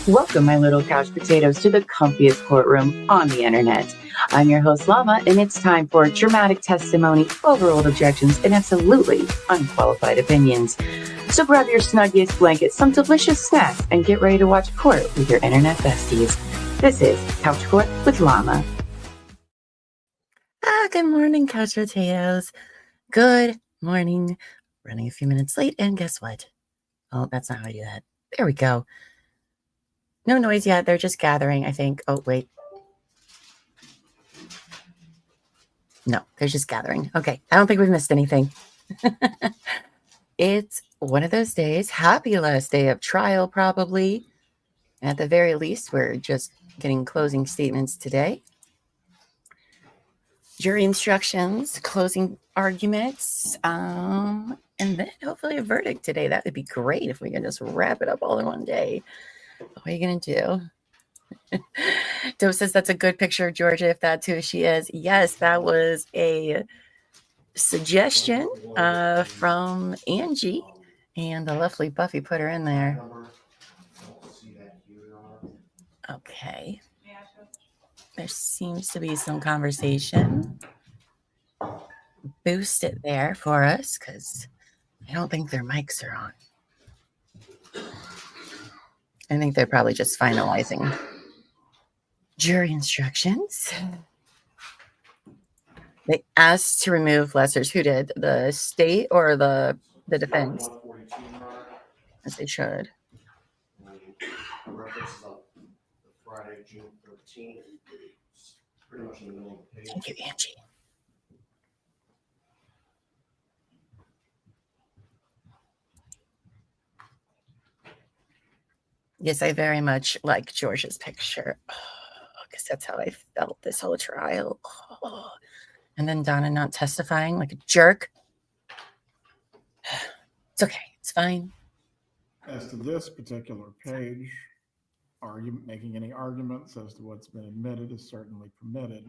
Welcome, my little couch potatoes, to the comfiest courtroom on the internet. I'm your host, Llama, and it's time for dramatic testimony, overruled objections, and absolutely unqualified opinions. So grab your snuggiest blanket, some delicious snacks, and get ready to watch court with your internet besties. This is Couch Court with Llama. Good morning, couch potatoes. Good morning. Running a few minutes late, and guess what? Oh, that's not how I do that. There we go. No noise yet. They're just gathering, I think. Oh, wait. No, they're just gathering. Okay. I don't think we've missed anything. It's one of those days. Happy last day of trial, probably. At the very least, we're just getting closing statements today. Jury instructions, closing arguments, and then hopefully a verdict today. That would be great if we could just wrap it up all in one day. What are you going to do? Doe says that's a good picture of Georgia, if that's who she is. Yes, that was a suggestion from Angie, and the lovely Buffy put her in there. Okay. There seems to be some conversation. Boost it there for us, because I don't think their mics are on. I think they're probably just finalizing jury instructions. They asked to remove lessers. Who did? The state or the defense? As they should. Friday, June 13th. Pretty much in the middle of the page. Thank you, Angie. Yes, I very much like Georgia's picture. Because that's how I felt this whole trial. And then Donna not testifying like a jerk. It's okay. It's fine. As to this particular page, making any arguments as to what's been admitted is certainly permitted.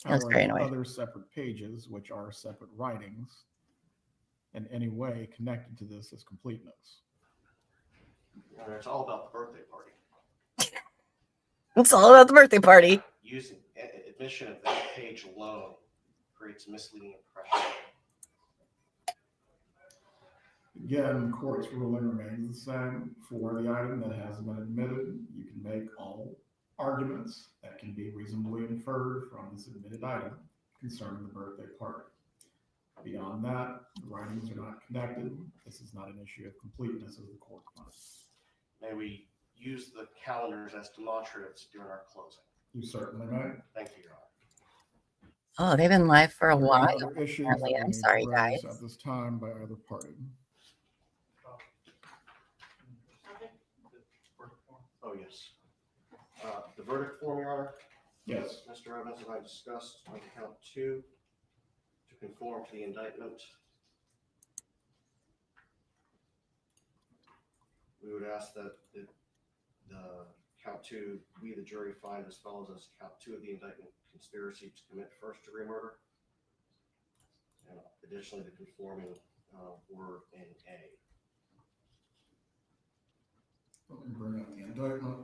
That's very annoying. Other separate pages, which are separate writings, in any way connected to this is completeness. It's all about the birthday party. It's all about the birthday party. Using admission of that page alone creates a misleading impression. Again, the court's ruling remains the same. For the item that has been admitted, you can make all arguments that can be reasonably inferred from this admitted item concerning the birthday party. Beyond that, the writings are not connected. This is not an issue of completeness as the court finds. May we use the calendars as demonstratives during our closing? You certainly may. Thank you, Your Honor. Oh, they've been live for a while. Other issues Apparently. I'm sorry, guys. At this time by either party. Oh, yes. The verdict form, Your Honor? Yes. Mr. Evans and I discussed on count 2 to conform to the indictment. We would ask that the count 2, we, the jury, find as follows as count 2 of the indictment: conspiracy to commit first-degree murder. And additionally, the conforming word in A. Let me bring up the indictment.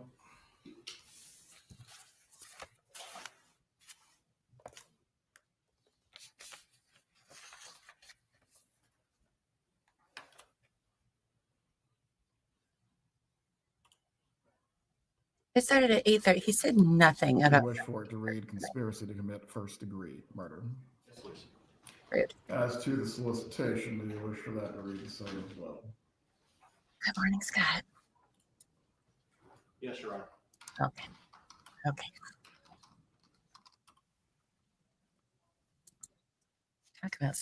It started at 8:30. He said nothing about. I wish for it to read conspiracy to commit first-degree murder. Rude. As to the solicitation, do you wish for that to read the same as well? Good morning, Scott. Yes, Your Honor. Okay. Talk about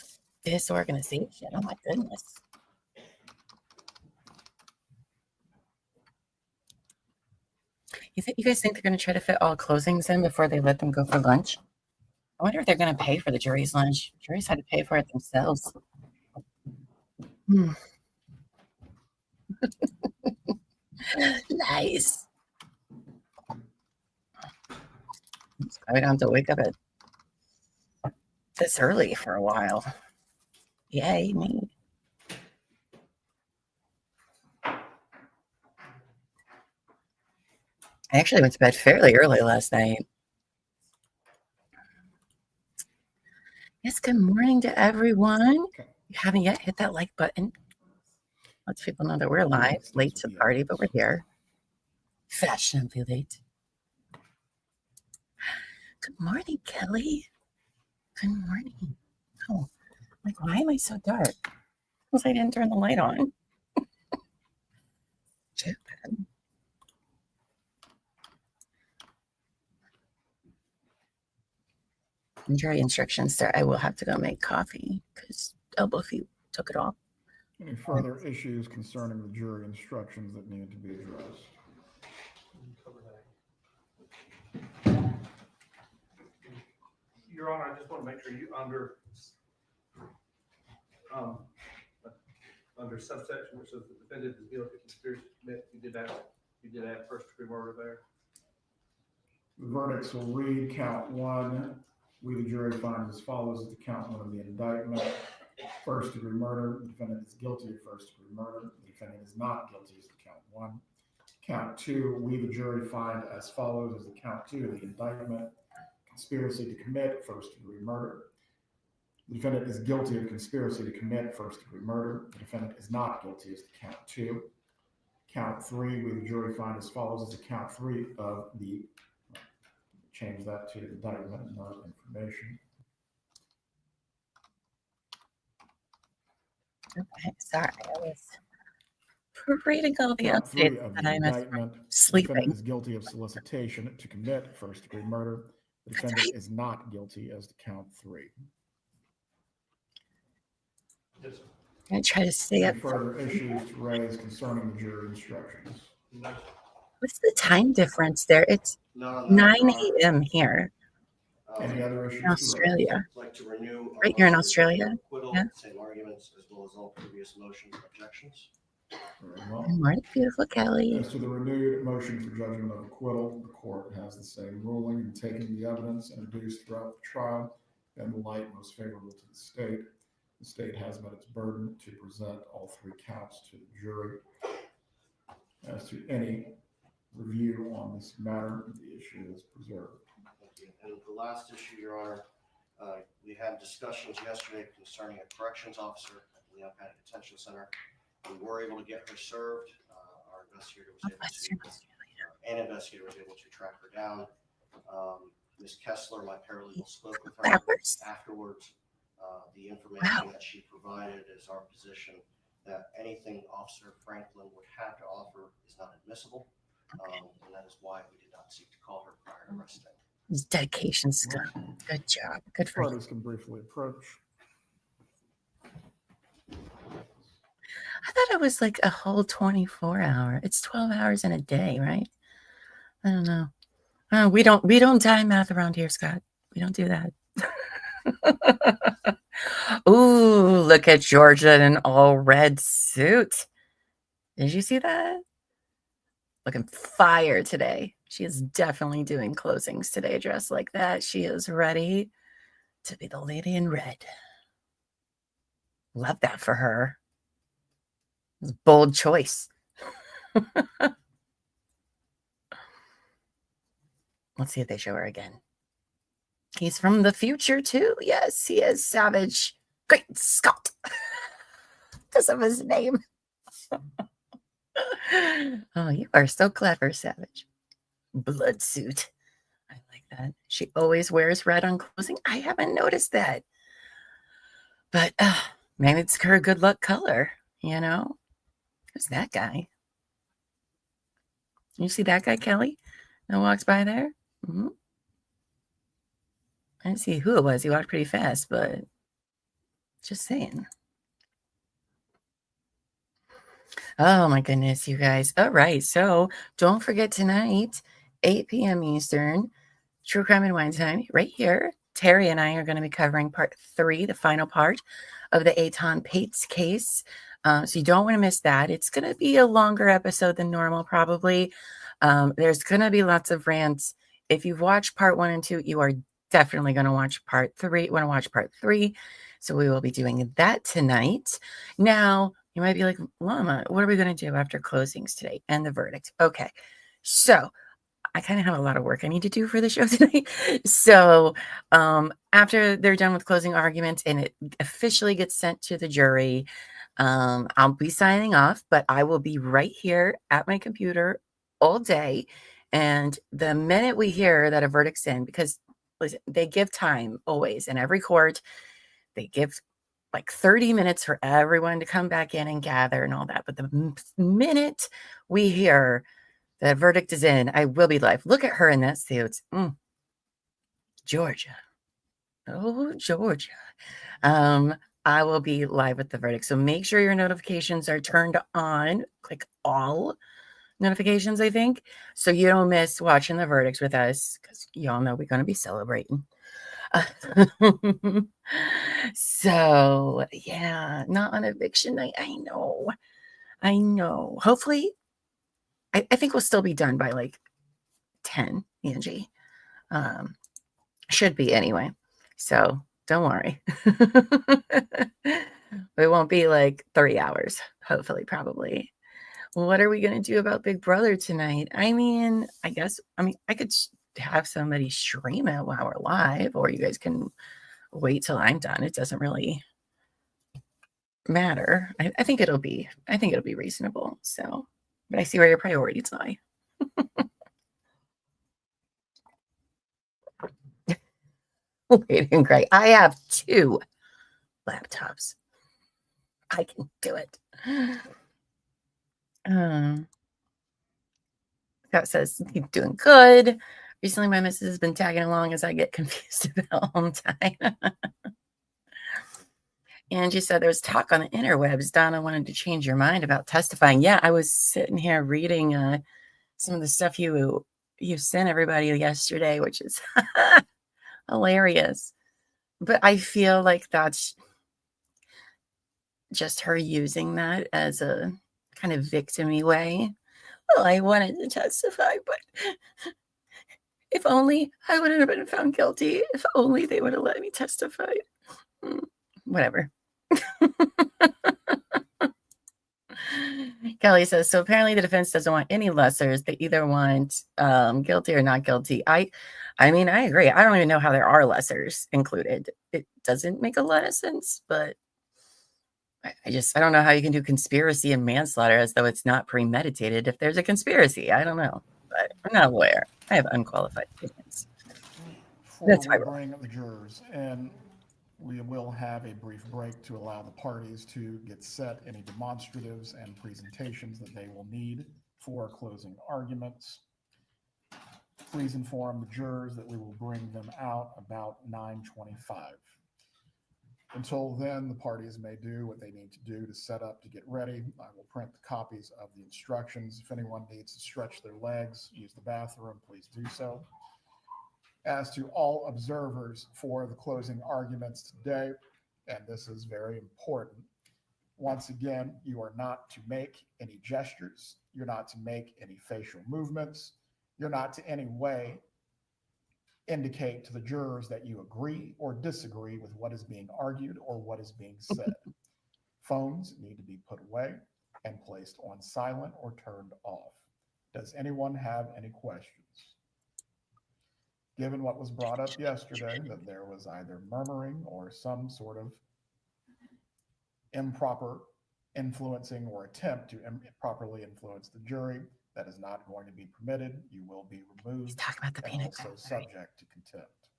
disorganization. Oh my goodness. You guys think they're going to try to fit all closings in before they let them go for lunch? I wonder if they're going to pay for the jury's lunch. Juries had to pay for it themselves. Nice. I don't have to wake up at this early for a while. Yay, me. I actually went to bed fairly early last night. Yes, good morning to everyone. If you haven't yet, hit that like button. Lets people know that we're live, late to the party, but we're here. Fashionably late. Good morning, Kelly. Good morning. Oh, like, why am I so dark? Because I didn't turn the light on. Stupid. Jury instructions there. I will have to go make coffee because Elbow Feet took it off. Any further issues concerning the jury instructions that need to be addressed? Your Honor, I just want to make sure you under subsection which says the defendant is guilty of conspiracy to commit, you did add first degree murder there. The verdicts will read: count one, we the jury find as follows at the count one of the indictment. First degree murder, the defendant is guilty of first degree murder. The defendant is not guilty as to count one. Count two, we the jury find as follows as the count two of the indictment. Conspiracy to commit first degree murder. The defendant is guilty of conspiracy to commit first degree murder. The defendant is not guilty as to count two. Count three, we the jury find as follows as the count three of the, change that to indictment, not information. Okay, sorry. I was reading all the Count three updates of that the I missed indictment. from The sleeping. defendant is guilty of solicitation to commit first degree murder. The defendant is not guilty as to count three. Yes, sir. I'm going to try to stay up. Any further issues to raise concerning the jury instructions? No, sir. What's the time difference there? It's No, 9 Your Honor. a.m. here Any other issues? in to raise? Australia. I'd like to renew. Right here in Australia? Acquittal, Yeah. same arguments as well as all previous motions and objections. Very well. Good morning, beautiful Kelly. As to the renewed motion for judgment of acquittal, the court has the same ruling in taking the evidence introduced throughout the trial in the light most favorable to the state. The state has met its burden to present all three counts to the jury. As to any review on this matter, the issue is preserved. Thank you. And the last issue, Your Honor, we had discussions yesterday concerning a corrections officer at the Llama Detention Center. We were able to get her served. Our investigator was able to, an investigator was able to track her down. Ms. Kessler, my paralegal, spoke with her afterwards. The information that she provided is our position that anything Officer Franklin would have to offer is not admissible. And that is why we did not seek to call her prior to arresting. His dedication's good. Good job. Good for you. Parties can briefly approach. I thought it was like a whole 24 hour. It's 12 hours in a day, right? I don't know. We don't time math around here, Scott. We don't do that. Ooh, look at Georgia in an all red suit. Did you see that? Looking fire today. She is definitely doing closings today dressed like that. She is ready to be the lady in red. Love that for her. It was a bold choice. Let's see if they show her again. He's from the future too. Yes, he is. Savage. Great Scott. Because of his name. Oh, you are so clever, Savage. Blood suit. I like that. She always wears red on closing. I haven't noticed that. But maybe it's her good luck color, you know? Who's that guy? You see that guy, Kelly, that walks by there? Mm-hmm. I didn't see who it was. He walked pretty fast, but just saying. Oh, my goodness, you guys. All right. So don't forget tonight, 8 p.m. Eastern, True Crime and Wine Time, right here. Terry and I are going to be covering part 3, the final part of the Aton Pates case. So you don't want to miss that. It's going to be a longer episode than normal, probably. There's going to be lots of rants. If you've watched part 1 and 2, you are definitely going to watch part 3. Want to watch part 3. So we will be doing that tonight. Now, you might be like, Llama, what are we going to do after closings today and the verdict? Okay. So I kind of have a lot of work I need to do for the show tonight. So after they're done with closing arguments and it officially gets sent to the jury, I'll be signing off, but I will be right here at my computer all day. And the minute we hear that a verdict's in, because listen, they give time always in every court, they give like 30 minutes for everyone to come back in and gather and all that. But the minute we hear the verdict is in, I will be live. Look at her in that suit. Georgia. Oh, Georgia. I will be live with the verdict. So make sure your notifications are turned on. Click all notifications, I think, so you don't miss watching the verdicts with us, because y'all know we're going to be celebrating. So, yeah, not on eviction night. I know. Hopefully, I think we'll still be done by like 10, Angie. Should be anyway. So don't worry. It won't be like 3 hours, hopefully, probably. What are we going to do about Big Brother tonight? I could have somebody stream it while we're live, or you guys can wait till I'm done. It doesn't really matter. I think it'll be reasonable. So, but I see where your priorities lie. Waiting, great. I have 2 laptops. I can do it. Scott says, keep doing good. Recently, my missus has been tagging along as I get confused about home time. Angie said there was talk on the interwebs. Donna wanted to change your mind about testifying. Yeah, I was sitting here reading some of the stuff you sent everybody yesterday, which is hilarious. But I feel like that's just her using that as a kind of victim-y way. Well, I wanted to testify, but if only I would have been found guilty. If only they would have let me testify. Whatever. Kelly says, so apparently the defense doesn't want any lessers. They either want guilty or not guilty. I mean, I agree. I don't even know how there are lessers included. It doesn't make a lot of sense, but I don't know how you can do conspiracy and manslaughter as though it's not premeditated if there's a conspiracy. I don't know, but I'm not aware. I have unqualified opinions. That's Before why we bring the jurors in, we will have a brief break to allow the parties to get set any demonstratives and presentations that they will need for closing arguments. Please inform the jurors that we will bring them out about 9:25. Until then, the parties may do what they need to do to set up to get ready. I will print the copies of the instructions. If anyone needs to stretch their legs, use the bathroom, please do so. As to all observers for the closing arguments today, and this is very important, once again, you are not to make any gestures. You're not to make any facial movements. You're not to any way indicate to the jurors that you agree or disagree with what is being argued or what is being said. Phones need to be put away and placed on silent or turned off. Does anyone have any questions? Given what was brought up yesterday, that there was either murmuring or some sort of improper influencing or attempt to improperly influence the jury, that is not going to be permitted. You will be removed about the and also subject to contempt.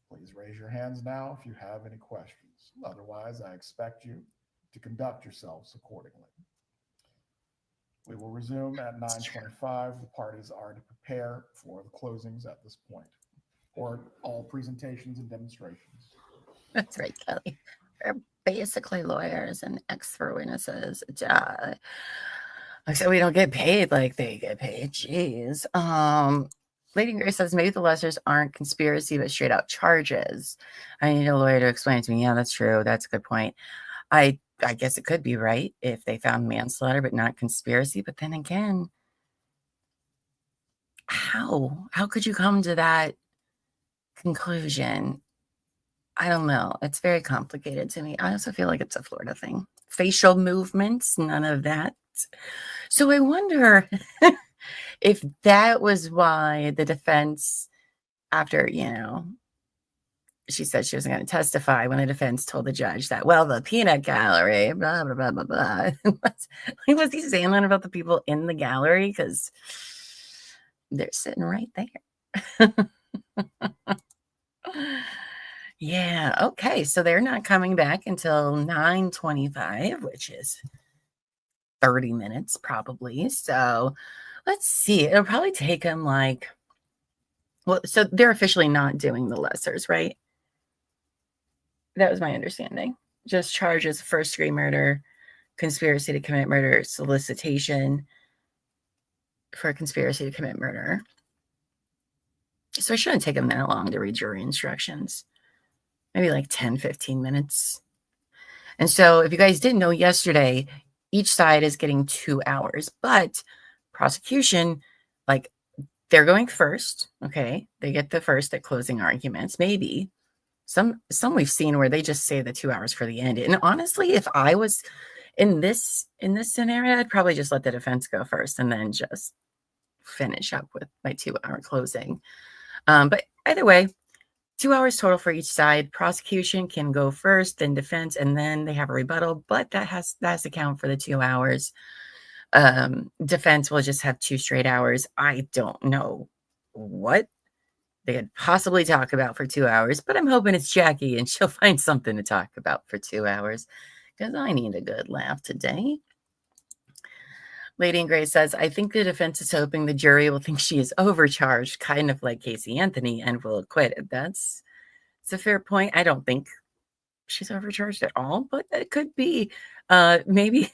Please raise your hands now if you have any questions. Otherwise, I expect you to conduct yourselves accordingly. We will resume at 9:25. The parties are to prepare for the closings at this point, or all presentations and demonstrations. That's right, Kelly. We're basically lawyers and expert witnesses. Except we don't get paid like they get paid. Jeez. Lady Grace says maybe the lessers aren't conspiracy but straight out charges. I need a lawyer to explain it to me. Yeah, that's true. That's a good point. I guess it could be right if they found manslaughter but not conspiracy. But then again, how could you come to that conclusion? I don't know. It's very complicated to me. I also feel like it's a Florida thing. Facial movements, none of that. So I wonder if that was why the defense, after, she said she wasn't going to testify, when the defense told the judge that, well, the peanut gallery, blah, blah, blah, blah, blah. Was he saying that about the people in the gallery? Because they're sitting right there. Yeah. Okay. So they're not coming back until 9:25, which is 30 minutes probably. So let's see. It'll probably take them so they're officially not doing the lessers, right? That was my understanding. Just charges of first-degree murder, conspiracy to commit murder, solicitation for a conspiracy to commit murder. So it shouldn't take them that long to read jury instructions. Maybe like 10, 15 minutes. And so if you guys didn't know, yesterday, each side is getting 2 hours. But prosecution, they're going first. Okay. They get the first at closing arguments. Maybe. Some we've seen where they just say the 2 hours for the end. And honestly, if I was in this scenario, I'd probably just let the defense go first and then just finish up with my 2 hour closing. But either way, 2 hours total for each side. Prosecution can go first, then defense, and then they have a rebuttal, but that has to count for the 2 hours. Defense will just have 2 straight hours. I don't know what they could possibly talk about for 2 hours, but I'm hoping it's Jackie and she'll find something to talk about for 2 hours because I need a good laugh today. Lady in Gray says, I think the defense is hoping the jury will think she is overcharged, kind of like Casey Anthony, and will acquit. It's a fair point. I don't think she's overcharged at all, but it could be. Maybe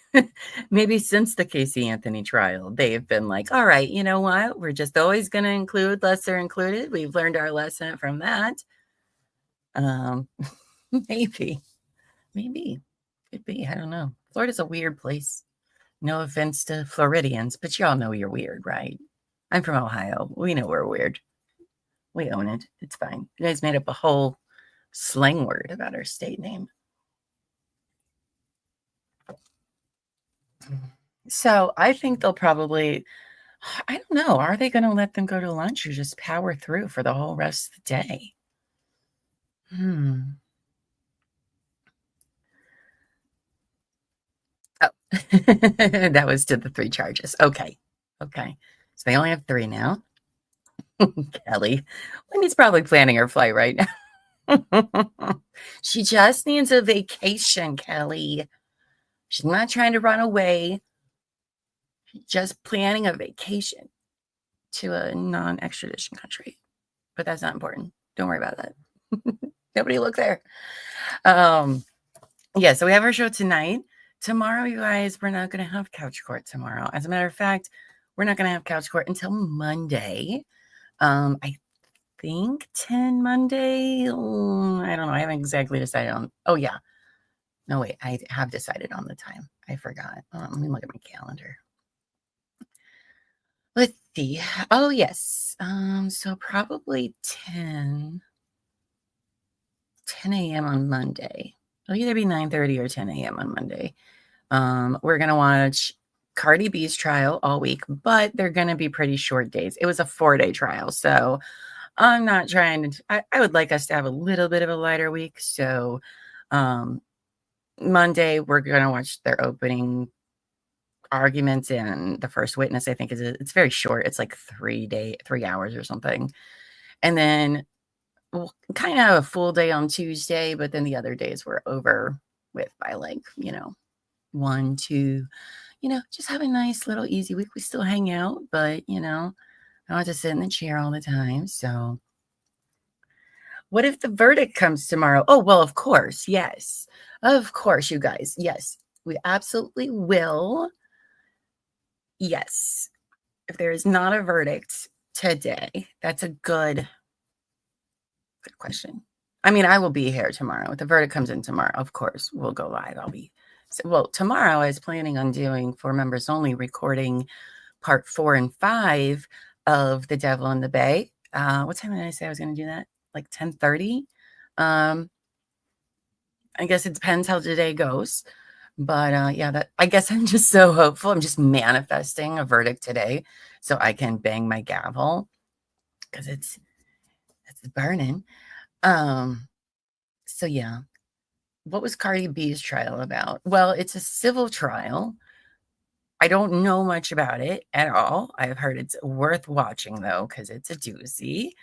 since the Casey Anthony trial, they've been like, all right, you know what? We're just always going to include lesser included. We've learned our lesson from that. Maybe. Could be. I don't know. Florida's a weird place. No offense to Floridians, but y'all know you're weird, right? I'm from Ohio. We know we're weird. We own it. It's fine. You guys made up a whole slang word about our state name. So I think they'll probably, I don't know, are they going to let them go to lunch or just power through for the whole rest of the day? Oh, that was to the 3 charges. Okay. So they only have 3 now. Kelly. Wendy's probably planning her flight right now. She just needs a vacation, Kelly. She's not trying to run away. She's just planning a vacation to a non-extradition country. But that's not important. Don't worry about that. Nobody look there. Yeah, so we have our show tonight. Tomorrow, you guys, we're not going to have couch court tomorrow. As a matter of fact, we're not going to have couch court until Monday. I think 10 Monday. I don't know. I haven't exactly decided on. Oh, yeah. No, wait. I have decided on the time. I forgot. Let me look at my calendar. Let's see. Oh, yes. So probably 10 a.m. on Monday. It'll either be 9:30 or 10 a.m. on Monday. We're going to watch Cardi B's trial all week, but they're going to be pretty short days. It was a 4-day trial, so I'm not trying to, I would like us to have a little bit of a lighter week. So Monday, we're going to watch their opening arguments, and the first witness, I think, it's very short. It's like 3 hours or something. And then we'll kind of have a full day on Tuesday, but then the other days we're over with by 1, 2, just have a nice little easy week. We still hang out, but, I don't have to sit in the chair all the time. So what if the verdict comes tomorrow? Oh, well, of course. Yes. Of course, you guys. Yes, we absolutely will. Yes. If there is not a verdict today, that's a good question. I mean, I will be here tomorrow. If the verdict comes in tomorrow, of course, we'll go live. Tomorrow I was planning on doing, for members only, recording part 4 and 5 of The Devil in the Bay. What time did I say I was going to do that? Like 10:30? I guess it depends how today goes. But I guess I'm just so hopeful. I'm just manifesting a verdict today so I can bang my gavel because it's burning. So yeah. What was Cardi B's trial about? Well, it's a civil trial. I don't know much about it at all. I've heard it's worth watching though, because it's a doozy.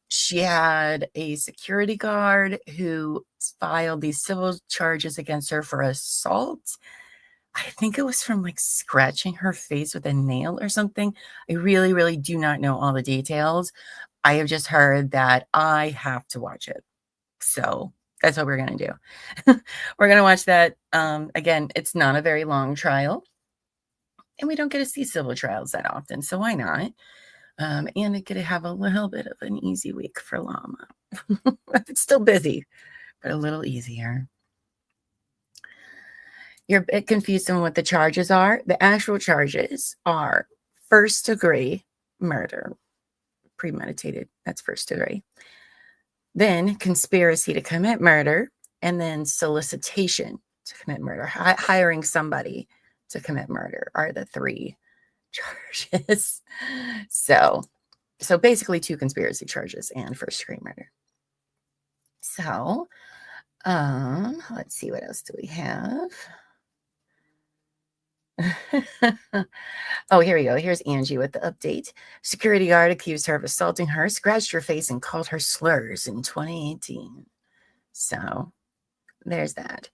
She had a security guard who filed these civil charges against her for assault. I think it was from like scratching her face with a nail or something. I really, really do not know all the details. I have just heard that I have to watch it. So that's what we're going to do. We're going to watch that. Again, it's not a very long trial, and we don't get to see civil trials that often. So why not? And it could have a little bit of an easy week for Llama. It's still busy, but a little easier. You're a bit confused on what the charges are. The actual charges are first degree murder, premeditated. That's first degree. Then conspiracy to commit murder, and then solicitation to commit murder. Hiring somebody to commit murder are the three charges. So basically 2 conspiracy charges and first degree murder. So, let's see, what else do we have? Oh, here we go. Here's Angie with the update. Security guard accused her of assaulting her, scratched her face, and called her slurs in 2018. So there's that.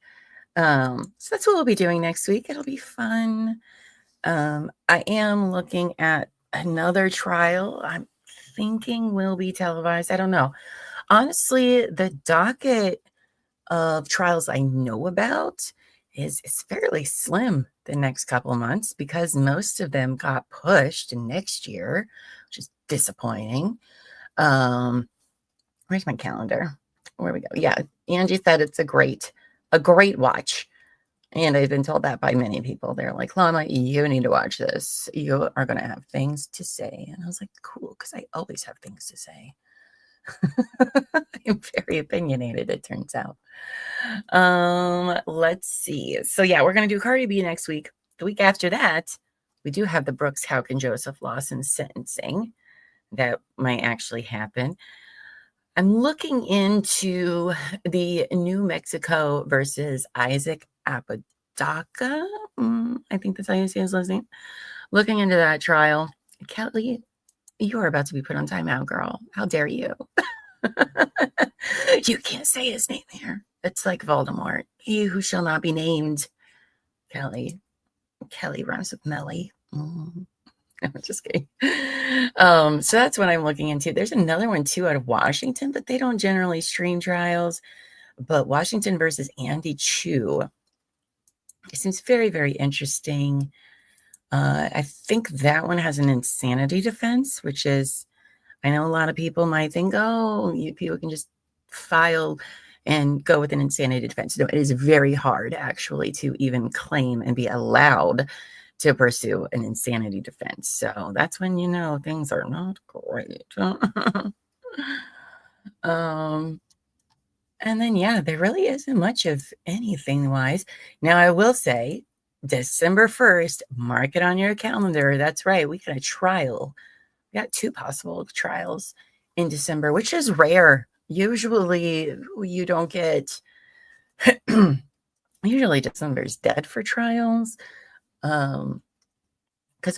So that's what we'll be doing next week. It'll be fun. I am looking at another trial. I'm thinking will be televised. I don't know. Honestly, the docket of trials I know about is fairly slim the next couple of months because most of them got pushed next year, which is disappointing. Where's my calendar? Where we go? Yeah, Angie said it's a great watch. And I've been told that by many people. They're like, Llama, you need to watch this. You are going to have things to say. And I was like, cool, because I always have things to say. I'm very opinionated, it turns out. Let's see. So yeah, we're going to do Cardi B next week. The week after that, we do have the Brooks, Houck, and Joseph Lawson sentencing. That might actually happen. I'm looking into the New Mexico versus Isaac Apodaca. I think that's how you say his last name. Looking into that trial. Kelly, you are about to be put on timeout, girl. How dare you? You can't say his name here. It's like Voldemort. He who shall not be named. Kelly. Kelly rhymes with Melly. I'm just kidding. So that's what I'm looking into. There's another one too out of Washington, but they don't generally stream trials. But Washington versus Andy Chu. It seems very, very interesting. I think that one has an insanity defense, which is, I know a lot of people might think, oh, people can just file and go with an insanity defense. No, it is very hard actually to even claim and be allowed to pursue an insanity defense. So that's when you know things are not great. And then, yeah, there really isn't much of anything wise. Now, I will say December 1st, mark it on your calendar. That's right. We got a trial. We got 2 possible trials in December, which is rare. Usually you don't get, usually December's dead for trials. Because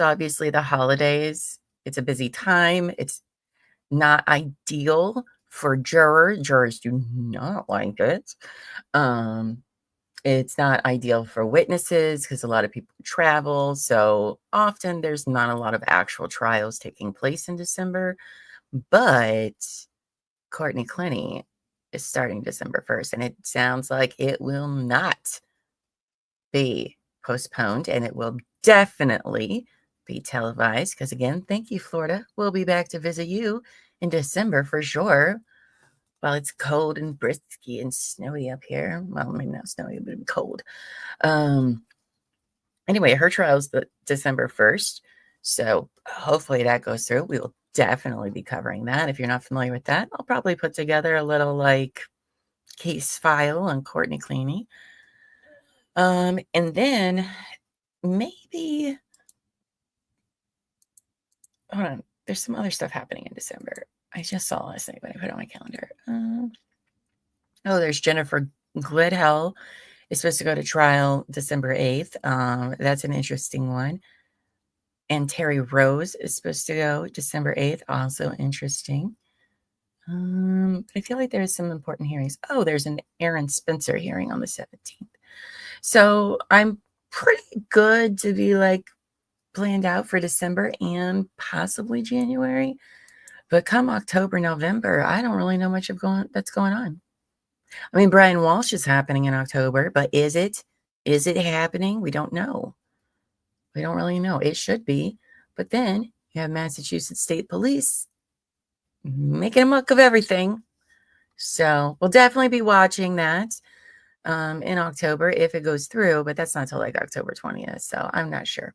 obviously the holidays, it's a busy time. It's not ideal for jurors. Jurors do not like it. It's not ideal for witnesses because a lot of people travel. So often there's not a lot of actual trials taking place in December. But Courtney Clenny is starting December 1st, and it sounds like it will not be postponed, and it will definitely be televised because, again, thank you, Florida. We'll be back to visit you in December for sure. While it's cold and brisky and snowy up here. Well, maybe not snowy, but cold. Anyway, her trial's the December 1st. So hopefully that goes through. We will definitely be covering that. If you're not familiar with that, I'll probably put together a little like case file on Courtney Clenny. And then maybe hold on. There's some other stuff happening in December. I just saw last night when I put it on my calendar. Oh, there's Jennifer Glidhell is supposed to go to trial December 8th. That's an interesting one. And Terry Rose is supposed to go December 8th. Also interesting. I feel like there's some important hearings. Oh, there's an Aaron Spencer hearing on the 17th. So I'm pretty good to be like planned out for December and possibly January. But come October, November, I don't really know much of that's going on. I mean, Brian Walsh is happening in October, but is it happening? We don't know. We don't really know. It should be. But then you have Massachusetts State Police making a muck of everything. So we'll definitely be watching that in October if it goes through, but that's not till like October 20th. So I'm not sure.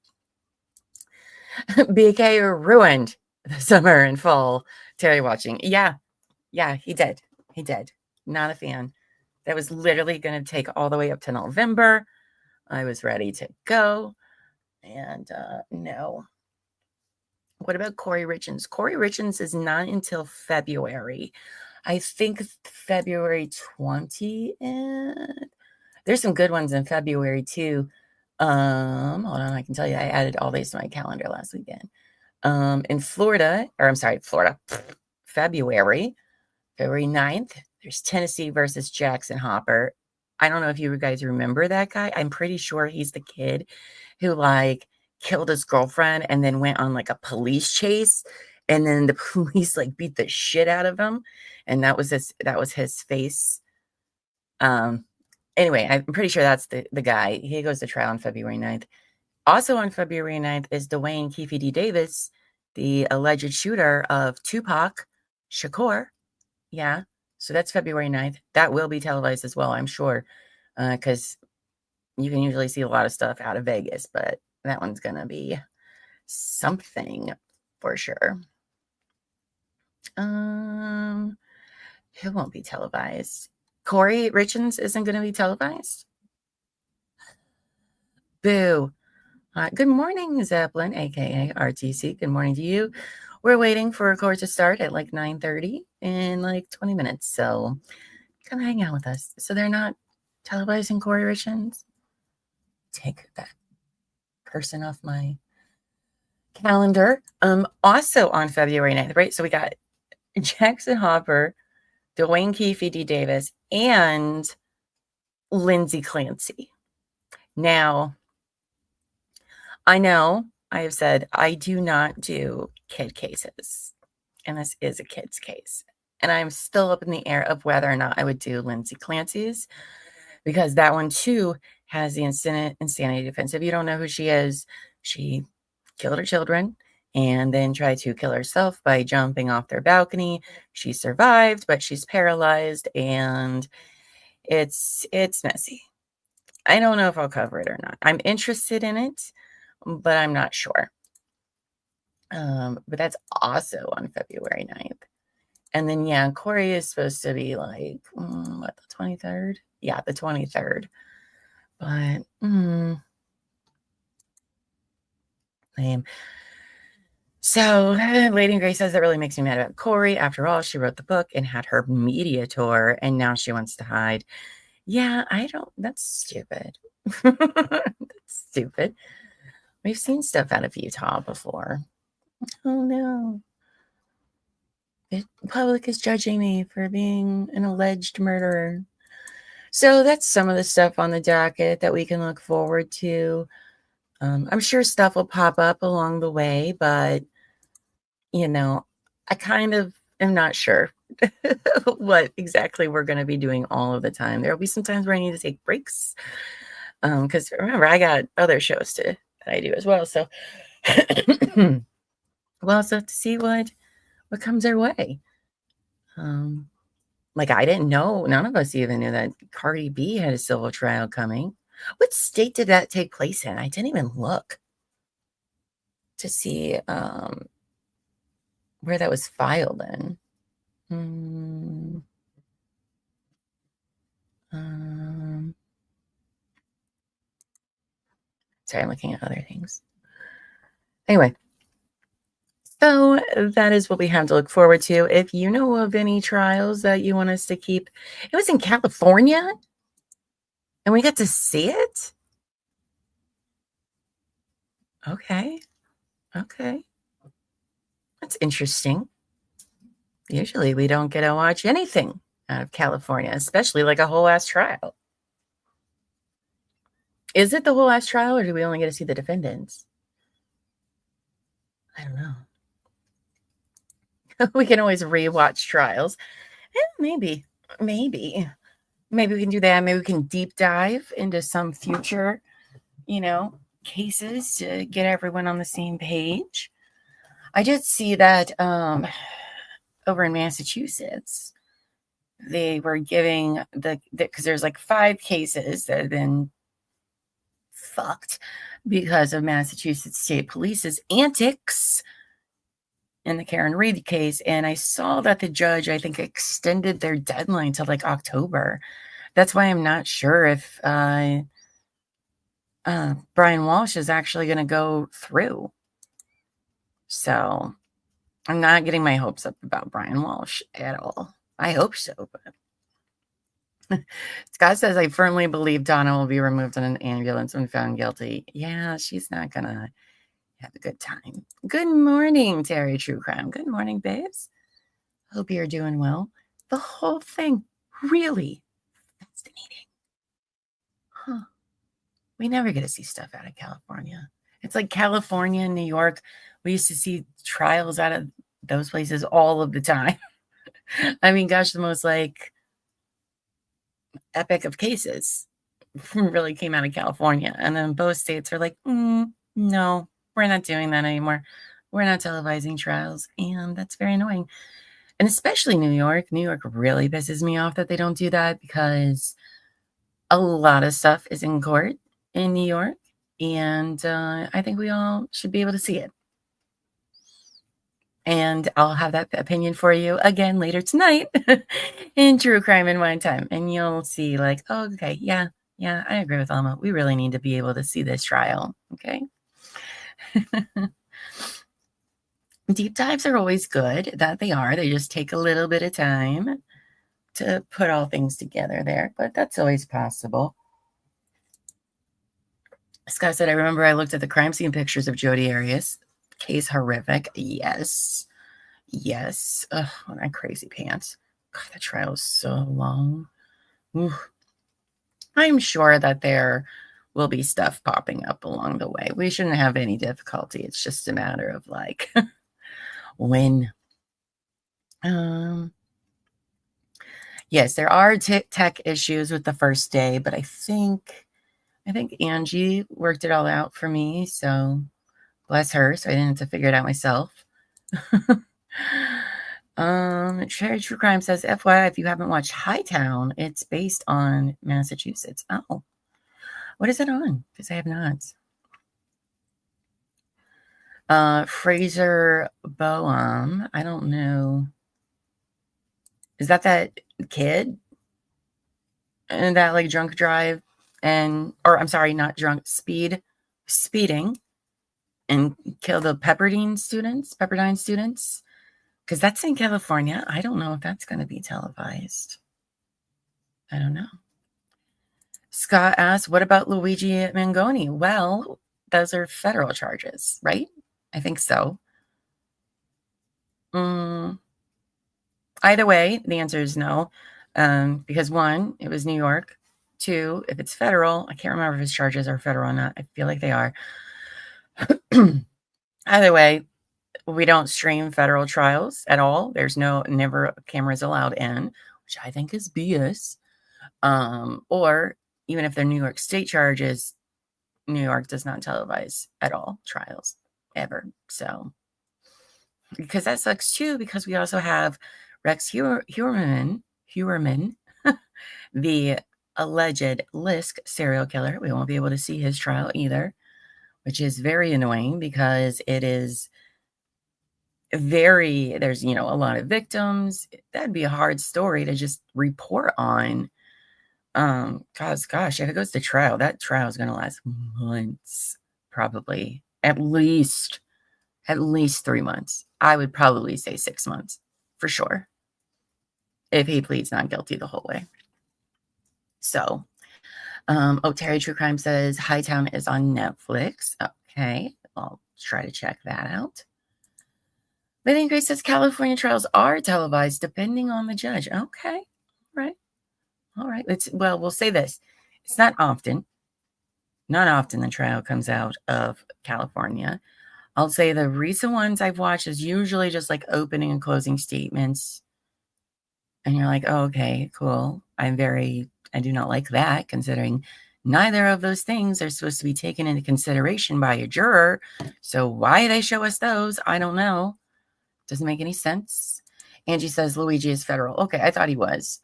BK ruined the summer and fall Terry watching. Yeah, he did. He did. Not a fan. That was literally going to take all the way up to November. I was ready to go. And no. What about Corey Richens? Corey Richens is not until February. I think February 20th. There's some good ones in February too. Hold on, I can tell you I added all these to my calendar last weekend. In Florida, February 9th, there's Tennessee versus Jackson Hopper. I don't know if you guys remember that guy. I'm pretty sure he's the kid who like killed his girlfriend and then went on like a police chase, and then the police like beat the shit out of him, and that was his face. Anyway, I'm pretty sure that's the guy. He goes to trial on February 9th. Also on February 9th is Dwayne Keefe D. Davis, the alleged shooter of Tupac Shakur. Yeah. So that's February 9th. That will be televised as well, I'm sure, because you can usually see a lot of stuff out of Vegas, but that one's going to be something for sure. Who won't be televised? Corey Richens isn't going to be televised? Boo. Good morning, Zeppelin, aka RTC. Good morning to you. We're waiting for a court to start at like 9:30 in like 20 minutes. So come hang out with us. So they're not televising Corey Richens? Take that person off my calendar. Also on February 9th, right? So we got Jackson Hopper, Dwayne Keefe D. Davis, and Lindsay Clancy. Now, I know I have said I do not do kid cases, and this is a kid's case. And I'm still up in the air of whether or not I would do Lindsay Clancy's, because that one too has the insanity defense. If you don't know who she is, she killed her children and then tried to kill herself by jumping off their balcony. She survived, but she's paralyzed, and it's messy. I don't know if I'll cover it or not. I'm interested in it, but I'm not sure. But that's also on February 9th. And then, yeah, Corey is supposed to be like, the 23rd? Yeah, the 23rd. But, lame. So, Lady Grace says that really makes me mad about Corey. After all, she wrote the book and had her media tour, and now she wants to hide. Yeah, that's stupid. That's stupid. We've seen stuff out of Utah before. Oh, no. The public is judging me for being an alleged murderer. So that's some of the stuff on the docket that we can look forward to. I'm sure stuff will pop up along the way, but, I kind of am not sure what exactly we're going to be doing all of the time. There will be some times where I need to take breaks. Because remember, I got other shows that I do as well. So we'll also have to see what comes our way. Like, I didn't know, none of us even knew that Cardi B had a civil trial coming. What state did that take place in? I didn't even look to see where that was filed in. Sorry, I'm looking at other things. Anyway, So that is what we have to look forward to. If you know of any trials that you want us to keep, it was in California and we got to see it. Okay. Okay. That's interesting. Usually we don't get to watch anything out of California, especially like a whole ass trial. Is it the whole ass trial or do we only get to see the defendants? I don't know. We can always rewatch trials. Maybe we can do that. Maybe we can deep dive into some future, cases to get everyone on the same page. I did see that over in Massachusetts, they were giving because there's like 5 cases that have been fucked because of Massachusetts State Police's antics in the Karen Reed case. And I saw that the judge, I think, extended their deadline to like October. That's why I'm not sure if Brian Walsh is actually going to go through. So I'm not getting my hopes up about Brian Walsh at all. I hope so, but Scott says, I firmly believe Donna will be removed in an ambulance when found guilty. Yeah, she's not going to have a good time. Good morning, Terry True Crime. Good morning, babes. Hope you're doing well. The whole thing really fascinating. Huh. We never get to see stuff out of California. It's like California and New York. We used to see trials out of those places all of the time. I mean, gosh, the most like epic of cases really came out of California. And then both states are like, no, we're not doing that anymore. We're not televising trials. And that's very annoying. And especially New York. New York really pisses me off that they don't do that because a lot of stuff is in court in New York. And I think we all should be able to see it. And I'll have that opinion for you again later tonight in True Crime in Wine Time. And you'll see like, oh, okay, yeah, I agree with Llama. We really need to be able to see this trial, okay? Deep dives are always good. That they are. They just take a little bit of time to put all things together there. But that's always possible. Scott said, I remember I looked at the crime scene pictures of Jodi Arias. Case horrific. Yes. Ugh, what a crazy pants. God, that trial is so long. Oof. I'm sure that there will be stuff popping up along the way. We shouldn't have any difficulty. It's just a matter of like when. Yes, there are tech issues with the first day, but I think Angie worked it all out for me. So bless her. So I didn't have to figure it out myself. Cherry True Crime says, FYI, if you haven't watched Hightown, it's based on Massachusetts. Oh, what is it on? Because I have not. Fraser Boehm, I don't know. Is that kid? And that like drunk drive or I'm sorry, not drunk, speeding and kill the Pepperdine students? Because that's in California. I don't know if that's going to be televised. I don't know. Scott asks, what about Luigi Mangoni? Well, those are federal charges, right? I think so. Either way, the answer is no. Because 1, it was New York. 2, if it's federal, I can't remember if his charges are federal or not. I feel like they are. Either way, we don't stream federal trials at all. There's never cameras allowed in, which I think is BS. Or even if they're New York state charges, New York does not televise at all trials ever. So, because that sucks too, because we also have Rex Heuermann, the alleged Lisk serial killer. We won't be able to see his trial either, which is very annoying because it is there's a lot of victims. That'd be a hard story to just report on. Gosh, if it goes to trial, that trial is going to last months, probably at least at least 3 months. I would probably say 6 months for sure, if he pleads not guilty the whole way. So, Terry True Crime says Hightown is on Netflix. Okay, I'll try to check that out. Living Grace says California trials are televised depending on the judge. Okay, all right. We'll say this. It's not often. Not often the trial comes out of California. I'll say the recent ones I've watched is usually just like opening and closing statements. And you're like, oh, okay, cool. I do not like that, considering neither of those things are supposed to be taken into consideration by a juror. So why they show us those, I don't know. Doesn't make any sense. Angie says Luigi is federal. Okay, I thought he was.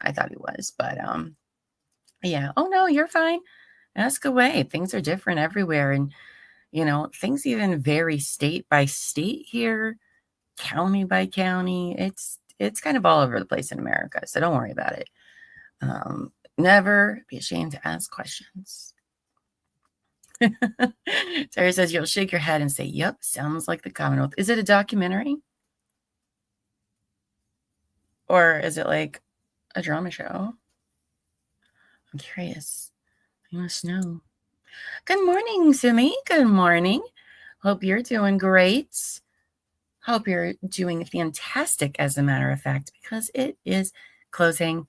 But yeah. Oh no, you're fine. Ask away. Things are different everywhere. And things even vary state by state here, county by county. It's kind of all over the place in America. So don't worry about it. Never be ashamed to ask questions. Terry says you'll shake your head and say, yep, sounds like the Commonwealth. Is it a documentary? Or is it like a drama show? I'm curious. I must know. Good morning, Sumi. Good morning. Hope you're doing great. Hope you're doing fantastic, as a matter of fact, because it is closing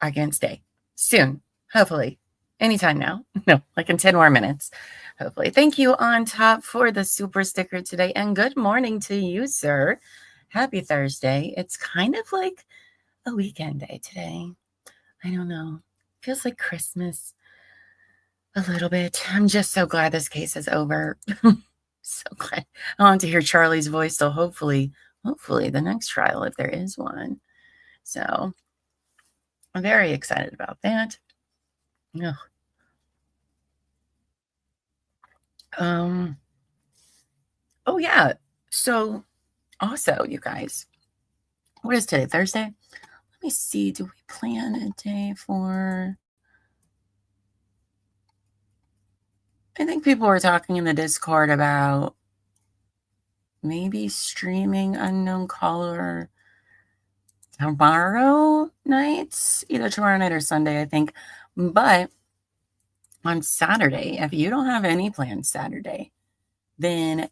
against day soon. Hopefully. Anytime now. No, like in 10 more minutes. Hopefully. Thank you on top for the super sticker today. And good morning to you, sir. Happy Thursday. It's kind of like a weekend day today. I don't know. Feels like Christmas a little bit. I'm just so glad this case is over. So glad. I want to hear Charlie's voice. So hopefully the next trial, if there is one. So I'm very excited about that. Oh. Oh yeah. So also, you guys, what is today? Thursday? Let me see. Do we plan a day for... I think people were talking in the Discord about maybe streaming Unknown Caller tomorrow night, either tomorrow night or Sunday, I think. But on Saturday, if you don't have any plans Saturday, then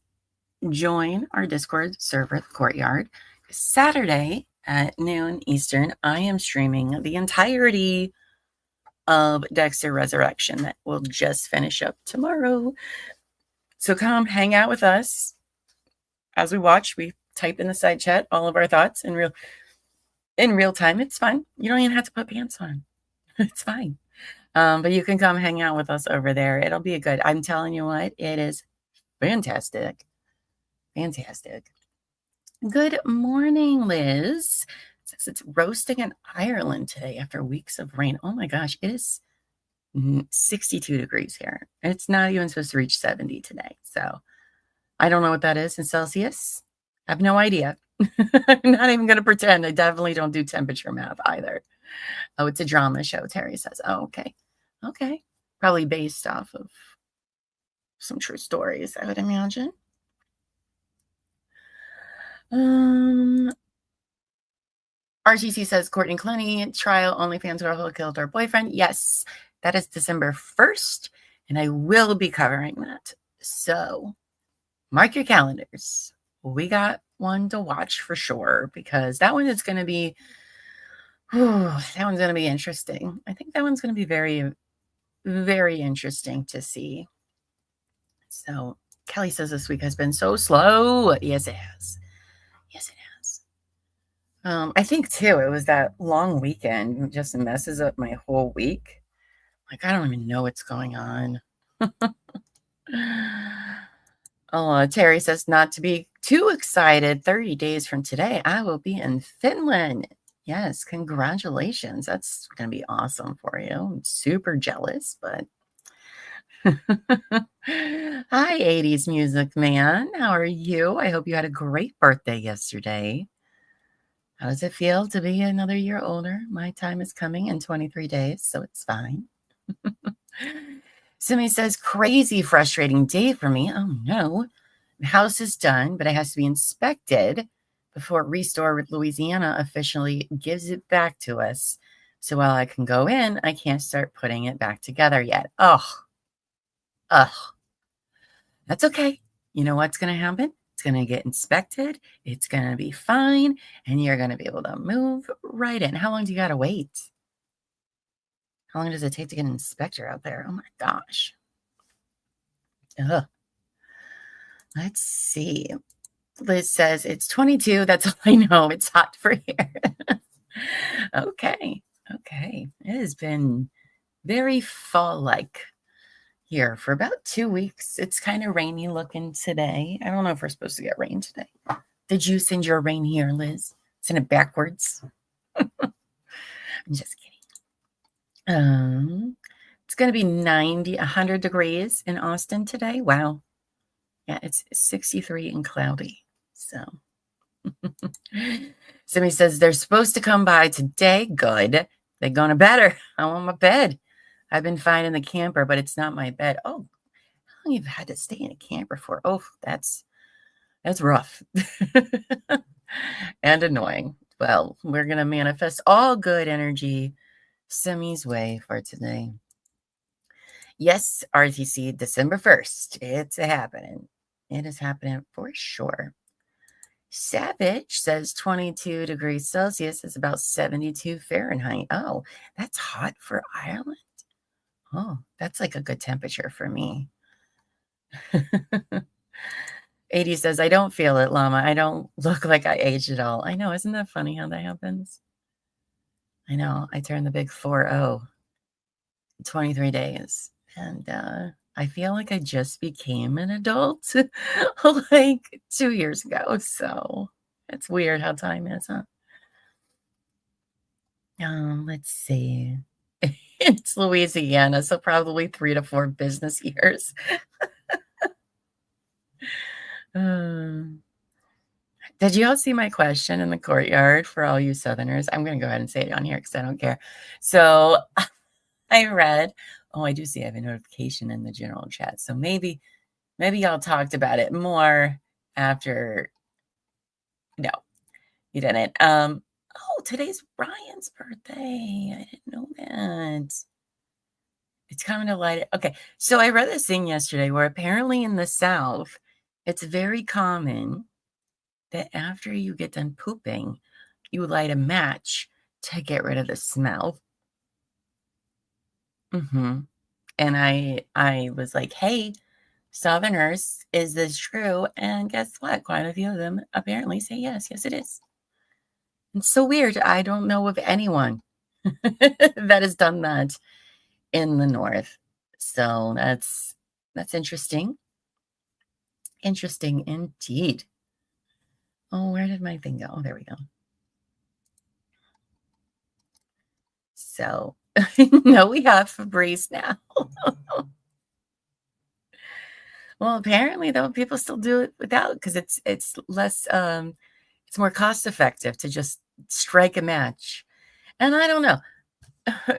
join our Discord server, The Courtyard. Saturday at noon Eastern, I am streaming the entirety of Dexter Resurrection that will just finish up tomorrow. So come hang out with us as we watch. We type in the side chat all of our thoughts in real time. It's fun. You don't even have to put pants on. It's fine. But you can come hang out with us over there. It'll be I'm telling you what, it is fantastic. Fantastic. Good morning, Liz. It says it's roasting in Ireland today after weeks of rain. Oh my gosh, it is 62 degrees here. It's not even supposed to reach 70 today. So I don't know what that is in Celsius. I have no idea. I'm not even going to pretend. I definitely don't do temperature math either. Oh, it's a drama show, Terry says. Oh, okay. Okay. Probably based off of some true stories, I would imagine. RTC says Courtney Clooney trial, OnlyFans girl who killed her boyfriend. Yes, that is December 1st, and I will be covering that. So mark your calendars. We got one to watch for sure, because that one is going to be, that one's going to be interesting. I think that one's going to be very, very interesting to see. So Kelly says this week has been so slow. Yes, it has. Yes, it has. I think too, it was that long weekend. It just messes up my whole week. Like, I don't even know what's going on. Oh, Terry says not to be too excited. 30 days from today, I will be in Finland. Yes, congratulations. That's going to be awesome for you. I'm super jealous, but hi, 80s music man. How are you? I hope you had a great birthday yesterday. How does it feel to be another year older? My time is coming in 23 days, so it's fine. Simi says, crazy frustrating day for me. Oh no. The house is done, but it has to be inspected before Restore Louisiana officially gives it back to us. So while I can go in, I can't start putting it back together yet. Ugh. That's okay. You know what's going to happen? It's going to get inspected. It's going to be fine. And you're going to be able to move right in. How long do you got to wait? How long does it take to get an inspector out there? Oh my gosh. Ugh. Let's see. Liz says it's 22. That's all I know. It's hot for here. Okay. It has been very fall-like here for about 2 weeks. It's kind of rainy looking today. I don't know if we're supposed to get rain today. Did you send your rain here, Liz? Send it backwards. I'm just kidding. It's going to be 100 degrees in Austin today. Wow. Yeah, it's 63 and cloudy. So somebody says they're supposed to come by today. Good. They're going to bed. I want my bed. I've been fine in the camper, but it's not my bed. Oh, how long you've had to stay in a camper for? Oh, that's rough and annoying. Well, we're going to manifest all good energy Simi's way for today. Yes, RTC, December 1st. It's happening. It is happening for sure. Savage says 22 degrees Celsius is about 72 Fahrenheit. Oh, that's hot for Ireland. Oh, that's like a good temperature for me. 80 says, I don't feel it, Llama. I don't look like I aged at all. I know. Isn't that funny how that happens? I know. I turned the big 4-0 in 23 days. And I feel like I just became an adult like 2 years ago. So it's weird how time is, huh? Let's see. It's Louisiana, so probably 3 to 4 business years. Did you all see my question in the courtyard for all you Southerners? I'm going to go ahead and say it on here because I don't care. So I read, I do see I have a notification in the general chat. So maybe y'all talked about it more after. No, you didn't. Today's Ryan's birthday. I didn't know that. It's coming to light. Okay, so I read this thing yesterday where apparently in the South, it's very common that after you get done pooping, you light a match to get rid of the smell. And I was like, hey, Southerners, is this true? And guess what? Quite a few of them apparently say yes. Yes, it is. It's so weird. I don't know of anyone that has done that in the North. So that's interesting. Interesting indeed. Oh, where did my thing go? Oh, there we go. So no, we have Febreze now. Well, apparently though, people still do it without because it's less it's more cost effective to just strike a match. And I don't know.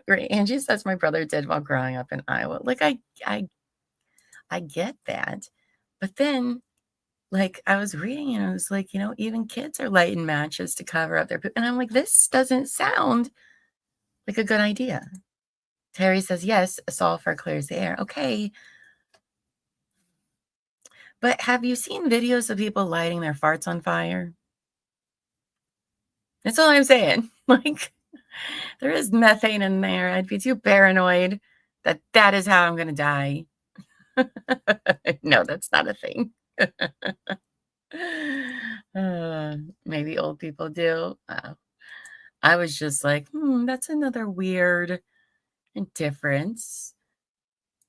Right, Angie says my brother did while growing up in Iowa. Like I get that. But then like I was reading and I was like, even kids are lighting matches to cover up their poop. And I'm like, this doesn't sound like a good idea. Terry says, yes, sulfur clears the air. Okay. But have you seen videos of people lighting their farts on fire? That's all I'm saying. Like, there is methane in there. I'd be too paranoid that is how I'm going to die. No, that's not a thing. Maybe old people do. I was just like, that's another weird difference.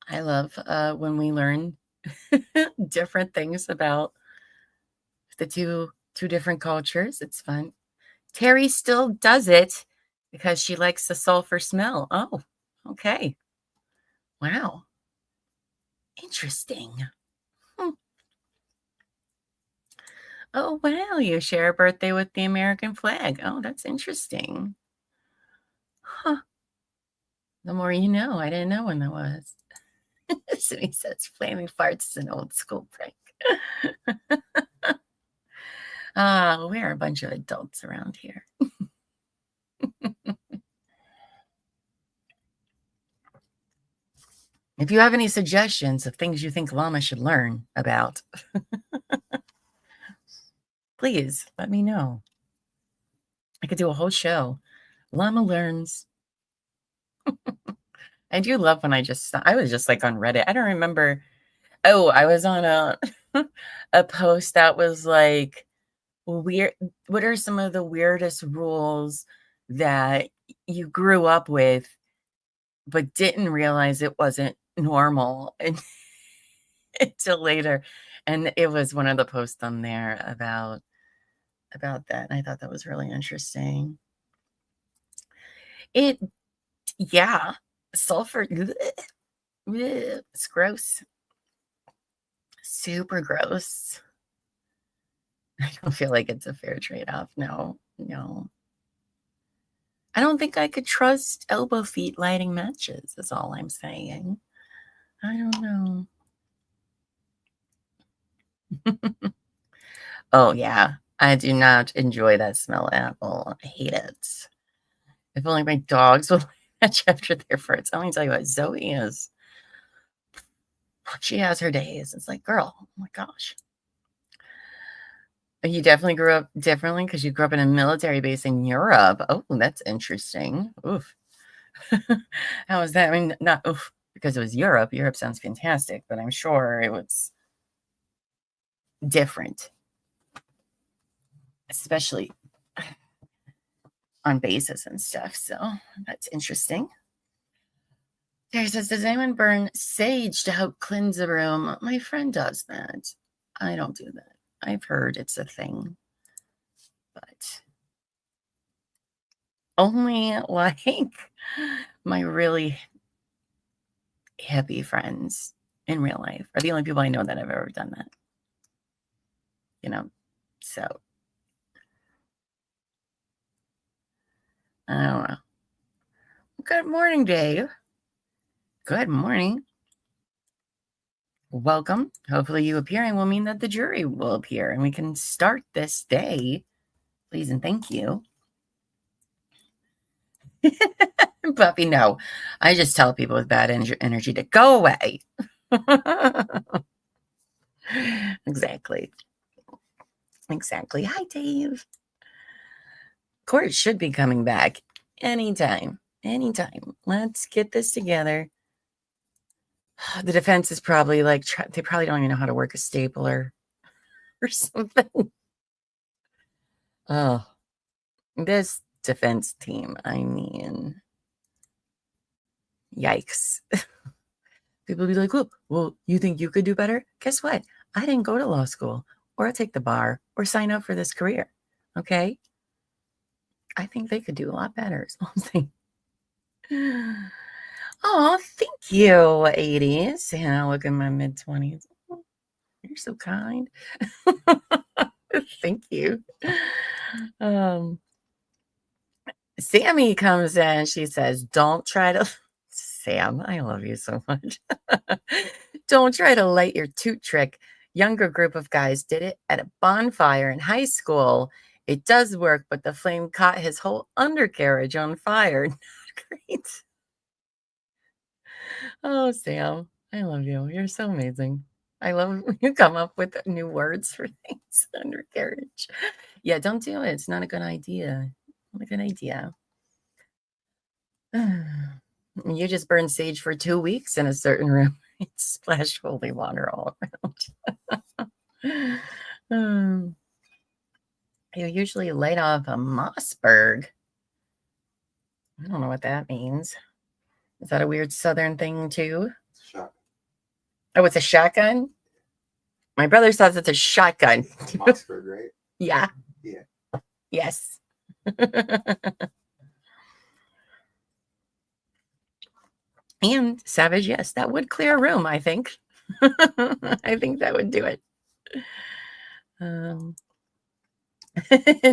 I love when we learn different things about the two different cultures. It's fun. Terry still does it because she likes the sulfur smell. Oh, okay. Wow. Interesting. Oh, wow. You share a birthday with the American flag. Oh, that's interesting. Huh. The more you know. I didn't know when that was. So he says flaming farts is an old school prank. We're a bunch of adults around here. If you have any suggestions of things you think Llama should learn about, please let me know. I could do a whole show. Llama learns. I do love when I was just like on Reddit. I don't remember. Oh, I was on a a post that was like, weird. What are some of the weirdest rules that you grew up with, but didn't realize it wasn't normal until later? And it was one of the posts on there about that. And I thought that was really interesting. Yeah, sulfur. It's gross. Super gross. I don't feel like it's a fair trade-off. No. I don't think I could trust elbow feet lighting matches, is all I'm saying. I don't know. Oh, yeah. I do not enjoy that smell at all. I hate it. If only my dogs would match after their farts. Let me tell you what, Zoe is. She has her days. It's like, girl, oh my gosh. You definitely grew up differently because you grew up in a military base in Europe. Oh, that's interesting. Oof. How was that? I mean, not oof, because it was Europe. Europe sounds fantastic, but I'm sure it was different, especially on bases and stuff. So that's interesting. There says, does anyone burn sage to help cleanse a room? My friend does that. I don't do that. I've heard it's a thing, but only like my really hippie friends in real life are the only people I know that have ever done that. So I don't know. Good morning, Dave. Good morning. Welcome. Hopefully you appearing will mean that the jury will appear and we can start this day. Please and thank you. Puppy, no. I just tell people with bad energy to go away. Exactly. Hi, Dave. Court should be coming back anytime. Let's get this together. The defense is probably like, they probably don't even know how to work a stapler or something. Oh, this defense team, I mean, yikes. People be like, look, well, you think you could do better? Guess what? I didn't go to law school or take the bar or sign up for this career. Okay? I think they could do a lot better. Oh, thank you, 80s. And I look in my mid-20s. Oh, you're so kind. Thank you. Sammy comes in. She says, don't try to... Sam, I love you so much. Don't try to light your toot trick. Younger group of guys did it at a bonfire in high school. It does work, but the flame caught his whole undercarriage on fire. Not great. Oh, Sam, I love you. You're so amazing. I love when you come up with new words for things. Undercarriage. Yeah, don't do it. It's not a good idea. Not a good idea. You just burned sage for 2 weeks in a certain room. It splashed holy water all around. You usually light off a Mossberg. I don't know what that means. Is that a weird Southern thing too? Shotgun. Oh, it's a shotgun? My brother says it's a shotgun. Mossberg, right? Yeah. Yeah. Yes. And Savage, yes, that would clear a room, I think. I think that would do it.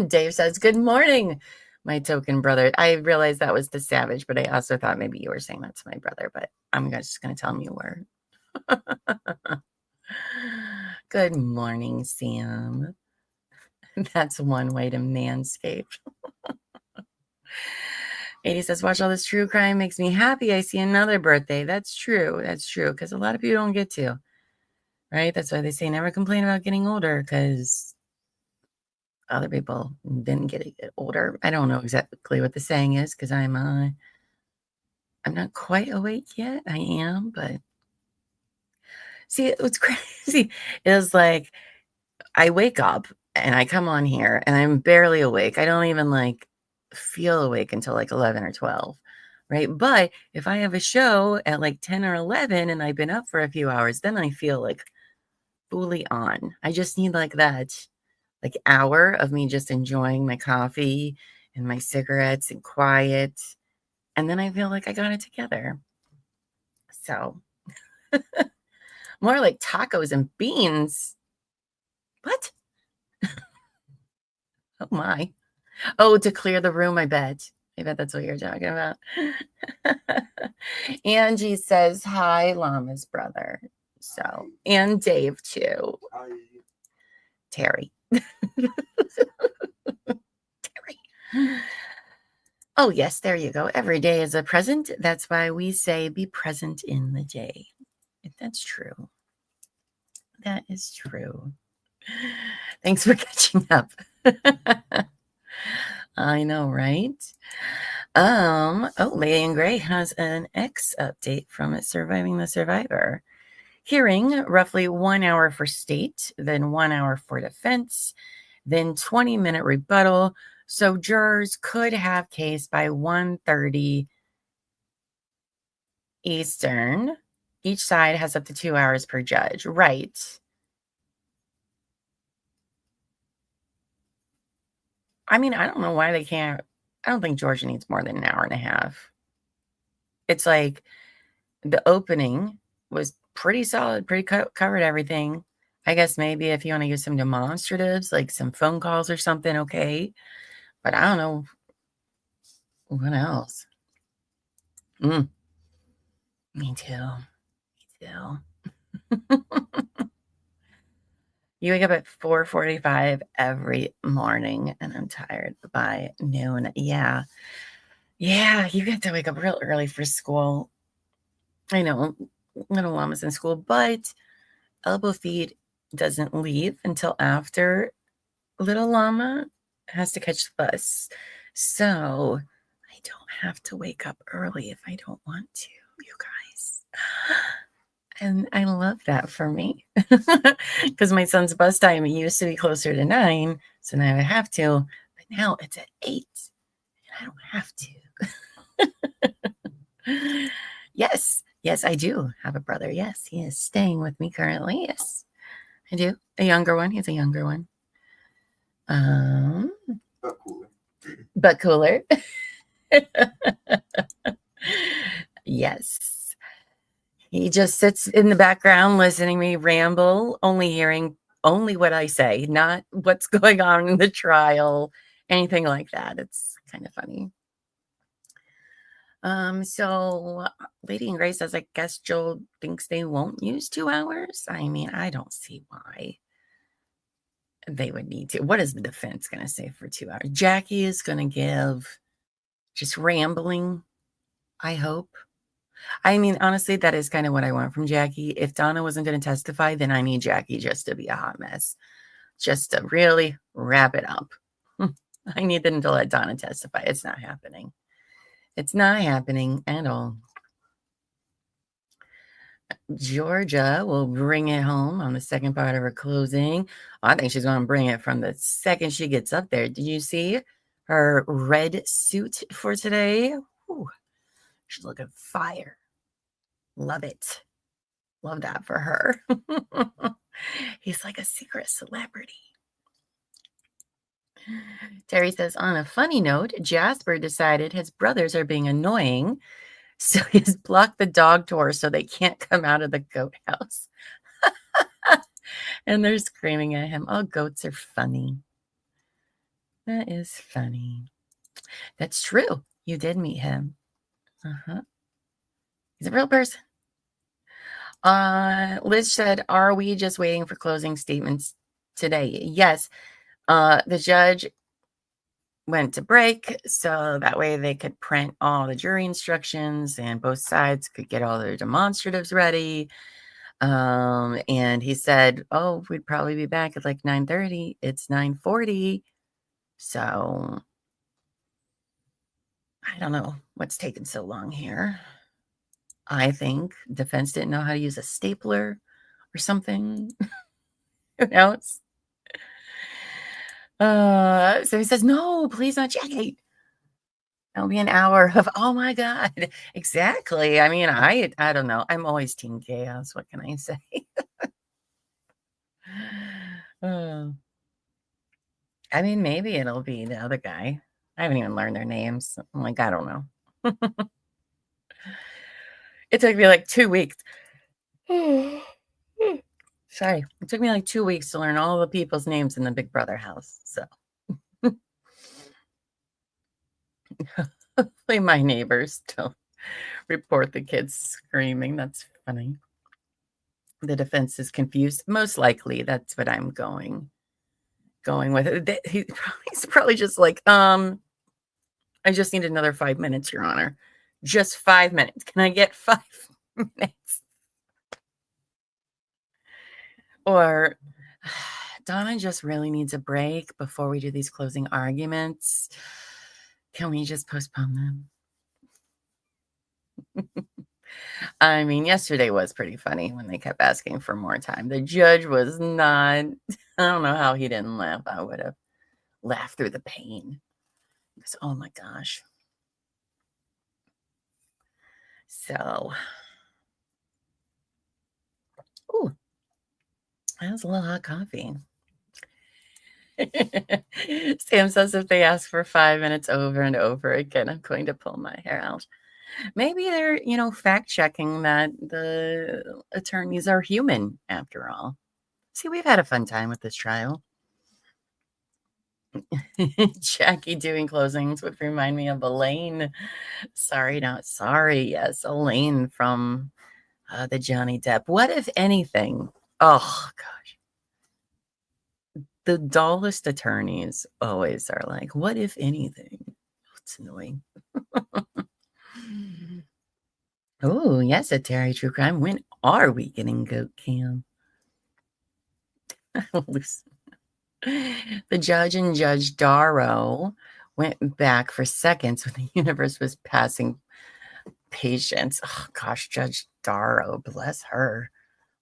Dave says, good morning, my token brother. I realized that was the Savage, but I also thought maybe you were saying that to my brother, but I'm just going to tell him you were. Good morning, Sam. That's one way to manscape. 80 says, watch all this true crime makes me happy. I see another birthday. That's true. That's true. Because a lot of people don't get to. Right? That's why they say never complain about getting older, because other people didn't get older. I don't know exactly what the saying is, because I'm not quite awake yet. I am, but see, what's crazy is like I wake up and I come on here and I'm barely awake. I don't even like feel awake until like 11 or 12, right? But if I have a show at like 10 or 11 and I've been up for a few hours, then I feel like fully on. I just need like that like hour of me just enjoying my coffee and my cigarettes and quiet. And then I feel like I got it together. So more like tacos and beans. What? Oh my. Oh, to clear the room, I bet. I bet that's what you're talking about. Angie says, hi, Llama's brother. So, and Dave too. Hi. Terry. Terry. Oh, yes, there you go. Every day is a present. That's why we say be present in the day. That's true. That is true. Thanks for catching up. I know, right? Lady in Gray has an X update from Surviving the Survivor. Hearing roughly 1 hour for state, then 1 hour for defense, then 20-minute rebuttal. So jurors could have case by 1:30 Eastern. Each side has up to 2 hours per judge. Right. I mean, I don't know why they can't. I don't think Georgia needs more than an hour and a half. It's like the opening was pretty solid, pretty covered everything. I guess maybe if you want to use some demonstratives, like some phone calls or something, okay. But I don't know what else. Me too. Me too. You wake up at 4:45 every morning, and I'm tired by noon. Yeah. Yeah, you get to wake up real early for school. I know, little Llama's in school, but Elbow Feed doesn't leave until after little Llama has to catch the bus. So I don't have to wake up early if I don't want to, you guys. And I love that for me. Because my son's bus time used to be closer to 9, so now I have to. But now it's at 8, and I don't have to. Yes. Yes, I do have a brother. Yes, he is staying with me currently. Yes, I do. A younger one. He's a younger one. But cooler. But cooler. Yes. He just sits in the background listening to me ramble, only hearing what I say, not what's going on in the trial, anything like that. It's kind of funny. So Lady in Gray says, I guess Joel thinks they won't use 2 hours. I mean, I don't see why they would need to. What is the defense going to say for 2 hours? Jackie is going to give just rambling, I hope. I mean, honestly, that is kind of what I want from Jackie. If Donna wasn't going to testify, then I need Jackie just to be a hot mess, just to really wrap it up. I need them to let Donna testify. It's not happening. It's not happening at all. Georgia will bring it home on the second part of her closing. I think she's going to bring it from the second she gets up there. Did you see her red suit for today? Ooh, she's looking fire. Love it. Love that for her. He's like a secret celebrity. Terry says, on a funny note, Jasper decided his brothers are being annoying, so he's blocked the dog door so they can't come out of the goat house. And they're screaming at him. Oh, goats are funny. That is funny. That's true. You did meet him. He's a real person. Liz said, are we just waiting for closing statements today? Yes. The judge went to break, so that way they could print all the jury instructions and both sides could get all their demonstratives ready. And he said, oh, we'd probably be back at like 9:30. It's 9:40. So I don't know what's taking so long here. I think defense didn't know how to use a stapler or something. Who knows? So he says, no, please not Jackie. It'll be an hour of, oh my God. Exactly. I mean, I don't know. I'm always team chaos. What can I say? I mean, maybe it'll be the other guy. I haven't even learned their names. I'm like, I don't know. It took me like 2 weeks. Sorry. It took me like 2 weeks to learn all the people's names in the Big Brother house. So hopefully my neighbors don't report the kids screaming. That's funny. The defense is confused. Most likely that's what I'm going with it. He's probably just like, I just need another 5 minutes, Your Honor. Just 5 minutes. Can I get 5 minutes? Or Donna just really needs a break before we do these closing arguments. Can we just postpone them? I mean, yesterday was pretty funny when they kept asking for more time. The judge was not, I don't know how he didn't laugh. I would have laughed through the pain. Because, oh my gosh. So, ooh, that was a little hot coffee. Sam says if they ask for 5 minutes over and over again, I'm going to pull my hair out. Maybe they're, fact checking that the attorneys are human after all. See, we've had a fun time with this trial. Jackie doing closings would remind me of Elaine. Sorry, not sorry. Yes, Elaine from the Johnny Depp. What if anything? Oh, gosh. The dullest attorneys always are like, what if anything? It's annoying. Oh, yes, a Terry True Crime. When are we getting Goat Cam? The judge and Judge Darrow went back for seconds when the universe was passing patience. Oh, gosh, Judge Darrow, bless her.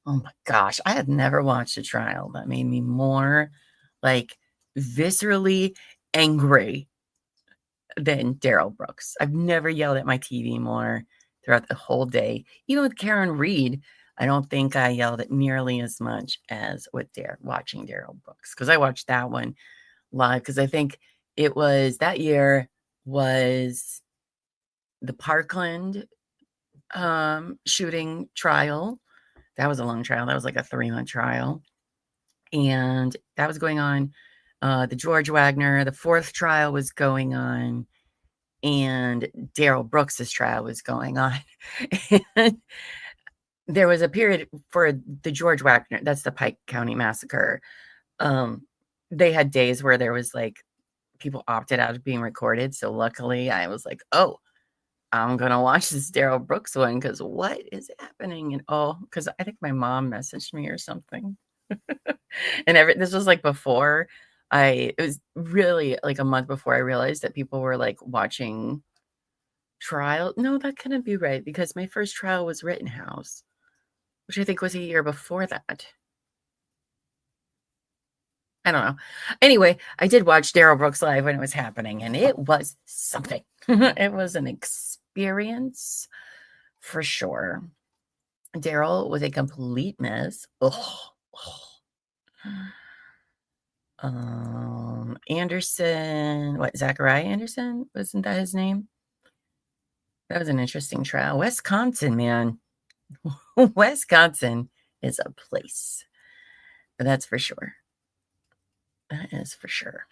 Oh, my gosh. I had never watched a trial that made me more, like, viscerally angry than Daryl Brooks. I've never yelled at my TV more throughout the whole day. Even with Karen Reed, I don't think I yelled at nearly as much as with watching Daryl Brooks, because I watched that one live, because I think it was that year was the Parkland shooting trial. That was a long trial. That was like a 3-month trial. And that was going on. The George Wagner, the 4th trial was going on. And Daryl Brooks's trial was going on. And there was a period for the George Wagner, that's the Pike County Massacre. They had days where there was like people opted out of being recorded. So luckily I was like, oh, I'm going to watch this Daryl Brooks one, because what is happening? And because I think my mom messaged me or something. And this was like before it was really like a month before I realized that people were like watching trial. No, that couldn't be right, because my first trial was Rittenhouse, which I think was a year before that. I don't know. Anyway, I did watch Daryl Brooks live when it was happening, and it was something. It was an experience for sure. Daryl was a complete mess. Anderson, Zachariah Anderson? Wasn't that his name? That was an interesting trial. Wisconsin, man. Wisconsin is a place. That's for sure. That is for sure.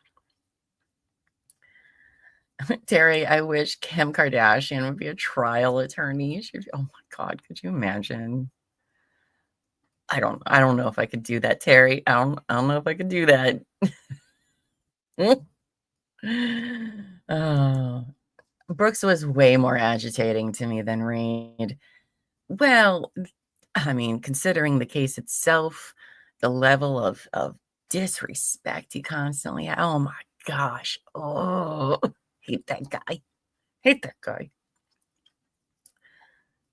Terry, I wish Kim Kardashian would be a trial attorney. Oh my God, could you imagine? I don't know if I could do that, Terry. I don't know if I could do that. Oh, Brooks was way more agitating to me than Reed. Well, I mean, considering the case itself, the level of disrespect he constantly had. Oh my gosh. Oh, hate that guy. Hate that guy.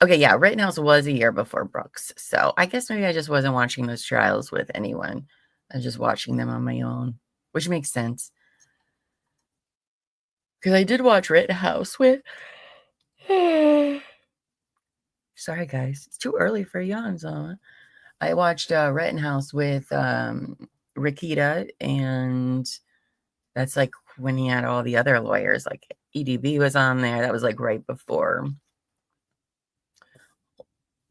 Okay, yeah, Rittenhouse was a year before Brooks. So I guess maybe I just wasn't watching those trials with anyone. I was just watching them on my own, which makes sense. Because I did watch Rittenhouse with. Sorry, guys. It's too early for yawns. I watched Rittenhouse with Rikita, and that's like when he had all the other lawyers. Like EDB was on there. That was like right before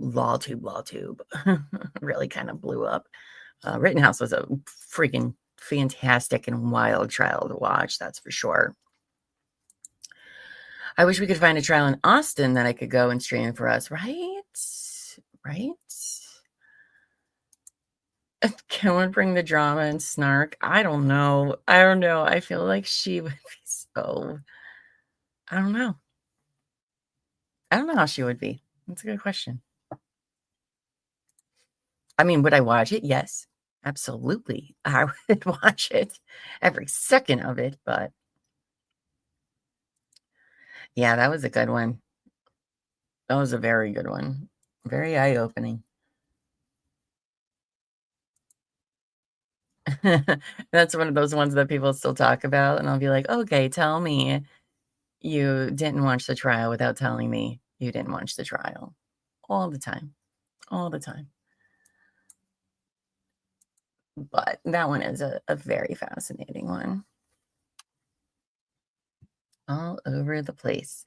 LawTube really kind of blew up. Rittenhouse was a freaking fantastic and wild trial to watch, that's for sure. I wish we could find a trial in Austin that I could go and stream for us, right? Right? Can one bring the drama and snark? I don't know. I feel like she would be so... I don't know. I don't know how she would be. That's a good question. I mean, would I watch it? Yes, absolutely. I would watch it every second of it, but yeah, that was a good one. That was a very good one. Very eye-opening. That's one of those ones that people still talk about, and I'll be like, okay, tell me you didn't watch the trial without telling me you didn't watch the trial. All the time. All the time. But that one is a very fascinating one. All over the place.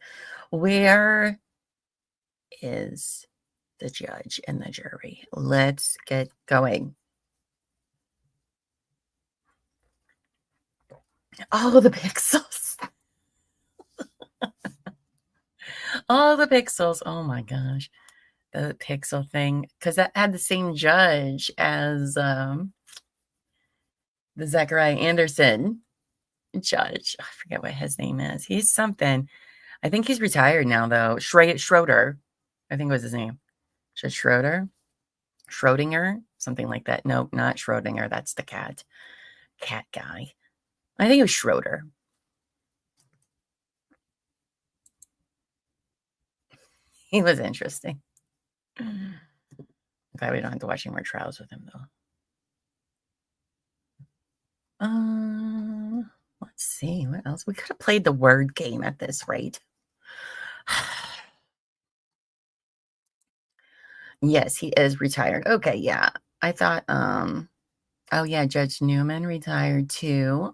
Where is the judge and the jury? Let's get going. All the pixels. All the pixels. Oh my gosh. The pixel thing. Because that had the same judge as the Zachariah Anderson judge. I forget what his name is. He's something. I think he's retired now, though. Schroeder. I think was his name. Judge Schroeder? Schrodinger? Something like that. Nope, not Schrodinger. That's the cat. Cat guy. I think it was Schroeder. He was interesting. Glad we don't have to watch any more trials with him, though. Let's see. What else? We could have played the word game at this rate. Yes, he is retired. Okay, yeah. I thought, oh yeah, Judge Newman retired too.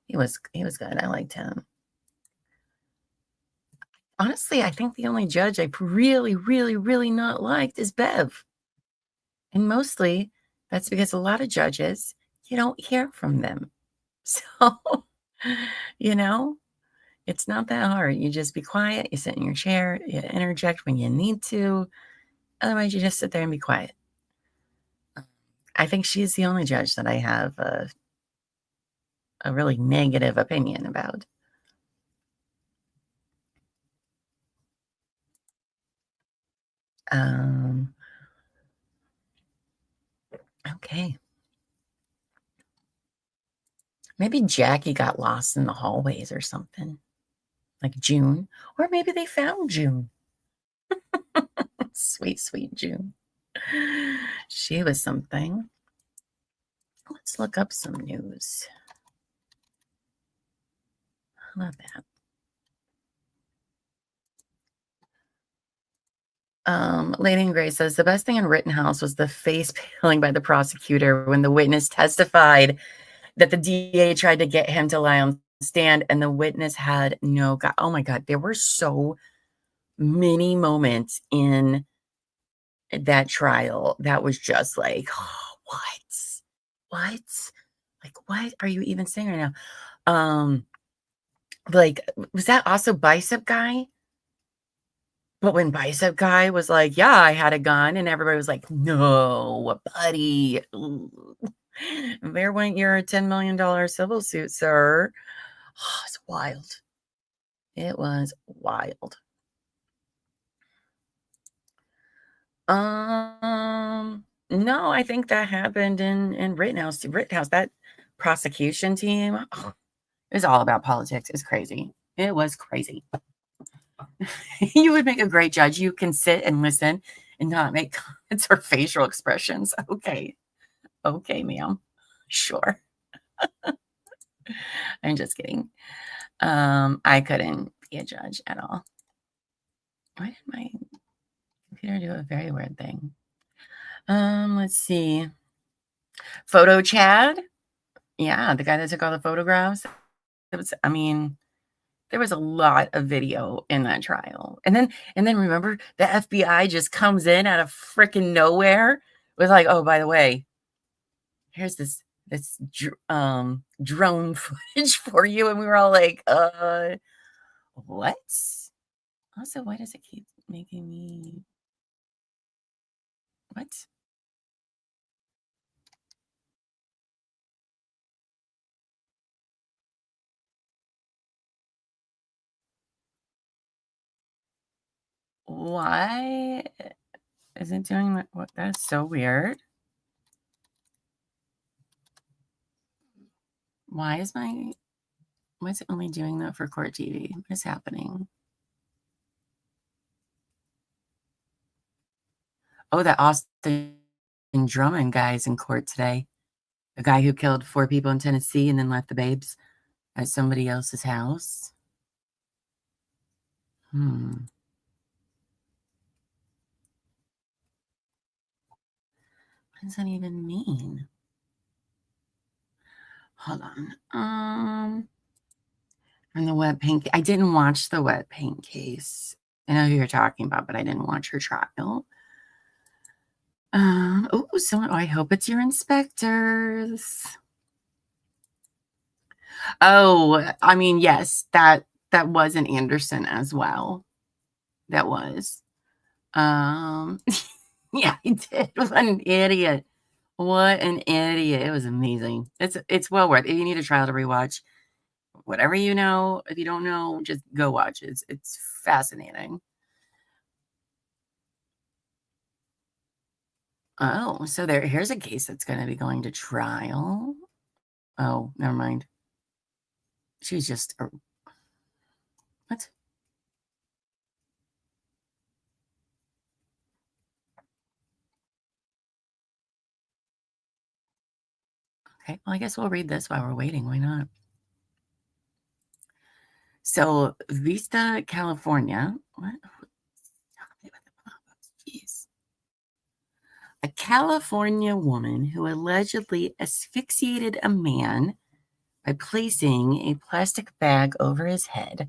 He was good. I liked him. Honestly, I think the only judge I really, really, really not liked is Bev. And mostly that's because a lot of judges, you don't hear from them. So, you know, it's not that hard. You just be quiet. You sit in your chair. You interject when you need to. Otherwise, you just sit there and be quiet. I think she's the only judge that I have a really negative opinion about. Okay. Maybe Jackie got lost in the hallways or something. Like June. Or maybe they found June. Sweet, sweet June. She was something. Let's look up some news. How about that? Lady in Gray says the best thing in Rittenhouse was the face peeling by the prosecutor when the witness testified that the DA tried to get him to lie on stand and the witness had no God. Oh my God, there were so many moments in that trial that was just like, oh, what? Like, what are you even saying right now? Like, was that also Bicep Guy? But when Bicep Guy was like, yeah, I had a gun, and everybody was like, no, buddy. Ooh. There went your $10 million civil suit, sir. Oh, it's wild. It was wild. No, I think that happened in Rittenhouse. Rittenhouse, that prosecution team, it was all about politics. It's crazy. It was crazy. You would make a great judge. You can sit and listen and not make comments or facial expressions. Okay. Okay, ma'am. Sure. I'm just kidding. I couldn't be a judge at all. Why did my computer do a very weird thing? Let's see. Photo Chad. Yeah, the guy that took all the photographs. It was, I mean, there was a lot of video in that trial. And then remember, the FBI just comes in out of freaking nowhere with like, oh, by the way, here's this drone footage for you. And we were all like, what? Also, why does it keep making me, what? Why is it doing that? What? That's so weird. Why is it only doing that for court TV? What is happening? Oh, that Austin Drummond guy's in court today. The guy who killed 4 people in Tennessee and then left the babes at somebody else's house. What does that even mean? Hold on. From the wet paint. I didn't watch the wet paint case. I know who you're talking about, but I didn't watch her trial. I hope it's your inspectors. Oh, I mean, yes, that was an Anderson as well. That was. Yeah, he did. What an idiot. What an idiot. It was amazing. It's well worth it. If you need a trial to rewatch, whatever you know, if you don't know, just go watch it. It's fascinating. Oh, so here's a case that's going to be going to trial. Oh, never mind. She's just what? Okay, well, I guess we'll read this while we're waiting. Why not? So, Vista, California. What? Jeez. A California woman who allegedly asphyxiated a man by placing a plastic bag over his head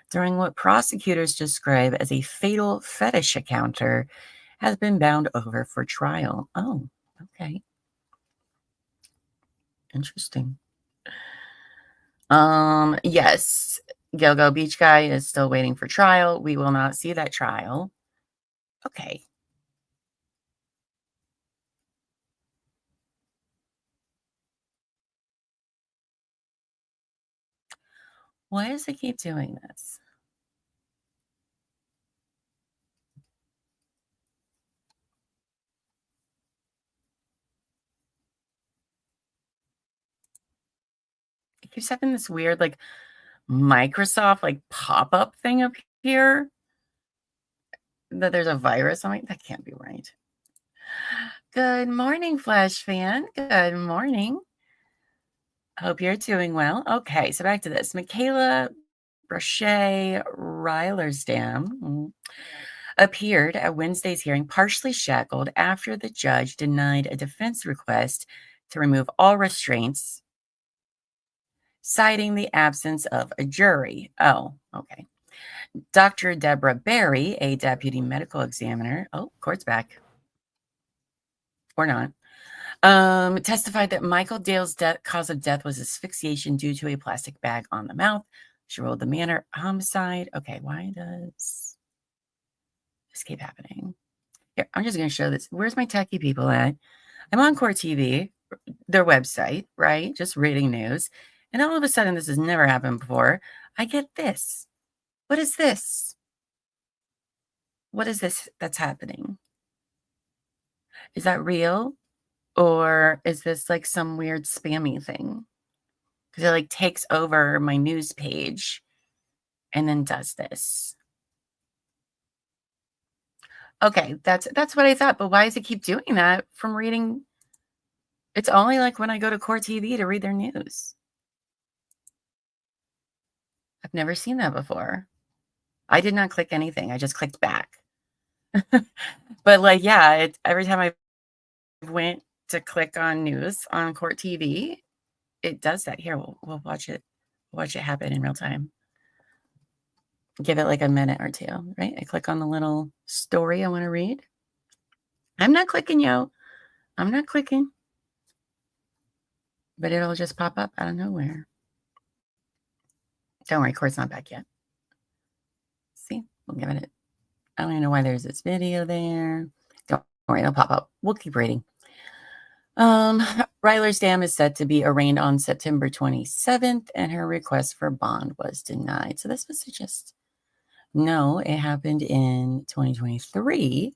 during what prosecutors describe as a fatal fetish encounter has been bound over for trial. Oh, okay. Interesting. Yes, Gilgo Beach guy is still waiting for trial. We will not see that trial. Okay. Why does it keep doing this? It keeps having this weird, like, Microsoft, like, pop-up thing up here. That there's a virus on it. That can't be right. Good morning, Flash fan. Good morning. Hope you're doing well. Okay, so back to this. Michaela Brochet Rylersdam appeared at Wednesday's hearing partially shackled after the judge denied a defense request to remove all restraints, citing the absence of a jury. Oh, okay. Dr. Deborah Berry, a deputy medical examiner, court's back. Or not. Testified that Michael Dale's cause of death was asphyxiation due to a plastic bag on the mouth. She ruled the manner homicide. Okay, why does This keep happening. Here, I'm just going to show this. Where's my techie people at? I'm on Court TV, their website, right? Just reading news. And all of a sudden, this has never happened before. I get this. What is this? What is this that's happening? Is that real? Or is this like some weird spammy thing? Because it like takes over my news page and then does this. Okay, that's what I thought. But why does it keep doing that from reading? It's only like when I go to Court TV to read their news. I've never seen that before. I did not click anything. I just clicked back. But like, yeah, every time I went to click on news on Court TV, it does that. Here, we'll watch it. Watch it happen in real time. Give it like a minute or two, right? I click on the little story I want to read. I'm not clicking, yo. I'm not clicking. But it'll just pop up out of nowhere. Don't worry, Court's not back yet. See? We'll give it. I don't even know why there's this video there. Don't worry, it'll pop up. We'll keep reading. Ryler's dam is set to be arraigned on September 27th, and her request for bond was denied. So this was just, no, it happened in 2023.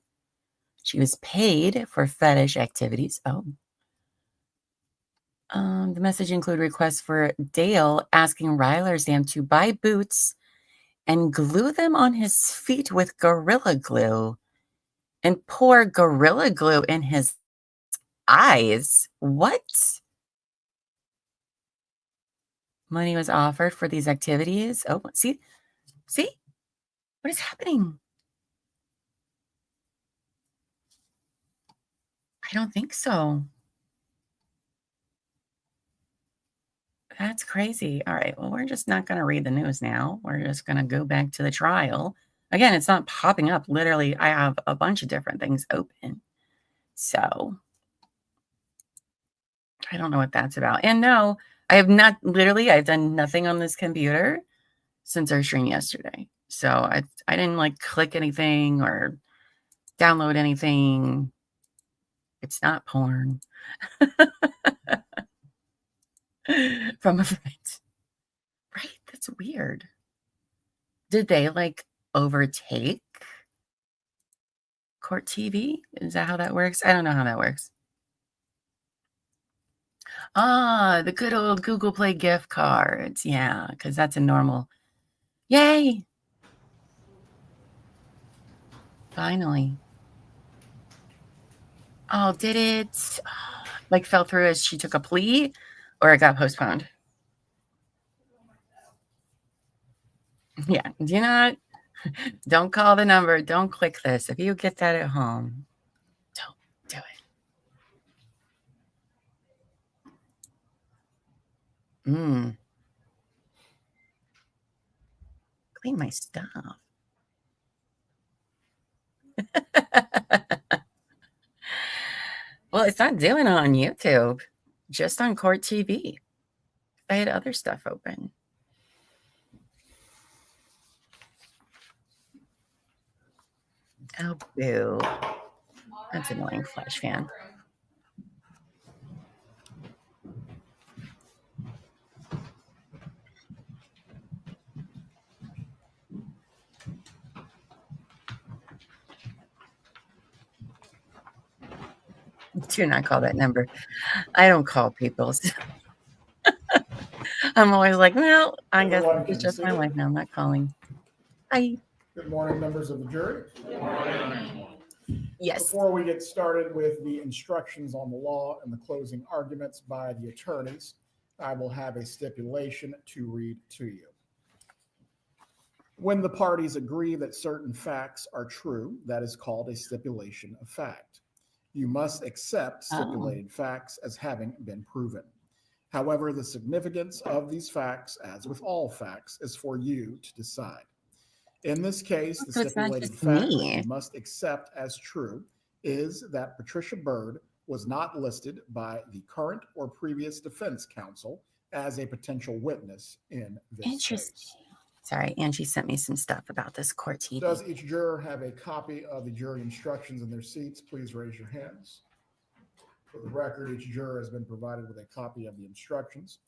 She was paid for fetish activities. Oh. The message included requests for Dale asking Ryler's dam to buy boots and glue them on his feet with Gorilla Glue and pour Gorilla Glue in his eyes. What? Money was offered for these activities. Oh, see? What is happening? I don't think so. That's crazy. All right. Well, we're just not going to read the news now. We're just going to go back to the trial. Again, it's not popping up. Literally, I have a bunch of different things open. So I don't know what that's about. And no, I have not, literally, I've done nothing on this computer since our stream yesterday. So I didn't like click anything or download anything. It's not porn. From a friend. Right? That's weird. Did they like overtake Court TV? Is that how that works? I don't know how that works. Ah, the good old Google Play gift cards. Yeah, because that's a normal. Yay! Finally. Oh, did it? Like fell through as she took a plea, or it got postponed? Yeah, do not. Don't call the number. Don't click this. If you get that at home, don't do it. Clean my stuff. Well, it's not doing it on YouTube, just on Court TV. I had other stuff open. Oh, boo. That's annoying, Flash fan. Do not call that number. I don't call people. I'm always like, well, I guess it's just my life now. I'm not calling. Hi. Good morning, members of the jury. Good morning. Yes. Before we get started with the instructions on the law and the closing arguments by the attorneys, I will have a stipulation to read to you. When the parties agree that certain facts are true, that is called a stipulation of fact. You must accept stipulated facts as having been proven. However, the significance of these facts, as with all facts, is for you to decide. In this case, the stipulated fact that you must accept as true is that Patricia Byrd was not listed by the current or previous defense counsel as a potential witness in this case. Sorry, Angie sent me some stuff about this court TV. Does each juror have a copy of the jury instructions in their seats? Please raise your hands. For the record, each juror has been provided with a copy of the instructions.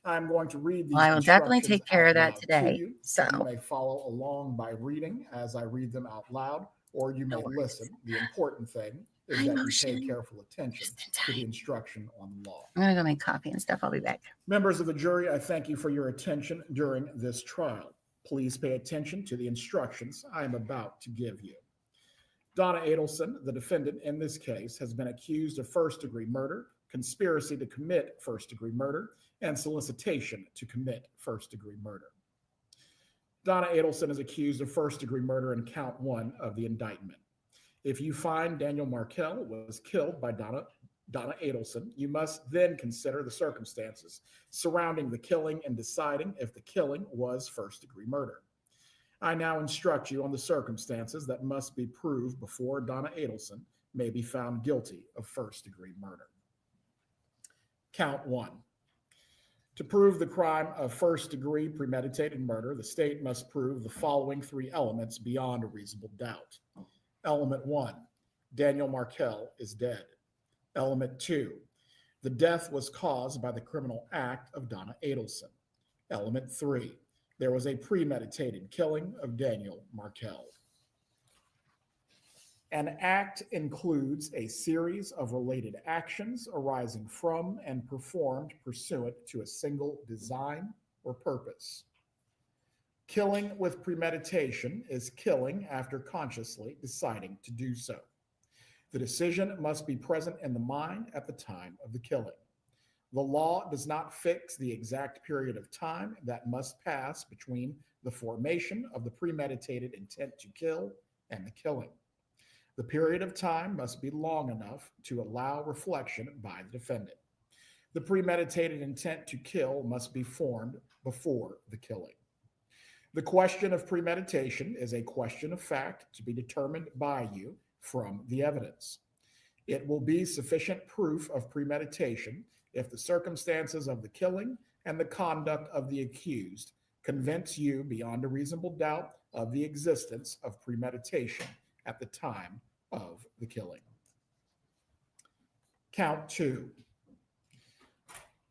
I'm going to read these Well, I will definitely instructions take care out of that loud to today. you. So You may follow along by reading as I read them out loud, or you may No worries. listen. The important thing is High that motion. you pay careful attention Just in to the time. instruction on the law. I'm gonna go make coffee and stuff. I'll be back. Members of the jury, I thank you for your attention during this trial. Please pay attention to the instructions I am about to give you. Donna Adelson, the defendant in this case, has been accused of first-degree murder, conspiracy to commit first-degree murder, and solicitation to commit first-degree murder. Donna Adelson is accused of first-degree murder in count 1 of the indictment. If you find Daniel Markel was killed by Donna Adelson, you must then consider the circumstances surrounding the killing and deciding if the killing was first-degree murder. I now instruct you on the circumstances that must be proved before Donna Adelson may be found guilty of first-degree murder. Count 1. To prove the crime of first-degree premeditated murder, the state must prove the following 3 elements beyond a reasonable doubt. Element 1, Daniel Markel is dead. Element 2, the death was caused by the criminal act of Donna Adelson. Element 3, there was a premeditated killing of Daniel Markel. An act includes a series of related actions arising from and performed pursuant to a single design or purpose. Killing with premeditation is killing after consciously deciding to do so. The decision must be present in the mind at the time of the killing. The law does not fix the exact period of time that must pass between the formation of the premeditated intent to kill and the killing. The period of time must be long enough to allow reflection by the defendant. The premeditated intent to kill must be formed before the killing. The question of premeditation is a question of fact to be determined by you from the evidence. It will be sufficient proof of premeditation if the circumstances of the killing and the conduct of the accused convince you beyond a reasonable doubt of the existence of premeditation at the time of the killing. Count 2.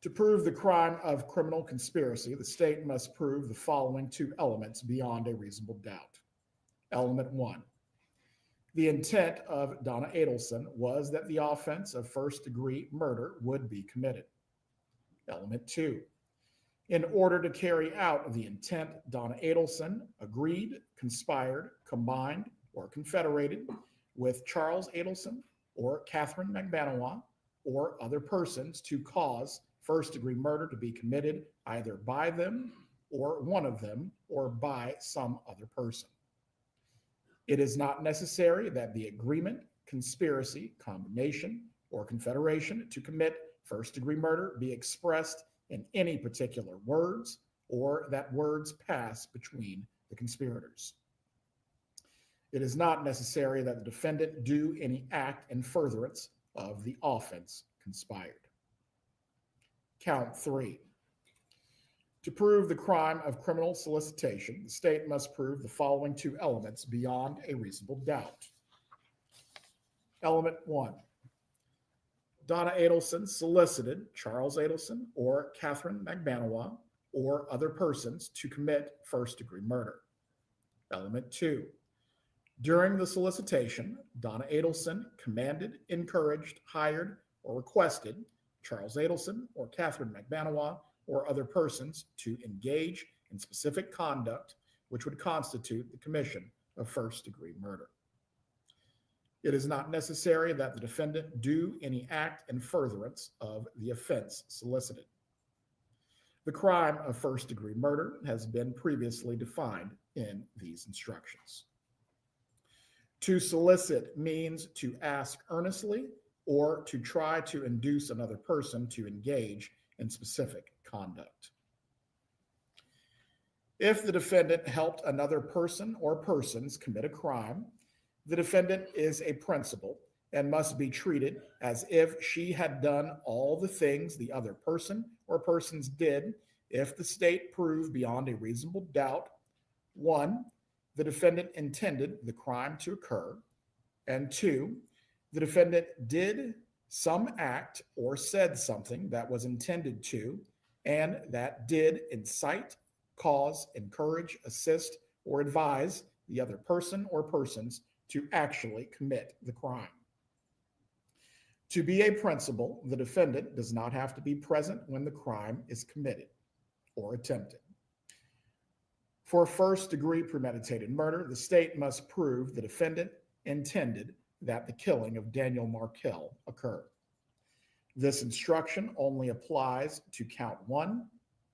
To prove the crime of criminal conspiracy, the state must prove the following 2 elements beyond a reasonable doubt. Element 1. The intent of Donna Adelson was that the offense of first-degree murder would be committed. Element 2. In order to carry out the intent, Donna Adelson agreed, conspired, combined, or confederated with Charles Adelson or Catherine McBanois or other persons to cause first-degree murder to be committed either by them or one of them or by some other person. It is not necessary that the agreement, conspiracy, combination, or confederation to commit first-degree murder be expressed in any particular words or that words pass between the conspirators. It is not necessary that the defendant do any act in furtherance of the offense conspired. Count 3. To prove the crime of criminal solicitation, the state must prove the following 2 elements beyond a reasonable doubt. Element 1. Donna Adelson solicited Charles Adelson or Catherine McBanois or other persons to commit first-degree murder. Element 2. During the solicitation, Donna Adelson commanded, encouraged, hired, or requested Charles Adelson or Catherine McBanois or other persons to engage in specific conduct which would constitute the commission of first-degree murder. It is not necessary that the defendant do any act in furtherance of the offense solicited. The crime of first-degree murder has been previously defined in these instructions. To solicit means to ask earnestly or to try to induce another person to engage in specific conduct. If the defendant helped another person or persons commit a crime, the defendant is a principal and must be treated as if she had done all the things the other person or persons did if the state proved beyond a reasonable doubt 1, the defendant intended the crime to occur, and 2, the defendant did some act or said something that was intended to and that did incite, cause, encourage, assist, or advise the other person or persons to actually commit the crime. To be a principal, the defendant does not have to be present when the crime is committed or attempted. For first-degree premeditated murder, the state must prove the defendant intended that the killing of Daniel Markel occur. This instruction only applies to count 1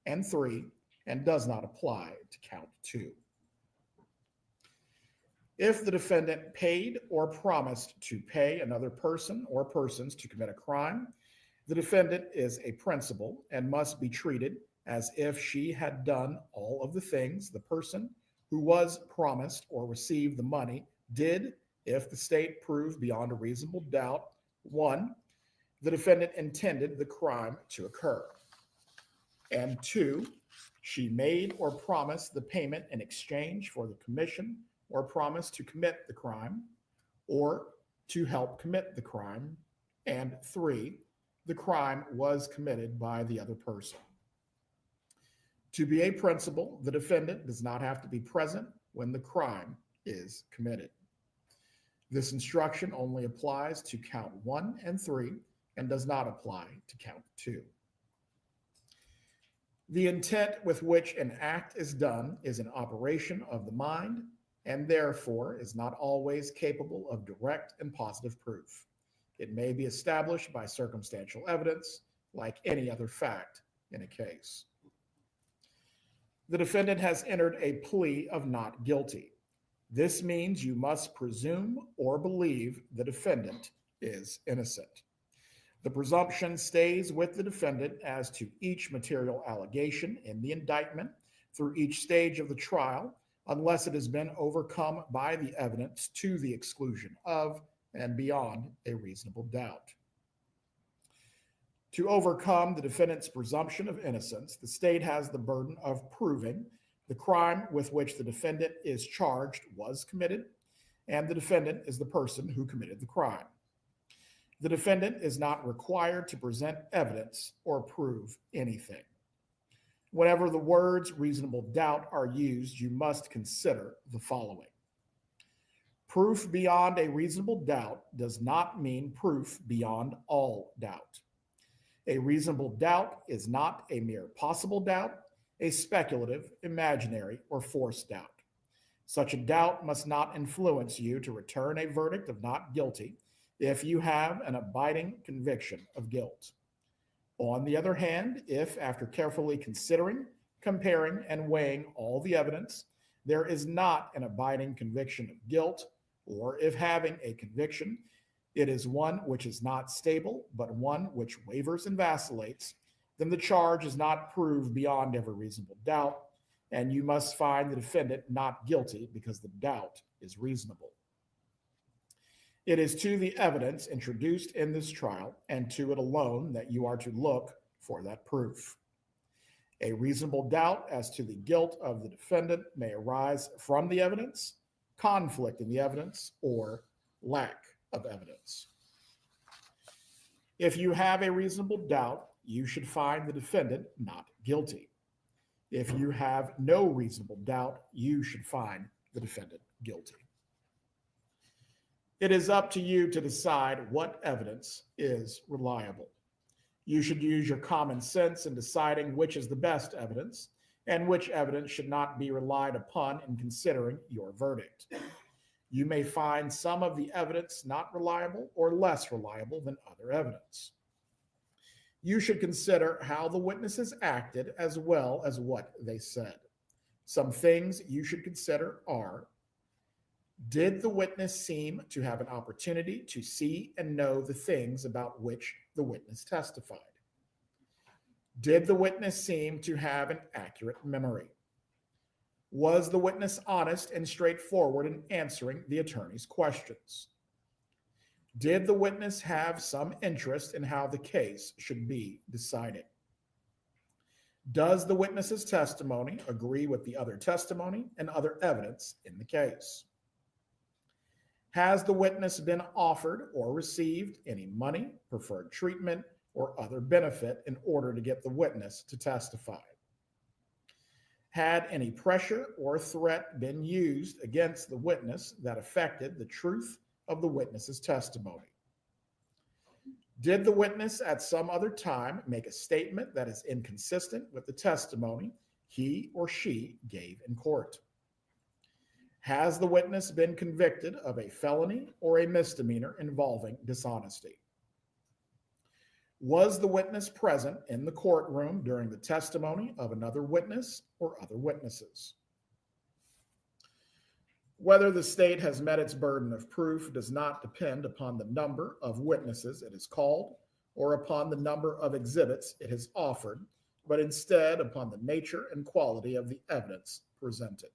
and 3 and does not apply to count 2. If the defendant paid or promised to pay another person or persons to commit a crime, the defendant is a principal and must be treated as if she had done all of the things the person who was promised or received the money did if the state proved beyond a reasonable doubt, 1, the defendant intended the crime to occur, and 2, she made or promised the payment in exchange for the commission or promise to commit the crime or to help commit the crime, and 3, the crime was committed by the other person. To be a principal, the defendant does not have to be present when the crime is committed. This instruction only applies to count 1 and 3 and does not apply to count 2. The intent with which an act is done is an operation of the mind and therefore is not always capable of direct and positive proof. It may be established by circumstantial evidence like any other fact in a case. The defendant has entered a plea of not guilty. This means you must presume or believe the defendant is innocent. The presumption stays with the defendant as to each material allegation in the indictment through each stage of the trial, unless it has been overcome by the evidence to the exclusion of and beyond a reasonable doubt. To overcome the defendant's presumption of innocence, the state has the burden of proving the crime with which the defendant is charged was committed, and the defendant is the person who committed the crime. The defendant is not required to present evidence or prove anything. Whenever the words reasonable doubt are used, you must consider the following. Proof beyond a reasonable doubt does not mean proof beyond all doubt. A reasonable doubt is not a mere possible doubt, a speculative, imaginary, or forced doubt. Such a doubt must not influence you to return a verdict of not guilty if you have an abiding conviction of guilt. On the other hand, if after carefully considering, comparing, and weighing all the evidence, there is not an abiding conviction of guilt, or if having a conviction, it is one which is not stable, but one which wavers and vacillates, then the charge is not proved beyond every reasonable doubt, and you must find the defendant not guilty because the doubt is reasonable. It is to the evidence introduced in this trial and to it alone that you are to look for that proof. A reasonable doubt as to the guilt of the defendant may arise from the evidence, conflict in the evidence, or lack of evidence. If you have a reasonable doubt, you should find the defendant not guilty. If you have no reasonable doubt, you should find the defendant guilty. It is up to you to decide what evidence is reliable. You should use your common sense in deciding which is the best evidence and which evidence should not be relied upon in considering your verdict. You may find some of the evidence not reliable or less reliable than other evidence. You should consider how the witnesses acted as well as what they said. Some things you should consider are: did the witness seem to have an opportunity to see and know the things about which the witness testified? Did the witness seem to have an accurate memory? Was the witness honest and straightforward in answering the attorney's questions? Did the witness have some interest in how the case should be decided? Does the witness's testimony agree with the other testimony and other evidence in the case? Has the witness been offered or received any money, preferred treatment, or other benefit in order to get the witness to testify? Had any pressure or threat been used against the witness that affected the truth of the witness's testimony? Did the witness at some other time make a statement that is inconsistent with the testimony he or she gave in court? Has the witness been convicted of a felony or a misdemeanor involving dishonesty? Was the witness present in the courtroom during the testimony of another witness or other witnesses? Whether the state has met its burden of proof does not depend upon the number of witnesses it has called or upon the number of exhibits it has offered, but instead upon the nature and quality of the evidence presented.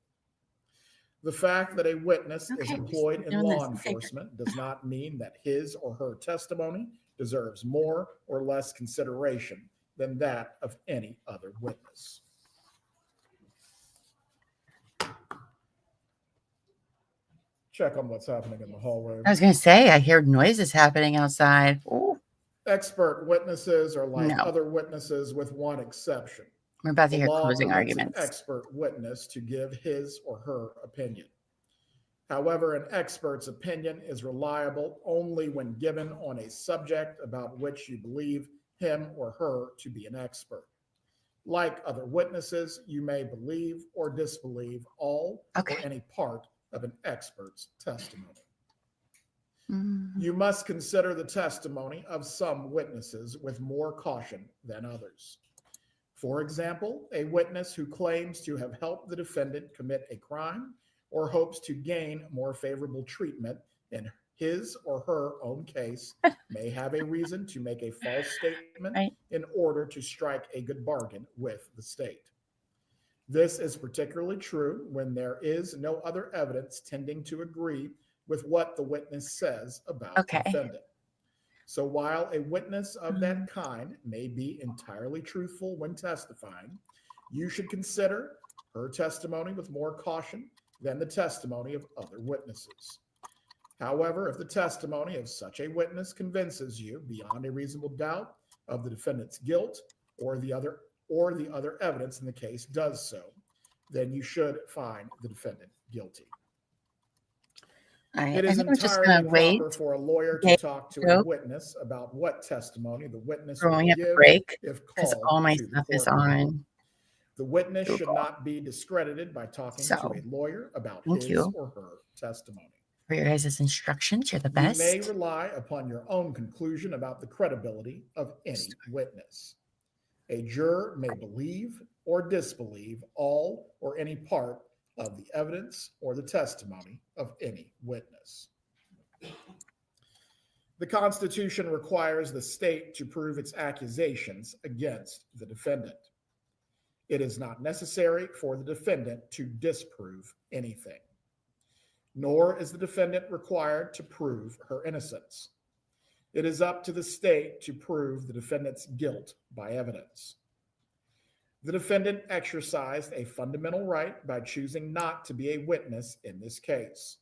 The fact that a witness is employed in law enforcement does not mean that his or her testimony deserves more or less consideration than that of any other witness. Check on what's happening in the hallway. I was going to say, I hear noises happening outside. Ooh, Expert witnesses are like No. other witnesses with one exception. we're about to The hear law closing permits an arguments. expert witness to give his or her opinion. However, an expert's opinion is reliable only when given on a subject about which you believe him or her to be an expert. Like other witnesses, you may believe or disbelieve all or Okay. any part of an expert's testimony. Mhm. You must consider the testimony of some witnesses with more caution than others. For example, a witness who claims to have helped the defendant commit a crime or hopes to gain more favorable treatment in his or her own case may have a reason to make a false statement Right. in order to strike a good bargain with the state. This is particularly true when there is no other evidence tending to agree with what the witness says about Okay. the defendant. So while a witness of that kind may be entirely truthful when testifying, you should consider her testimony with more caution than the testimony of other witnesses. However, if the testimony of such a witness convinces you beyond a reasonable doubt of the defendant's guilt or the other evidence in the case does so, then you should find the defendant guilty. All right. It I is think we're just entirely going to wait. proper for a lawyer to Okay, talk to a nope. witness about what testimony the witness We're will going to have to give break if because called all my to the stuff is courtroom. on. The witness should Google. not be discredited by talking to So, a lawyer about thank his you. or her testimony. For your guys' instructions, you're the You may best. rely upon your own conclusion about the credibility of any witness. A juror may believe or disbelieve all or any part of the evidence or the testimony of any witness. The Constitution requires the state to prove its accusations against the defendant. It is not necessary for the defendant to disprove anything, nor is the defendant required to prove her innocence. It is up to the state to prove the defendant's guilt by evidence. The defendant exercised a fundamental right by choosing not to be a witness in this case.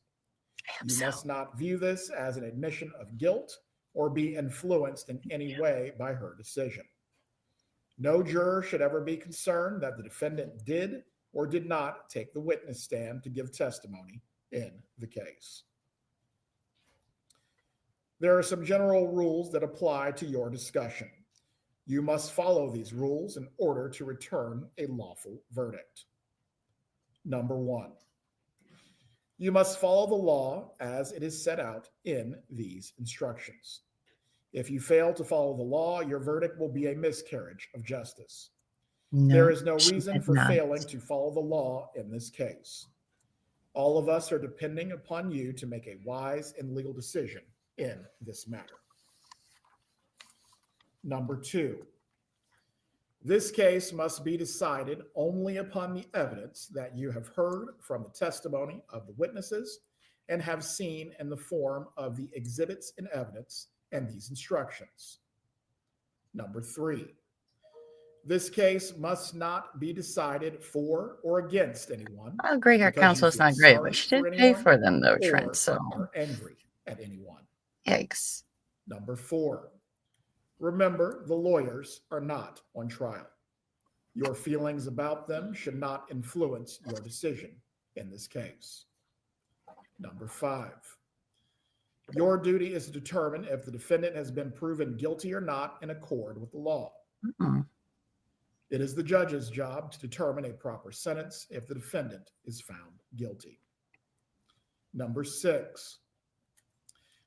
You must not view this as an admission of guilt or be influenced in any way by her decision. No juror should ever be concerned that the defendant did or did not take the witness stand to give testimony in the case. There are some general rules that apply to your discussion. You must follow these rules in order to return a lawful verdict. Number 1, you must follow the law as it is set out in these instructions. If you fail to follow the law, your verdict will be a miscarriage of justice. No, There is no she reason did for not. failing to follow the law in this case. All of us are depending upon you to make a wise and legal decision in this matter. Number 2, this case must be decided only upon the evidence that you have heard from the testimony of the witnesses and have seen in the form of the exhibits and evidence and these instructions. Number 3, This case must not be decided for or against anyone. Oh, gray hair because you council is feel not great, sorry but she did for pay anyone for them though, Trent. or So are angry at anyone. yikes. Number 4, remember the lawyers are not on trial. Your feelings about them should not influence your decision in this case. Number 5, your duty is to determine if the defendant has been proven guilty or not in accord with the law. Mm. It is the judge's job to determine a proper sentence if the defendant is found guilty. Number 6,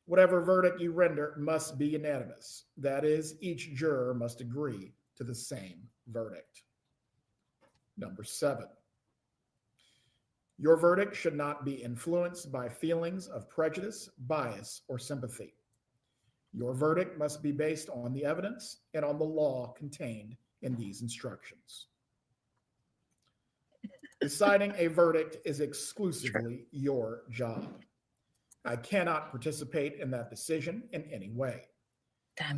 whatever verdict you render must be unanimous. That is, each juror must agree to the same verdict. Number 7, your verdict should not be influenced by feelings of prejudice, bias, or sympathy. Your verdict must be based on the evidence and on the law contained in these instructions. Deciding a verdict is exclusively your job. I cannot participate in that decision in any way.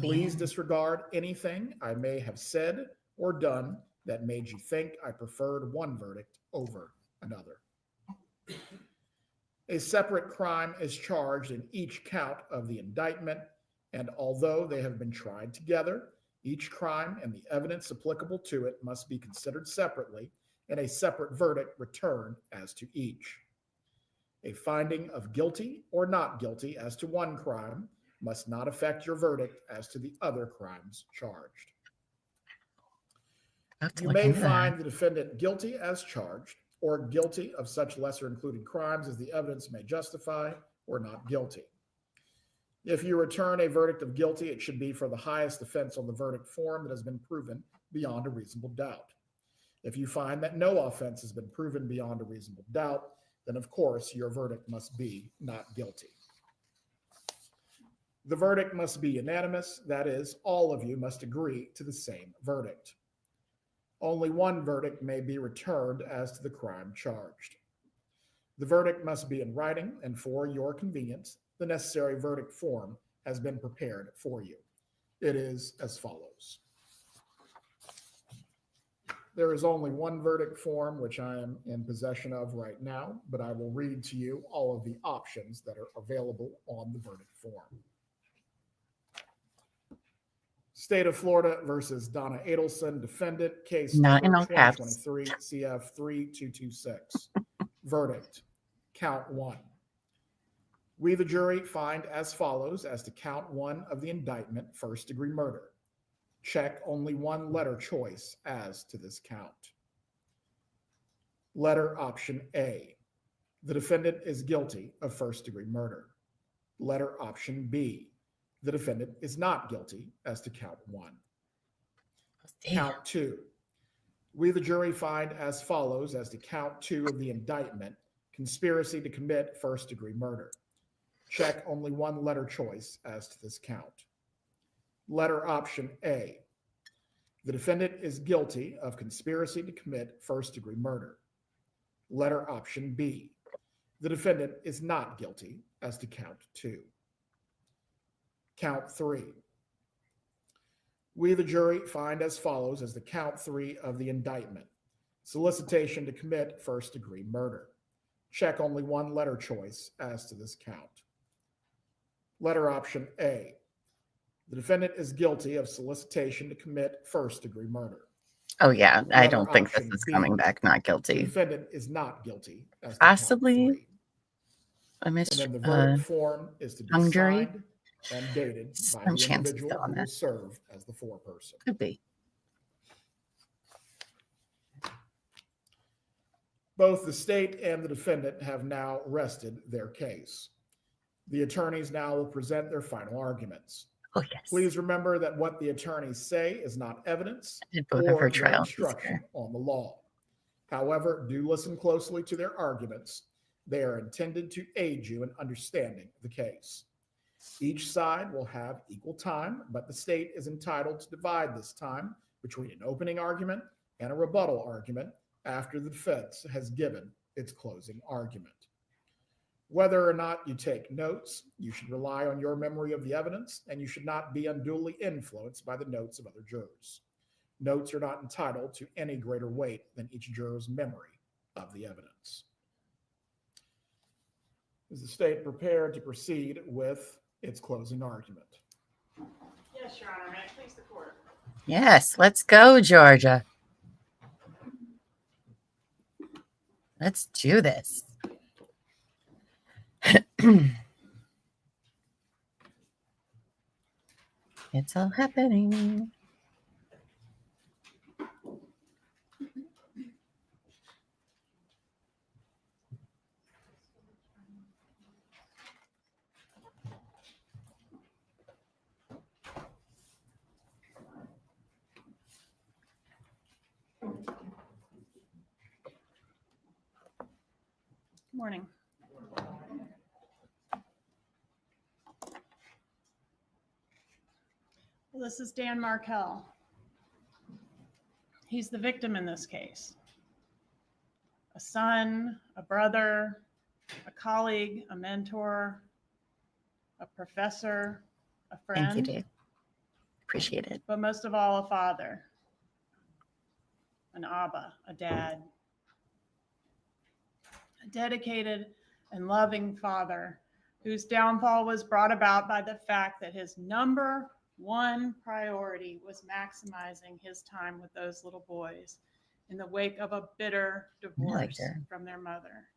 Please disregard anything I may have said or done that made you think I preferred one verdict over another. A separate crime is charged in each count of the indictment, and although they have been tried together, each crime and the evidence applicable to it must be considered separately and a separate verdict returned as to each. A finding of guilty or not guilty as to one crime must not affect your verdict as to the other crimes charged. You may find the defendant guilty as charged or guilty of such lesser included crimes as the evidence may justify, or not guilty. If you return a verdict of guilty, it should be for the highest offense on the verdict form that has been proven beyond a reasonable doubt. If you find that no offense has been proven beyond a reasonable doubt, then of course your verdict must be not guilty. The verdict must be unanimous, that is, all of you must agree to the same verdict. Only one verdict may be returned as to the crime charged. The verdict must be in writing, and for your convenience, the necessary verdict form has been prepared for you. It is as follows. There is only one verdict form, which I am in possession of right now, but I will read to you all of the options that are available on the verdict form. State of Florida versus Donna Adelson, defendant, case Not in number all caps. 2023 CF 3226. Verdict, count 1. We, the jury, find as follows as to count 1 of the indictment, first-degree murder. Check only one letter choice as to this count. Letter option A. The defendant is guilty of first-degree murder. Letter option B. The defendant is not guilty as to count 1. Count 2. We, the jury, find as follows as to count 2 of the indictment, conspiracy to commit first-degree murder. Check only one letter choice as to this count. Letter option A. The defendant is guilty of conspiracy to commit first-degree murder. Letter option B. The defendant is not guilty as to count 2. Count 3. We, the jury, find as follows as the count 3 of the indictment. Solicitation to commit first-degree murder. Check only one letter choice as to this count. Letter option A. The defendant is guilty of solicitation to commit first-degree murder. Oh yeah, I Letter don't think this option is B. coming back not The guilty. defendant is not guilty as to Possibly count 3. I missed And then the verdict form is to be hung jury. signed and dated by Some the chances individual on who that. will serve as the foreperson. Could be. Both the state and the defendant have now rested their case. The attorneys now will present their final arguments. Oh yes. Please remember that what the attorneys say is not evidence I did both of or her their trials this instruction year. on the law. However, do listen closely to their arguments. They are intended to aid you in understanding the case. Each side will have equal time, but the state is entitled to divide this time between an opening argument and a rebuttal argument after the defense has given its closing argument. Whether or not you take notes, you should rely on your memory of the evidence, and you should not be unduly influenced by the notes of other jurors. Notes are not entitled to any greater weight than each juror's memory of the evidence. Is the state prepared to proceed with its closing argument? Yes, Your Honor. May it please the court. Yes, let's go, Georgia. Let's do this. It's all happening. Good morning. Well, this is Dan Markel. He's the victim in this case. A son, a brother, a colleague, a mentor, a professor, a friend. Thank you, Dave. Appreciate it. But most of all, a father, an Abba, a dad, a dedicated and loving father whose downfall was brought about by the fact that his number one priority was maximizing his time with those little boys in the wake of a bitter divorce from their mother.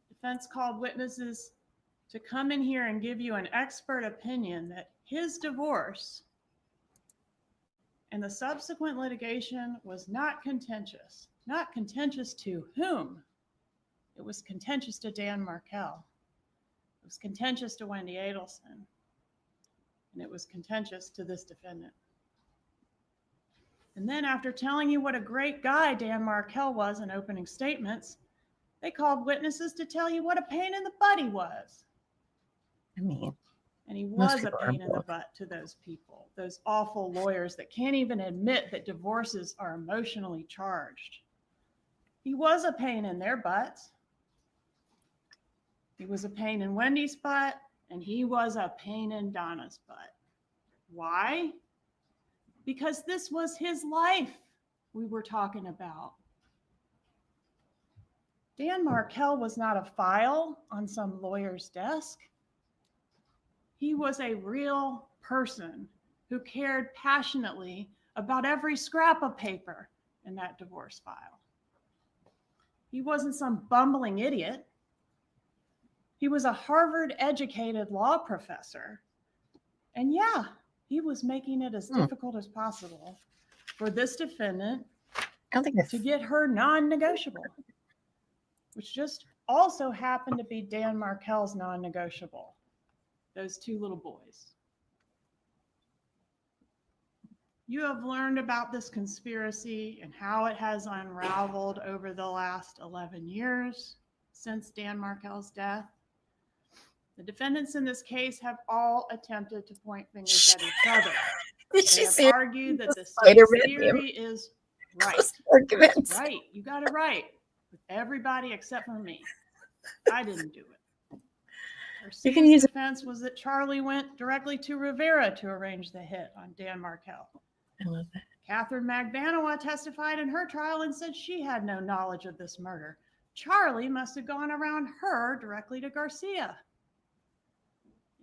Defense called witnesses to come in here and give you an expert opinion that his divorce and the subsequent litigation was not contentious. Not contentious to whom? It was contentious to Dan Markel. It was contentious to Wendy Adelson. And it was contentious to this defendant. And then after telling you what a great guy Dan Markel was in opening statements, they called witnesses to tell you what a pain in the butt he was. I mean, and he was a pain in the butt to those people, those awful lawyers that can't even admit that divorces are emotionally charged. He was a pain in their butts. He was a pain in Wendy's butt, and he was a pain in Donna's butt. Why? Because this was his life we were talking about. Dan Markel was not a file on some lawyer's desk. He was a real person who cared passionately about every scrap of paper in that divorce file. He wasn't some bumbling idiot. He was a Harvard-educated law professor. And yeah, he was making it as difficult as possible for this defendant to get her non-negotiable, which just also happened to be Dan Markel's non-negotiable, those two little boys. You have learned about this conspiracy and how it has unraveled over the last 11 years since Dan Markel's death. The defendants in this case have all attempted to point fingers at each other. They have argued that the state's theory is right. Right, you got it right. With everybody except for me. I didn't do it. Garcia's defense was that Charlie went directly to Rivera to arrange the hit on Dan Markel. I love that. Catherine Magbanua testified in her trial and said she had no knowledge of this murder. Charlie must have gone around her directly to Garcia.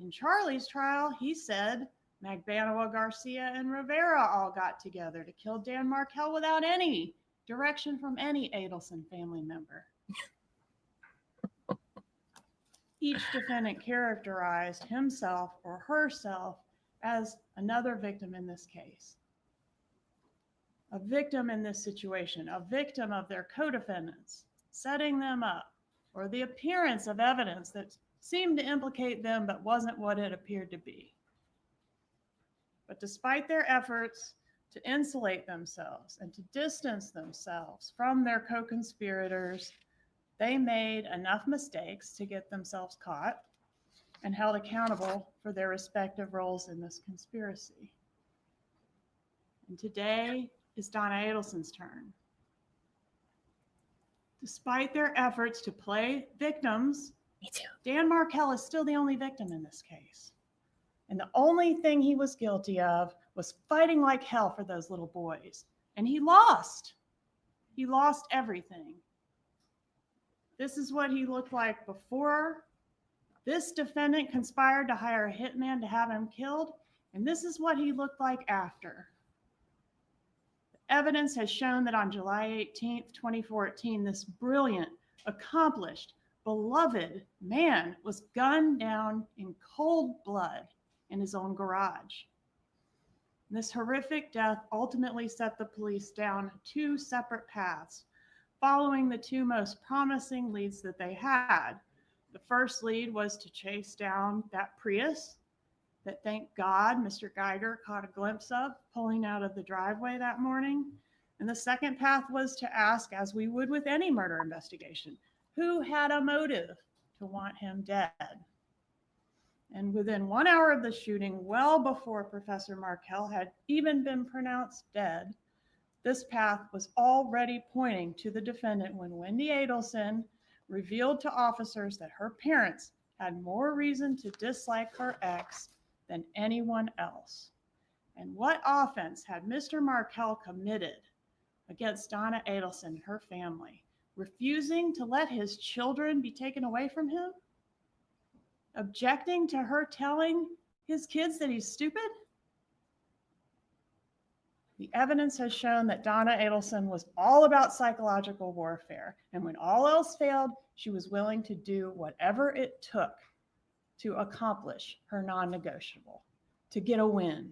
In Charlie's trial, he said Magbanua, Garcia, and Rivera all got together to kill Dan Markel without any direction from any Adelson family member. Each defendant characterized himself or herself as another victim in this case. A victim in this situation, a victim of their co-defendants, setting them up, or the appearance of evidence that seemed to implicate them but wasn't what it appeared to be. But despite their efforts to insulate themselves and to distance themselves from their co-conspirators, they made enough mistakes to get themselves caught and held accountable for their respective roles in this conspiracy. And today is Donna Adelson's turn. Despite their efforts to play victims, Me too. Dan Markel is still the only victim in this case. And the only thing he was guilty of was fighting like hell for those little boys. And he lost. He lost everything. This is what he looked like before. This defendant conspired to hire a hitman to have him killed. And this is what he looked like after. The evidence has shown that on July 18th, 2014, this brilliant, accomplished, beloved man was gunned down in cold blood in his own garage. This horrific death ultimately set the police down 2 separate paths, following the 2 most promising leads that they had. The first lead was to chase down that Prius that, thank God, Mr. Geiger caught a glimpse of pulling out of the driveway that morning. And the second path was to ask, as we would with any murder investigation, who had a motive to want him dead? And within 1 hour of the shooting, well before Professor Markel had even been pronounced dead, this path was already pointing to the defendant when Wendy Adelson revealed to officers that her parents had more reason to dislike her ex than anyone else. And what offense had Mr. Markel committed against Donna Adelson and her family, refusing to let his children be taken away from him? Objecting to her telling his kids that he's stupid? The evidence has shown that Donna Adelson was all about psychological warfare, and when all else failed, she was willing to do whatever it took to accomplish her non-negotiable, to get a win.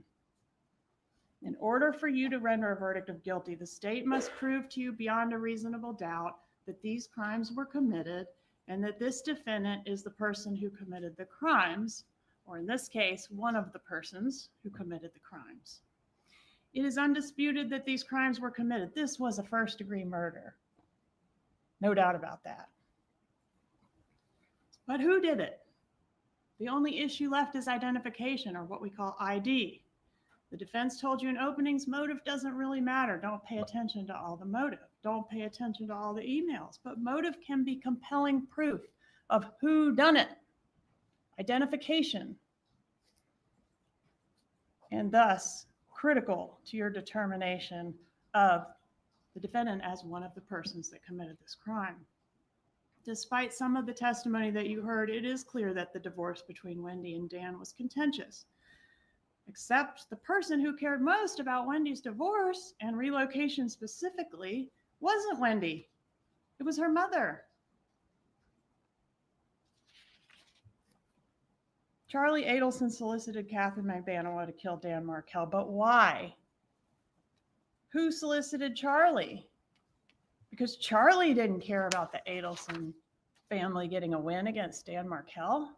In order for you to render a verdict of guilty, the state must prove to you beyond a reasonable doubt that these crimes were committed and that this defendant is the person who committed the crimes, or in this case, one of the persons who committed the crimes. It is undisputed that these crimes were committed. This was a first-degree murder. No doubt about that. But who did it? The only issue left is identification, or what we call ID. The defense told you in openings, motive doesn't really matter. Don't pay attention to all the motive. Don't pay attention to all the emails. But motive can be compelling proof of who done it. Identification. And thus, critical to your determination of the defendant as one of the persons that committed this crime. Despite some of the testimony that you heard, it is clear that the divorce between Wendy and Dan was contentious. Except the person who cared most about Wendy's divorce and relocation specifically wasn't Wendy. It was her mother. Charlie Adelson solicited Catherine McBanoa to kill Dan Markel, but why? Who solicited Charlie? Because Charlie didn't care about the Adelson family getting a win against Dan Markel.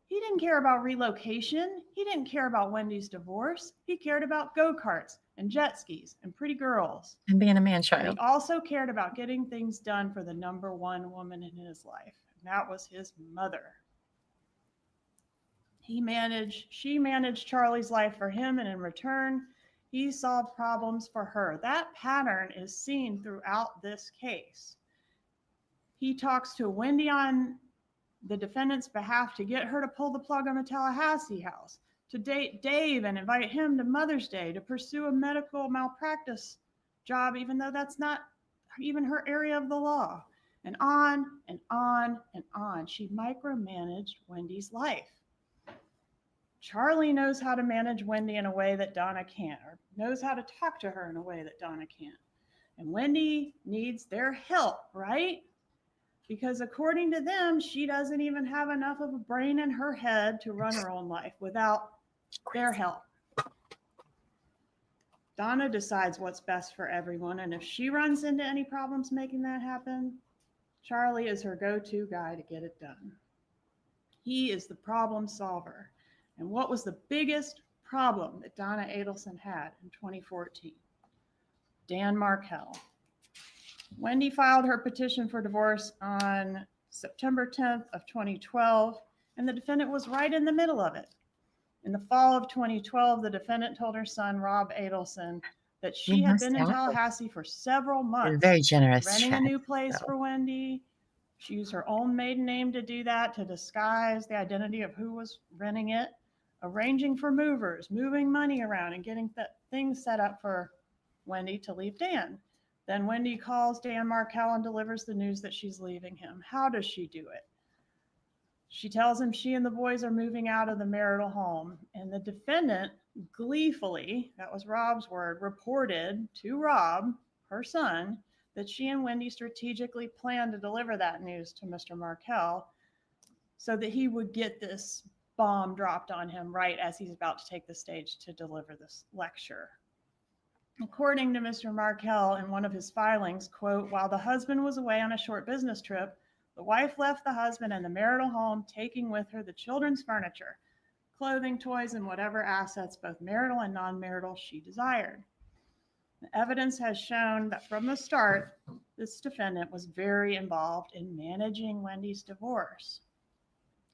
He didn't care about relocation. He didn't care about Wendy's divorce. He cared about go-karts and jet skis and pretty girls. And being a man And child. he also cared about getting things done for the number one woman in his life. And that was his mother. She managed Charlie's life for him, and in return, he solved problems for her. That pattern is seen throughout this case. He talks to Wendy on the defendant's behalf to get her to pull the plug on the Tallahassee house, to date Dave and invite him to Mother's Day, to pursue a medical malpractice job, even though that's not even her area of the law, and on and on and on. She micromanaged Wendy's life. Charlie knows how to manage Wendy in a way that Donna can't, or knows how to talk to her in a way that Donna can't. And Wendy needs their help, right? Because according to them, she doesn't even have enough of a brain in her head to run her own life without their help. Donna decides what's best for everyone, and if she runs into any problems making that happen, Charlie is her go-to guy to get it done. He is the problem solver. And what was the biggest problem that Donna Adelson had in 2014? Dan Markel. Wendy filed her petition for divorce on September 10th of 2012, and the defendant was right in the middle of it. In the fall of 2012, the defendant told her son, Rob Adelson, that she had been in Tallahassee for several months. Very generous. Renting a new place for Wendy. She used her own maiden name to do that, to disguise the identity of who was renting it. arranging for movers, moving money around, and getting things set up for Wendy to leave Dan. Then Wendy calls Dan Markel and delivers the news that she's leaving him. How does she do it? She tells him she and the boys are moving out of the marital home, and the defendant gleefully, that was Rob's word, reported to Rob, her son, that she and Wendy strategically planned to deliver that news to Mr. Markel so that he would get this bomb dropped on him right as he's about to take the stage to deliver this lecture. According to Mr. Markel in one of his filings, quote, while the husband was away on a short business trip, the wife left the husband in the marital home, taking with her the children's furniture, clothing, toys, and whatever assets, both marital and non-marital, she desired. The evidence has shown that from the start, this defendant was very involved in managing Wendy's divorce.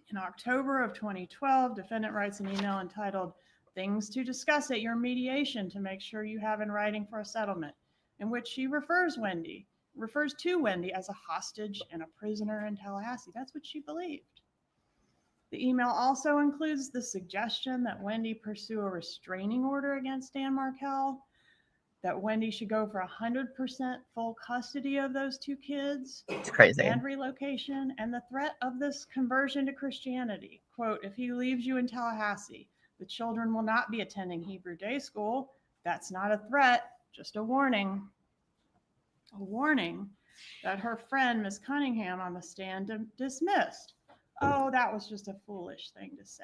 In October of 2012, defendant writes an email entitled, Things to Discuss at Your Mediation to Make Sure You Have in Writing for a Settlement, in which she refers to Wendy as a hostage and a prisoner in Tallahassee. That's what she believed. The email also includes the suggestion that Wendy pursue a restraining order against Dan Markel, that Wendy should go for 100% full custody of those two kids. It's crazy. And relocation, and the threat of this conversion to Christianity. Quote, if he leaves you in Tallahassee, the children will not be attending Hebrew day school. That's not a threat, just a warning. A warning that her friend, Ms. Cunningham, on the stand dismissed. Oh, that was just a foolish thing to say,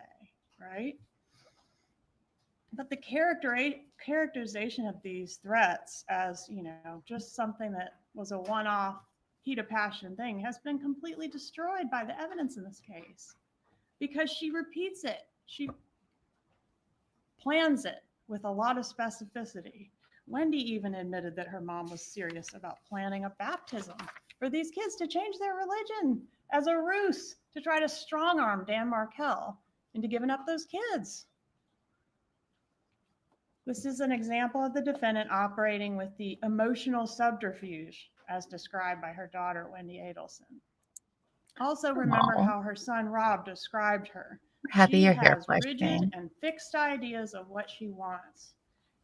right? But the characterization of these threats as, just something that was a one-off heat of passion thing has been completely destroyed by the evidence in this case because she repeats it. She plans it with a lot of specificity. Wendy even admitted that her mom was serious about planning a baptism for these kids to change their religion as a ruse to try to strong-arm Dan Markel into giving up those kids. This is an example of the defendant operating with the emotional subterfuge as described by her daughter, Wendy Adelson. Also remember how her son, Rob, described her. Happy your hair She has rigid flashing. and fixed ideas of what she wants.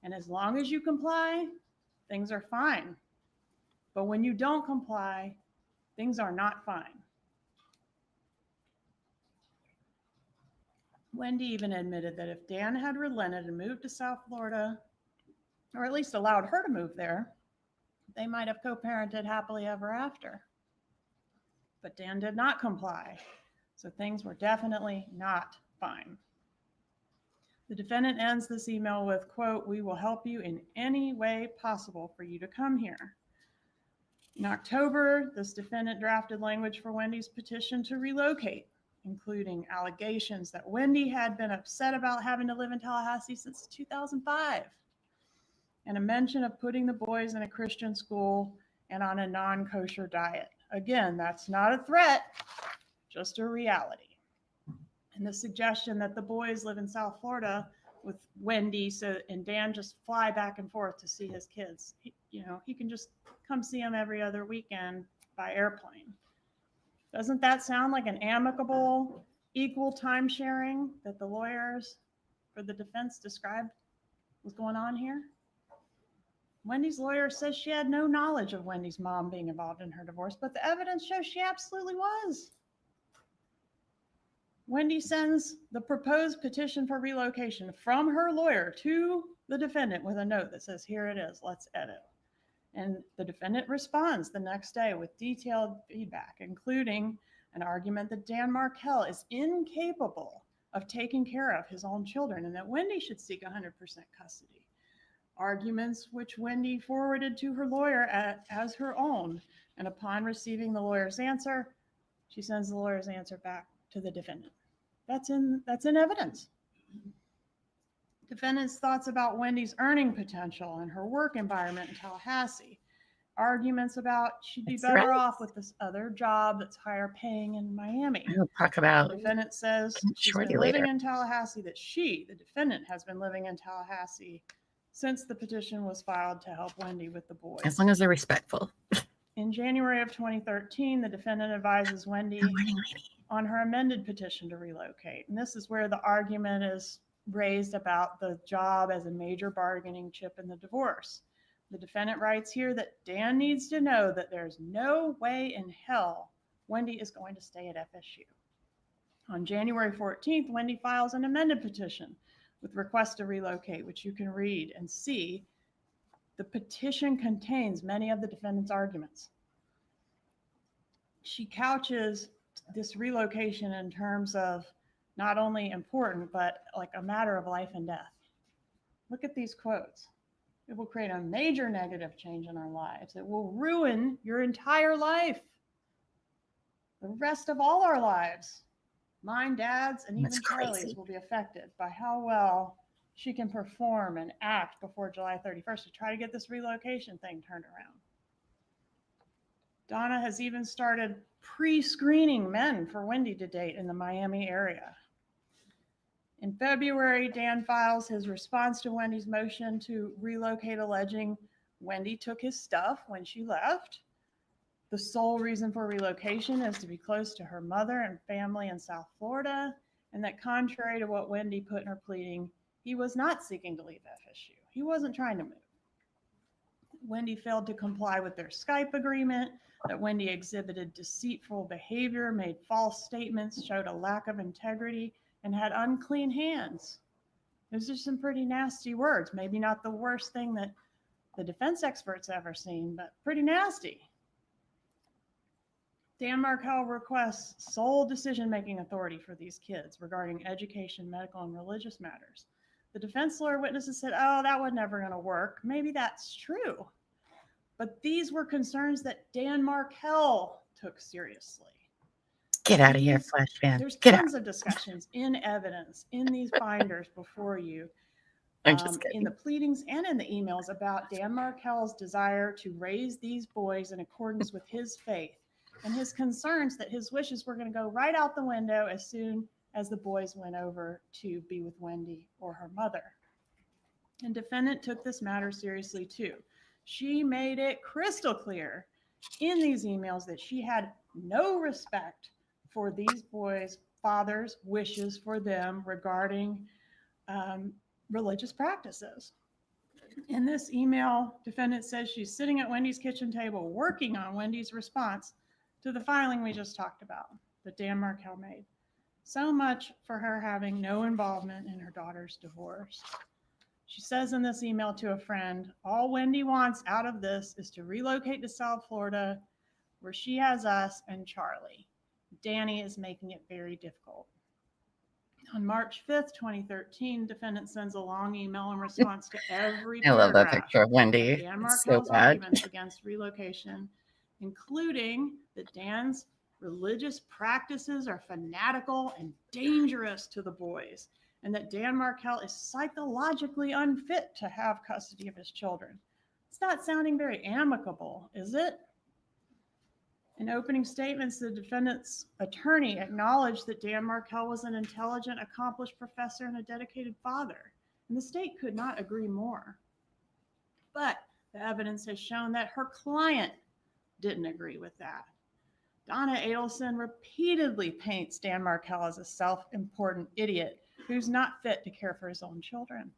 And as long as you comply, things are fine. But when you don't comply, things are not fine. Wendy even admitted that if Dan had relented and moved to South Florida, or at least allowed her to move there, they might have co-parented happily ever after. But Dan did not comply, so things were definitely not fine. The defendant ends this email with, quote, we will help you in any way possible for you to come here. In October, this defendant drafted language for Wendy's petition to relocate, including allegations that Wendy had been upset about having to live in Tallahassee since 2005, and a mention of putting the boys in a Christian school and on a non-kosher diet. Again, that's not a threat, just a reality. And the suggestion that the boys live in South Florida with Wendy and Dan just fly back and forth to see his kids. He can just come see them every other weekend by airplane. Doesn't that sound like an amicable, equal time sharing that the lawyers for the defense described was going on here? Wendy's lawyer says she had no knowledge of Wendy's mom being involved in her divorce, but the evidence shows she absolutely was. Wendy sends the proposed petition for relocation from her lawyer to the defendant with a note that says, here it is, let's edit. And the defendant responds the next day with detailed feedback, including an argument that Dan Markel is incapable of taking care of his own children and that Wendy should seek 100% custody. Arguments which Wendy forwarded to her lawyer as her own. And upon receiving the lawyer's answer, she sends the lawyer's answer back to the defendant. That's in evidence. Defendant's thoughts about Wendy's earning potential and her work environment in Tallahassee. Arguments about she'd be better off with this other job that's higher paying in Miami. We'll talk about The defendant says she's been living in Tallahassee, that she, the defendant, has been living in Tallahassee since the petition was filed to help Wendy with the boys. as long as they're respectful. In January of 2013, the defendant advises Wendy Good morning, lady. on her amended petition to relocate. And this is where the argument is raised about the job as a major bargaining chip in the divorce. The defendant writes here that Dan needs to know that there's no way in hell Wendy is going to stay at FSU. On January 14th, Wendy files an amended petition with request to relocate, which you can read and see. The petition contains many of the defendant's arguments. She couches this relocation in terms of not only important, but like a matter of life and death. Look at these quotes. It will create a major negative change in our lives. It will ruin your entire life. The rest of all our lives, mine, Dad's, and even That's Charlie's, crazy. will be affected by how well she can perform and act before July 31st to try to get this relocation thing turned around. Donna has even started pre-screening men for Wendy to date in the Miami area. In February, Dan files his response to Wendy's motion to relocate, alleging Wendy took his stuff when she left. The sole reason for relocation is to be close to her mother and family in South Florida, and that contrary to what Wendy put in her pleading, he was not seeking to leave FSU. He wasn't trying to move. Wendy failed to comply with their Skype agreement, that Wendy exhibited deceitful behavior, made false statements, showed a lack of integrity, and had unclean hands. Those are some pretty nasty words. Maybe not the worst thing that the defense experts ever seen, but pretty nasty. Dan Markel requests sole decision-making authority for these kids regarding education, medical, and religious matters. The defense lawyer witnesses said, oh, that was never going to work. Maybe that's true. But these were concerns that Dan Markel took seriously. Get out of here, Flash fan. There's Get out. tons of discussions in evidence in these binders before you, I'm just in kidding. the pleadings and in the emails about Dan Markel's desire to raise these boys in accordance with his faith and his concerns that his wishes were going to go right out the window as soon as the boys went over to be with Wendy or her mother. And defendant took this matter seriously too. She made it crystal clear in these emails that she had no respect for these boys' fathers' wishes for them regarding religious practices. In this email, defendant says she's sitting at Wendy's kitchen table working on Wendy's response to the filing we just talked about that Dan Markel made. So much for her having no involvement in her daughter's divorce. She says in this email to a friend, all Wendy wants out of this is to relocate to South Florida where she has us and Charlie. Danny is making it very difficult. On March 5th, 2013, defendant sends a long email in response to every I love that paragraph picture of Wendy. of Dan It's so Markel's bad. arguments against relocation, including that Dan's religious practices are fanatical and dangerous to the boys, and that Dan Markel is psychologically unfit to have custody of his children. It's not sounding very amicable, is it? In opening statements, the defendant's attorney acknowledged that Dan Markel was an intelligent, accomplished professor and a dedicated father, and the state could not agree more. But the evidence has shown that her client didn't agree with that. Donna Adelson repeatedly paints Dan Markel as a self-important idiot who's not fit to care for his own children.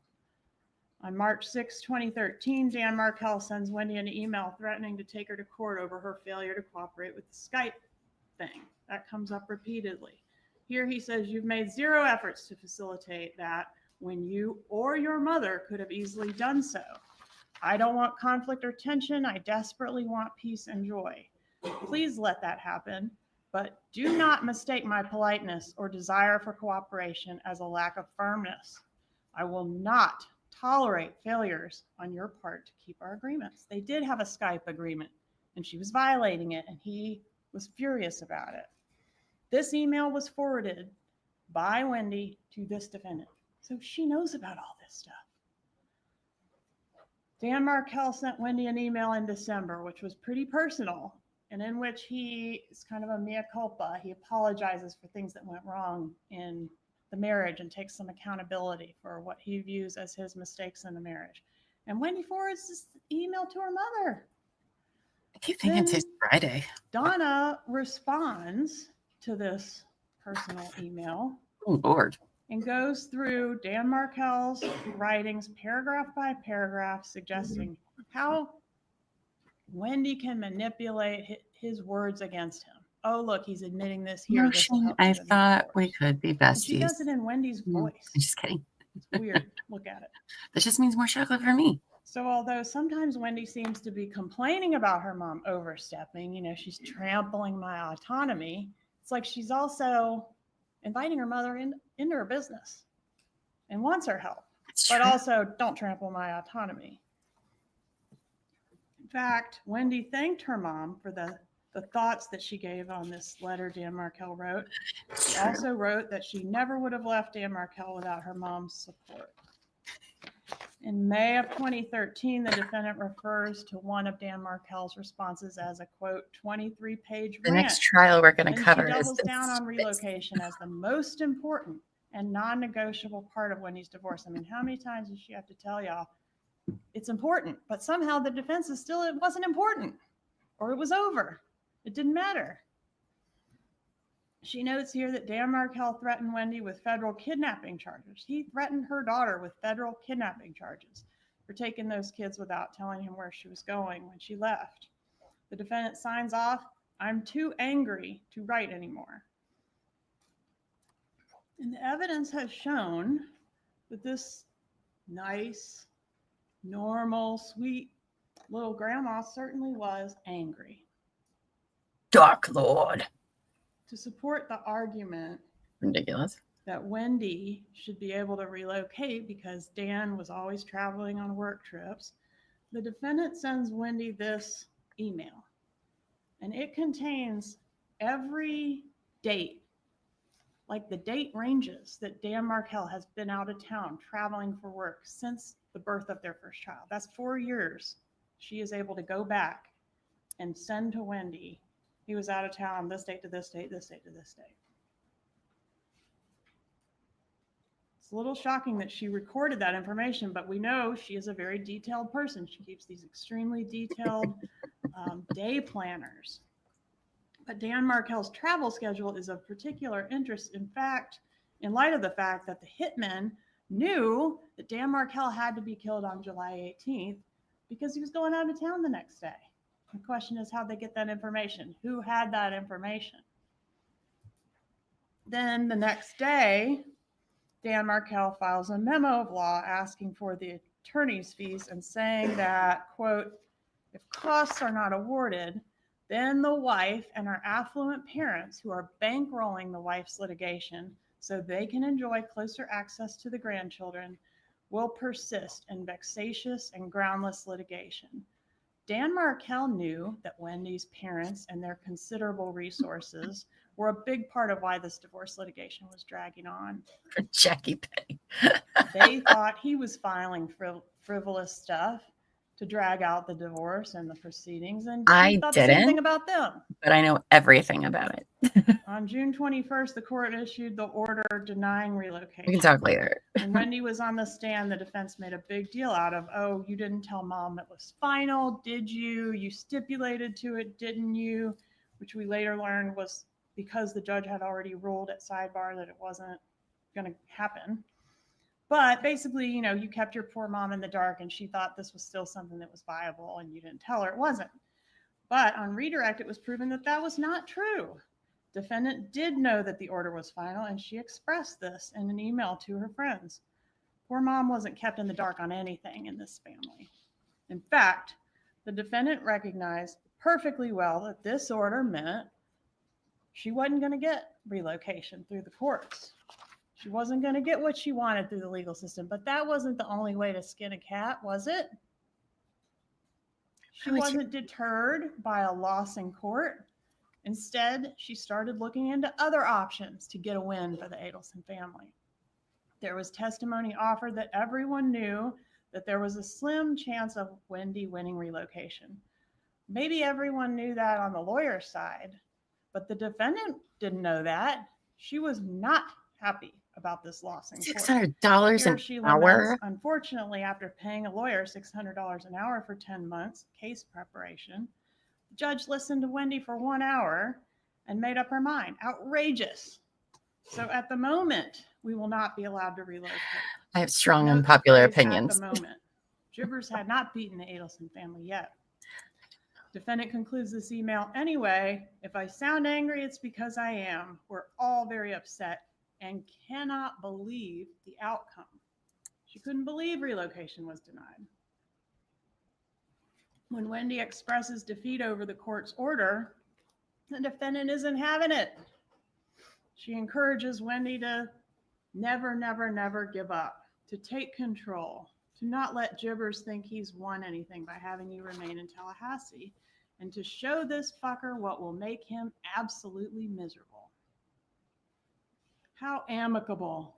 On March 6, 2013, Dan Markel sends Wendy an email threatening to take her to court over her failure to cooperate with the Skype thing. That comes up repeatedly. Here he says, you've made zero efforts to facilitate that when you or your mother could have easily done so. I don't want conflict or tension. I desperately want peace and joy. Please let that happen, but do not mistake my politeness or desire for cooperation as a lack of firmness. I will not tolerate failures on your part to keep our agreements. They did have a Skype agreement, and she was violating it, and he was furious about it. This email was forwarded by Wendy to this defendant, so she knows about all this stuff. Dan Markel sent Wendy an email in December, which was pretty personal, and in which he is kind of a mea culpa. He apologizes for things that went wrong in the marriage and takes some accountability for what he views as his mistakes in the marriage. And Wendy forwards this email to her mother. I keep thinking Then it's Friday. Donna responds to this personal email Oh, Lord. and goes through Dan Markel's writings paragraph by paragraph, suggesting how Wendy can manipulate his words against him. Oh, look, he's admitting this here. No, This will Shane, help I you in the thought court. we could be And she besties. does it in Wendy's voice. I'm just kidding. It's weird. Look at it. That just means more chocolate for me. So although sometimes Wendy seems to be complaining about her mom overstepping, you know, she's trampling my autonomy, it's like she's also inviting her mother into her business and wants her help, It's but true. also don't trample my autonomy. In fact, Wendy thanked her mom for the thoughts that she gave on this letter Dan Markel wrote. It's She true. also wrote that she never would have left Dan Markel without her mom's support. In May of 2013, the defendant refers to one of Dan Markel's responses as a, quote, 23-page The rant. next trial we're going to And cover she is doubles the down on spits. relocation as the most important and non-negotiable part of Wendy's divorce. I mean, how many times does she have to tell y'all it's important, but somehow the defense is still, it wasn't important, or it was over. It didn't matter. She notes here that Dan Markel threatened Wendy with federal kidnapping charges. He threatened her daughter with federal kidnapping charges for taking those kids without telling him where she was going when she left. The defendant signs off, "I'm too angry to write anymore." And the evidence has shown that this nice, normal, sweet little grandma certainly was angry. Dark Lord. To support the argument Ridiculous. that Wendy should be able to relocate because Dan was always traveling on work trips, the defendant sends Wendy this email, and it contains every date, like the date ranges that Dan Markel has been out of town traveling for work since the birth of their first child. That's 4 years. She is able to go back and send to Wendy, he was out of town this date to this date, this date to this date. It's a little shocking that she recorded that information, but we know she is a very detailed person. She keeps these extremely detailed day planners. But Dan Markel's travel schedule is of particular interest. In fact, in light of the fact that the hitmen knew that Dan Markel had to be killed on July 18th because he was going out of town the next day. The question is, how'd they get that information? Who had that information? Then the next day, Dan Markel files a memo of law asking for the attorney's fees and saying that, quote, if costs are not awarded, then the wife and her affluent parents who are bankrolling the wife's litigation so they can enjoy closer access to the grandchildren will persist in vexatious and groundless litigation. Dan Markel knew that Wendy's parents and their considerable resources were a big part of why this divorce litigation was dragging on. For Jackie Petty. They thought he was filing frivolous stuff to drag out the divorce and the proceedings, and he thought the same thing about them. But I know everything about it. On June 21st, the court issued the order denying relocation. We can talk later. When Wendy was on the stand, the defense made a big deal out of, oh, you didn't tell mom it was final, did you? You stipulated to it, didn't you? Which we later learned was because the judge had already ruled at sidebar that it wasn't going to happen. But basically, you know, you kept your poor mom in the dark and she thought this was still something that was viable and you didn't tell her it wasn't. But on redirect, it was proven that that was not true. Defendant did know that the order was final and she expressed this in an email to her friends. Poor mom wasn't kept in the dark on anything in this family. In fact, the defendant recognized perfectly well that this order meant she wasn't going to get relocation through the courts. She wasn't going to get what she wanted through the legal system, but that wasn't the only way to skin a cat, was it? She wasn't deterred by a loss in court. Instead, she started looking into other options to get a win for the Adelson family. There was testimony offered that everyone knew that there was a slim chance of Wendy winning relocation. Maybe everyone knew that on the lawyer's side, but the defendant didn't know that. She was not happy about this loss in court. $600 an hour? Unfortunately, after paying a lawyer $600 an hour for 10 months case preparation, the judge listened to Wendy for 1 hour and made up her mind. Outrageous. So at the moment, we will not be allowed to relocate. I have strong Note the unpopular phrase, opinions. At the moment. Jibbers had not beaten the Adelson family yet. Defendant concludes this email anyway. If I sound angry, it's because I am. We're all very upset and cannot believe the outcome. She couldn't believe relocation was denied. When Wendy expresses defeat over the court's order, the defendant isn't having it. She encourages Wendy to never, never, never give up, to take control, to not let Jibbers think he's won anything by having you remain in Tallahassee, and to show this fucker what will make him absolutely miserable. How amicable.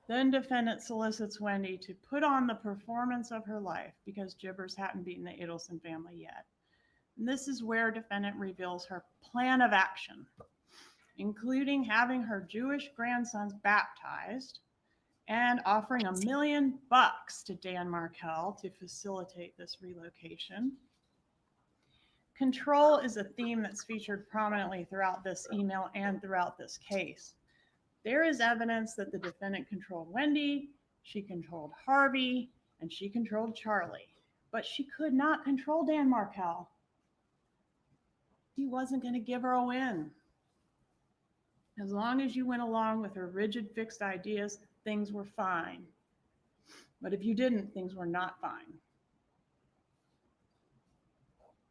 Then defendant solicits Wendy to put on the performance of her life because Jibbers hadn't beaten the Adelson family yet. And this is where defendant reveals her plan of action, including having her Jewish grandsons baptized and offering $1 million to Dan Markel to facilitate this relocation. Control is a theme that's featured prominently throughout this email and throughout this case. There is evidence that the defendant controlled Wendy, she controlled Harvey, and she controlled Charlie, but she could not control Dan Markel. He wasn't going to give her a win. As long as you went along with her rigid, fixed ideas, things were fine. But if you didn't, things were not fine.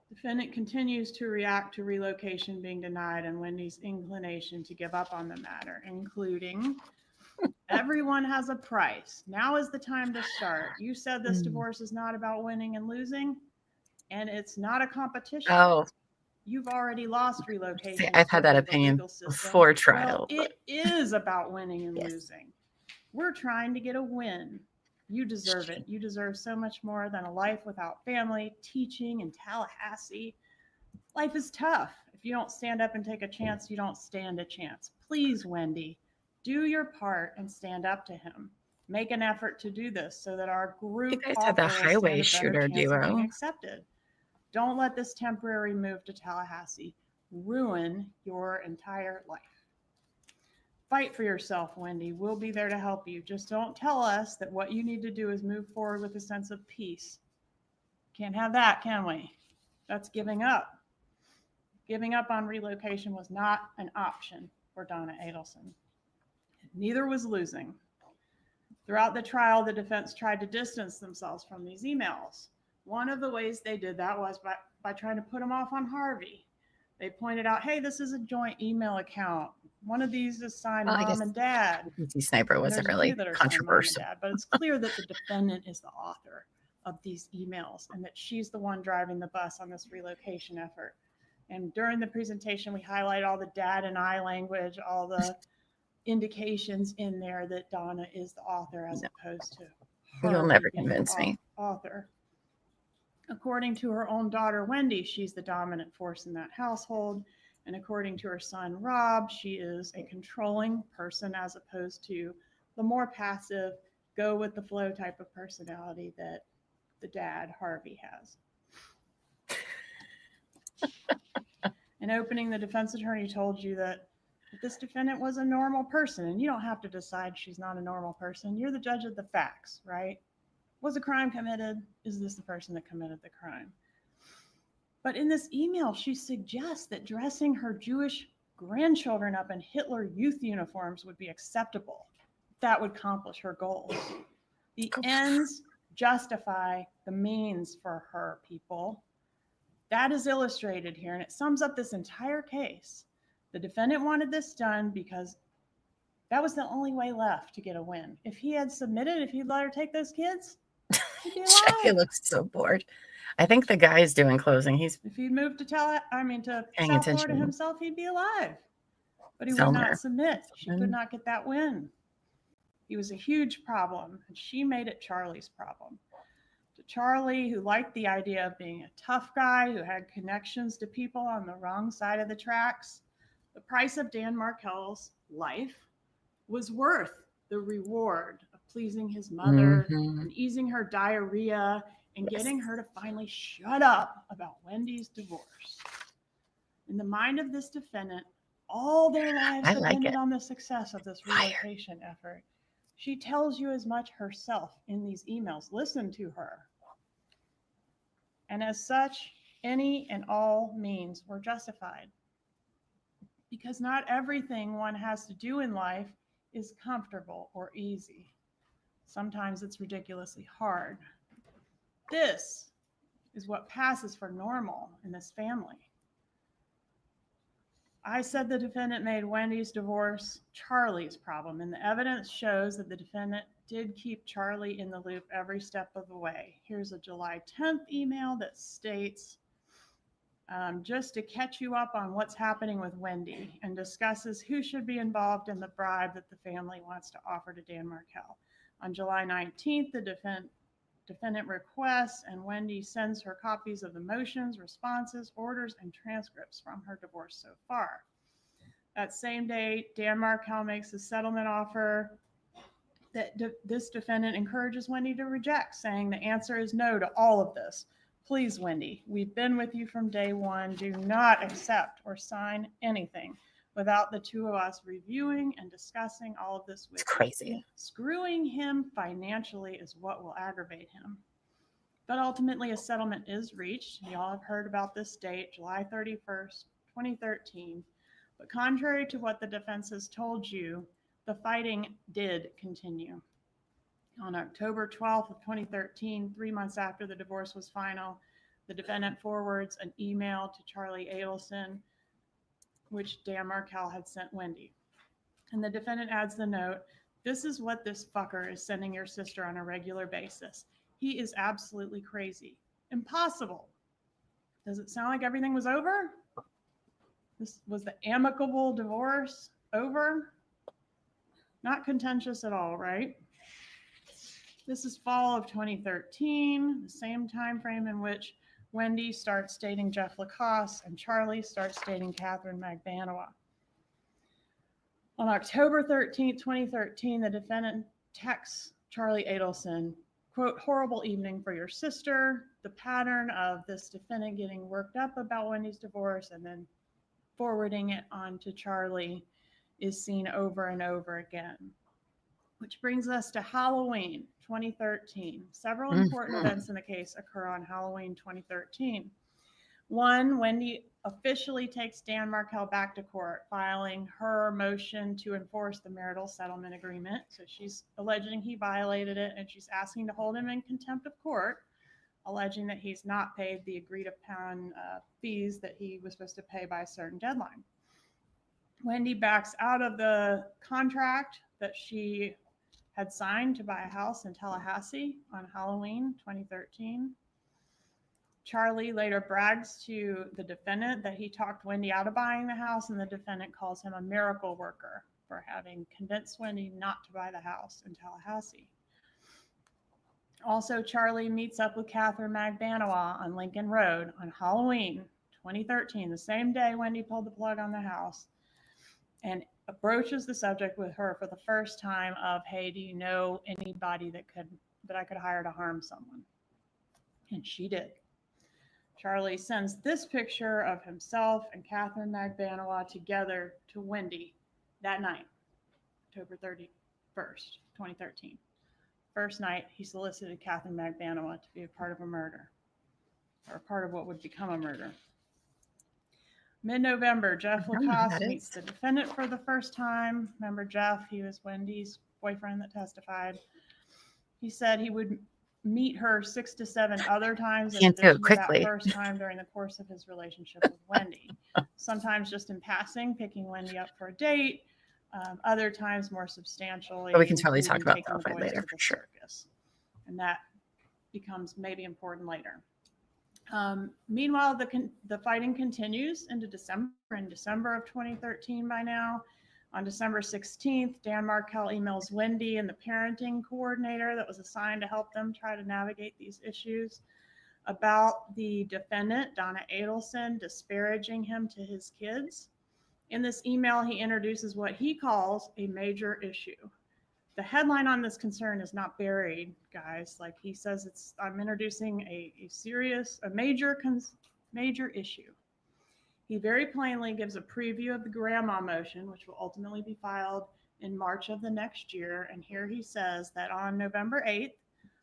Defendant continues to react to relocation being denied and Wendy's inclination to give up on the matter, including, everyone has a price. Now is the time to start. You said this divorce is not about winning and losing, and it's not a competition. Oh, You've already lost relocation. see, I've had that opinion before trial. Well, it is about winning and losing. We're trying to get a win. You deserve it. You deserve so much more than a life without family, teaching in Tallahassee. Life is tough. If you don't stand up and take a chance, you don't stand a chance. Please, Wendy, do your part and stand up to him. Make an effort to do this so that our group You guys had the offer will highway stand a better shooter chance of being duo. accepted. Don't let this temporary move to Tallahassee ruin your entire life. Fight for yourself, Wendy. We'll be there to help you. Just don't tell us that what you need to do is move forward with a sense of peace. Can't have that, can we? That's giving up. Giving up on relocation was not an option for Donna Adelson. Neither was losing. Throughout the trial, the defense tried to distance themselves from these emails. One of the ways they did that was by trying to put them off on Harvey. They pointed out, hey, this is a joint email account. One of these is signed Mom and Dad. PC Sniper wasn't There's a really few that are signed Mom and controversial. Dad, but it's clear that the defendant is the author of these emails and that she's the one driving the bus on this relocation effort. And during the presentation, we highlight all the dad and I language, all the indications in there that Donna is the author as opposed to You'll Harvey never being convince the me. author. According to her own daughter, Wendy, she's the dominant force in that household. And according to her son, Rob, she is a controlling person as opposed to the more passive, go with the flow type of personality that the dad, Harvey, has. In opening, the defense attorney told you that this defendant was a normal person, and you don't have to decide she's not a normal person. You're the judge of the facts, right? Was a crime committed? Is this the person that committed the crime? But in this email, she suggests that dressing her Jewish grandchildren up in Hitler youth uniforms would be acceptable. That would accomplish her goals. The ends justify the means for her, people. That is illustrated here, and it sums up this entire case. The defendant wanted this done because that was the only way left to get a win. If he had submitted, if he'd let her take those kids, he'd be Jackie alive. looks so bored. I think the guy's doing closing. He's If he'd moved to South Paying Florida attention. himself, he'd be alive. But he would Selmer. not submit. She could not get that win. He was a huge problem, and she made it Charlie's problem. To Charlie, who liked the idea of being a tough guy, who had connections to people on the wrong side of the tracks, the price of Dan Markel's life was worth the reward of pleasing his mother and easing her diarrhea and getting her to finally shut up about Wendy's divorce. In the mind of this defendant, all their lives I like depended it. on the success of this relocation effort. She tells you as much herself in these emails. Listen to her. And as such, any and all means were justified. Because not everything one has to do in life is comfortable or easy. Sometimes it's ridiculously hard. This is what passes for normal in this family. I said the defendant made Wendy's divorce Charlie's problem, and the evidence shows that the defendant did keep Charlie in the loop every step of the way. Here's a July 10th email that states, just to catch you up on what's happening with Wendy, and discusses who should be involved in the bribe that the family wants to offer to Dan Markel. On July 19th, the defendant requests and Wendy sends her copies of the motions, responses, orders, and transcripts from her divorce so far. That same day, Dan Markel makes a settlement offer that this defendant encourages Wendy to reject, saying the answer is no to all of this. Please, Wendy, we've been with you from day one. Do not accept or sign anything without the two of us reviewing and discussing all of this with It's crazy. you. Screwing him financially is what will aggravate him. But ultimately, a settlement is reached. You all have heard about this date, July 31st, 2013. But contrary to what the defense has told you, the fighting did continue. On October 12th of 2013, 3 months after the divorce was final, the defendant forwards an email to Charlie Adelson, which Dan Markel had sent Wendy. And the defendant adds the note, "This is what this fucker is sending your sister on a regular basis. He is absolutely crazy. Impossible." Does it sound like everything was over? This was the amicable divorce over? Not contentious at all, right? This is fall of 2013, the same time frame in which Wendy starts dating Jeff Lacoste and Charlie starts dating Catherine Magbanowa. On October 13th, 2013, the defendant texts Charlie Adelson, quote, "Horrible evening for your sister." The pattern of this defendant getting worked up about Wendy's divorce and then forwarding it on to Charlie is seen over and over again. Which brings us to Halloween 2013. Several important events in the case occur on Halloween 2013. One, Wendy officially takes Dan Markel back to court, filing her motion to enforce the marital settlement agreement. So she's alleging he violated it, and she's asking to hold him in contempt of court, alleging that he's not paid the agreed upon fees that he was supposed to pay by a certain deadline. Wendy backs out of the contract that she had signed to buy a house in Tallahassee on Halloween 2013. Charlie later brags to the defendant that he talked Wendy out of buying the house, and the defendant calls him a miracle worker for having convinced Wendy not to buy the house in Tallahassee. Also, Charlie meets up with Catherine Magbanowa on Lincoln Road on Halloween 2013, the same day Wendy pulled the plug on the house, and broaches the subject with her for the first time of, "Hey, do you know anybody that I could hire to harm someone?" And she did. Charlie sends this picture of himself and Catherine Magbanowa together to Wendy that night, October 31st, 2013. First night, he solicited Catherine Magbanowa to be a part of a murder, or a part of what would become a murder. Mid-November, Jeff Lacoste meets the defendant for the first time. Remember Jeff? He was Wendy's boyfriend that testified. He said he would meet her 6 to 7 other times in addition to that first time during the course of his relationship with Wendy. Sometimes just in passing, picking Wendy up for a date. Other times more substantially. But we can totally talk about that later for sure. Circus. And that becomes maybe important later. Meanwhile, the fighting continues into December. In December of 2013 by now. On December 16th, Dan Markel emails Wendy and the parenting coordinator that was assigned to help them try to navigate these issues about the defendant, Donna Adelson, disparaging him to his kids. In this email, he introduces what he calls a major issue. The headline on this concern is not buried, guys. Like he says, I'm introducing a major issue. He very plainly gives a preview of the grandma motion, which will ultimately be filed in March of the next year. And here he says that on November 8th,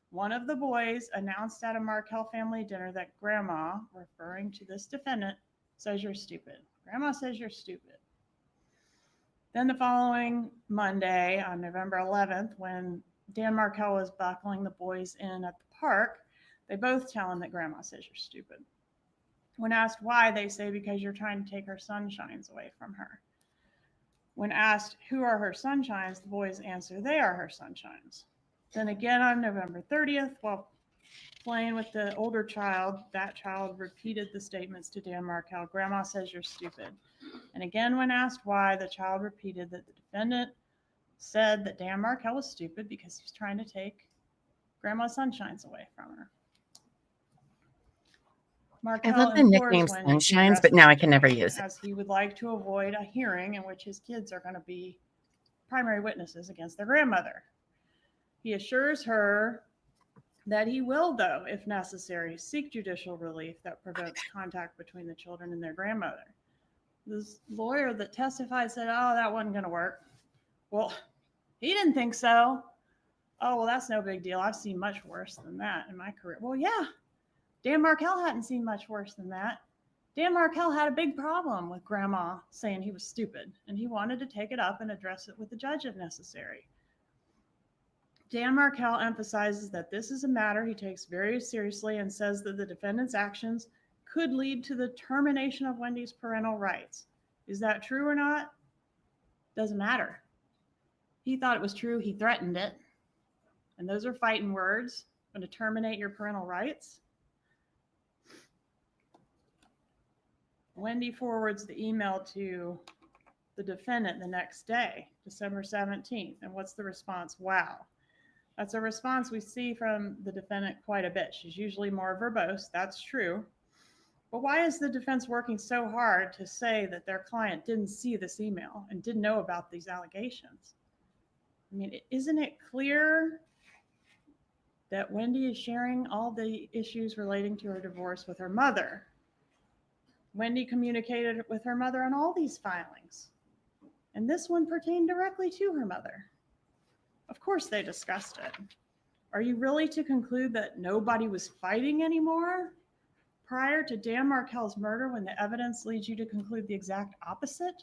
one of the boys announced at a Markel family dinner that grandma, referring to this defendant, says you're stupid. Grandma says you're stupid. Then the following Monday, on November 11th, when Dan Markel was buckling the boys in at the park, they both tell him that grandma says you're stupid. When asked why, they say because you're trying to take her sunshines away from her. When asked who are her sunshines, the boys answer they are her sunshines. Then again on November 30th, while playing with the older child, that child repeated the statements to Dan Markel, grandma says you're stupid. And again, when asked why, the child repeated that the defendant said that Dan Markel was stupid because he was trying to take grandma's sunshines away from her. I love the nickname Sunshines, but now I can never use it. As he would like to avoid a hearing in which his kids are going to be primary witnesses against their grandmother. He assures her that he will, though, if necessary, seek judicial relief that prevents contact between the children and their grandmother. This lawyer that testified said, oh, that wasn't going to work. Well, he didn't think so. Oh, well, that's no big deal. I've seen much worse than that in my career. Well, yeah, Dan Markel hadn't seen much worse than that. Dan Markel had a big problem with grandma saying he was stupid, and he wanted to take it up and address it with the judge if necessary. Dan Markel emphasizes that this is a matter he takes very seriously and says that the defendant's actions could lead to the termination of Wendy's parental rights. Is that true or not? Doesn't matter. He thought it was true. He threatened it. And those are fighting words. Going to terminate your parental rights. Wendy forwards the email to the defendant the next day, December 17th. And what's the response? Wow. That's a response we see from the defendant quite a bit. She's usually more verbose. That's true. But why is the defense working so hard to say that their client didn't see this email and didn't know about these allegations? I mean, isn't it clear that Wendy is sharing all the issues relating to her divorce with her mother? Wendy communicated with her mother on all these filings, and this one pertained directly to her mother. Of course they discussed it. Are you really to conclude that nobody was fighting anymore prior to Dan Markel's murder when the evidence leads you to conclude the exact opposite?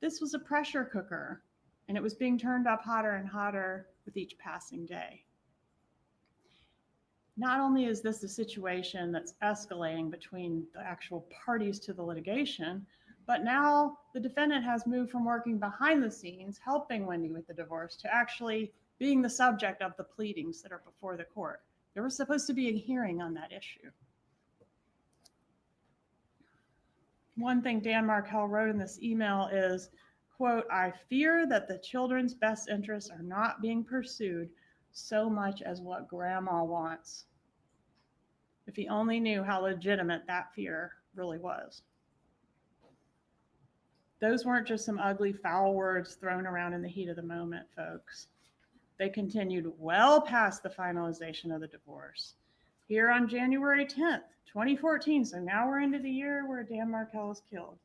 This was a pressure cooker, and it was being turned up hotter and hotter with each passing day. Not only is this a situation that's escalating between the actual parties to the litigation, but now the defendant has moved from working behind the scenes, helping Wendy with the divorce, to actually being the subject of the pleadings that are before the court. There was supposed to be a hearing on that issue. One thing Dan Markel wrote in this email is, quote, I fear that the children's best interests are not being pursued so much as what grandma wants. If he only knew how legitimate that fear really was. Those weren't just some ugly, foul words thrown around in the heat of the moment, folks. They continued well past the finalization of the divorce. Here on January 10th, 2014, so now we're into the year where Dan Markel is killed.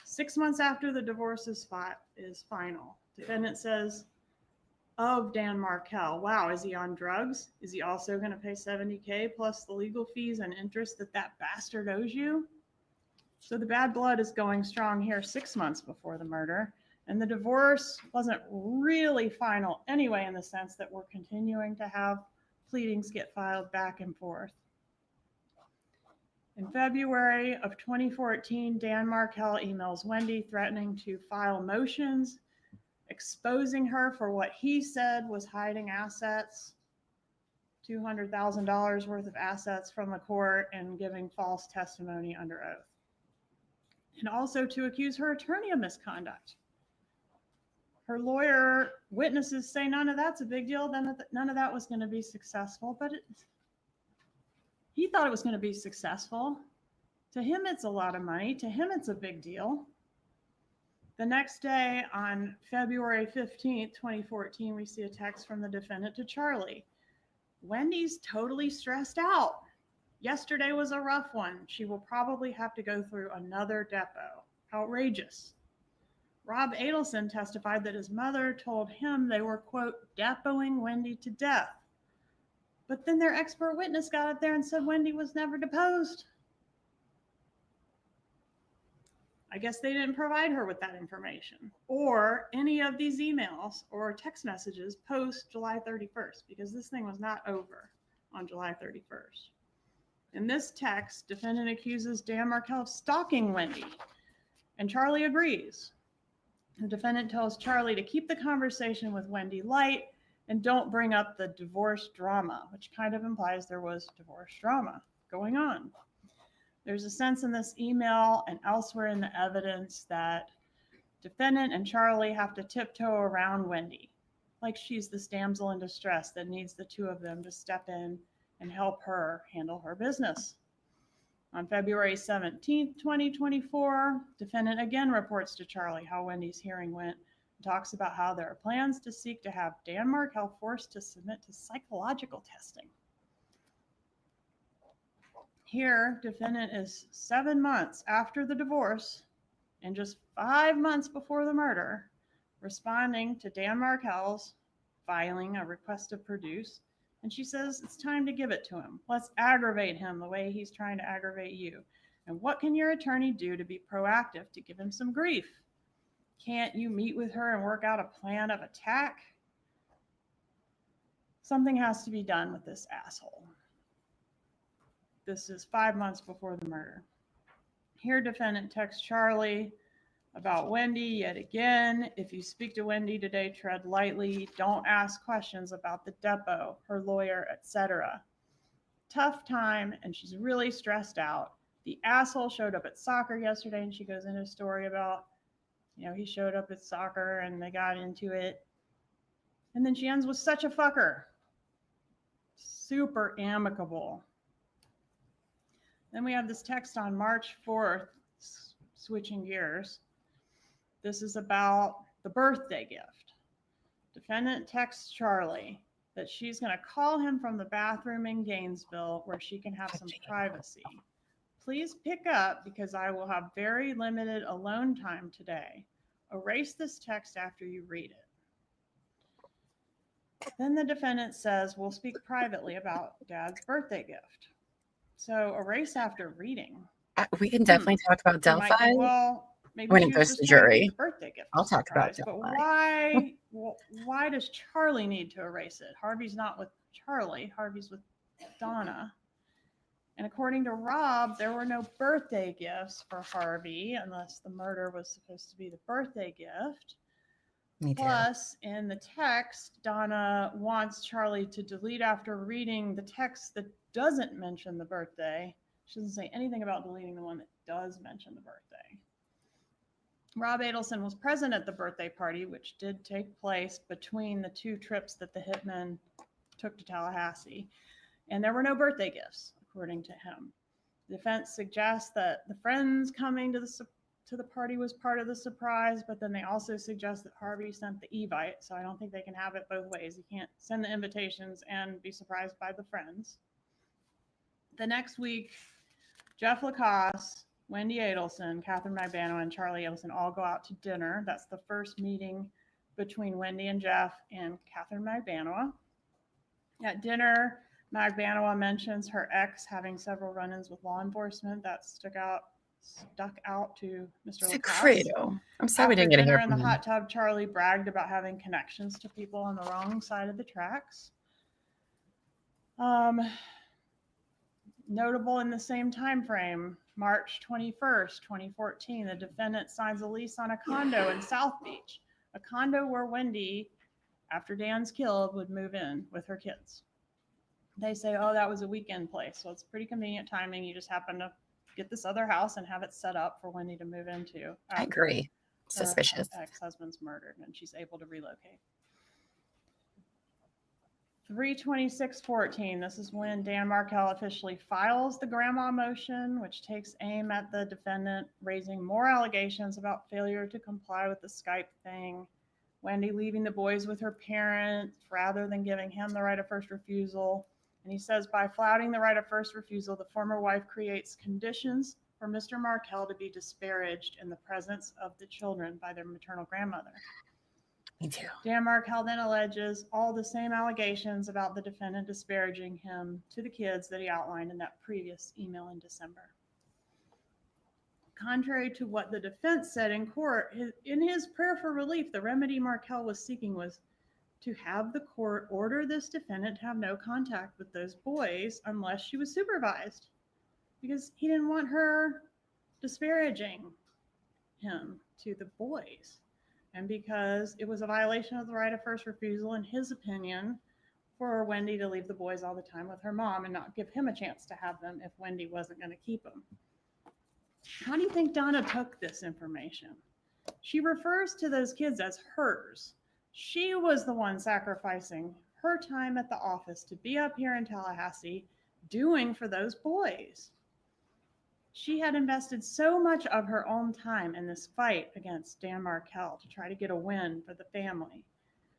6 months after the divorce is final, defendant says of Dan Markel, wow, is he on drugs? Is he also going to pay $70K plus the legal fees and interest that bastard owes you? So the bad blood is going strong here 6 months before the murder. And the divorce wasn't really final anyway, in the sense that we're continuing to have pleadings get filed back and forth. In February of 2014, Dan Markel emails Wendy threatening to file motions, exposing her for what he said was hiding assets, $200,000 worth of assets from the court, and giving false testimony under oath. And also to accuse her attorney of misconduct. Her lawyer witnesses say none of that's a big deal, then none of that was going to be successful, but he thought it was going to be successful. To him, it's a lot of money. To him, it's a big deal. The next day, on February 15th, 2014, we see a text from the defendant to Charlie. Wendy's totally stressed out. Yesterday was a rough one. She will probably have to go through another depot. Outrageous. Rob Adelson testified that his mother told him they were, quote, depoting Wendy to death. But then their expert witness got up there and said Wendy was never deposed. I guess they didn't provide her with that information or any of these emails or text messages post July 31st, because this thing was not over on July 31st. In this text, defendant accuses Dan Markel of stalking Wendy, and Charlie agrees. The defendant tells Charlie to keep the conversation with Wendy light and don't bring up the divorce drama, which kind of implies there was divorce drama going on. There's a sense in this email and elsewhere in the evidence that defendant and Charlie have to tiptoe around Wendy, like she's this damsel in distress that needs the two of them to step in and help her handle her business. On February 17th, 2024, defendant again reports to Charlie how Wendy's hearing went and talks about how there are plans to seek to have Dan Markel forced to submit to psychological testing. Here, defendant is 7 months after the divorce and just 5 months before the murder, responding to Dan Markel's filing a request to produce. And she says, it's time to give it to him. Let's aggravate him the way he's trying to aggravate you. And what can your attorney do to be proactive to give him some grief? Can't you meet with her and work out a plan of attack? Something has to be done with this asshole. This is 5 months before the murder. Here, defendant texts Charlie about Wendy yet again. If you speak to Wendy today, tread lightly. Don't ask questions about the depot, her lawyer, etc. Tough time, and she's really stressed out. The asshole showed up at soccer yesterday, and she goes into a story about, he showed up at soccer and they got into it. And then she ends with such a fucker. Super amicable. Then we have this text on March 4th, switching gears. This is about the birthday gift. Defendant texts Charlie that she's going to call him from the bathroom in Gainesville where she can have some privacy. Please pick up because I will have very limited alone time today. Erase this text after you read it. Then the defendant says, we'll speak privately about Dad's birthday gift. So erase after reading. We can definitely talk about Delphi Maybe when she it was goes just to trying jury. keep the birthday gift I'll talk about surprise. Delphi. But why does Charlie need to erase it? Harvey's not with Charlie. Harvey's with Donna. And according to Rob, there were no birthday gifts for Harvey unless the murder was supposed to be the birthday gift. Me too. Plus, in the text, Donna wants Charlie to delete after reading the text that doesn't mention the birthday. She doesn't say anything about deleting the one that does mention the birthday. Rob Adelson was present at the birthday party, which did take place between the two trips that the hitmen took to Tallahassee. And there were no birthday gifts, according to him. The defense suggests that the friends coming to the party was part of the surprise, but then they also suggest that Harvey sent the Evite, so I don't think they can have it both ways. You can't send the invitations and be surprised by the friends. The next week, Jeff Lacoste, Wendy Adelson, Catherine Magbano, and Charlie Adelson all go out to dinner. That's the first meeting between Wendy and Jeff and Catherine Magbano. At dinner, Magbano mentions her ex having several run-ins with law enforcement. That stuck out to Mr. Lacoste. Fredo. I'm sorry we didn't get to hear in from the him. hot tub, Charlie bragged about having connections to people on the wrong side of the tracks. Notable in the same time frame, March 21st, 2014, the defendant signs a lease on a condo in South Beach, a condo where Wendy, after Dan's killed, would move in with her kids. They say, oh, that was a weekend place, so it's pretty convenient timing. You just happen to get this other house and have it set up for Wendy to move into. I agree. Suspicious. Her ex-husband's murdered, and she's able to relocate. 3/26/14. This is when Dan Markel officially files the grandma motion, which takes aim at the defendant raising more allegations about failure to comply with the Skype thing, Wendy leaving the boys with her parents rather than giving him the right of first refusal, And he says, by flouting the right of first refusal, the former wife creates conditions for Mr. Markel to be disparaged in the presence of the children by their maternal grandmother. Me too. Dan Markel then alleges all the same allegations about the defendant disparaging him to the kids that he outlined in that previous email in December. Contrary to what the defense said in court, in his prayer for relief, the remedy Markel was seeking was to have the court order this defendant to have no contact with those boys unless she was supervised, because he didn't want her disparaging him to the boys, and because it was a violation of the right of first refusal, in his opinion, for Wendy to leave the boys all the time with her mom and not give him a chance to have them if Wendy wasn't going to keep them. How do you think Donna took this information? She refers to those kids as hers. She was the one sacrificing her time at the office to be up here in Tallahassee doing for those boys. She had invested so much of her own time in this fight against Dan Markel to try to get a win for the family.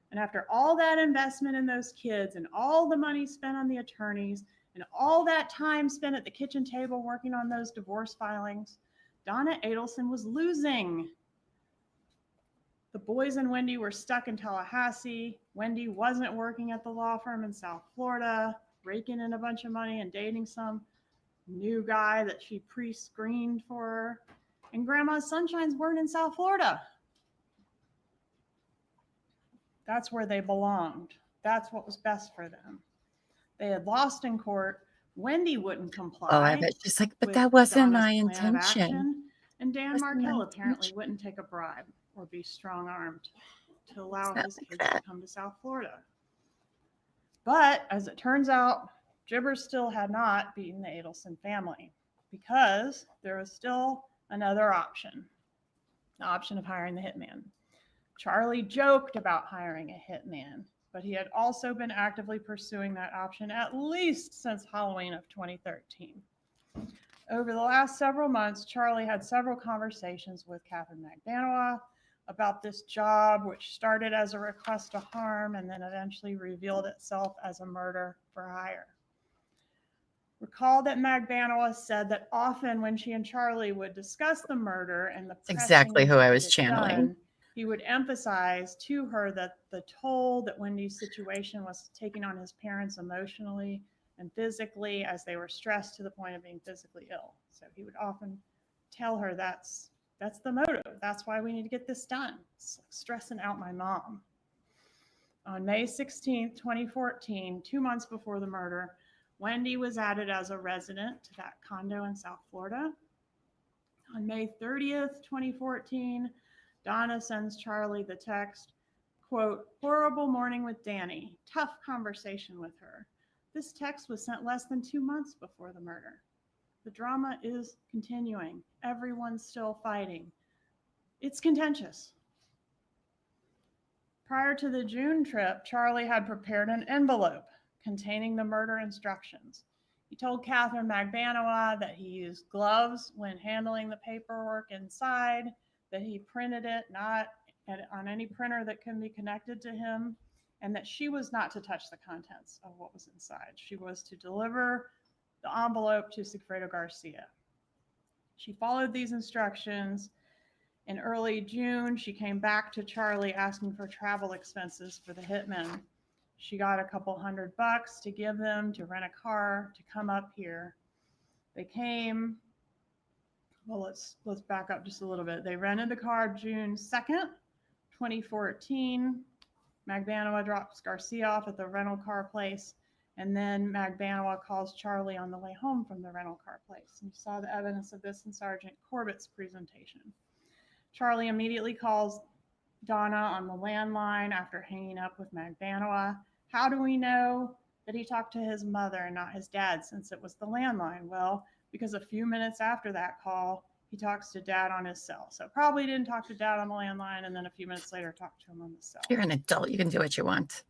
And after all that investment in those kids and all the money spent on the attorneys and all that time spent at the kitchen table working on those divorce filings, Donna Adelson was losing. The boys and Wendy were stuck in Tallahassee. Wendy wasn't working at the law firm in South Florida, raking in a bunch of money and dating some new guy that she pre-screened for her. And Grandma's Sunshines weren't in South Florida. That's where they belonged. That's what was best for them. They had lost in court. Wendy wouldn't comply. Oh, I bet she's like, but with that wasn't Donna's my plan of intention. action. And Dan Wasn't my Markel apparently intention. wouldn't take a bribe or be strong-armed to allow It's not his like kids that. to come to South Florida. But as it turns out, Gibbers still had not beaten the Adelson family, because there was still another option, the option of hiring the hitman. Charlie joked about hiring a hitman, but he had also been actively pursuing that option at least since Halloween of 2013. Over the last several months, Charlie had several conversations with Catherine McDanoa about this job, which started as a request to harm and then eventually revealed itself as a murder for hire. Recall that McDanoa said that often when she and Charlie would discuss the murder and the Exactly pressing who I to was get it channeling. done, he would emphasize to her that the toll that Wendy's situation was taking on his parents emotionally and physically, as they were stressed to the point of being physically ill. So he would often tell her that's the motive. That's why we need to get this done. It's like stressing out my mom. On May 16th, 2014, 2 months before the murder, Wendy was added as a resident to that condo in South Florida. On May 30th, 2014, Donna sends Charlie the text, quote, "Horrible morning with Danny. Tough conversation with her." This text was sent less than 2 months before the murder. The drama is continuing. Everyone's still fighting. It's contentious. Prior to the June trip, Charlie had prepared an envelope containing the murder instructions. He told Catherine McDanoa that he used gloves when handling the paperwork inside, that he printed it not on any printer that can be connected to him, and that she was not to touch the contents of what was inside. She was to deliver the envelope to Sigfredo Garcia. She followed these instructions. In early June, she came back to Charlie asking for travel expenses for the hitman. She got a couple $100 to give them to rent a car to come up here. They came, well, let's back up just a little bit. They rented the car June 2nd, 2014. McDanoa drops Garcia off at the rental car place, and then McDanoa calls Charlie on the way home from the rental car place. And you saw the evidence of this in Sergeant Corbett's presentation. Charlie immediately calls Donna on the landline after hanging up with McDanoa. How do we know that he talked to his mother and not his dad, since it was the landline? Well, because a few minutes after that call, he talks to Dad on his cell. So probably didn't talk to Dad on the landline, and then a few minutes later talked to him on the cell. You're an adult. You can do what you want.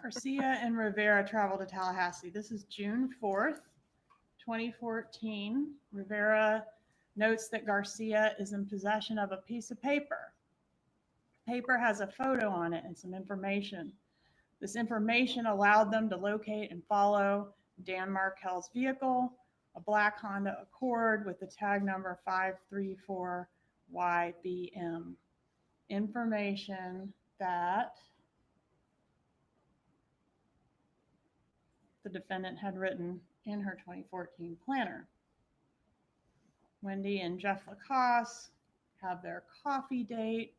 Garcia and Rivera traveled to Tallahassee. This is June 4th, 2014. Rivera notes that Garcia is in possession of a piece of paper. Paper has a photo on it and some information. This information allowed them to locate and follow Dan Markel's vehicle, a black Honda Accord with the tag number 534YBM. Information that the defendant had written in her 2014 planner. Wendy and Jeff Lacoste have their coffee date,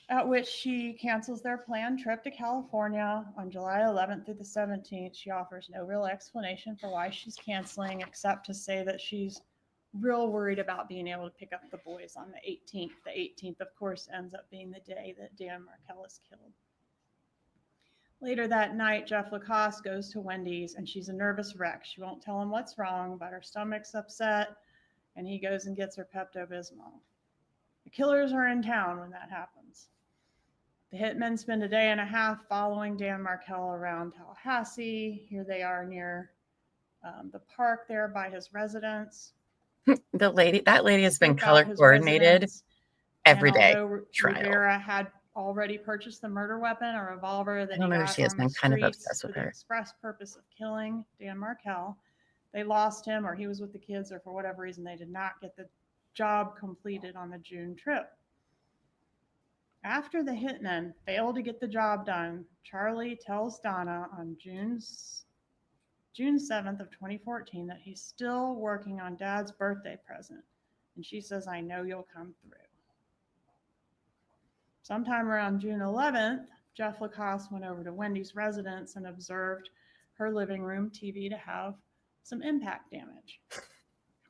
at which she cancels their planned trip to California on July 11th through the 17th. She offers no real explanation for why she's canceling, except to say that she's real worried about being able to pick up the boys on the 18th. The 18th, of course, ends up being the day that Dan Markel is killed. Later that night, Jeff Lacoste goes to Wendy's and she's a nervous wreck. She won't tell him what's wrong, but her stomach's upset, and he goes and gets her Pepto-Bismol. The killers are in town when that happens. The hitmen spend a day and a half following Dan Markel around Tallahassee. Here they are near the park there by his residence. That lady has been About color his coordinated residence. every And day. although trial. Rivera had already purchased the murder weapon, a revolver that I don't he know, got she has on been the kind of streets obsessed for with the her. express purpose of killing Dan Markel, they lost him, or he was with the kids, or for whatever reason they did not get the job completed on the June trip. After the hitmen failed to get the job done, Charlie tells Donna on June 7th of 2014 that he's still working on Dad's birthday present. And she says, "I know you'll come through." Sometime around June 11th, Jeff Lacoste went over to Wendy's residence and observed her living room TV to have some impact damage.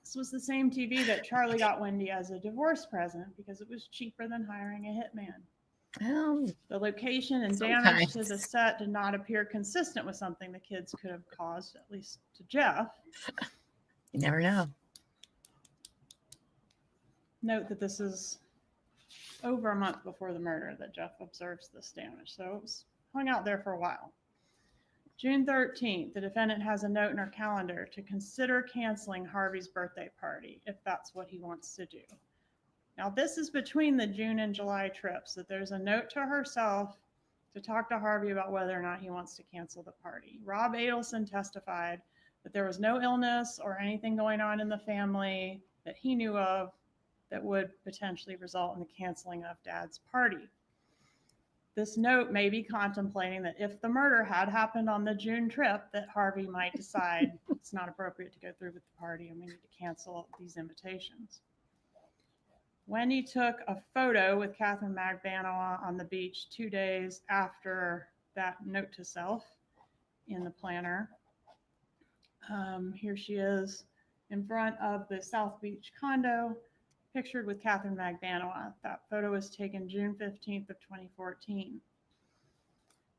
This was the same TV that Charlie got Wendy as a divorce present because it was cheaper than hiring a hitman. Well, The location and Sometimes. damage to the set did not appear consistent with something the kids could have caused, at least to Jeff. you never know. Note that this is over a month before the murder that Jeff observes this damage, so it was hung out there for a while. June 13th, the defendant has a note in her calendar to consider canceling Harvey's birthday party if that's what he wants to do. Now, this is between the June and July trips, that there's a note to herself to talk to Harvey about whether or not he wants to cancel the party. Rob Adelson testified that there was no illness or anything going on in the family that he knew of that would potentially result in the canceling of Dad's party. This note may be contemplating that if the murder had happened on the June trip, that Harvey might decide it's not appropriate to go through with the party and we need to cancel these invitations. Wendy took a photo with Catherine Magbanoa on the beach 2 days after that note to self in the planner. Here she is in front of the South Beach condo, pictured with Catherine Magbanoa. That photo was taken June 15th of 2014.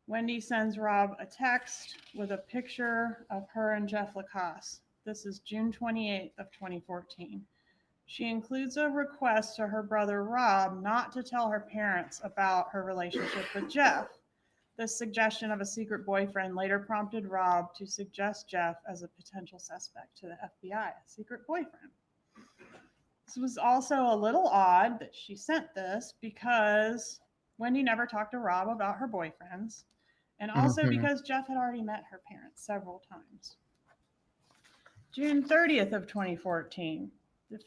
Wendy sends Rob a text with a picture of her and Jeff Lacoste. This is June 28th of 2014. She includes a request to her brother Rob not to tell her parents about her relationship with Jeff. This suggestion of a secret boyfriend later prompted Rob to suggest Jeff as a potential suspect to the FBI, a secret boyfriend. This was also a little odd that she sent this because Wendy never talked to Rob about her boyfriends, and also because Jeff had already met her parents several times. June 30th of 2014, the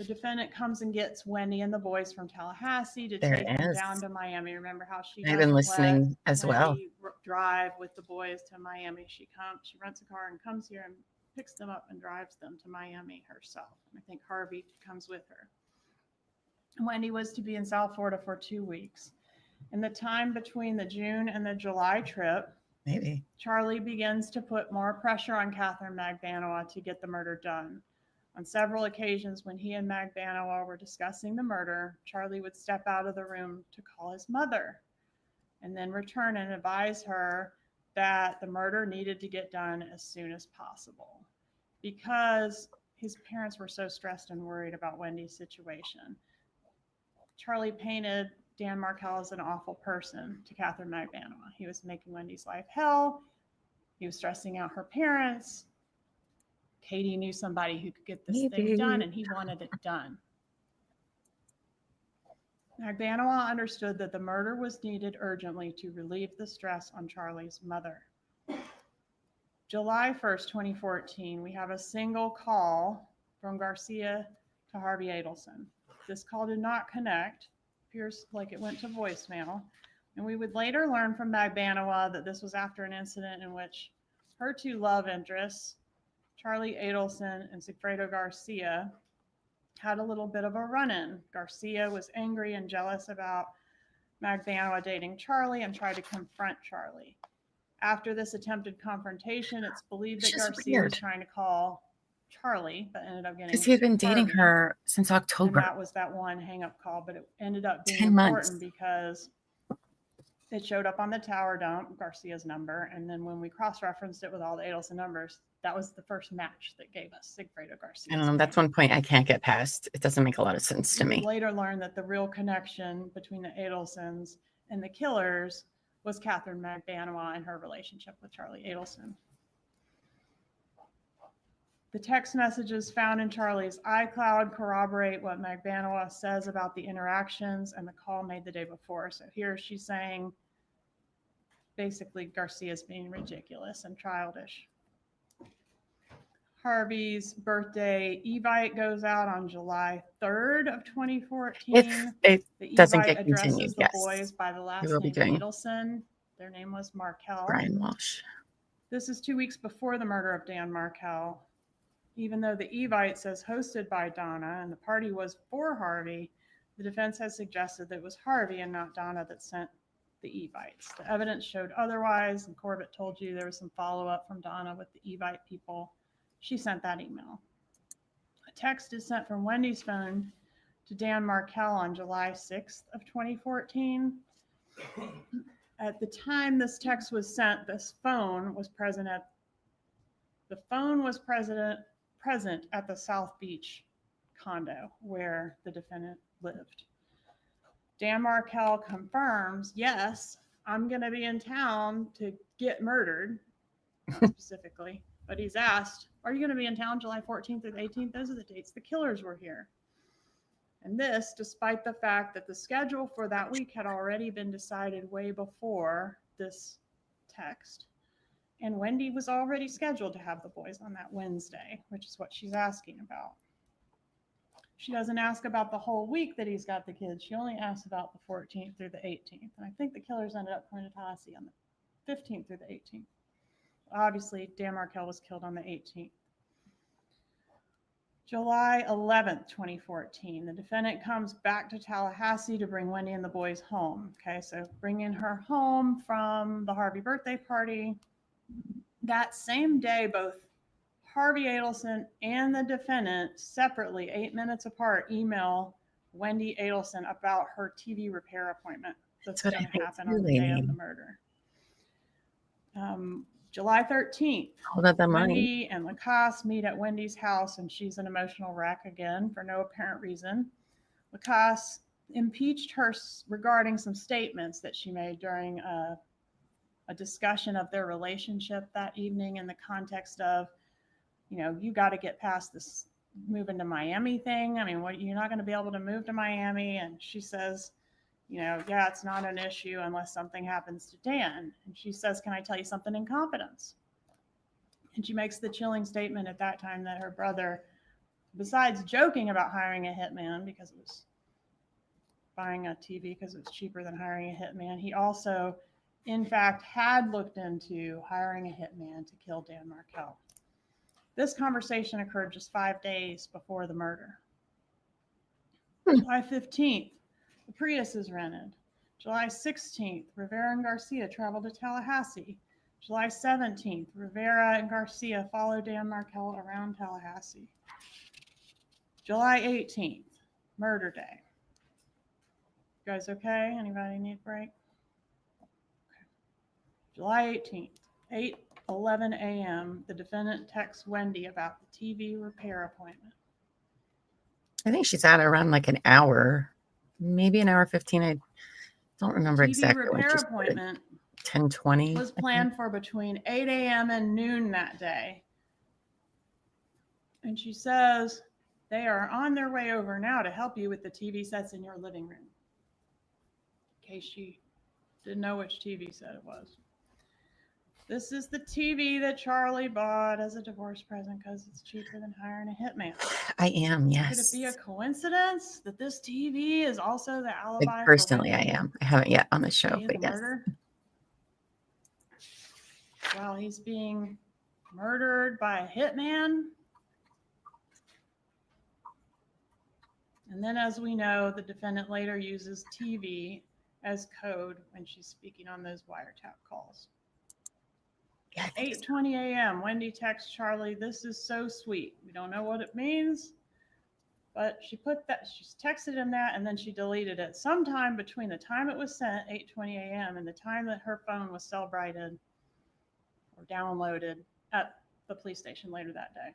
defendant comes and gets Wendy and the boys from Tallahassee to There take it them is. down to Miami. Remember how she I've been doesn't listening let as well. Wendy drive with the boys to Miami. She rents a car and comes here and picks them up and drives them to Miami herself. And I think Harvey comes with her. Wendy was to be in South Florida for 2 weeks. In the time between the June and the July trip, Maybe. Charlie begins to put more pressure on Catherine Magbanoa to get the murder done. On several occasions when he and Magbanoa were discussing the murder, Charlie would step out of the room to call his mother and then return and advise her that the murder needed to get done as soon as possible because his parents were so stressed and worried about Wendy's situation. Charlie painted Dan Markel as an awful person to Catherine Magbanoa. He was making Wendy's life hell. He was stressing out her parents. Katie knew somebody who could get this thing done, and he wanted it done. Magbanawa understood that the murder was needed urgently to relieve the stress on Charlie's mother. July 1st, 2014, we have a single call from Garcia to Harvey Adelson. This call did not connect, appears like it went to voicemail. And we would later learn from Magbanawa that this was after an incident in which her two love interests, Charlie Adelson and Sigfredo Garcia, had a little bit of a run-in. Garcia was angry and jealous about Magbanawa dating Charlie and tried to confront Charlie. After this attempted confrontation, it's believed that It's just Garcia weird. was trying to call Charlie, but ended up getting Because he had been dating Harvey. her since And October. that was that one hang-up call, but it ended up being 10 months. important because it showed up on the tower dump, Garcia's number, and then when we cross-referenced it with all the Adelson numbers, that was the first match that gave us Sigfredo Garcia. I don't know. That's one point I can't get past. It doesn't make a lot of sense to We me. later learned that the real connection between the Adelsons and the killers was Catherine Magbanawa and her relationship with Charlie Adelson. The text messages found in Charlie's iCloud corroborate what Magbanawa says about the interactions and the call made the day before. So here she's saying, basically, Garcia's being ridiculous and childish. Harvey's birthday Evite goes out on July 3rd of 2014. If it The doesn't Evite get addresses continued, the yes. boys by the last will be name doing. Adelson. Their name was Markel. Brian Walsh. This is 2 weeks before the murder of Dan Markel. Even though the Evite says hosted by Donna and the party was for Harvey, the defense has suggested that it was Harvey and not Donna that sent the Evites. The evidence showed otherwise, and Corbett told you there was some follow-up from Donna with the Evite people. She sent that email. A text is sent from Wendy's phone to Dan Markel on July 6th of 2014. At the time this text was sent, this phone was present at the South Beach condo where the defendant lived. Dan Markel confirms, yes, I'm going to be in town to get murdered, not specifically, but he's asked, are you going to be in town July 14th through the 18th? Those are the dates the killers were here. And this, despite the fact that the schedule for that week had already been decided way before this text. And Wendy was already scheduled to have the boys on that Wednesday, which is what she's asking about. She doesn't ask about the whole week that he's got the kids. She only asks about the 14th through the 18th. And I think the killers ended up coming to Tallahassee on the 15th through the 18th. Obviously, Dan Markel was killed on the 18th. July 11th, 2014, the defendant comes back to Tallahassee to bring Wendy and the boys home. Okay, so bringing her home from the Harvey birthday party. That same day, both Harvey Adelson and the defendant separately, 8 minutes apart, email Wendy Adelson about her TV repair appointment that's going to happen on the day of the murder. July 13th, Hold up that money. Wendy and Lacasse meet at Wendy's house, and she's an emotional wreck again for no apparent reason. Lacasse impeached her regarding some statements that she made during a discussion of their relationship that evening in the context of, you know, you got to get past this moving to Miami thing. I mean, what, you're not going to be able to move to Miami. And she says, you know, yeah, it's not an issue unless something happens to Dan. And she says, can I tell you something in confidence? And she makes the chilling statement at that time that her brother, besides joking about hiring a hitman because it was buying a TV because it was cheaper than hiring a hitman, he also, in fact, had looked into hiring a hitman to kill Dan Markel. This conversation occurred just 5 days before the murder. July 15th, the Prius is rented. July 16th, Rivera and Garcia traveled to Tallahassee. July 17th, Rivera and Garcia followed Dan Markel around Tallahassee. July 18th, murder day. You guys okay? Anybody need a break? Okay. July 18th, 8:11 a.m., the defendant texts Wendy about the TV repair appointment. I think she's at around like an hour, maybe an hour 15. I don't remember TV exactly when repair she started. appointment 10:20 was planned for between 8 a.m. and noon that day. And she says they are on their way over now to help you with the TV sets in your living room. in case she didn't know which TV set it was. This is the TV that Charlie bought as a divorce present because it's cheaper than hiring a hitman. I am, Could yes. it be a coincidence that this TV is also the Like, alibi personally, for I Wendy am. I haven't yet on the show, the but yes. murder? While he's being murdered by a hitman. And then, as we know, the defendant later uses TV as code when she's speaking on those wiretap calls. Yeah, I think it's 8:20 a.m. Wendy texts Charlie, "This is so sweet." We don't know what it means, but she's texted him that, and then she deleted it. Sometime between the time it was sent, 8:20 a.m., and the time that her phone was cell-brighted or downloaded at the police station later that day.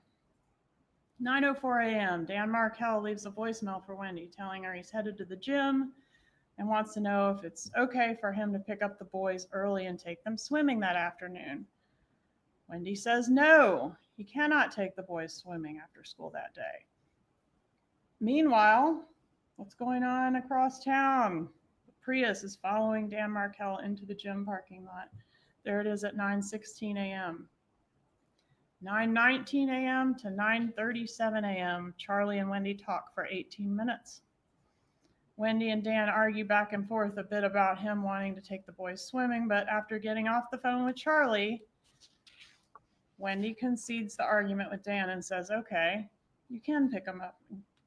9:04 a.m. Dan Markel leaves a voicemail for Wendy, telling her he's headed to the gym and wants to know if it's okay for him to pick up the boys early and take them swimming that afternoon. Wendy says no, he cannot take the boys swimming after school that day. Meanwhile, what's going on across town? The Prius is following Dan Markel into the gym parking lot. There it is at 9:16 a.m. 9:19 a.m. to 9:37 a.m., Charlie and Wendy talk for 18 minutes. Wendy and Dan argue back and forth a bit about him wanting to take the boys swimming, but after getting off the phone with Charlie, Wendy concedes the argument with Dan and says, okay, you can pick them up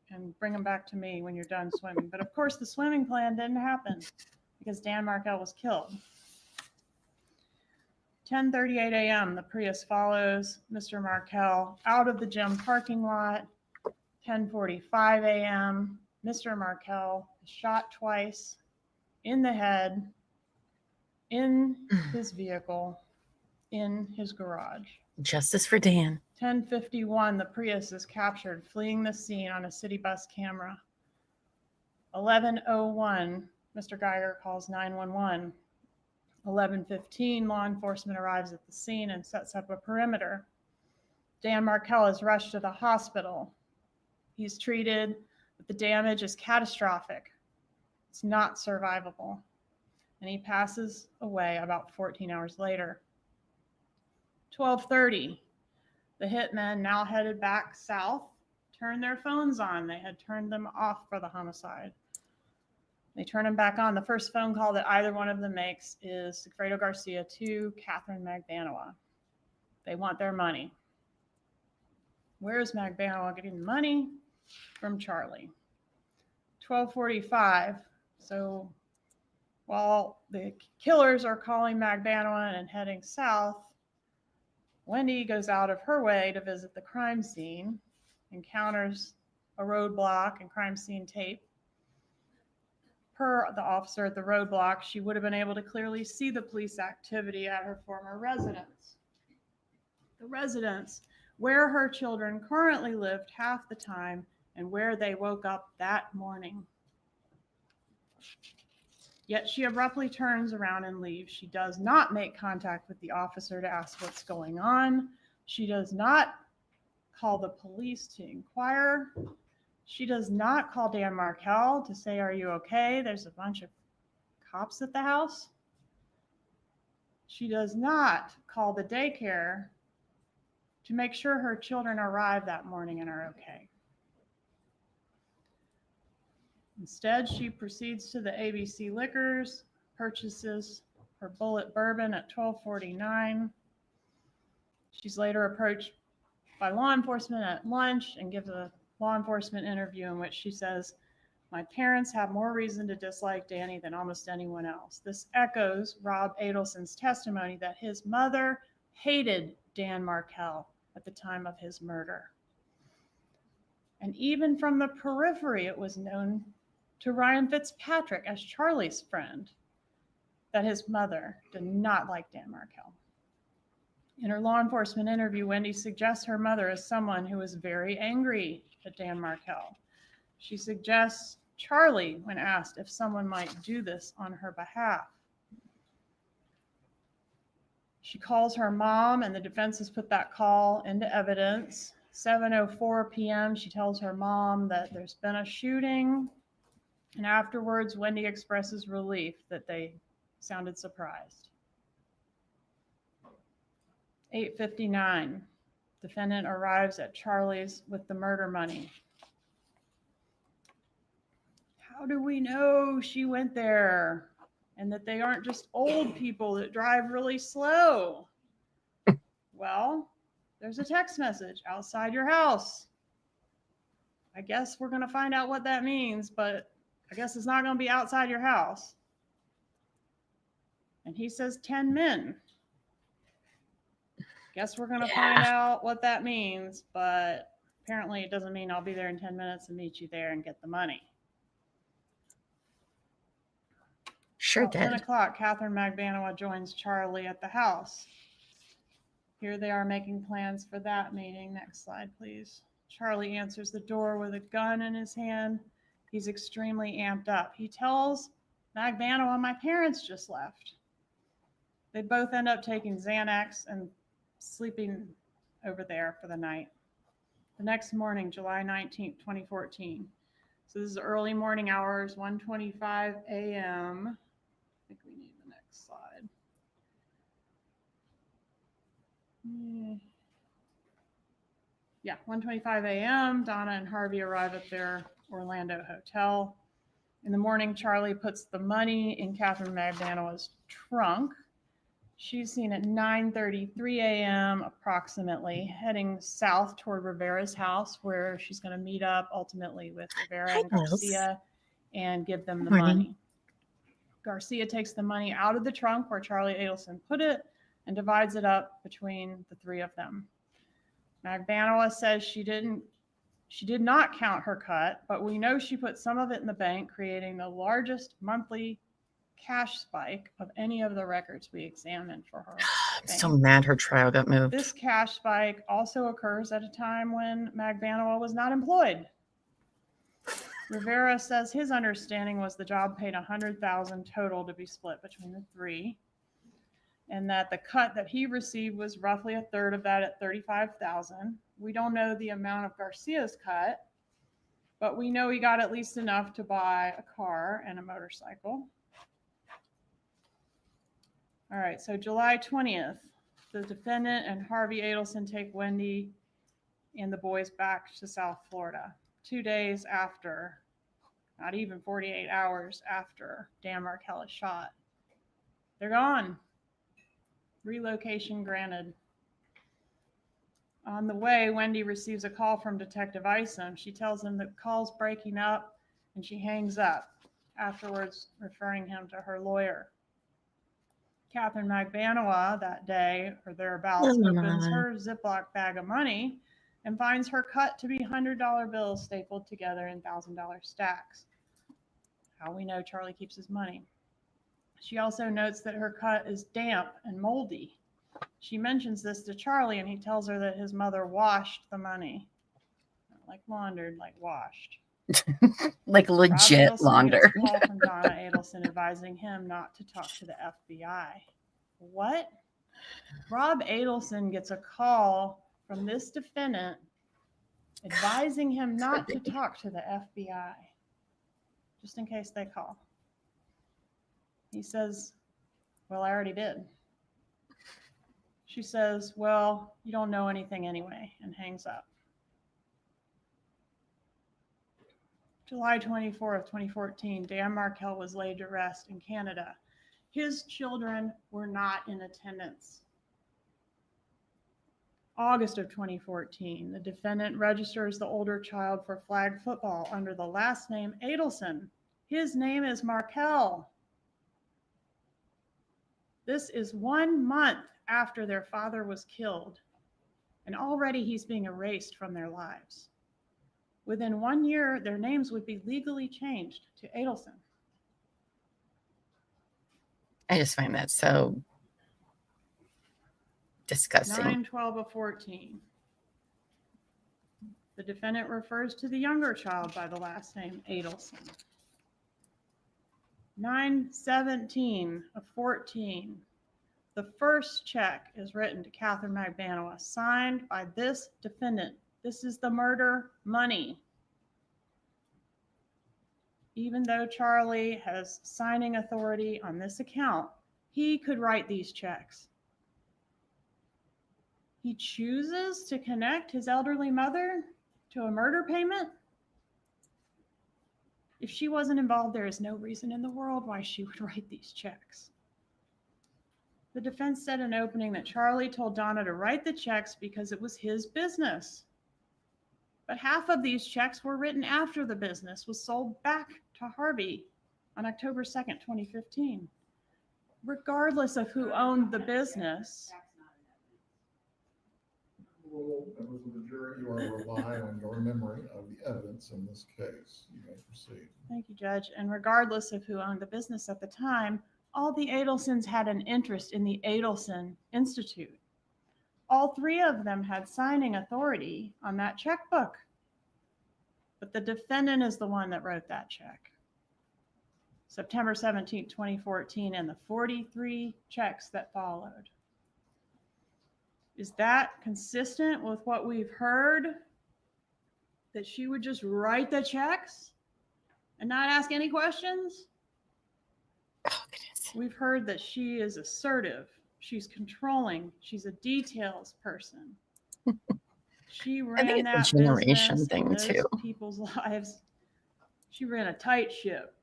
and bring them back to me when you're done swimming. But of course, the swimming plan didn't happen because Dan Markel was killed. 10:38 a.m., the Prius follows Mr. Markel out of the gym parking lot. 10:45 a.m., Mr. Markel is shot twice in the head, in his vehicle, in his garage. justice for Dan. 10:51, the Prius is captured, fleeing the scene on a city bus camera. 11:01, Mr. Geiger calls 911. 11:15, law enforcement arrives at the scene and sets up a perimeter. Dan Markel is rushed to the hospital. He's treated, but the damage is catastrophic. It's not survivable. And he passes away about 14 hours later. 12:30, the hitmen, now headed back south, turn their phones on. They had turned them off for the homicide. They turn them back on. The first phone call that either one of them makes is Sigfredo Garcia to Catherine Magbanowa. They want their money. Where is Magbanowa getting the money? From Charlie. 12:45. So while the killers are calling Magbanowa and heading south, Wendy goes out of her way to visit the crime scene, encounters a roadblock and crime scene tape. Per the officer at the roadblock, she would have been able to clearly see the police activity at her former residence. The residence where her children currently lived half the time and where they woke up that morning. Yet she abruptly turns around and leaves. She does not make contact with the officer to ask what's going on. She does not call the police to inquire. She does not call Dan Markel to say, are you okay? There's a bunch of cops at the house. She does not call the daycare to make sure her children arrive that morning and are okay. Instead, she proceeds to the ABC Liquors, purchases her bullet bourbon at 12:49. She's later approached by law enforcement at lunch and gives a law enforcement interview in which she says, my parents have more reason to dislike Danny than almost anyone else. This echoes Rob Adelson's testimony that his mother hated Dan Markel at the time of his murder. And even from the periphery, it was known to Ryan Fitzpatrick as Charlie's friend that his mother did not like Dan Markel. In her law enforcement interview, Wendy suggests her mother is someone who is very angry at Dan Markel. She suggests Charlie when asked if someone might do this on her behalf. She calls her mom, and the defense has put that call into evidence. 7:04 p.m., she tells her mom that there's been a shooting And afterwards, Wendy expresses relief that they sounded surprised. 8:59, defendant arrives at Charlie's with the murder money. How do we know she went there and that they aren't just old people that drive really slow? Well, there's a text message outside your house. I guess we're going to find out what that means, but I guess it's not going to be outside your house. And he says 10 men. Guess we're going to find out what that means, but apparently it doesn't mean I'll be there in 10 minutes and meet you there and get the money. Sure About 10 did. o'clock, Catherine Magbanua joins Charlie at the house. Here they are making plans for that meeting. Next slide, please. Charlie answers the door with a gun in his hand. He's extremely amped up. He tells Magbanua, my parents just left. They both end up taking Xanax and sleeping over there for the night. The next morning, July 19th, 2014. So this is early morning hours, 1:25 a.m. I think we need the next slide. Yeah, 1:25 a.m. Donna and Harvey arrive at their Orlando hotel. In the morning, Charlie puts the money in Catherine Magbanua's trunk. She's seen at 9:33 a.m. approximately, heading south toward Rivera's house, where she's going to meet up ultimately with Rivera and Garcia and give them the money. Garcia takes the money out of the trunk where Charlie Adelson put it and divides it up between the three of them. Magbanua says she did not count her cut, but we know she put some of it in the bank, creating the largest monthly cash spike of any of the records we examined for her. I'm so mad her trial got moved. This cash spike also occurs at a time when Magbanua was not employed. Rivera says his understanding was the job paid $100,000 total to be split between the three, and that the cut that he received was roughly a third of that at $35,000. We don't know the amount of Garcia's cut, but we know he got at least enough to buy a car and a motorcycle. All right, so July 20th, the defendant and Harvey Adelson take Wendy and the boys back to South Florida. 2 days after, not even 48 hours after Dan Markel is shot. They're gone. Relocation granted. On the way, Wendy receives a call from Detective Isom. She tells him that the call's breaking up, and she hangs up, afterwards referring him to her lawyer. Catherine Magbanua that day, or thereabouts, opens her Ziploc bag of money and finds her cut to be $100 bills stapled together in $1,000 stacks. How we know Charlie keeps his money. She also notes that her cut is damp and moldy. She mentions this to Charlie, and he tells her that his mother washed the money. Not like laundered, like washed. Like legit laundered. Gets a call from Donna Adelson advising him not to talk to the FBI. What? Rob Adelson gets a call from this defendant advising him not to talk to the FBI, just in case they call. He says, well, I already did. She says, well, you don't know anything anyway, and hangs up. July 24th, 2014, Dan Markel was laid to rest in Canada. His children were not in attendance. August of 2014, the defendant registers the older child for flag football under the last name Adelson. His name is Markel. This is 1 month after their father was killed, and already he's being erased from their lives. Within 1 year, their names would be legally changed to Adelson. I just find that so disgusting. 9/12/14. The defendant refers to the younger child by the last name Adelson. 9/17/14. The first check is written to Catherine Magbanua, signed by this defendant. This is the murder money. even though Charlie has signing authority on this account, he could write these checks. He chooses to connect his elderly mother to a murder payment. If she wasn't involved, there is no reason in the world why she would write these checks. The defense said in opening that Charlie told Donna to write the checks because it was his business. But half of these checks were written after the business was sold back to Harvey on October 2nd, 2015. Regardless of who owned the business. Well, members of the jury, you are relying on your memory of the evidence in this case. You may proceed. Thank you, Judge. And regardless of who owned the business at the time, all the Adelsons had an interest in the Adelson Institute. All three of them had signing authority on that checkbook. But the defendant is the one that wrote that check. September 17, 2014, and the 43 checks that followed. Is that consistent with what we've heard? That she would just write the checks and not ask any questions? Oh, goodness. We've heard that she is assertive. She's controlling. She's a details person. She ran think that it's a generation business thing, and those too. people's lives. She ran a tight ship.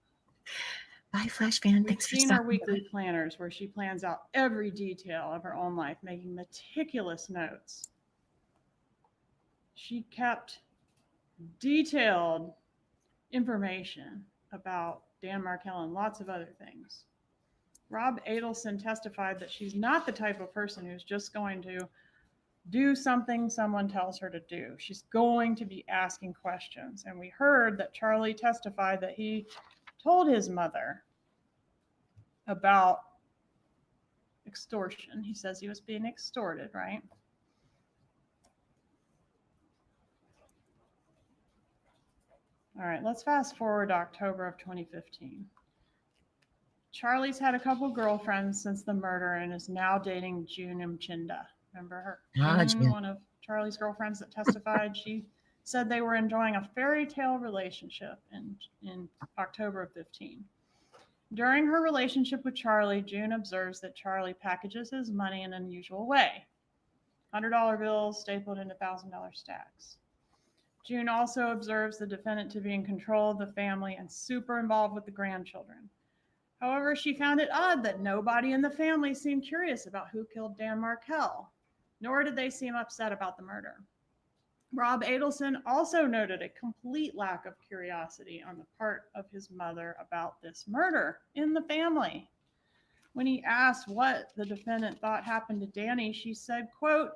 Bye, Flash fan. We've Thanks for seen her stopping weekly by. planners where she plans out every detail of her own life, making meticulous notes. She kept detailed information about Dan Markel and lots of other things. Rob Adelson testified that she's not the type of person who's just going to do something someone tells her to do. She's going to be asking questions. And we heard that Charlie testified that he told his mother about extortion. He says he was being extorted, right? All right, let's fast forward to October of 2015. Charlie's had a couple girlfriends since the murder and is now dating June Mchinda. Remember her? Ah, June, June. one of Charlie's girlfriends that testified. She said they were enjoying a fairy tale relationship in October of 15. During her relationship with Charlie, June observes that Charlie packages his money in an unusual way. $100 bills stapled into $1,000 stacks. June also observes the defendant to be in control of the family and super involved with the grandchildren. However, she found it odd that nobody in the family seemed curious about who killed Dan Markel, nor did they seem upset about the murder. Rob Adelson also noted a complete lack of curiosity on the part of his mother about this murder in the family. When he asked what the defendant thought happened to Danny, she said, quote,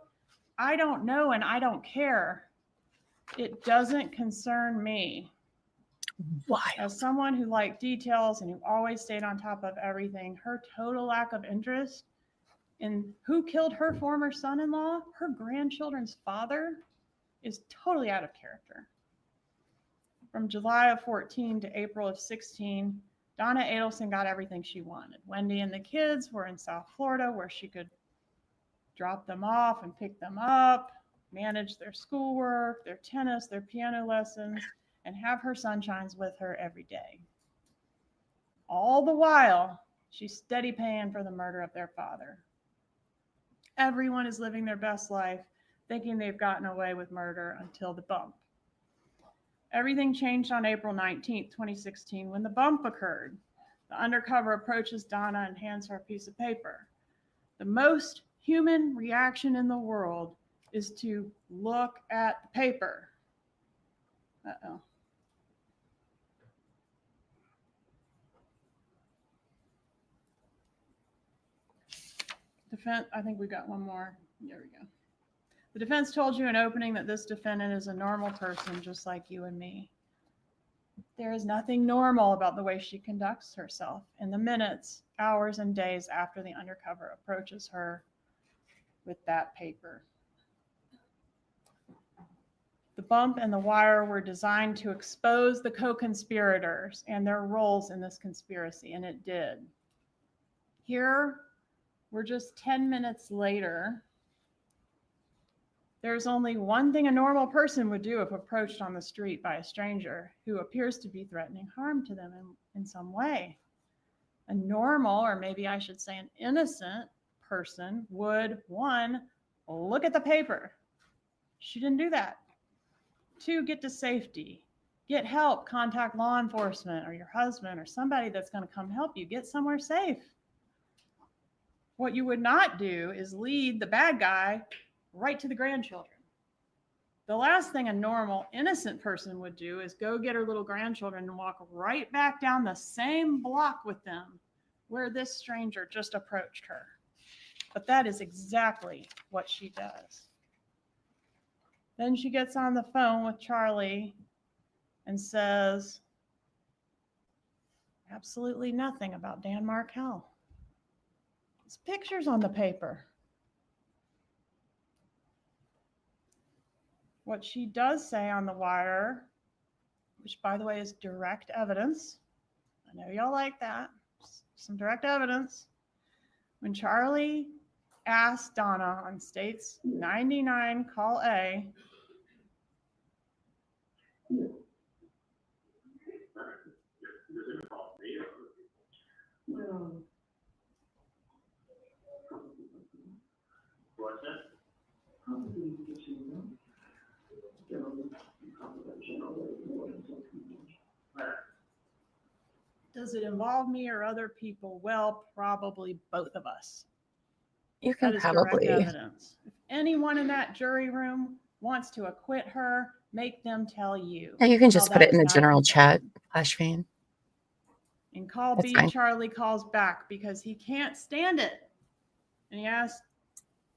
"I don't know and I don't care. It doesn't concern me." Why? As someone who liked details and who always stayed on top of everything, her total lack of interest in who killed her former son-in-law, her grandchildren's father, is totally out of character. From July of 14 to April of 16, Donna Adelson got everything she wanted. Wendy and the kids were in South Florida where she could drop them off and pick them up, manage their schoolwork, their tennis, their piano lessons, and have her sunshines with her every day. All the while, she's steady paying for the murder of their father. Everyone is living their best life, thinking they've gotten away with murder until the bump. Everything changed on April 19th, 2016, when the bump occurred. The undercover approaches Donna and hands her a piece of paper. The most human reaction in the world is to look at the paper. Uh-oh. I think we got one more. There we go. The defense told you in opening that this defendant is a normal person just like you and me. There is nothing normal about the way she conducts herself in the minutes, hours, and days after the undercover approaches her with that paper. The bump and the wire were designed to expose the co-conspirators and their roles in this conspiracy, and it did. Here, we're just 10 minutes later, There's only one thing a normal person would do if approached on the street by a stranger who appears to be threatening harm to them in some way. A normal, or maybe I should say an innocent person would, 1, look at the paper. She didn't do that. 2, get to safety. Get help, contact law enforcement or your husband or somebody that's going to come help you. Get somewhere safe. What you would not do is lead the bad guy right to the grandchildren. The last thing a normal, innocent person would do is go get her little grandchildren and walk right back down the same block with them where this stranger just approached her. But that is exactly what she does. Then she gets on the phone with Charlie and says absolutely nothing about Dan Markel. His picture's on the paper. What she does say on the wire, which by the way is direct evidence. I know y'all like that. Some direct evidence. When Charlie asked Donna on State's 99 call A, does it involve me or other people? Well, probably both of us. You That can is direct probably. evidence. If anyone in that jury room wants to acquit her, make them tell you. Yeah, you can just how put that it in the is not general convicted. chat, Flashbang. In call That's B, fine. Charlie calls back because he can't stand it. And he asks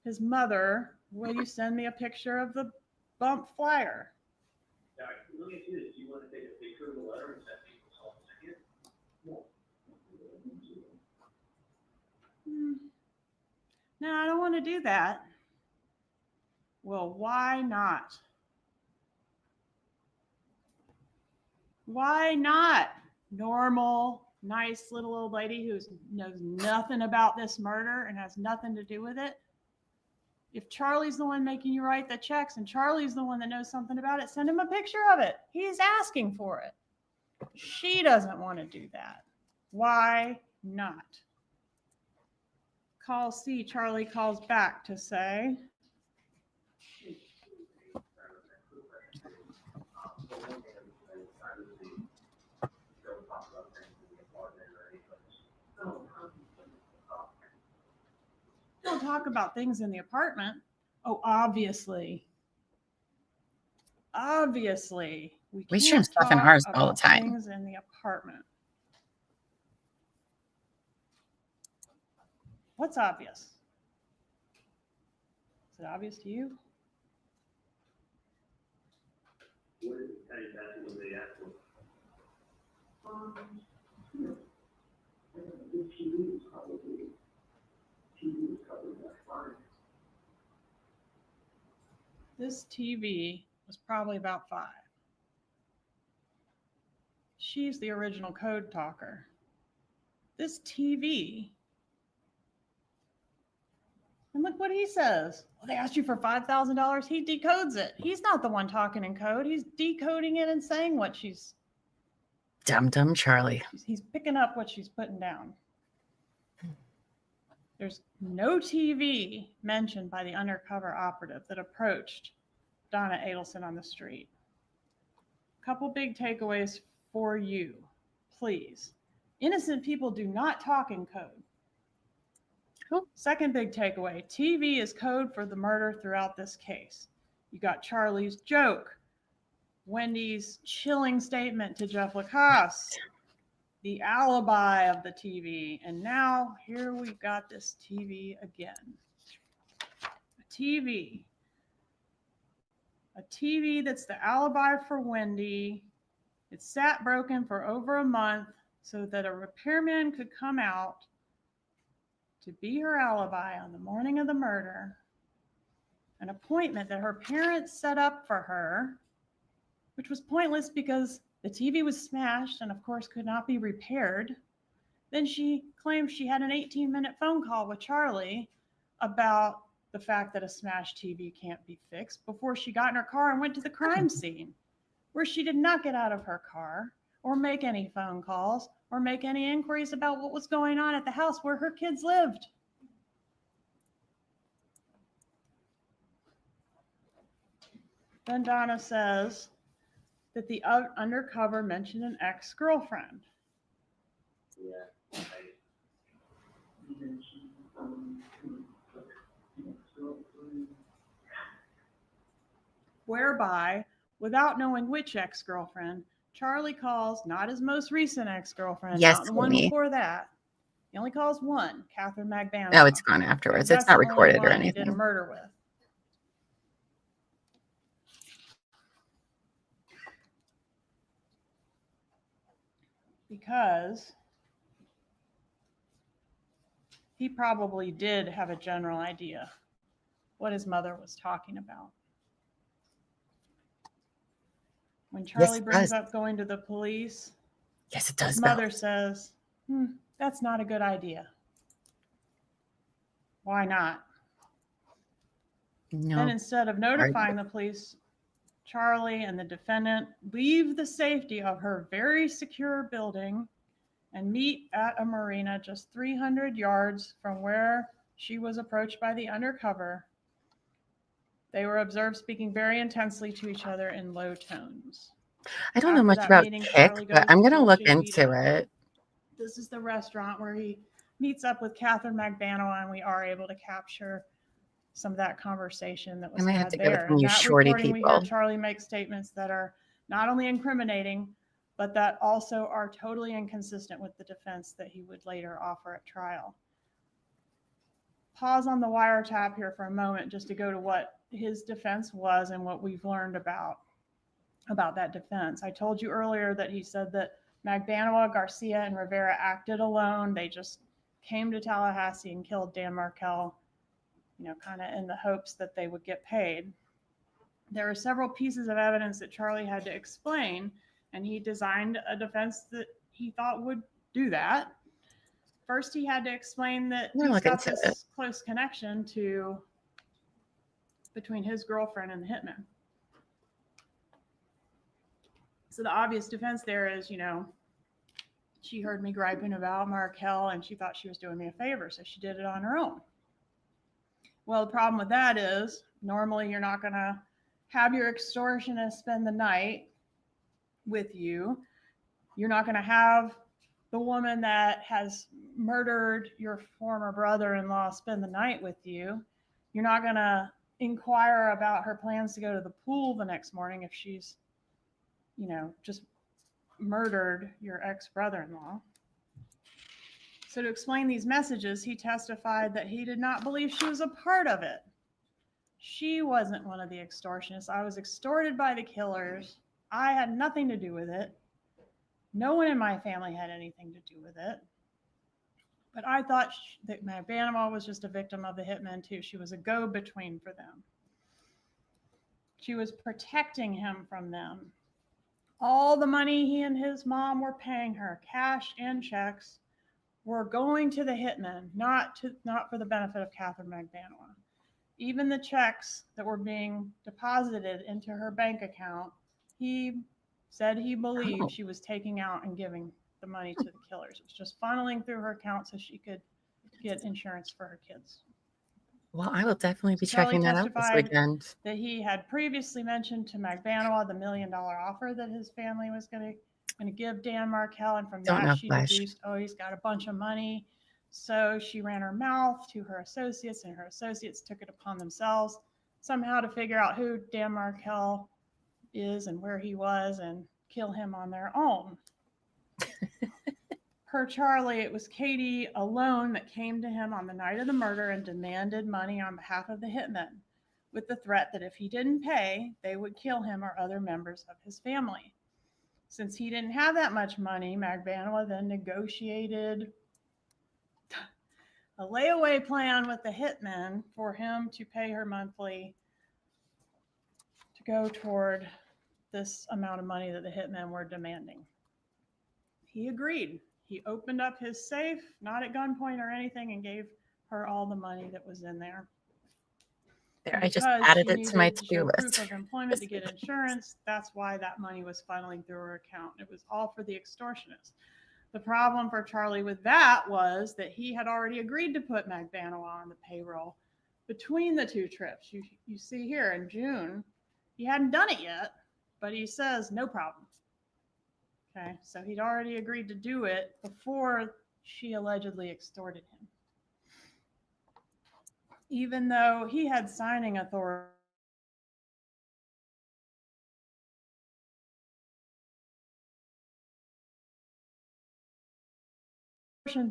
his mother, will you send me a picture of the bump flyer? Now, let me do this. Do you want to take a picture of the letter and send me the salt again? No, I don't want to do that. Well, why not? Why not? Normal, nice little old lady who knows nothing about this murder and has nothing to do with it. If Charlie's the one making you write the checks and Charlie's the one that knows something about it, send him a picture of it. He's asking for it. She doesn't want to do that. Why not? Call C, Charlie calls back to say, don't talk about things in the apartment. Oh, obviously. Obviously. We stream can't stuff in talk ours all the about time. Things in the apartment. What's obvious? Is it obvious to you? What is it? How you ask what they ask for? The TV is probably covered by fire. This TV was probably about 5. She's the original code talker. This TV, and look what he says. Well, they asked you for $5,000. He decodes it. He's not the one talking in code. He's decoding it and saying what she's. Dumb Charlie. He's picking up what she's putting down. There's no TV mentioned by the undercover operative that approached Donna Adelson on the street. A couple big takeaways for you, please. Innocent people do not talk in code. Cool. Second big takeaway, TV is code for the murder throughout this case. You got Charlie's joke, Wendy's chilling statement to Jeff Lacoste, the alibi of the TV, and now here we've got this TV again. A TV that's the alibi for Wendy. It sat broken for over a month so that a repairman could come out to be her alibi on the morning of the murder. An appointment that her parents set up for her, which was pointless because the TV was smashed and of course could not be repaired. Then she claimed she had an 18-minute phone call with Charlie about the fact that a smashed TV can't be fixed before she got in her car and went to the crime scene, where she did not get out of her car or make any phone calls or make any inquiries about what was going on at the house where her kids lived. Then Donna says that the undercover mentioned an ex-girlfriend. Yeah. Whereby, without knowing which ex-girlfriend, Charlie calls not his most recent ex-girlfriend, Yes, not the one Amy. before that. He only calls one, Catherine Magbanua. No, it's gone afterwards. That's It's not the only recorded or one he did a anything. murder with. Because he probably did have a general idea what his mother was talking about. When Charlie it brings does. up going to the police, Yes, it does. his mother says, that's not a good idea. Why not? No. Then instead of notifying the police, Charlie and the defendant leave the safety of her very secure building and meet at a marina just 300 yards from where she was approached by the undercover. They were observed speaking very intensely to each other in low tones. I don't know After much that about meeting, Kick, Charlie but goes I'm to going to look Dolce Vita. into it. This is the restaurant where he meets up with Catherine Magbanua, and we are able to capture some of that conversation that was I might have had to get it there. from In you that shorty recording, we hear people. Charlie make statements that are not only incriminating, but that also are totally inconsistent with the defense that he would later offer at trial. Pause on the wiretap here for a moment just to go to what his defense was and what we've learned about that defense. I told you earlier that he said that Magbanua, Garcia, and Rivera acted alone. They just came to Tallahassee and killed Dan Markel, kind of in the hopes that they would get paid. There are several pieces of evidence that Charlie had to explain, and he designed a defense that he thought would do that. First, he had to explain that he's got this close connection between his girlfriend and the hitman. So the obvious defense there is, she heard me griping about Markel and she thought she was doing me a favor, so she did it on her own. Well, the problem with that is normally you're not going to have your extortionist spend the night with you. You're not going to have the woman that has murdered your former brother-in-law spend the night with you. You're not going to inquire about her plans to go to the pool the next morning if she's, just murdered your ex-brother-in-law. So to explain these messages, he testified that he did not believe she was a part of it. She wasn't one of the extortionists. I was extorted by the killers. I had nothing to do with it. No one in my family had anything to do with it. But I thought that Magbanua was just a victim of the hitmen too. She was a go-between for them. She was protecting him from them. All the money he and his mom were paying her, cash and checks, were going to the hitmen, not for the benefit of Catherine Magbanua. Even the checks that were being deposited into her bank account, he said he believed she was taking out and giving the money to the killers. It was just funneling through her account so she could get insurance for her kids. Well, I will definitely be Charlie checking that out this testified weekend. that he had previously mentioned to Magbanua the $1 million offer that his family was going to give Dan Markel, and from that she deduced, he's got a bunch of money. So she ran her mouth to her associates, and her associates took it upon themselves somehow to figure out who Dan Markel is and where he was and kill him on their own. Per Charlie, it was Katie alone that came to him on the night of the murder and demanded money on behalf of the hitmen, with the threat that if he didn't pay, they would kill him or other members of his family. Since he didn't have that much money, Magbanua then negotiated a layaway plan with the hitmen for him to pay her monthly to go toward this amount of money that the hitmen were demanding. He agreed. He opened up his safe, not at gunpoint or anything, and gave her all the money that was in there. There, I just Because added she it to my needed to to-do show list. proof of employment to get insurance. That's why that money was funneling through her account. It was all for the extortionist. The problem for Charlie with that was that he had already agreed to put Magbanua on the payroll between the two trips. You see here in June, he hadn't done it yet, but he says no problem. Okay, so he'd already agreed to do it before she allegedly extorted him. Even though he had signing authority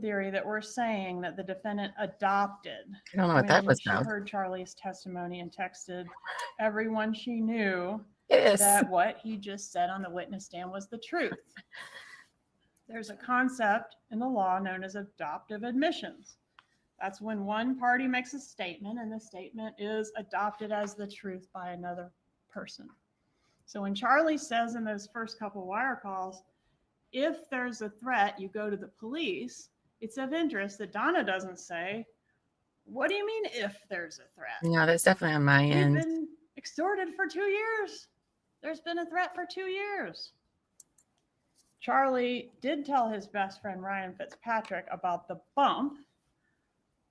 theory that we're saying that the defendant adopted I don't know what that when was she about. heard Charlie's testimony and texted everyone she knew Yes. that what he just said on the witness stand was the truth. There's a concept in the law known as adoptive admissions. That's when one party makes a statement and the statement is adopted as the truth by another person. So when Charlie says in those first couple wire calls, if there's a threat, you go to the police, it's of interest that Donna doesn't say, what do you mean if there's a threat? No, that's definitely on my We've end. been extorted for 2 years. There's been a threat for 2 years. Charlie did tell his best friend, Ryan Fitzpatrick, about the bump.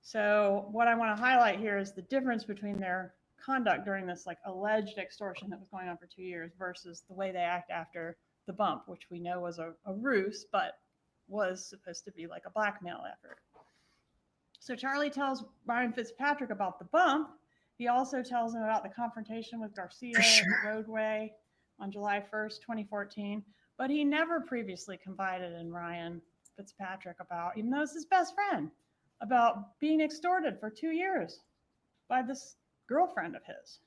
So what I want to highlight here is the difference between their conduct during this like alleged extortion that was going on for 2 years versus the way they act after the bump, which we know was a ruse, but was supposed to be like a blackmail effort. So Charlie tells Ryan Fitzpatrick about the bump. He also tells him about the confrontation with Garcia at the roadway on July 1st, 2014. But he never previously confided in Ryan Fitzpatrick about, even though it's his best friend, about being extorted for 2 years by this girlfriend of his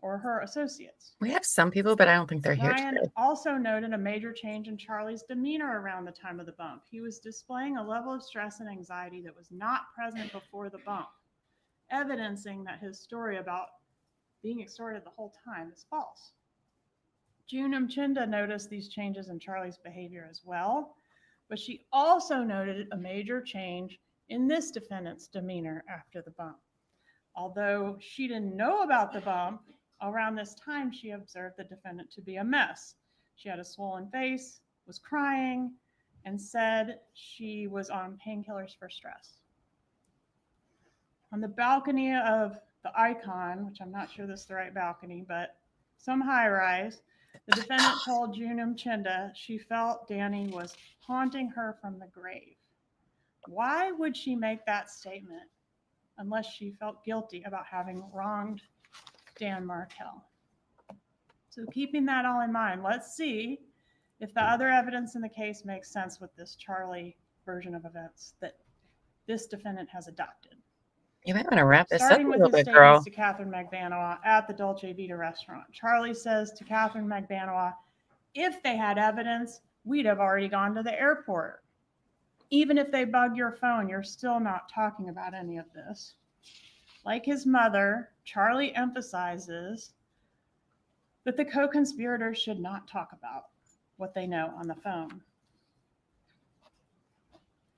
or her associates. We have some people, but I don't think they're here Ryan today. also noted a major change in Charlie's demeanor around the time of the bump. He was displaying a level of stress and anxiety that was not present before the bump, evidencing that his story about being extorted the whole time is false. June Mchinda noticed these changes in Charlie's behavior as well, but she also noted a major change in this defendant's demeanor after the bump. Although she didn't know about the bump, around this time she observed the defendant to be a mess. She had a swollen face, was crying, and said she was on painkillers for stress. On the balcony of the Icon, which I'm not sure this is the right balcony, but some high rise, the defendant told June Mchinda she felt Danny was haunting her from the grave. Why would she make that statement unless she felt guilty about having wronged Dan Markel? So keeping that all in mind, let's see if the other evidence in the case makes sense with this Charlie version of events that this defendant has adopted. You might want to wrap this up a Starting with little his bit, girl. statements to Catherine Magbanua at the Dolce Vita restaurant. Charlie says to Catherine Magbanua, if they had evidence, we'd have already gone to the airport. Even if they bug your phone, you're still not talking about any of this. Like his mother, Charlie emphasizes that the co-conspirators should not talk about what they know on the phone.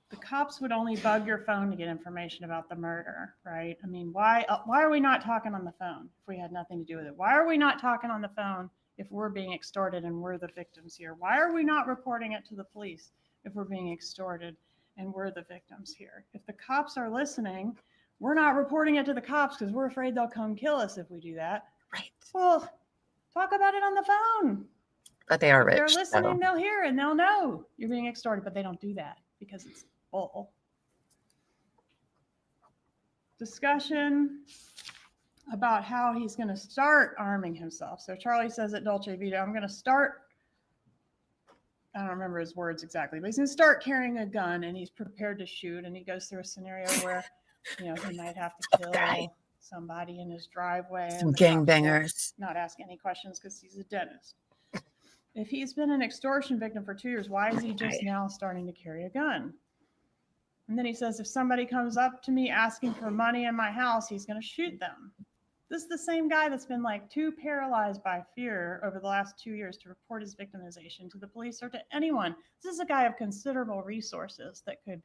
The cops would only bug your phone to get information about the murder, right? I mean, why are we not talking on the phone if we had nothing to do with it? Why are we not talking on the phone if we're being extorted and we're the victims here? Why are we not reporting it to the police if we're being extorted and we're the victims here? If the cops are listening, we're not reporting it to the cops because we're afraid they'll come kill us if we do that. Right. Well, talk about it on the phone. But they are If rich. they're listening, so. they'll hear and they'll know you're being extorted, but they don't do that because it's bull. Discussion about how he's going to start arming himself. So Charlie says at Dolce Vita, I'm going to start, I don't remember his words exactly, but he's going to start carrying a gun and he's prepared to shoot. And he goes through a scenario where, he might have to kill somebody in his driveway. Some and the cops will gangbangers. not ask any questions because he's a dentist. If he's been an extortion victim for 2 years, why is he just now starting to carry a gun? And then he says, if somebody comes up to me asking for money in my house, he's going to shoot them. This is the same guy that's been too paralyzed by fear over the last 2 years to report his victimization to the police or to anyone. This is a guy of considerable resources that could,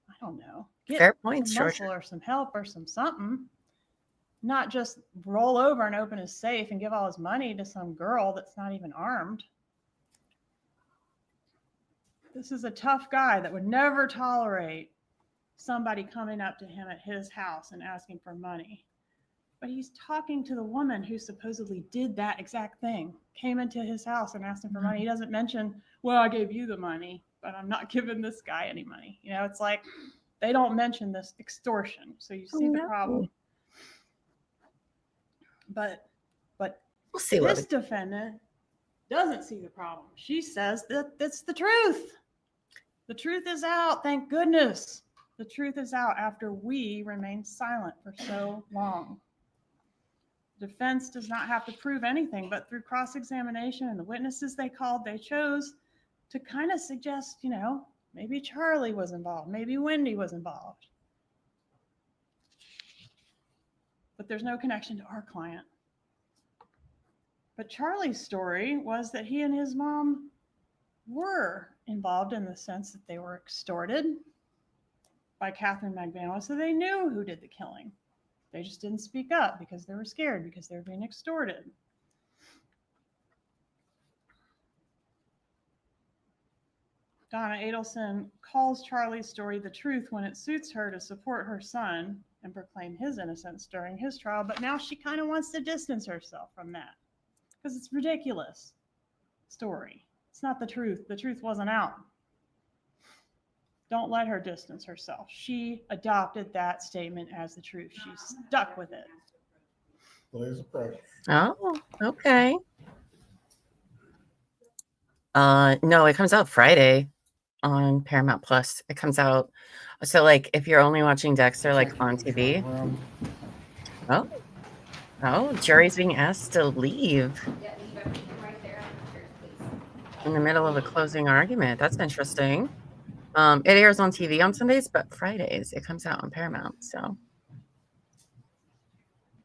I don't know, get Fair points, some Georgia. muscle or some help or some something. not just roll over and open his safe and give all his money to some girl that's not even armed. This is a tough guy that would never tolerate somebody coming up to him at his house and asking for money. But he's talking to the woman who supposedly did that exact thing, came into his house and asked him for money. He doesn't mention, well, I gave you the money, but I'm not giving this guy any money. You know, it's like they don't mention this extortion. So you see the problem. But We'll see this what defendant doesn't see the problem. She says that that's the truth. The truth is out. Thank goodness. The truth is out after we remained silent for so long. Defense does not have to prove anything, but through cross-examination and the witnesses they called, they chose to kind of suggest, you know, maybe Charlie was involved, maybe Wendy was involved. But there's no connection to our client. But Charlie's story was that he and his mom were involved in the sense that they were extorted by Catherine McVanoa, so they knew who did the killing. They just didn't speak up because they were scared, because they were being extorted. Donna Adelson calls Charlie's story the truth when it suits her to support her son and proclaim his innocence during his trial, but now she kind of wants to distance herself from that because it's ridiculous story. It's not the truth. The truth wasn't out. Don't let her distance herself. She adopted that statement as the truth. She stuck with it. Please approach. Oh, okay. No, it comes out Friday on Paramount Plus. It comes out. So, like, if you're only watching Dexter, like, on TV. Oh, jury's being asked to leave in the middle of a closing argument. That's interesting. It airs on TV on Sundays, but Fridays it comes out on Paramount. So,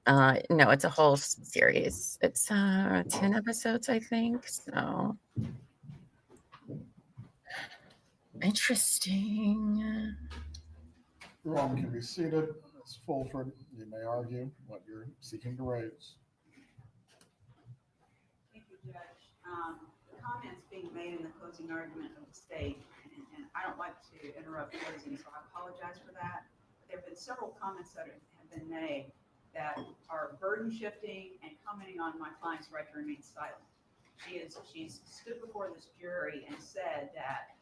no, it's a whole series. It's 10 episodes, I think. So, interesting. Your Honor can be seated. Ms. Fulford, you may argue what you're seeking to raise. Thank you, Judge. The comments being made in the closing argument of the state, and I don't like to interrupt closing, so I apologize for that. But there have been several comments that have been made that are burden shifting and commenting on my client's right to remain silent. She's stood before this jury and said that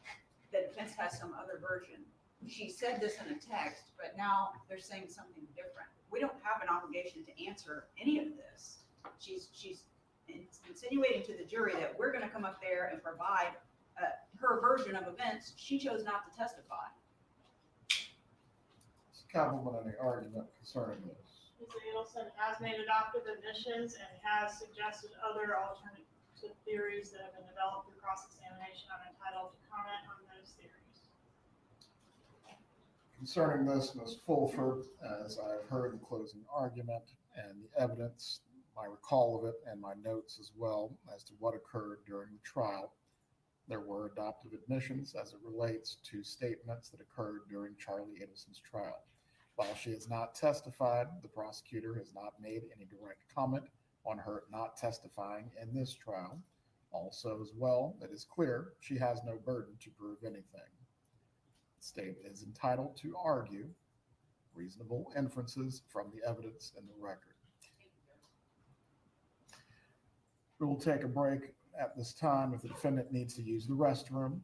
the defense has some other version. She said this in a text, but now they're saying something different. We don't have an obligation to answer any of this. She's insinuating to the jury that we're going to come up there and provide her version of events. She chose not to testify. Ms. Kappelman, any argument concerning this? Ms. Adelson has made adoptive admissions and has suggested other alternative theories that have been developed through cross-examination. I'm entitled to comment on those theories. Concerning this, Ms. Fulford, as I've heard the closing argument and the evidence, my recall of it and my notes as well as to what occurred during the trial, there were adoptive admissions as it relates to statements that occurred during Charlie Adelson's trial. While she has not testified, the prosecutor has not made any direct comment on her not testifying in this trial. Also, as well, it is clear she has no burden to prove anything. The state is entitled to argue reasonable inferences from the evidence in the record. We will take a break at this time. If the defendant needs to use the restroom,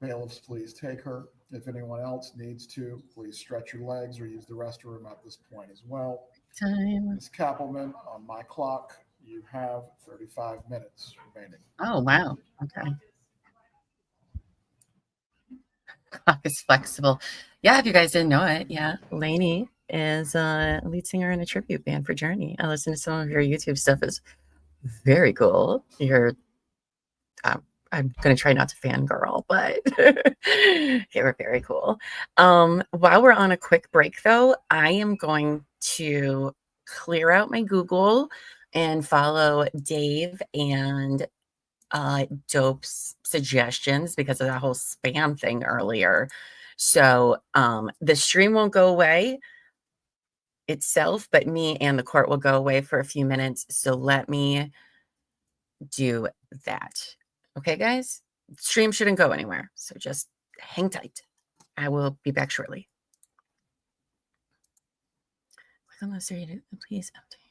bailiffs, please take her. If anyone else needs to, please stretch your legs or use the restroom at this point as well. Time. Ms. Kappelman, on my clock, you have 35 minutes remaining. Oh, wow. Okay. It's flexible. Yeah, if you guys didn't know it, yeah, Lainey is a lead singer in a tribute band for Journey. I listen to some of your YouTube stuff. It's very cool. I'm going to try not to fangirl, but they were very cool. While we're on a quick break, though, I am going to clear out my Google and follow Dave and Dope's suggestions because of that whole spam thing earlier. So the stream won't go away. itself, but me and the court will go away for a few minutes. So let me do that. Okay, guys? Stream shouldn't go anywhere. So just hang tight. I will be back shortly. Please update.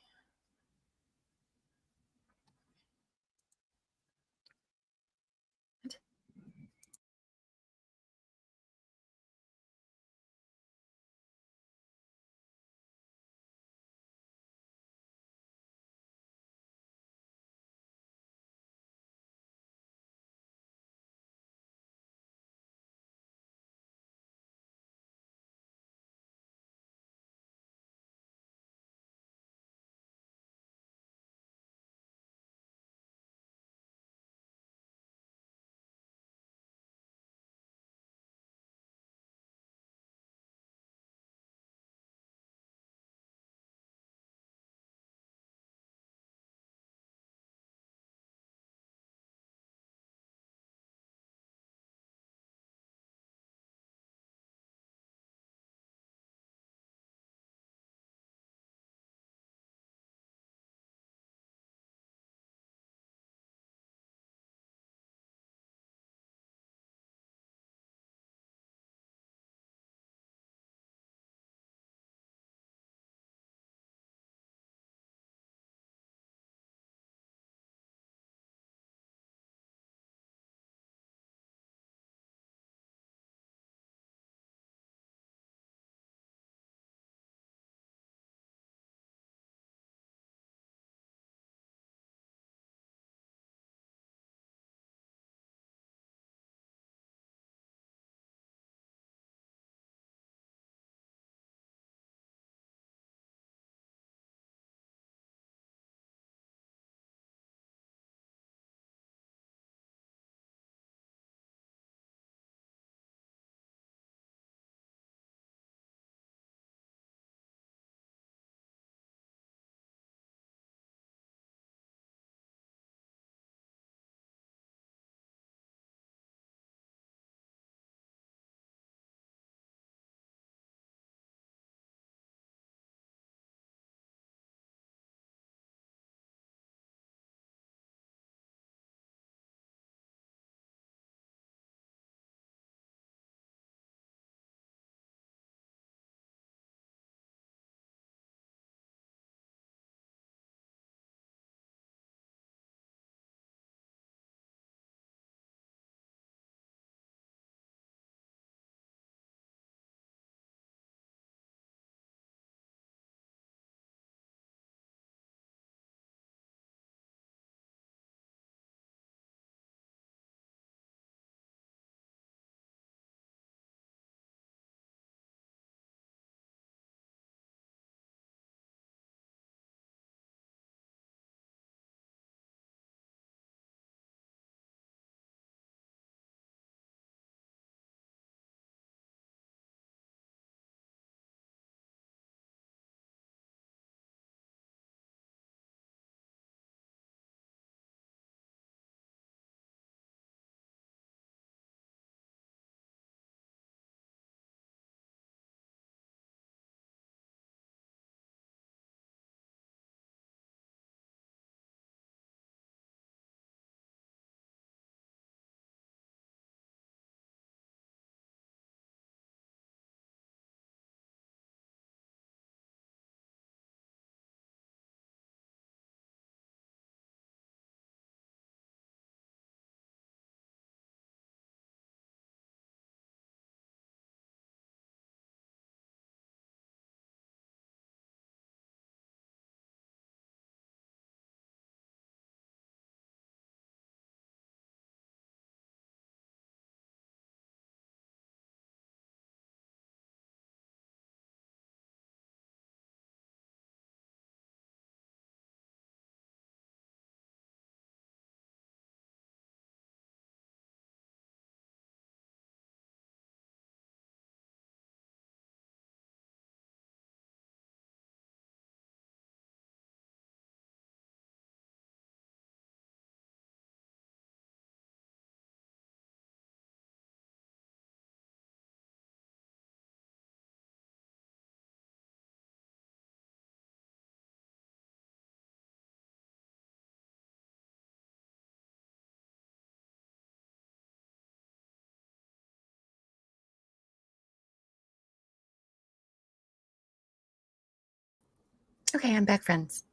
Okay, I'm back, friends.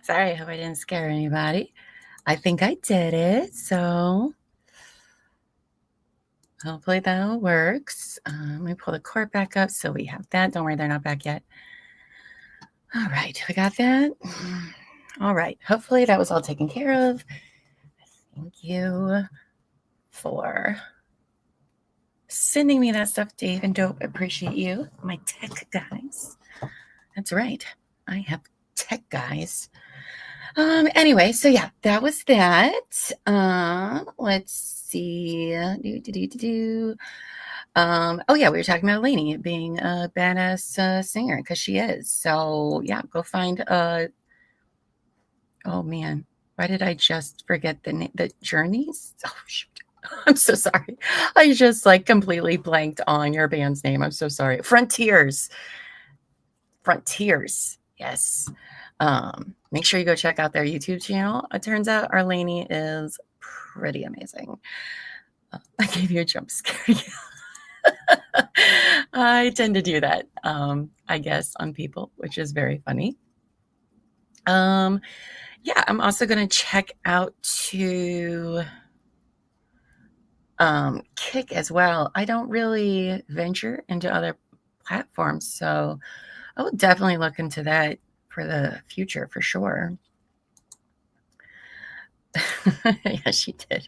Sorry, I hope I didn't scare anybody. I think I did it, so hopefully that works. Let me pull the court back up so we have that. Don't worry, they're not back yet. All right, we got that. All right, hopefully that was all taken care of. Thank you for sending me that stuff, Dave and Dope. Appreciate you, my tech guys. That's right, I have tech guys. Anyway, so yeah, that was that. Let's see. Oh yeah, we were talking about Lainey being a badass singer because she is. So yeah, go find oh man, why did I just forget the name? The Journeys? Oh shoot. I'm so sorry. I just like completely blanked on your band's name. I'm so sorry. Frontiers. Yes. Make sure you go check out their YouTube channel. It turns out Arlene is pretty amazing. I gave you a jump scare. I tend to do that, I guess, on people, which is very funny. Yeah, I'm also going to check out to Kick as well. I don't really venture into other platforms, so I will definitely look into that for the future for sure. Yeah, she did.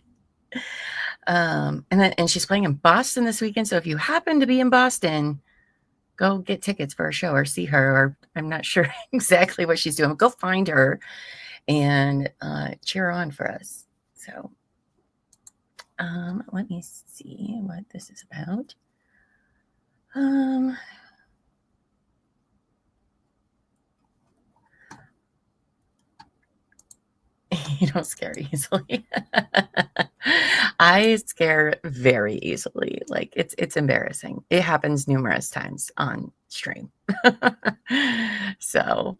And she's playing in Boston this weekend. So if you happen to be in Boston, go get tickets for a show or see her, or I'm not sure exactly what she's doing, but go find her and cheer on for us. So let me see what this is about. You don't scare easily. I scare very easily. Like it's embarrassing. It happens numerous times on stream. So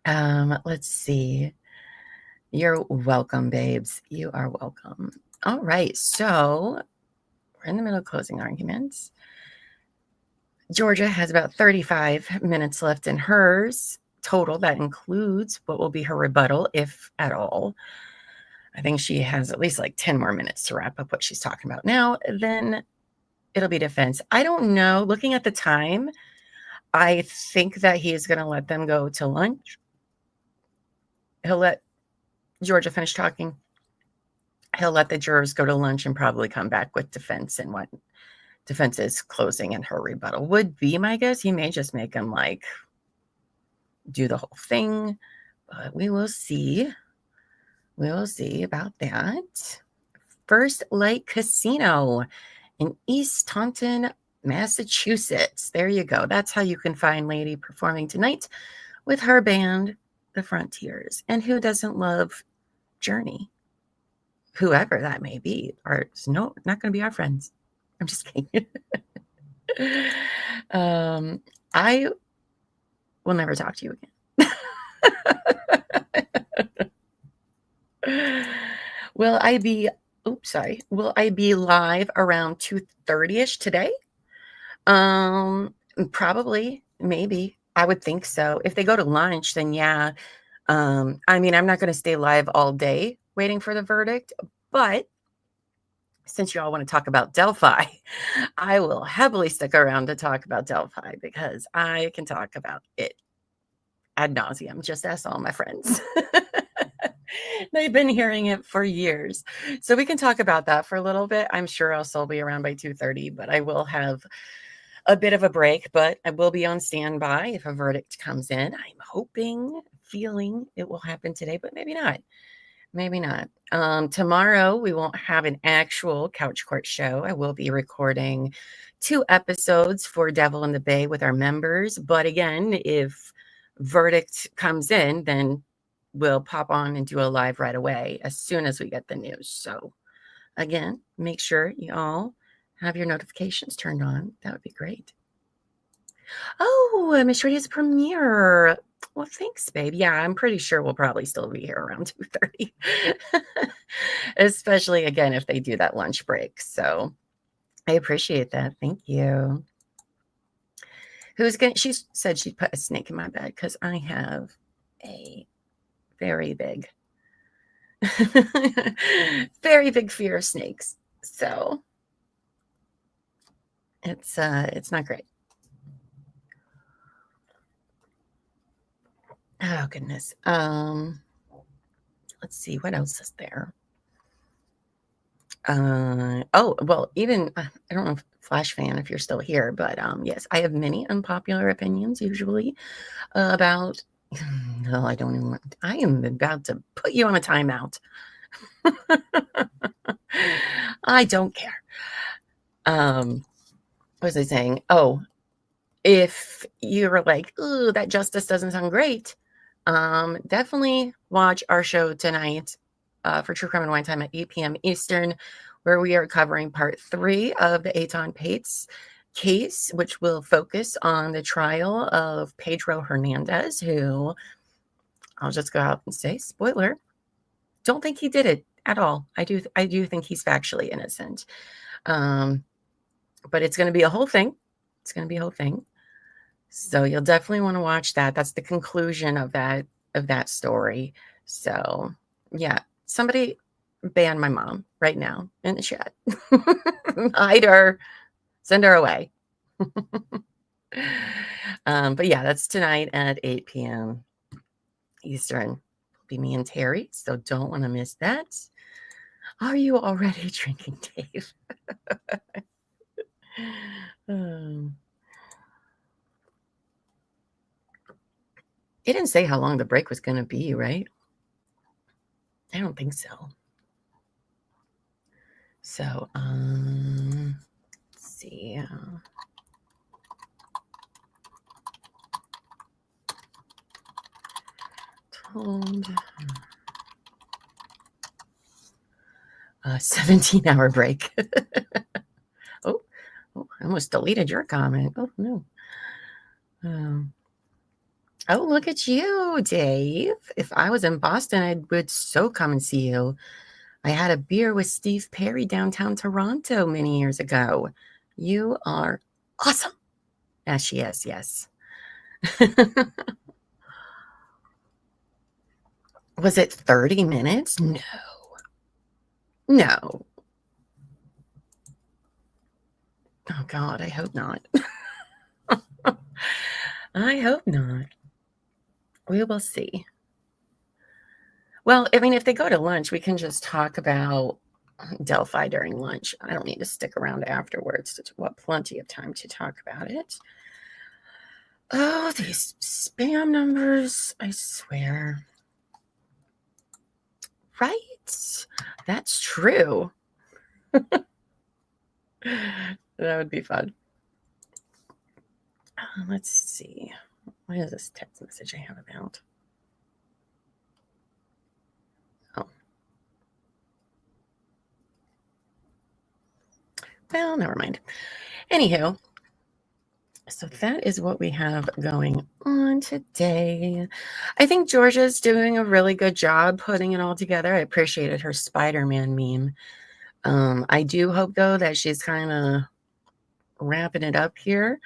let's see. You're welcome, babes. You are welcome. All right. So we're in the middle of closing arguments. Georgia has about 35 minutes left in hers total. That includes what will be her rebuttal, if at all. I think she has at least like 10 more minutes to wrap up what she's talking about now. Then it'll be defense. I don't know. Looking at the time, I think that he is going to let them go to lunch. He'll let Georgia finish talking. He'll let the jurors go to lunch and probably come back with defense and what defense is closing and her rebuttal would be my guess. He may just make them like do the whole thing, but we will see. We will see about that. First Light Casino in East Taunton, Massachusetts. There you go. That's how you can find Lady performing tonight with her band, The Frontiers. And who doesn't love Journey? Whoever that may be. Or no, not going to be our friends. I'm just kidding. I will never talk to you again. Will I be live around 2:30ish today? Probably, maybe. I would think so. If they go to lunch, then yeah. I mean, I'm not going to stay live all day waiting for the verdict, but since you all want to talk about Delphi, I will heavily stick around to talk about Delphi because I can talk about it ad nauseum. Just ask all my friends. They've been hearing it for years. So we can talk about that for a little bit. I'm sure I'll still be around by 2:30, but I will have a bit of a break, but I will be on standby if a verdict comes in. I'm hoping, feeling it will happen today, but maybe not. Maybe not. Tomorrow, we won't have an actual Couch Court show. I will be recording 2 episodes for Devil in the Bay with our members. But again, if verdict comes in, then we'll pop on and do a live right away as soon as we get the news. So again, make sure you all have your notifications turned on. That would be great. Oh, Miss Shreddy has a premiere. Well, thanks, babe. Yeah, I'm pretty sure we'll probably still be here around 2:30. Especially, again, if they do that lunch break. So I appreciate that. Thank you. She said she'd put a snake in my bed because I have a very big, very big fear of snakes. So it's not great. Oh goodness. Let's see what else is there. Oh well, even I don't know if Flash fan if you're still here, but yes, I have many unpopular opinions usually about. No, I don't even want. I am about to put you on a timeout. I don't care. What was I saying? Oh, if you're like, ooh, that justice doesn't sound great, definitely watch our show tonight for True Crime and Wine Time at 8 p.m. Eastern, where we are covering part 3 of the Aton Pates case, which will focus on the trial of Pedro Hernandez, who I'll just go out and say, spoiler, don't think he did it at all. I do think he's factually innocent. But it's going to be a whole thing. It's going to be a whole thing. So you'll definitely want to watch that. That's the conclusion of that story. So yeah, somebody ban my mom right now in the chat. Hide her, send her away. But yeah, that's tonight at 8 p.m. Eastern. It'll be me and Terry, so don't want to miss that. Are you already drinking, Dave? It didn't say how long the break was going to be, right? I don't think so. So, let's see. Told a 17-hour break. Oh, I almost deleted your comment. Oh, no. Oh, look at you, Dave. If I was in Boston, I would so come and see you. I had a beer with Steve Perry downtown Toronto many years ago. You are awesome. Yes, she is, yes. Was it 30 minutes? No. No. Oh, God, I hope not. I hope not. We will see. Well, I mean, if they go to lunch, we can just talk about Delphi during lunch. I don't need to stick around afterwards. We'll have plenty of time to talk about it. Oh, these spam numbers, I swear. Right? That's true. That would be fun. Let's see. What is this text message I have about? Oh. Well, never mind. Anywho, so that is what we have going on today. I think Georgia's doing a really good job putting it all together. I appreciated her Spider-Man meme. I do hope, though, that she's kind of wrapping it up here.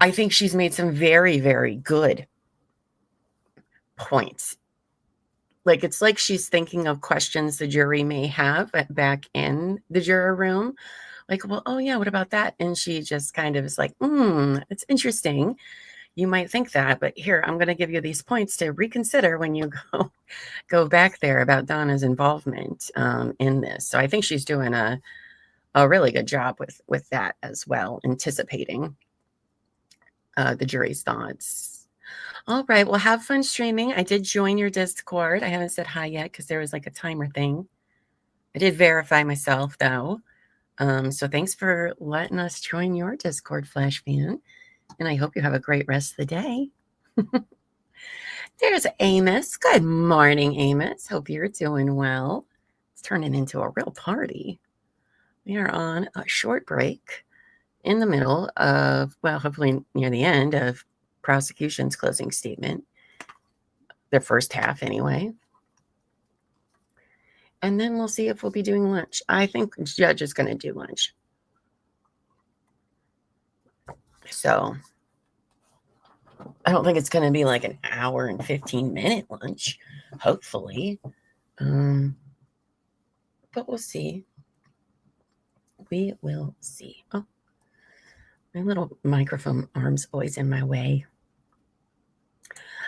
I think she's made some very, very good points. Like, it's like she's thinking of questions the jury may have back in the juror room. Like, well, oh yeah, what about that? And she just kind of is like, it's interesting. You might think that, but here, I'm going to give you these points to reconsider when you go back there about Donna's involvement in this. So I think she's doing a really good job with that as well, anticipating the jury's thoughts. All right. Well, have fun streaming. I did join your Discord. I haven't said hi yet because there was like a timer thing. I did verify myself, though. So thanks for letting us join your Discord, Flash fan. And I hope you have a great rest of the day. There's Amos. Good morning, Amos. Hope you're doing well. It's turning into a real party. We are on a short break in the middle of, well, hopefully near the end of prosecution's closing statement, their first half anyway. And then we'll see if we'll be doing lunch. I think the judge is going to do lunch. So I don't think it's going to be like an hour and 15-minute lunch, hopefully. But we'll see. We will see. Oh, my little microphone arm's always in my way.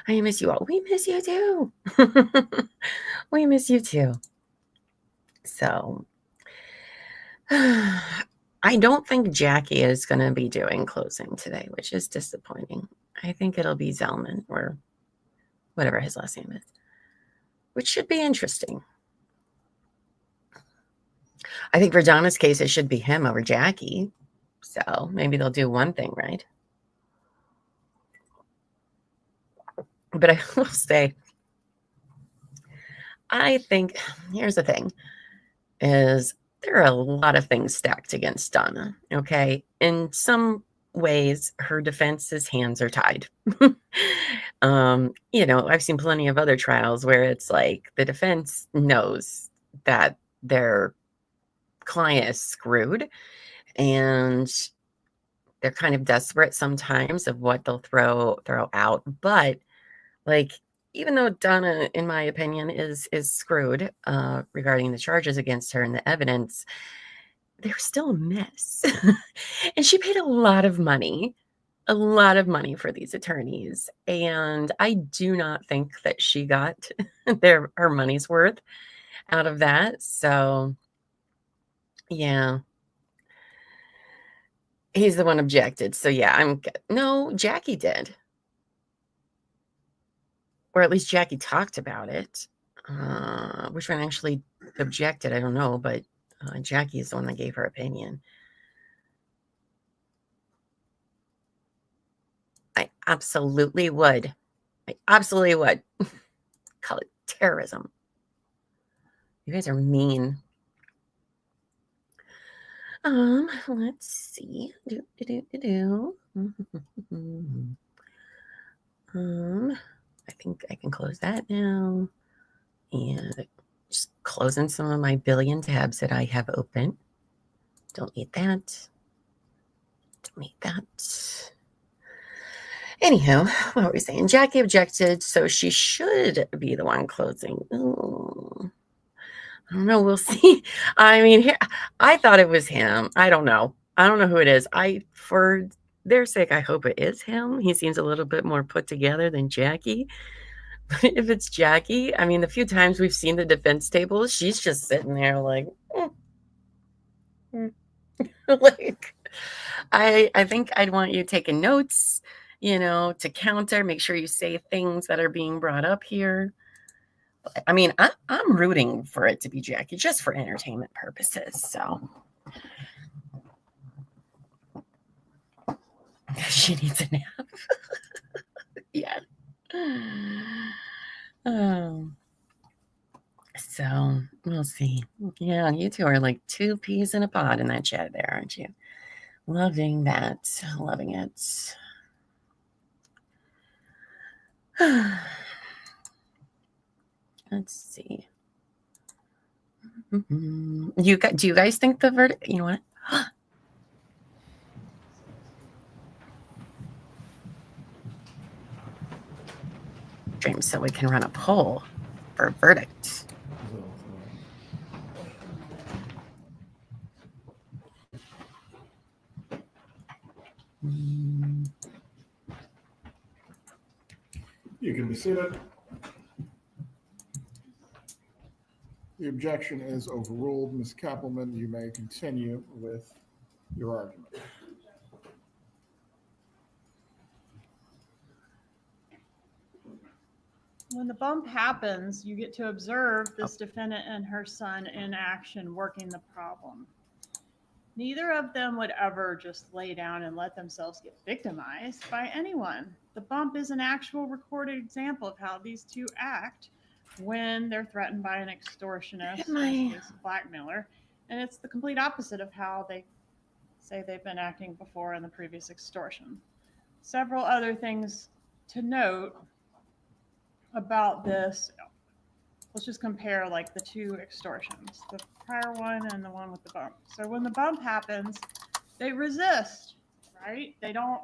I miss you all. We miss you too. We miss you too. So I don't think Jackie is going to be doing closing today, which is disappointing. I think it'll be Zellman or whatever his last name is, which should be interesting. I think for Donna's case, it should be him over Jackie. So maybe they'll do one thing right. But I will say, I think, here's the thing, is there are a lot of things stacked against Donna, okay? In some ways, her defense's hands are tied. I've seen plenty of other trials where it's like the defense knows that their client is screwed and they're kind of desperate sometimes of what they'll throw out. But like, even though Donna, in my opinion, is screwed regarding the charges against her and the evidence, they're still a mess. And she paid a lot of money for these attorneys. And I do not think that she got her money's worth out of that. So, yeah. He's the one objected. So, yeah, no, Jackie did. Or at least Jackie talked about it. Which one actually objected, I don't know, but Jackie is the one that gave her opinion. I absolutely would. Call it terrorism. You guys are mean. Let's see. I think I can close that now. And just closing some of my billion tabs that I have open. Don't need that. Anyhow, what were we saying? Jackie objected, so she should be the one closing. Ooh. I don't know. We'll see. I mean, I thought it was him. I don't know who it is. For their sake, I hope it is him. He seems a little bit more put together than Jackie. But if it's Jackie, I mean, the few times we've seen the defense table, she's just sitting there like, like, I think I'd want you taking notes, to counter, make sure you say things that are being brought up here. But, I mean, I'm rooting for it to be Jackie just for entertainment purposes. So she needs a nap. Yeah. So we'll see. Yeah, you two are like two peas in a pod in that chat there, aren't you? Loving that. Loving it. Let's see. Do you guys think the verdict? You know what? Stream so we can run a poll for verdict. You can be seated. The objection is overruled. Ms. Kappelman, you may continue with your argument. When the bump happens, you get to observe this defendant and her son in action working the problem. Neither of them would ever just lay down and let themselves get victimized by anyone. The bump is an actual recorded example of how these two act when they're threatened by an extortionist, blackmailer, and it's the complete opposite of how they say they've been acting before in the previous extortion. Several other things to note about this. Let's just compare like the two extortions, the prior one and the one with the bump. So when the bump happens, they resist, right? They don't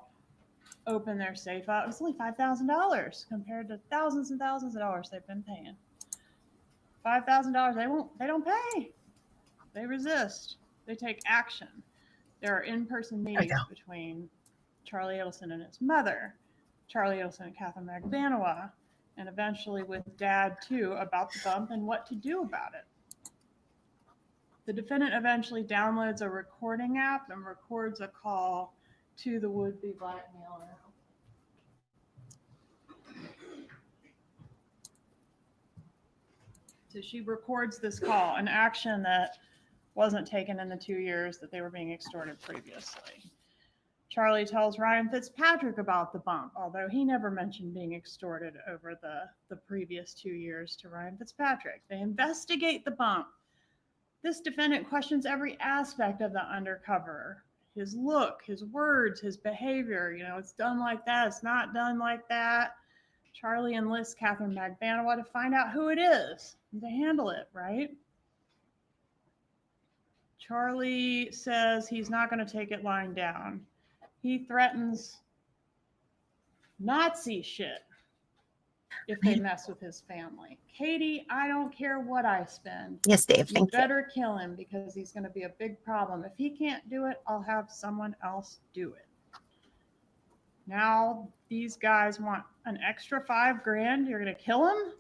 open their safe up. It was only $5,000 compared to thousands and thousands of dollars they've been paying. $5,000, they don't pay. They resist. They take action. There are in-person meetings between Charlie Adelson and his mother, Charlie Adelson and Catherine Magbanua, and eventually with Dad too, about the bump and what to do about it. The defendant eventually downloads a recording app and records a call to the would-be blackmailer. So she records this call, an action that wasn't taken in the 2 years that they were being extorted previously. Charlie tells Ryan Fitzpatrick about the bump, although he never mentioned being extorted over the previous 2 years to Ryan Fitzpatrick. They investigate the bump. This defendant questions every aspect of the undercover. His look, his words, his behavior. You know, it's done like that, it's not done like that. Charlie enlists Catherine Magbanua to find out who it is and to handle it, right? Charlie says he's not going to take it lying down. He threatens Nazi shit if they mess with his family. Katie, I don't care what I spend. Yes, Dave, You thank you. better kill him because he's going to be a big problem. If he can't do it, I'll have someone else do it. Now these guys want an extra $5,000. You're going to kill him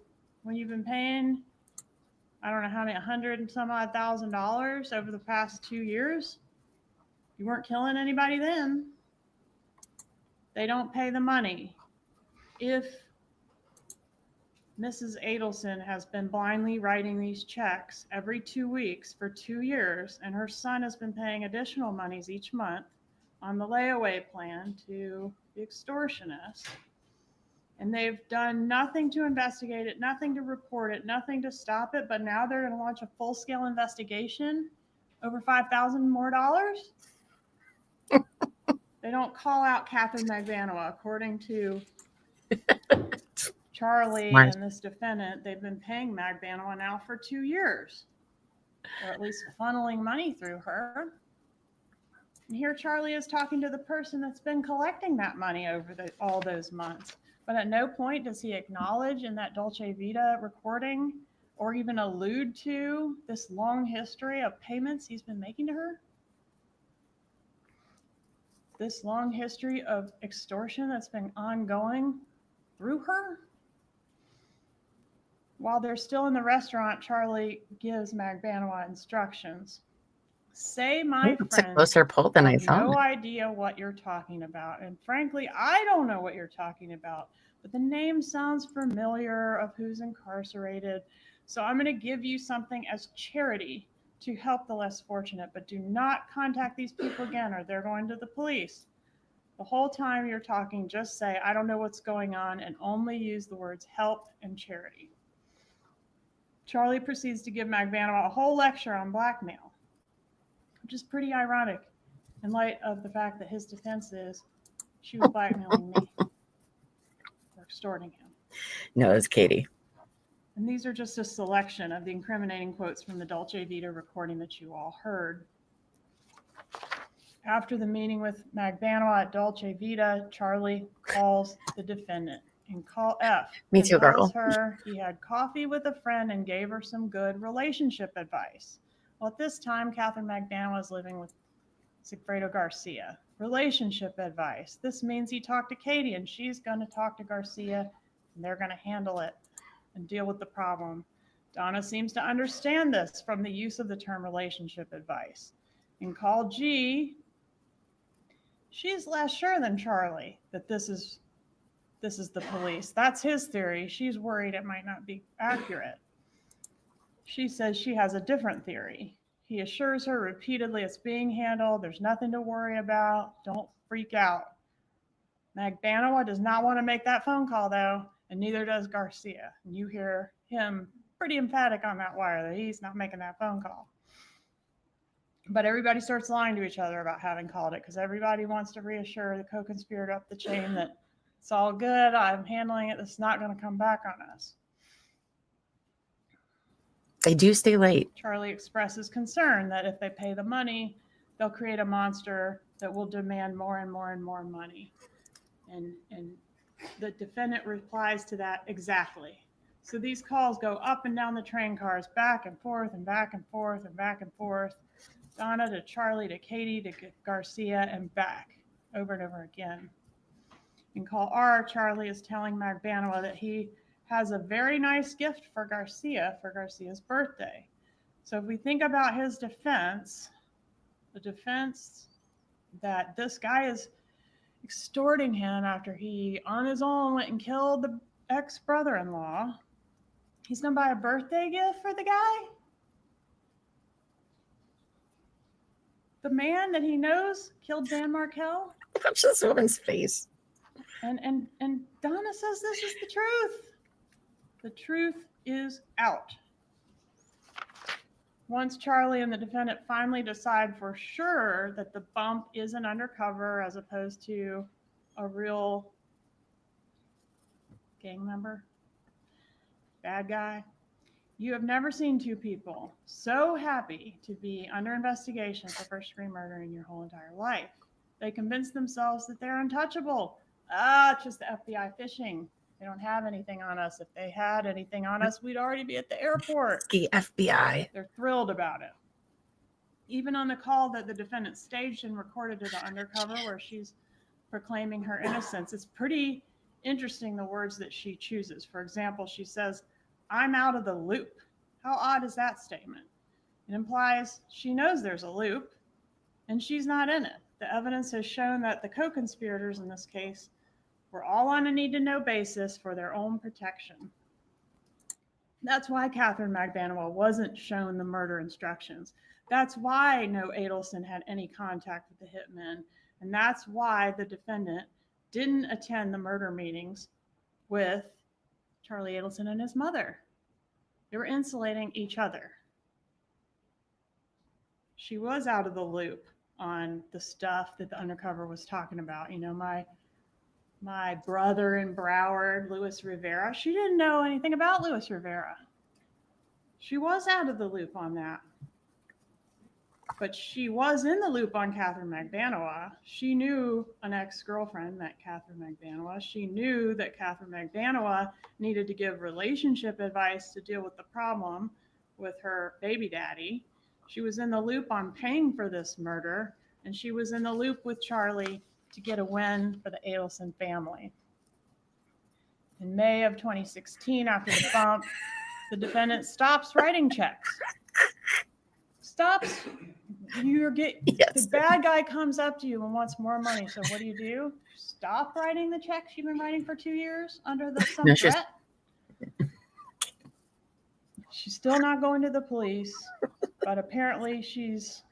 when you've been paying, I don't know how many, $100 and some odd thousand over the past 2 years. You weren't killing anybody then. They don't pay the money. If Mrs. Adelson has been blindly writing these checks every 2 weeks for 2 years, and her son has been paying additional monies each month on the layaway plan to the extortionist, and they've done nothing to investigate it, nothing to report it, nothing to stop it, but now they're going to launch a full-scale investigation over $5,000 more dollars? They don't call out Catherine Magbanua. According to Charlie and this defendant, they've been paying Magbanua now for 2 years, or at least funneling money through her. And here Charlie is talking to the person that's been collecting that money over all those months. But at no point does he acknowledge in that Dolce Vita recording or even allude to this long history of payments he's been making to her. This long history of extortion that's been ongoing through her. While they're still in the restaurant, Charlie gives Magbanua instructions. Say my It's a friend, closer pull than I have thought. no idea what you're talking about. And frankly, I don't know what you're talking about. But the name sounds familiar of who's incarcerated. So I'm going to give you something as charity to help the less fortunate. But do not contact these people again or they're going to the police. The whole time you're talking, just say, I don't know what's going on, and only use the words help and charity. Charlie proceeds to give Magbanua a whole lecture on blackmail, which is pretty ironic in light of the fact that his defense is she was blackmailing me or extorting him. No, it's Katie. And these are just a selection of the incriminating quotes from the Dolce Vita recording that you all heard. After the meeting with Magbanua at Dolce Vita, Charlie calls the defendant and call F. Me too, girl. Tells her he had coffee with a friend and gave her some good relationship advice. Well, at this time, Catherine Magbanua is living with Sigfredo Garcia. Relationship advice. This means he talked to Katie and she's going to talk to Garcia and they're going to handle it and deal with the problem. Donna seems to understand this from the use of the term relationship advice. In call G, she's less sure than Charlie that this is the police. That's his theory. She's worried it might not be accurate. She says she has a different theory. He assures her repeatedly it's being handled. There's nothing to worry about. Don't freak out. Magbanua does not want to make that phone call, though, and neither does Garcia. And you hear him pretty emphatic on that wire that he's not making that phone call. But everybody starts lying to each other about having called it because everybody wants to reassure the co-conspirator up the chain that it's all good. I'm handling it. It's not going to come back on us. They do stay late. Charlie expresses concern that if they pay the money, they'll create a monster that will demand more and more and more money. And the defendant replies to that exactly. So these calls go up and down the train cars, back and forth and back and forth and back and forth. Donna to Charlie to Katie to Garcia and back over and over again. In call R, Charlie is telling Magbanua that he has a very nice gift for Garcia's birthday. So if we think about his defense, the defense that this guy is extorting him after he on his own went and killed the ex-brother-in-law, he's gonna buy a birthday gift for the guy? The man that he knows killed Dan Markel? Watch this woman's face. And Donna says this is the truth. The truth is out. Once Charlie and the defendant finally decide for sure that the bump is an undercover as opposed to a real gang member, bad guy, you have never seen two people so happy to be under investigation for first-degree murder in your whole entire life. They convince themselves that they're untouchable. It's just the FBI fishing. They don't have anything on us. If they had anything on us, we'd already be at the airport. The FBI. They're thrilled about it. Even on the call that the defendant staged and recorded to the undercover where she's proclaiming her innocence, it's pretty interesting the words that she chooses. For example, she says, "I'm out of the loop." How odd is that statement? It implies she knows there's a loop and she's not in it. The evidence has shown that the co-conspirators in this case were all on a need-to-know basis for their own protection. That's why Catherine Magbanua wasn't shown the murder instructions. That's why no Adelson had any contact with the hitmen. And that's why the defendant didn't attend the murder meetings with Charlie Adelson and his mother. They were insulating each other. She was out of the loop on the stuff that the undercover was talking about. You know, my brother in Broward, Luis Rivera, she didn't know anything about Luis Rivera. She was out of the loop on that. But she was in the loop on Catherine Magbanua. She knew an ex-girlfriend met Catherine Magbanua. She knew that Catherine Magbanua needed to give relationship advice to deal with the problem with her baby daddy. She was in the loop on paying for this murder, and she was in the loop with Charlie to get a win for the Adelson family. In May of 2016, after the bump, the defendant stops writing checks. Stops. The bad guy comes up to you and wants more money. So what do? Stop writing the checks you've been writing for 2 years under the some threat? She's still not going to the police, but apparently she's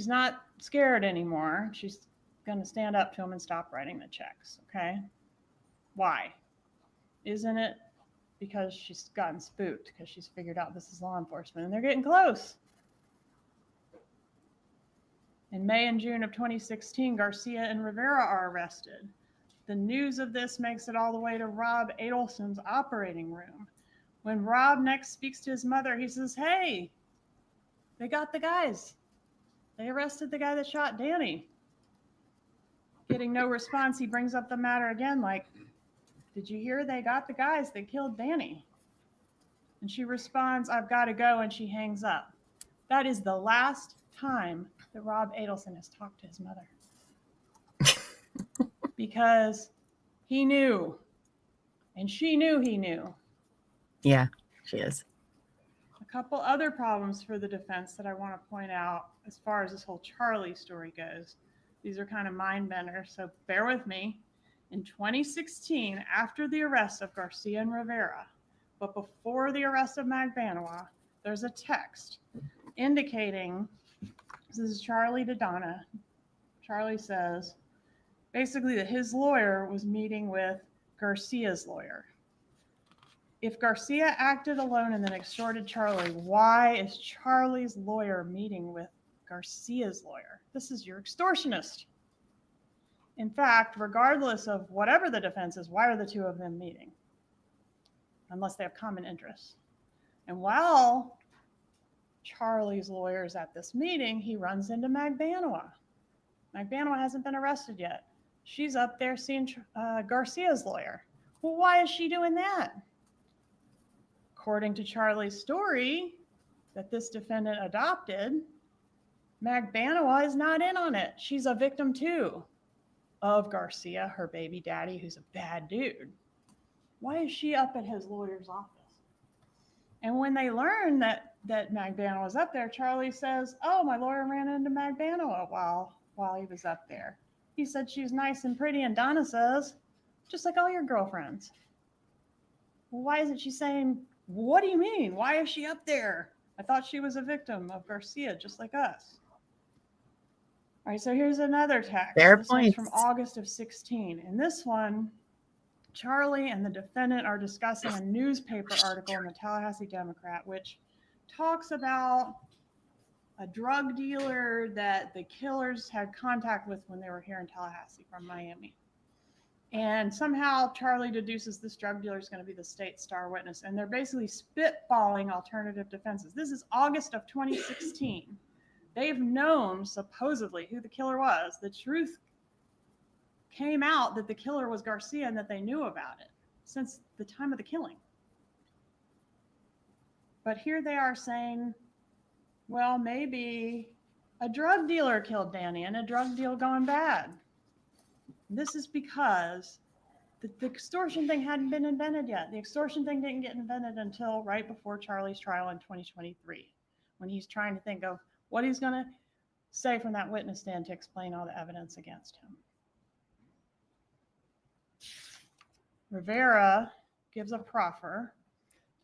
not scared anymore. She's going to stand up to him and stop writing the checks. Okay. Why? Isn't it because she's gotten spooked because she's figured out this is law enforcement and they're getting close? In May and June of 2016, Garcia and Rivera are arrested. The news of this makes it all the way to Rob Adelson's operating room. When Rob next speaks to his mother, he says, "Hey, they got the guys. They arrested the guy that shot Danny." Getting no response, he brings up the matter again, like, "Did you hear they got the guys that killed Danny?" And she responds, "I've got to go," and she hangs up. That is the last time that Rob Adelson has talked to his mother. Because he knew, and she knew he knew. Yeah, she is. A couple other problems for the defense that I want to point out as far as this whole Charlie story goes. These are kind of mind benders, so bear with me. In 2016, after the arrest of Garcia and Rivera, but before the arrest of Magbanua, there's a text indicating, this is Charlie to Donna. Charlie says, basically that his lawyer was meeting with Garcia's lawyer. If Garcia acted alone and then extorted Charlie, why is Charlie's lawyer meeting with Garcia's lawyer? This is your extortionist. In fact, regardless of whatever the defense is, why are the two of them meeting? Unless they have common interests. And while Charlie's lawyer is at this meeting, he runs into Magbanua. McBanoa hasn't been arrested yet. She's up there seeing Garcia's lawyer. Well, why is she doing that? According to Charlie's story that this defendant adopted, McBanoa is not in on it. She's a victim too of Garcia, her baby daddy, who's a bad dude. Why is she up at his lawyer's office? And when they learn that McBanoa was up there, Charlie says, "Oh, my lawyer ran into McBanoa while he was up there. He said she's nice and pretty," and Donna says, "Just like all your girlfriends." Well, why isn't she saying, "What do you mean? Why is she up there? I thought she was a victim of Garcia, just like us." All right, so here's another text. Fair This one's from points. August of 16. In this one, Charlie and the defendant are discussing a newspaper article in the Tallahassee Democrat, which talks about a drug dealer that the killers had contact with when they were here in Tallahassee from Miami. And somehow Charlie deduces this drug dealer is going to be the state's star witness. And they're basically spitballing alternative defenses. This is August of 2016. They've known supposedly who the killer was. The truth came out that the killer was Garcia and that they knew about it since the time of the killing. But here they are saying, well, maybe a drug dealer killed Danny and a drug deal gone bad. This is because the extortion thing hadn't been invented yet. The extortion thing didn't get invented until right before Charlie's trial in 2023, when he's trying to think of what he's going to say from that witness stand to explain all the evidence against him. Rivera gives a proffer.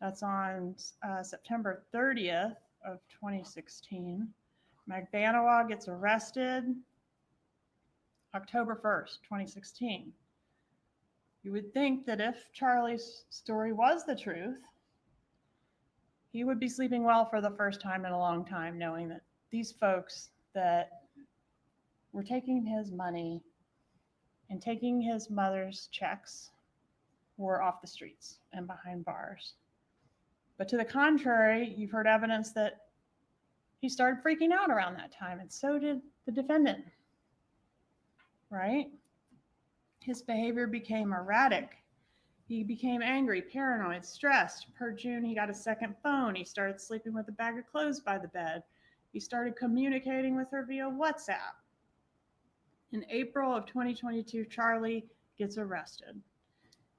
That's on September 30th of 2016. McBanoa gets arrested October 1st, 2016. You would think that if Charlie's story was the truth, he would be sleeping well for the first time in a long time, knowing that these folks that were taking his money and taking his mother's checks were off the streets and behind bars. But to the contrary, you've heard evidence that he started freaking out around that time, and so did the defendant, right? His behavior became erratic. He became angry, paranoid, stressed. Per June, he got a second phone. He started sleeping with a bag of clothes by the bed. He started communicating with her via WhatsApp. In April of 2022, Charlie gets arrested.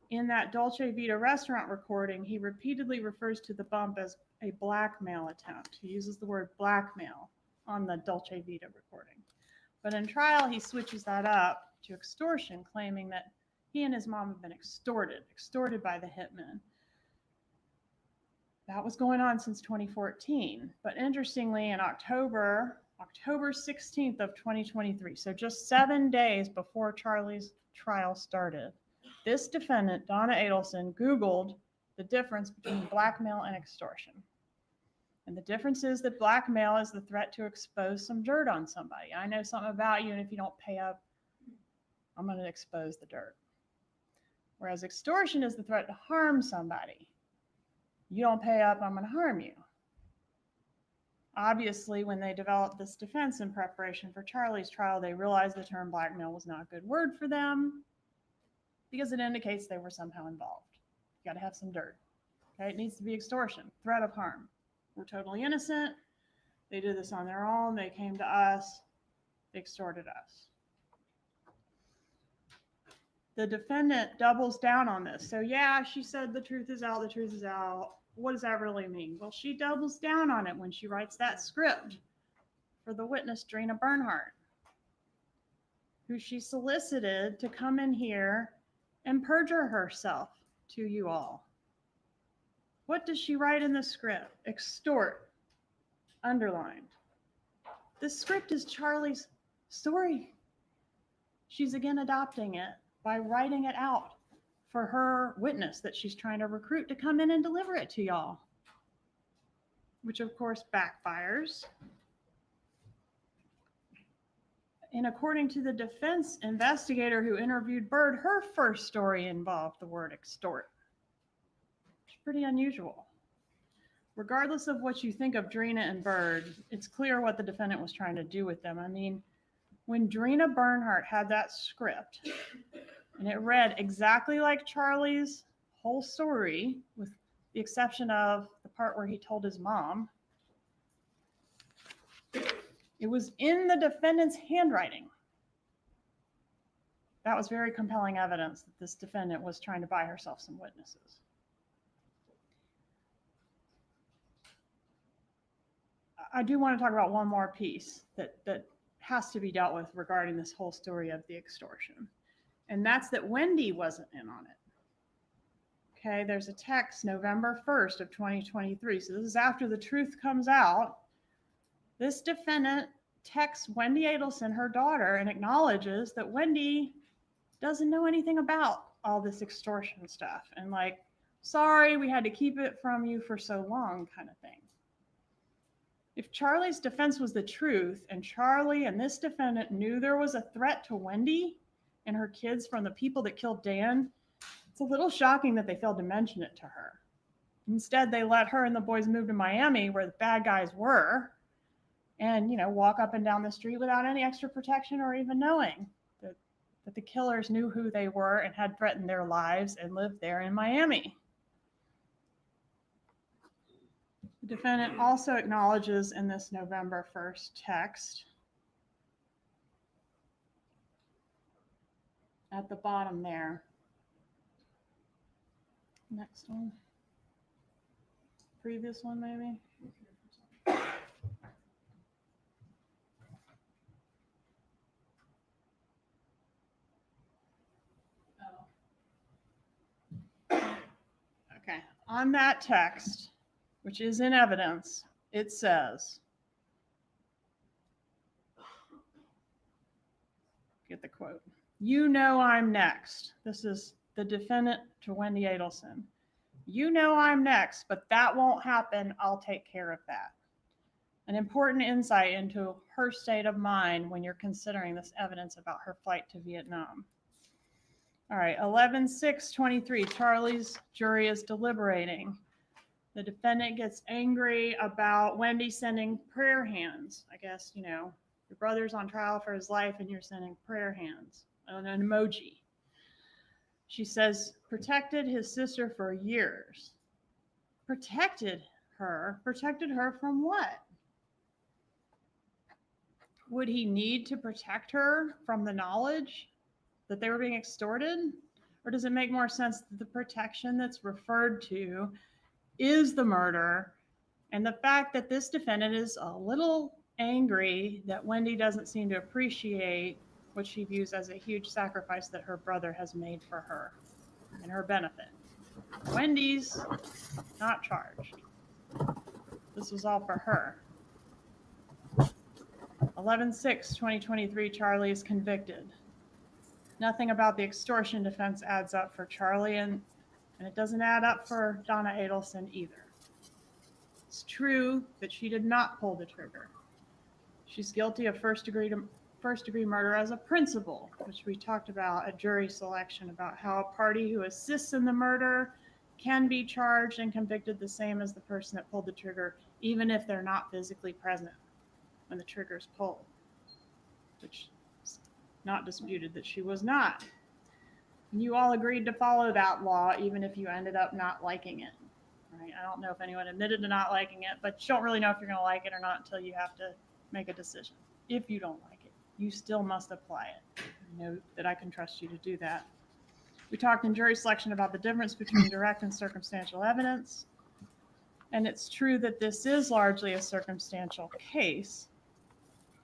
In that Dolce Vita restaurant recording, he repeatedly refers to the bump as a blackmail attempt. He uses the word blackmail on the Dolce Vita recording. But in trial, he switches that up to extortion, claiming that he and his mom have been extorted by the hitman. That was going on since 2014. But interestingly, in October 16th of 2023, so just 7 days before Charlie's trial started, this defendant, Donna Adelson, Googled the difference between blackmail and extortion. And the difference is that blackmail is the threat to expose some dirt on somebody. I know something about you, and if you don't pay up, I'm going to expose the dirt. Whereas extortion is the threat to harm somebody. You don't pay up, I'm going to harm you. Obviously, when they developed this defense in preparation for Charlie's trial, they realized the term blackmail was not a good word for them because it indicates they were somehow involved. You got to have some dirt. Okay, it needs to be extortion, threat of harm. We're totally innocent. They did this on their own. They came to us. They extorted us. The defendant doubles down on this. So yeah, she said the truth is out, the truth is out. What does that really mean? Well, she doubles down on it when she writes that script for the witness, Drina Bernhardt, who she solicited to come in here and perjure herself to you all. What does she write in the script? Extort, underlined. The script is Charlie's story. She's again adopting it by writing it out for her witness that she's trying to recruit to come in and deliver it to y'all, which of course backfires. And according to the defense investigator who interviewed Bird, her first story involved the word extort. It's pretty unusual. Regardless of what you think of Drina and Bird, it's clear what the defendant was trying to do with them. I mean, When Drina Bernhardt had that script, and it read exactly like Charlie's whole story, with the exception of the part where he told his mom, it was in the defendant's handwriting. That was very compelling evidence that this defendant was trying to buy herself some witnesses. I do want to talk about one more piece that has to be dealt with regarding this whole story of the extortion. And that's that Wendy wasn't in on it. Okay, there's a text November 1st of 2023. So this is after the truth comes out. This defendant texts Wendy Adelson, her daughter, and acknowledges that Wendy doesn't know anything about all this extortion stuff. And like, sorry, we had to keep it from you for so long, kind of thing. If Charlie's defense was the truth, and Charlie and this defendant knew there was a threat to Wendy and her kids from the people that killed Dan, it's a little shocking that they failed to mention it to her. Instead, they let her and the boys move to Miami, where the bad guys were, and, you know, walk up and down the street without any extra protection or even knowing that the killers knew who they were and had threatened their lives and lived there in Miami. The defendant also acknowledges in this November 1st text at the bottom there. Next one. Previous one, maybe. Okay, on that text, which is in evidence, it says, get the quote, "You know I'm next." This is the defendant to Wendy Adelson. "You know I'm next, but that won't happen. I'll take care of that." An important insight into her state of mind when you're considering this evidence about her flight to Vietnam. All right, 11/6/23, Charlie's jury is deliberating. The defendant gets angry about Wendy sending prayer hands. I guess, you know, your brother's on trial for his life and you're sending prayer hands, an emoji. She says, protected his sister for years. Protected her from what? Would he need to protect her from the knowledge that they were being extorted? Or does it make more sense that the protection that's referred to is the murder, and the fact that this defendant is a little angry that Wendy doesn't seem to appreciate what she views as a huge sacrifice that her brother has made for her and her benefit. Wendy's not charged. This was all for her. 11/6/2023, Charlie is convicted. Nothing about the extortion defense adds up for Charlie, and it doesn't add up for Donna Adelson either. It's true that she did not pull the trigger. She's guilty of first degree murder as a principle, which we talked about at jury selection, about how a party who assists in the murder can be charged and convicted the same as the person that pulled the trigger, even if they're not physically present when the trigger is pulled, which is not disputed that she was not. And you all agreed to follow that law, even if you ended up not liking it. Right? I don't know if anyone admitted to not liking it, but you don't really know if you're going to like it or not until you have to make a decision. If you don't like it, you still must apply it. I know that I can trust you to do that. We talked in jury selection about the difference between direct and circumstantial evidence. And it's true that this is largely a circumstantial case.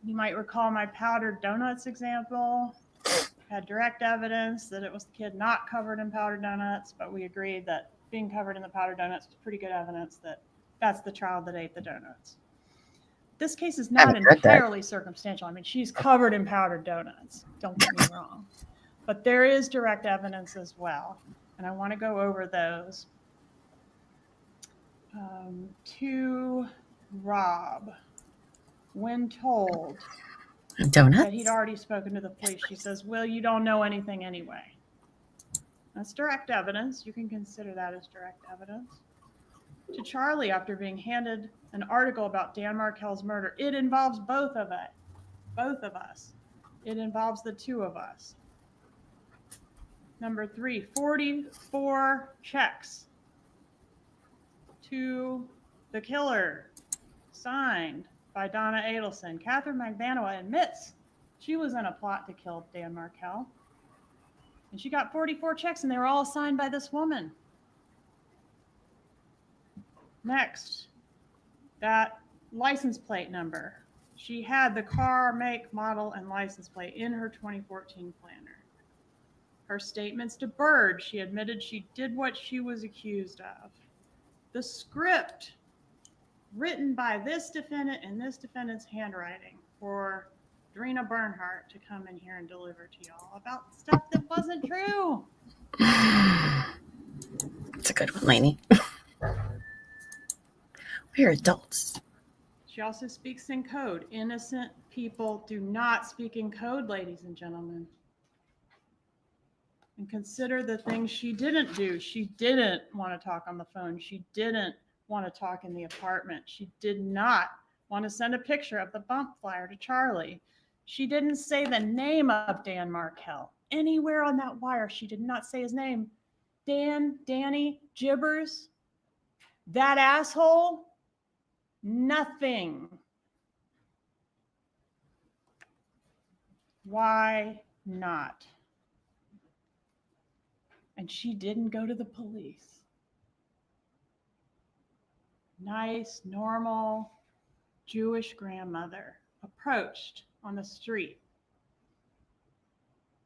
You might recall my powdered donuts example. Had direct evidence that it was the kid not covered in powdered donuts, but we agreed that being covered in the powdered donuts was pretty good evidence that that's the child that ate the donuts. This case is not entirely circumstantial. I mean, she's covered in powdered donuts. Don't get me wrong. But there is direct evidence as well. And I want to go over those. To Rob, when told that he'd already spoken to the police, she says, "Well, you don't know anything anyway." That's direct evidence. You can consider that as direct evidence. To Charlie, after being handed an article about Dan Markel's murder, it involves both of us. It involves the two of us. Number 3, 44 checks to the killer, signed by Donna Adelson. Catherine Magbanua admits she was in a plot to kill Dan Markel. And she got 44 checks, and they were all signed by this woman. Next, that license plate number. She had the car, make, model, and license plate in her 2014 planner. Her statements to Bird, she admitted she did what she was accused of. The script written by this defendant in this defendant's handwriting for Drina Bernhardt to come in here and deliver to y'all about stuff that wasn't true. It's a good one, Lainey. We're adults. She also speaks in code. Innocent people do not speak in code, ladies and gentlemen. And consider the things she didn't do. She didn't want to talk on the phone. She didn't want to talk in the apartment. She did not want to send a picture of the bump flyer to Charlie. She didn't say the name of Dan Markel. Anywhere on that wire, she did not say his name. Dan, Danny, Gibbers, that asshole, nothing. Why not? And she didn't go to the police. Nice, normal, Jewish grandmother approached on the street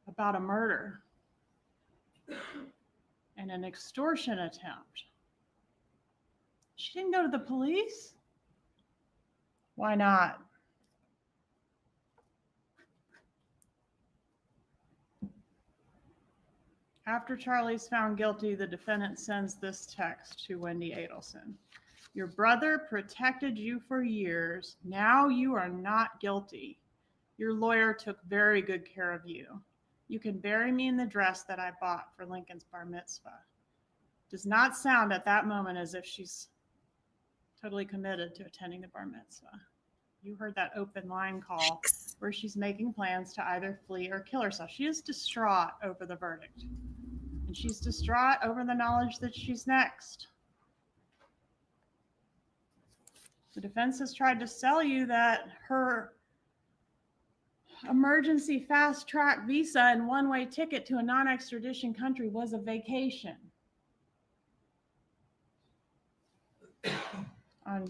about a murder and an extortion attempt. She didn't go to the police? Why not? After Charlie's found guilty, the defendant sends this text to Wendy Adelson. Your brother protected you for years. Now you are not guilty. Your lawyer took very good care of you. You can bury me in the dress that I bought for Lincoln's bar mitzvah. Does not sound at that moment as if she's totally committed to attending the bar mitzvah. You heard that open line call where she's making plans to either flee or kill herself. She is distraught over the verdict. And she's distraught over the knowledge that she's next. The defense has tried to sell you that her emergency fast track visa and one-way ticket to a non-extradition country was a vacation. On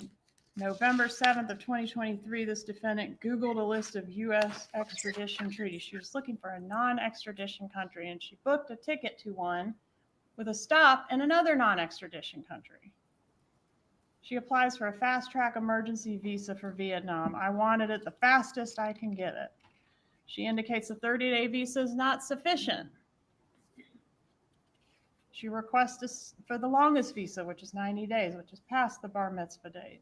November 7th of 2023, this defendant Googled a list of U.S. extradition treaties. She was looking for a non-extradition country, and she booked a ticket to one with a stop in another non-extradition country. She applies for a fast-track emergency visa for Vietnam. I wanted it the fastest I can get it. She indicates a 30-day visa is not sufficient. She requests for the longest visa, which is 90 days, which is past the bar mitzvah date.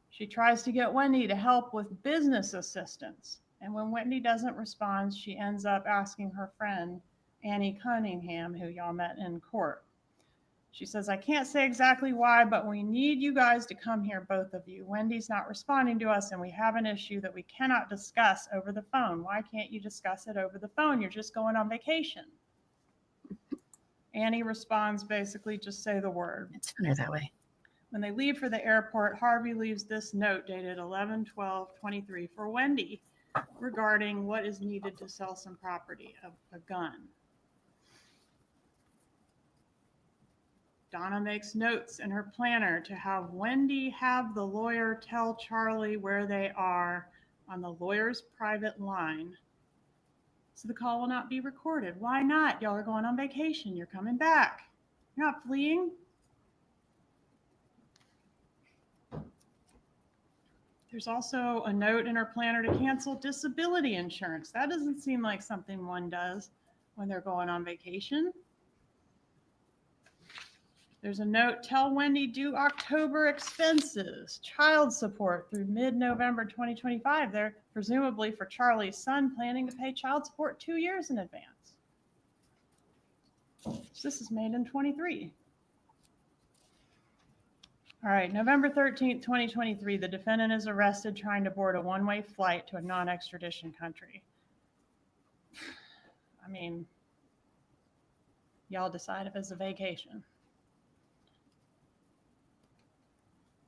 She tries to get Wendy to help with business assistance. And when Wendy doesn't respond, she ends up asking her friend, Annie Cunningham, who y'all met in court. She says, I can't say exactly why, but we need you guys to come here, both of you. Wendy's not responding to us, and we have an issue that we cannot discuss over the phone. Why can't you discuss it over the phone? You're just going on vacation. Annie responds, basically, just say the word. It's funner that way. When they leave for the airport, Harvey leaves this note dated 11/12/23 for Wendy regarding what is needed to sell some property, a gun. Donna makes notes in her planner to have Wendy have the lawyer tell Charlie where they are on the lawyer's private line, so the call will not be recorded. Why not? Y'all are going on vacation. You're coming back. You're not fleeing. There's also a note in her planner to cancel disability insurance. That doesn't seem like something one does when they're going on vacation. There's a note, tell Wendy due October expenses, child support through mid-November 2025. They're presumably for Charlie's son planning to pay child support 2 years in advance. So this is made in 23. All right, November 13th, 2023, the defendant is arrested trying to board a one-way flight to a non-extradition country. mean, y'all decide if it's a vacation.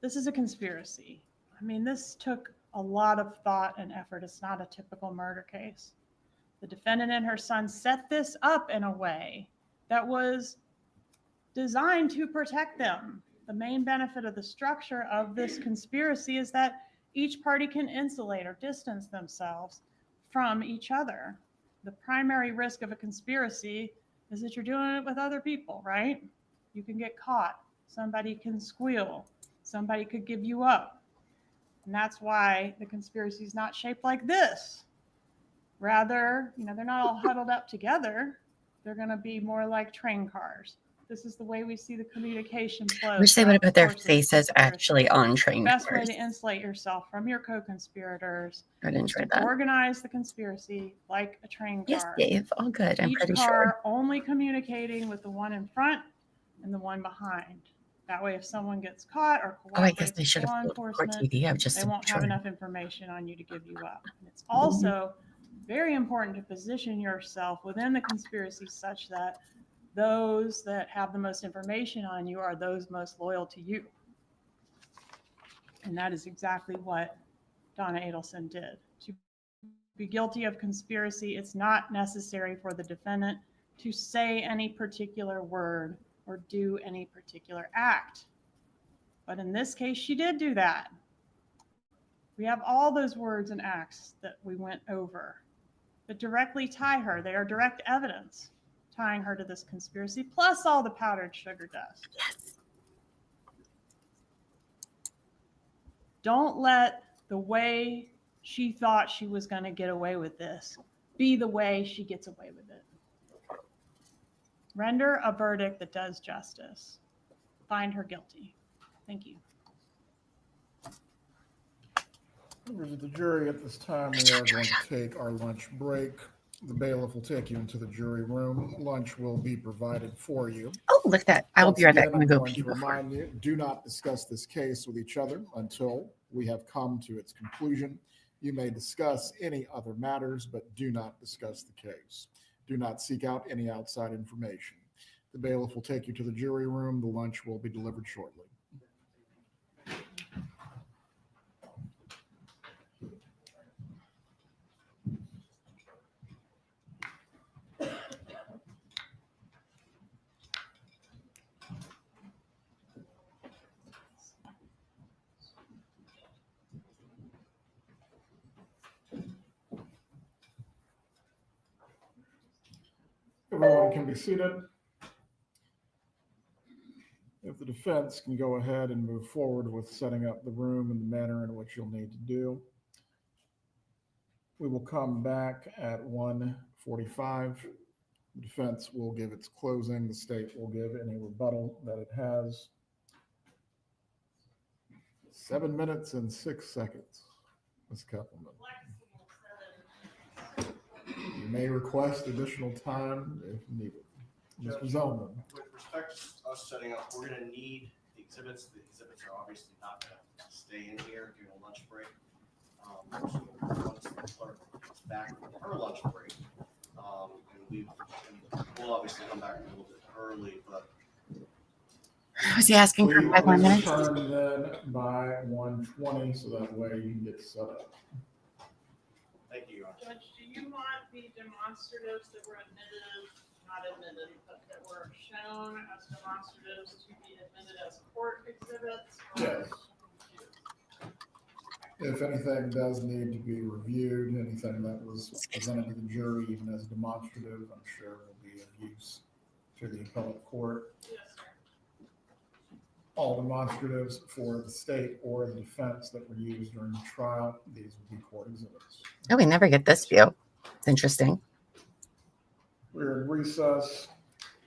This is a conspiracy. I mean, this took a lot of thought and effort. It's not a typical murder case. The defendant and her son set this up in a way that was designed to protect them. The main benefit of the structure of this conspiracy is that each party can insulate or distance themselves from each other. The primary risk of a conspiracy is that you're doing it with other people, right? You can get caught. Somebody can squeal. Somebody could give you up. And that's why the conspiracy is not shaped like this. Rather, they're not all huddled up together. They're going to be more like train cars. This is the way we see the communication flow. I wish they would have put their faces actually on train Best way cars. to insulate yourself from your co-conspirators I'd is enjoy to that. organize the conspiracy like a train car. Yes, Dave. All good. I'm Each pretty car sure. only communicating with the one in front and the one behind. That way, if someone gets caught or Oh, I guess cooperates they with should law have pulled court enforcement, TV. I'm just they won't have sure. enough information on you to give you up. And it's also very important to position yourself within the conspiracy such that those that have the most information on you are those most loyal to you. And that is exactly what Donna Adelson did. To be guilty of conspiracy, it's not necessary for the defendant to say any particular word or do any particular act. But in this case, she did do that. We have all those words and acts that we went over that directly tie her. They are direct evidence tying her to this conspiracy, plus all the powdered sugar dust. Yes. Don't let the way she thought she was going to get away with this be the way she gets away with it. Render a verdict that does justice. Find her guilty. Thank you. Members of the jury, at this time, we are going to take our lunch break. The bailiff will take you into the jury room. Lunch will be provided for you. Oh, look at that. I will be right back. I'm Once going to go again, pee I'm going to before. remind you, do not discuss this case with each other until we have come to its conclusion. You may discuss any other matters, but do not discuss the case. Do not seek out any outside information. The bailiff will take you to the jury room. The lunch will be delivered shortly. Everyone can be seated. If the defense can go ahead and move forward with setting up the room in the manner in which you'll need to do. We will come back at 1:45. The defense will give its closing. The state will give any rebuttal that it has. 7 minutes and 6 seconds. Ms. Keppelman. You may request additional time if needed. Mr. Zellman. With respect to us setting up, we're gonna need the exhibits. The exhibits are obviously not gonna stay in here during lunch break. So once the clerk gets back from her lunch break, and we'll obviously come back a little bit early, but Was he asking for 5 more minutes? Return then by 1:20 so that way you can get set up. thank you, Your Honor. Judge, do you want the demonstratives that were not admitted, but that were shown as demonstratives to be admitted as court exhibits? Yes. If anything does need to be reviewed, anything that was presented to the jury, even as demonstrative, I'm sure will be of use to the appellate court. Yes, sir. All demonstratives for the state or the defense that were used during the trial, these will be court exhibits. Oh, we never get this view. It's interesting. We're in recess.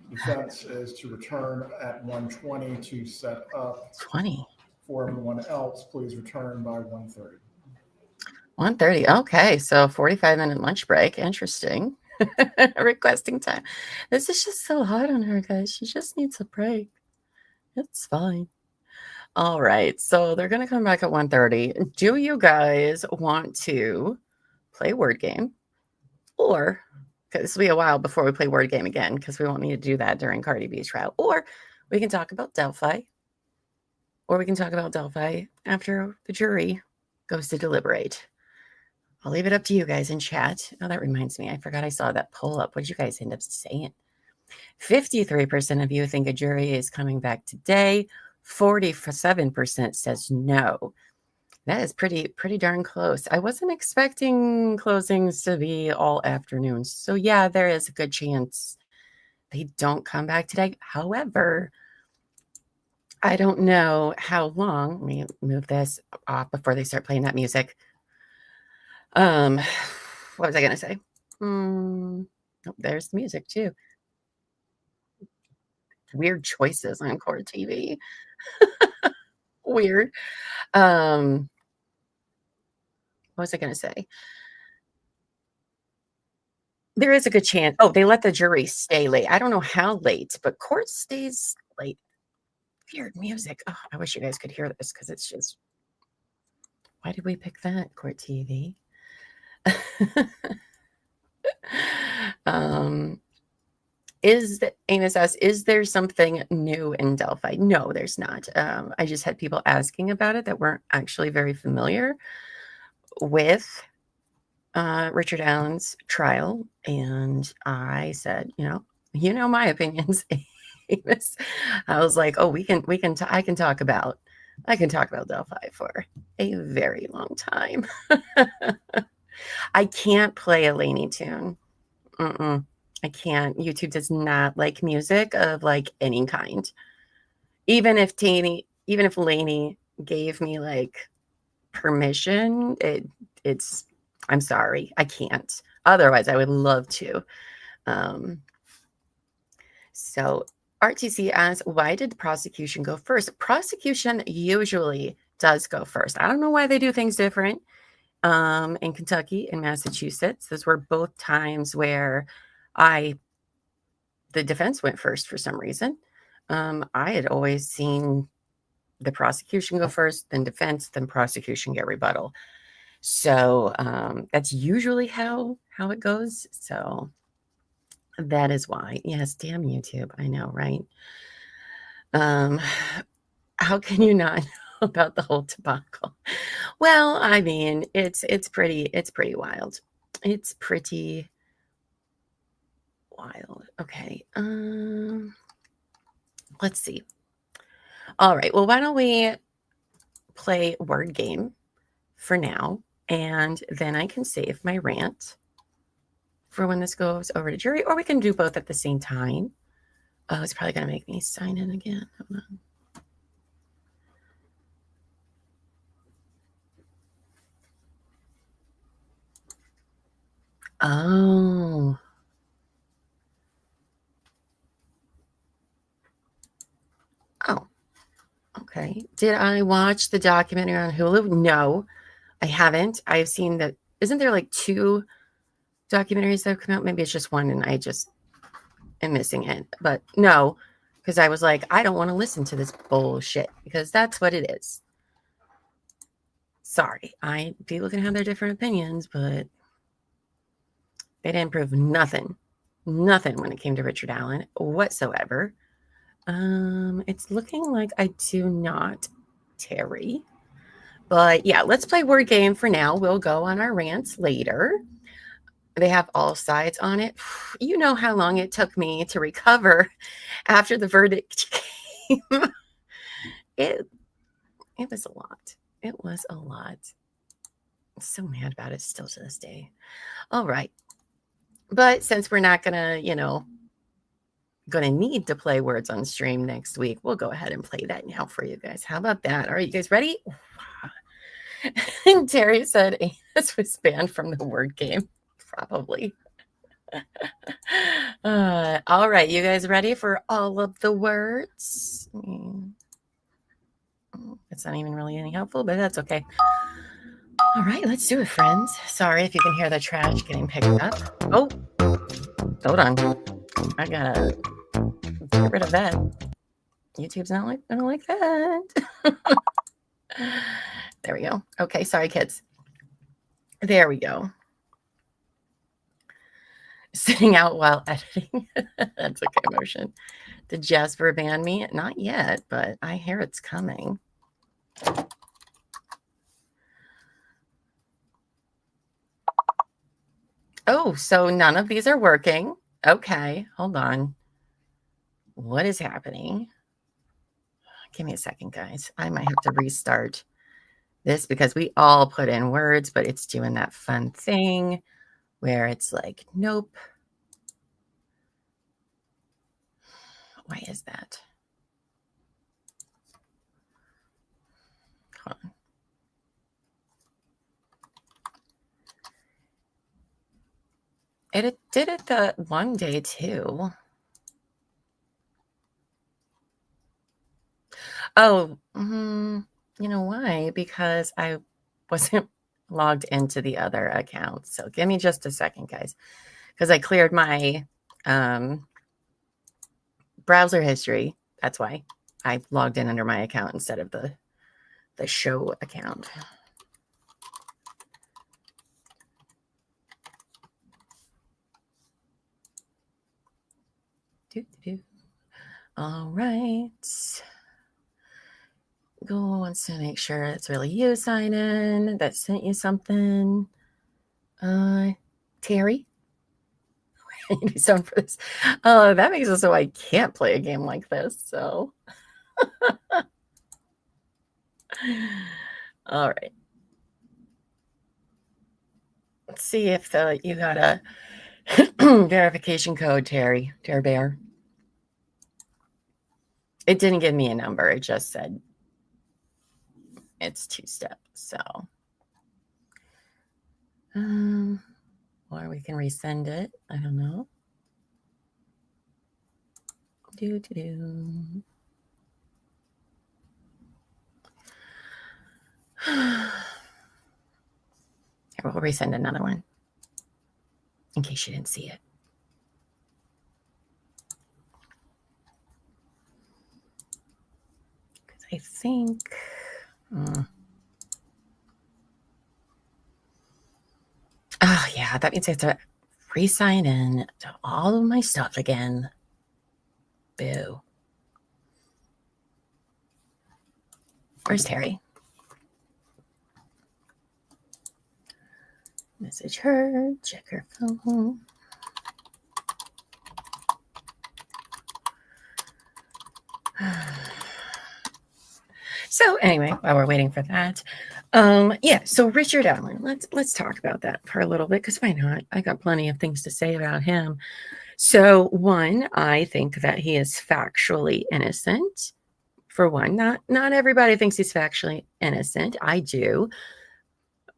Defense is to return at 1:20 to set up. 20. For everyone else, please return by 1:30. 1:30. Okay, so 45-minute lunch break. Interesting. Requesting time. This is just so hard on her, guys. She just needs a break. It's fine. All right, so they're going to come back at 1:30. Do you guys want to play a word game or this will be a while before we play word game again, because we won't need to do that during Cardi B's trial. Or we can talk about Delphi. Or we can talk about Delphi after the jury goes to deliberate. I'll leave it up to you guys in chat. Oh, that reminds me. I forgot I saw that poll up. What did you guys end up saying? 53% of you think a jury is coming back today. 47% says no. That is pretty darn close. I wasn't expecting closings to be all afternoon. So yeah, there is a good chance they don't come back today. However, I don't know how long. Let me move this off before they start playing that music. What was I going to say? Oh, there's the music too. Weird choices on court TV. Weird. What was I going to say? There is a good chance. Oh, they let the jury stay late. I don't know how late, but court stays late. Weird music. Oh, I wish you guys could hear this because it's just. Why did we pick that, court TV? Amos asks, is there something new in Delphi? No, there's not. I just had people asking about it that weren't actually very familiar with Richard Allen's trial, and I said, my opinions, Amos. I was like, oh, I can talk about Delphi for a very long time. I can't play a Lainey tune. I can't. YouTube does not like music of like any kind. Even if Lainey gave me like permission, I'm sorry, I can't. Otherwise, I would love to. So RTC asks, why did the prosecution go first? Prosecution usually does go first. I don't know why they do things different. In Kentucky and Massachusetts, those were both times where the defense went first for some reason. I had always seen the prosecution go first, then defense, then prosecution get rebuttal. So that's usually how it goes. So that is why. Yes, damn YouTube. I know, right? How can you not know about the whole debacle? Well, I mean, it's pretty wild. It's pretty wild. Okay. Let's see. All right. Well, why don't we play word game for now, and then I can save my rant for when this goes over to jury, or we can do both at the same time. Oh, it's probably going to make me sign in again. Hold on. Oh. Oh. Okay. Did I watch the documentary on Hulu? No, I haven't. I've seen that. Isn't there like 2 documentaries that have come out? Maybe it's just one and I just am missing it. But no, because I was like, I don't want to listen to this bullshit, because that's what it is. Sorry. People can have their different opinions, but they didn't prove nothing when it came to Richard Allen whatsoever. It's looking like I do not, Terry. But yeah, let's play word game for now. We'll go on our rants later. They have all sides on it. You know how long it took me to recover after the verdict came. It was a lot. It was a lot. I'm so mad about it still to this day. All right. But since we're not going to need to play words on stream next week, we'll go ahead and play that now for you guys. How about that? All right, you guys ready? And Terry said this was banned from the word game. Probably. All right, you guys ready for all of the words? It's not even really any helpful, but that's okay. All right, let's do it, friends. Sorry if you can hear the trash getting picked up. Oh, hold on. I gotta get rid of that. YouTube's not like, I don't like that. There we go. Okay, sorry, kids. There we go. Sitting out while editing. That's a good motion. Did Jasper ban me? Not yet, but I hear it's coming. Oh, so none of these are working. Okay, hold on. What is happening? Give me a second, guys. I might have to restart this because we all put in words, but it's doing that fun thing where it's like, nope. Why is that? Hold on. It did it the one day too. Oh, you know why? Because I wasn't logged into the other account. So give me just a second, guys, because I cleared my browser history. That's why I logged in under my account instead of the show account. All right. Go wants to make sure it's really you sign in that sent you something. Terry? I need someone for this. That makes it so I can't play a game like this. So, all right. Let's see if you got a verification code, Terry Bear. It didn't give me a number. It just said it's 2-step. So, or we can resend it. I don't know. We'll resend another one in case you didn't see it. Because I think. Oh, yeah, that means I have to re-sign in to all of my stuff again. Boo. Where's Terry? Message her, check her phone. So anyway, while we're waiting for that, yeah, so Richard Allen, let's talk about that for a little bit, because why not? I got plenty of things to say about him. So one, I think that he is factually innocent. For one, not everybody thinks he's factually innocent. I do.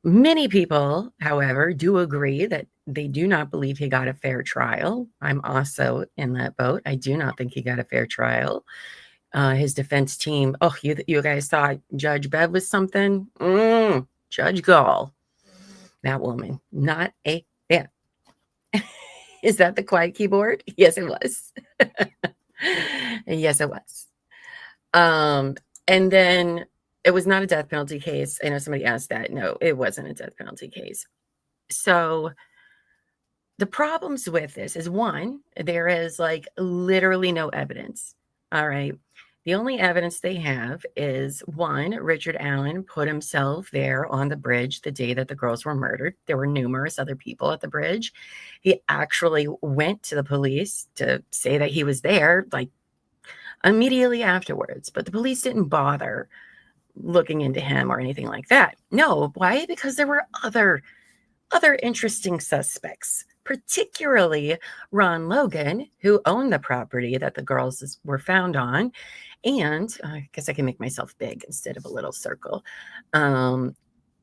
Many people, however, do agree that they do not believe he got a fair trial. I'm also in that boat. I do not think he got a fair trial. His defense team, oh, you guys thought Judge Bev was something? Judge Gall, that woman, not a, yeah. Is that the quiet keyboard? Yes, it was. Yes, it was. And then it was not a death penalty case. I know somebody asked that. No, it wasn't a death penalty case. So the problems with this is, one, there is like literally no evidence. All right. The only evidence they have is, one, Richard Allen put himself there on the bridge the day that the girls were murdered. There were numerous other people at the bridge. He actually went to the police to say that he was there, like immediately afterwards, but the police didn't bother looking into him or anything like that. No, why? Because there were other interesting suspects, particularly Ron Logan, who owned the property that the girls were found on. And I guess I can make myself big instead of a little circle. And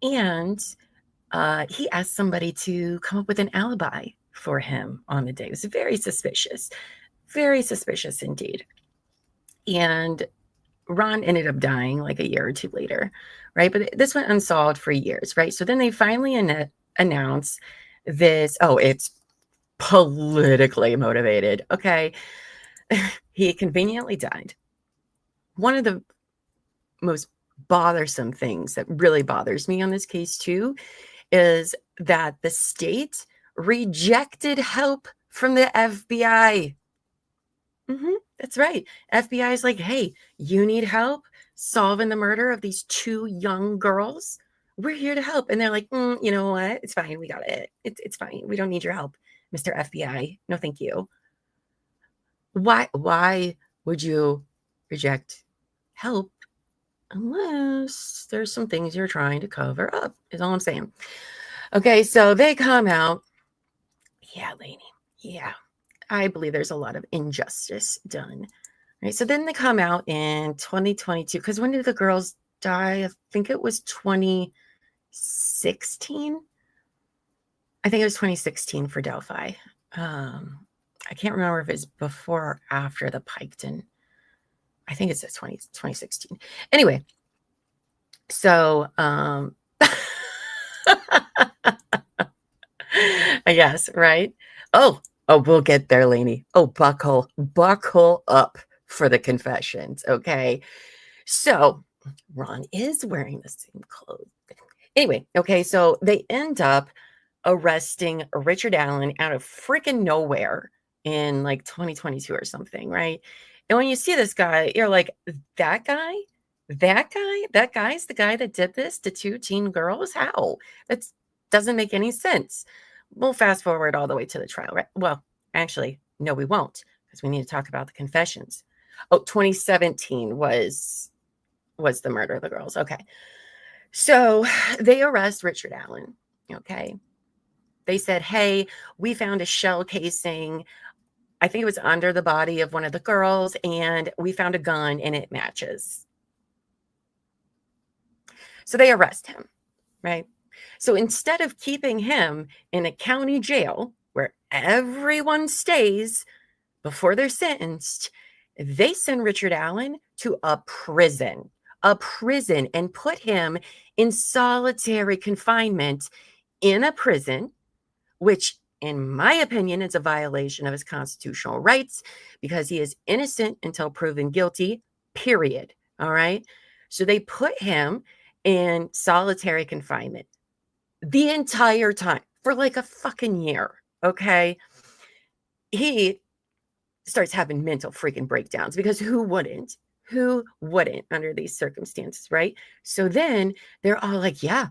he asked somebody to come up with an alibi for him on the day. It was very suspicious indeed. And Ron ended up dying like a year or two later, right? But this went unsolved for years, right? So then they finally announce this. Oh, it's politically motivated. Okay. He conveniently died. One of the most bothersome things that really bothers me on this case too is that the state rejected help from the FBI. That's right. FBI is like, hey, you need help solving the murder of these 2 young girls? We're here to help. And they're like, you know what? It's fine. We got it. It's fine. We don't need your help, Mr. FBI. No, thank you. Why would you reject help unless there's some things you're trying to cover up, is all I'm saying. Okay, so they come out. Yeah, Lainey. Yeah. I believe there's a lot of injustice done. Right. So then they come out in 2022. Because when did the girls die? I think it was 2016. I think it was 2016 for Delphi. I can't remember if it's before or after the Piketon. I think it's 2016. Anyway, so I guess, right? Oh, we'll get there, Lainey. Oh, buckle up for the confessions, okay? So Ron is wearing the same clothes. Anyway, okay, so they end up arresting Richard Allen out of freaking nowhere in like 2022 or something, right? And when you see this guy, you're like, that guy's the guy that did this to 2 teen girls? How? That doesn't make any sense. We'll fast forward all the way to the trial, right? Well, actually, no, we won't, because we need to talk about the confessions. Oh, 2017 was the murder of the girls. Okay. So they arrest Richard Allen. Okay. They said, hey, we found a shell casing. I think it was under the body of one of the girls, and we found a gun and it matches. So they arrest him, right? So instead of keeping him in a county jail where everyone stays before they're sentenced, they send Richard Allen to a prison, and put him in solitary confinement in a prison, which in my opinion is a violation of his constitutional rights because he is innocent until proven guilty, period. All right. So they put him in solitary confinement the entire time for like a fucking year. Okay. He starts having mental freaking breakdowns because who wouldn't under these circumstances, right? So then they're all like, yeah,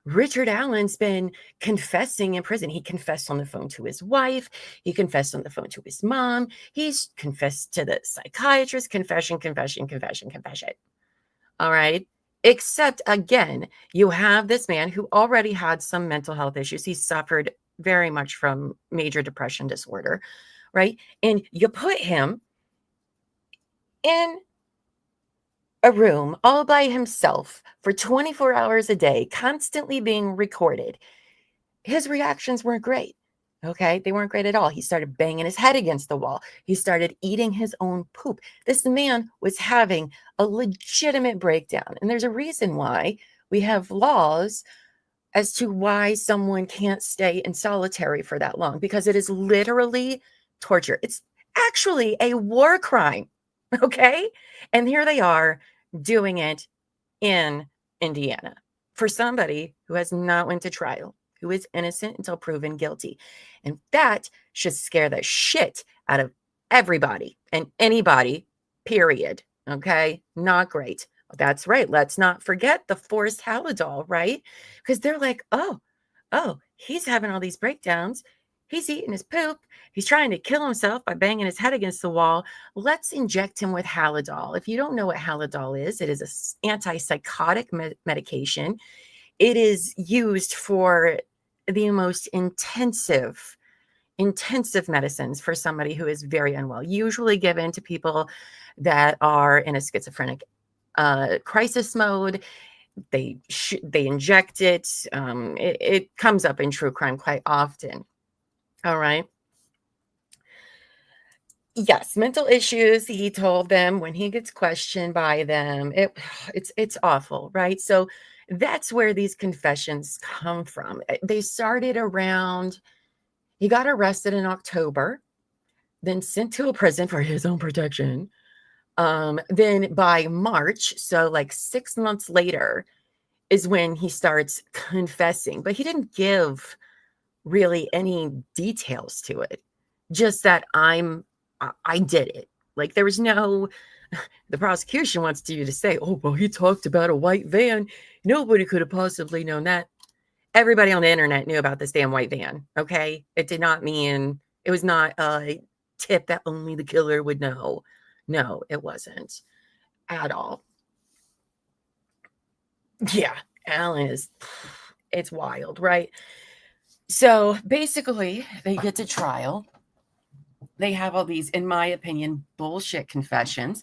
Richard Allen's been confessing in prison. He confessed on the phone to his wife. He confessed on the phone to his mom. He's confessed to the psychiatrist. Confession. All right. Except again, you have this man who already had some mental health issues. He suffered very much from major depression disorder, right? And you put him in a room all by himself for 24 hours a day, constantly being recorded. His reactions weren't great. Okay. They weren't great at all. He started banging his head against the wall. He started eating his own poop. This man was having a legitimate breakdown. And there's a reason why we have laws as to why someone can't stay in solitary for that long, because it is literally torture. It's actually a war crime. Okay. And here they are doing it in Indiana for somebody who has not went to trial, who is innocent until proven guilty. And that should scare the shit out of everybody and anybody, period. Okay. Not great. That's right. Let's not forget the forced Halidol, right? Because they're like, oh, he's having all these breakdowns. He's eating his poop. He's trying to kill himself by banging his head against the wall. Let's inject him with Halidol. If you don't know what Halidol is, it is an antipsychotic medication. It is used for the most intensive medicines for somebody who is very unwell, usually given to people that are in a schizophrenic crisis mode. They inject it. It comes up in true crime quite often. All right. Yes, mental issues. He told them when he gets questioned by them, it's awful, right? So that's where these confessions come from. They started around. He got arrested in October, then sent to a prison for his own protection. Then by March, so like 6 months later, is when he starts confessing, but he didn't give really any details to it. just that I did it. Like there was no, the prosecution wants you to say, oh, well, he talked about a white van. Nobody could have possibly known that. Everybody on the internet knew about this damn white van. Okay. It did not mean, it was not a tip that only the killer would know. No, it wasn't at all. Yeah. Alan is, it's wild, right? So basically, they get to trial. They have all these, in my opinion, bullshit confessions.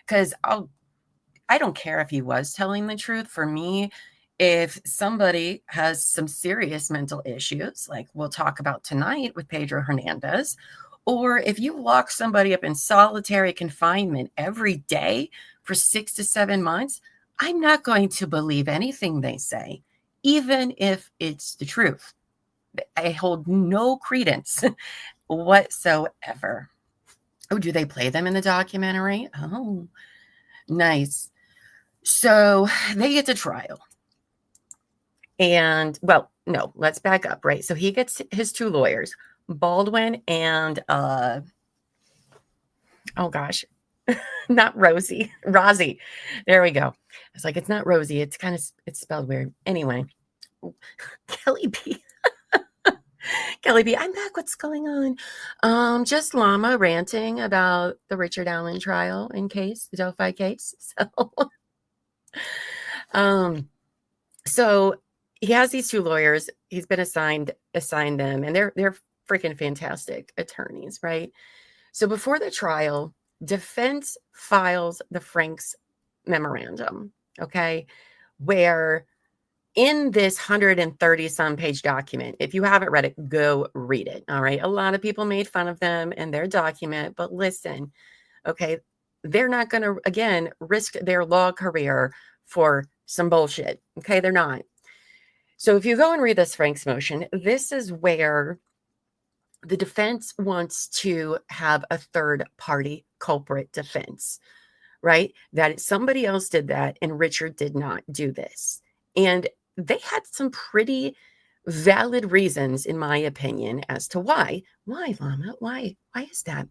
Because I don't care if he was telling the truth. For me, if somebody has some serious mental issues, like we'll talk about tonight with Pedro Hernandez, or if you lock somebody up in solitary confinement every day for 6 to 7 months, I'm not going to believe anything they say, even if it's the truth. I hold no credence whatsoever. Oh, do they play them in the documentary? Oh, nice. So they get to trial. And, well, no, let's back up, right? So he gets his 2 lawyers, Baldwin and, oh gosh, not Rosie, Rozzy. There we go. It's like, it's not Rosie. It's kind of, it's spelled weird. Anyway, Kelly B. Kelly B, I'm back. What's going on? Just Llama ranting about the Richard Allen trial in case, the Delphi case. So he has these 2 lawyers. He's been assigned them, and they're freaking fantastic attorneys, right? So before the trial, defense files the Franks memorandum, okay, where in this 130 some page document, if you haven't read it, go read it. All right. A lot of people made fun of them and their document, but listen, okay, they're not going to, again, risk their law career for some bullshit. Okay. They're not. So if you go and read this Frank's motion, this is where the defense wants to have a third party culprit defense, right? That somebody else did that and Richard did not do this. And they had some pretty valid reasons, in my opinion, as to why. Why, Llama? Why is that?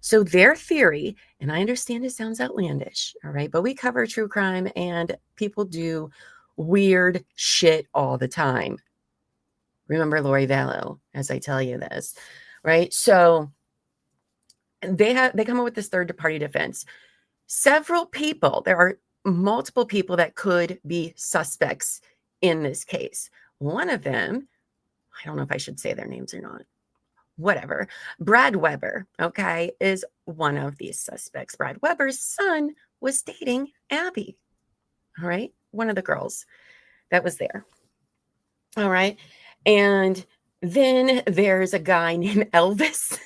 So their theory, and I understand it sounds outlandish, all right, but we cover true crime and people do weird shit all the time. Remember Lori Vallow, as I tell you this, right? So they come up with this third party defense. Several people, there are multiple people that could be suspects in this case. One of them, I don't know if I should say their names or not. Whatever. Brad Weber, okay, is one of these suspects. Brad Weber's son was dating Abby. All right. One of the girls that was there. All right. And then there's a guy named Elvis.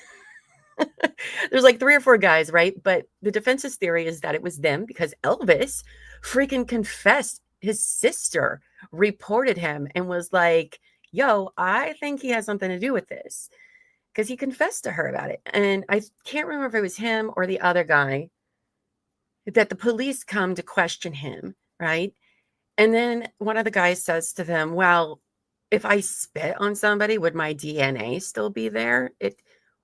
There's like 3 or 4 guys, right? But the defense's theory is that it was them because Elvis freaking confessed. His sister reported him and was like, yo, I think he has something to do with this, because he confessed to her about it. And I can't remember if it was him or the other guy that the police come to question him, right? And then one of the guys says to them, well, if I spit on somebody, would my DNA still be there?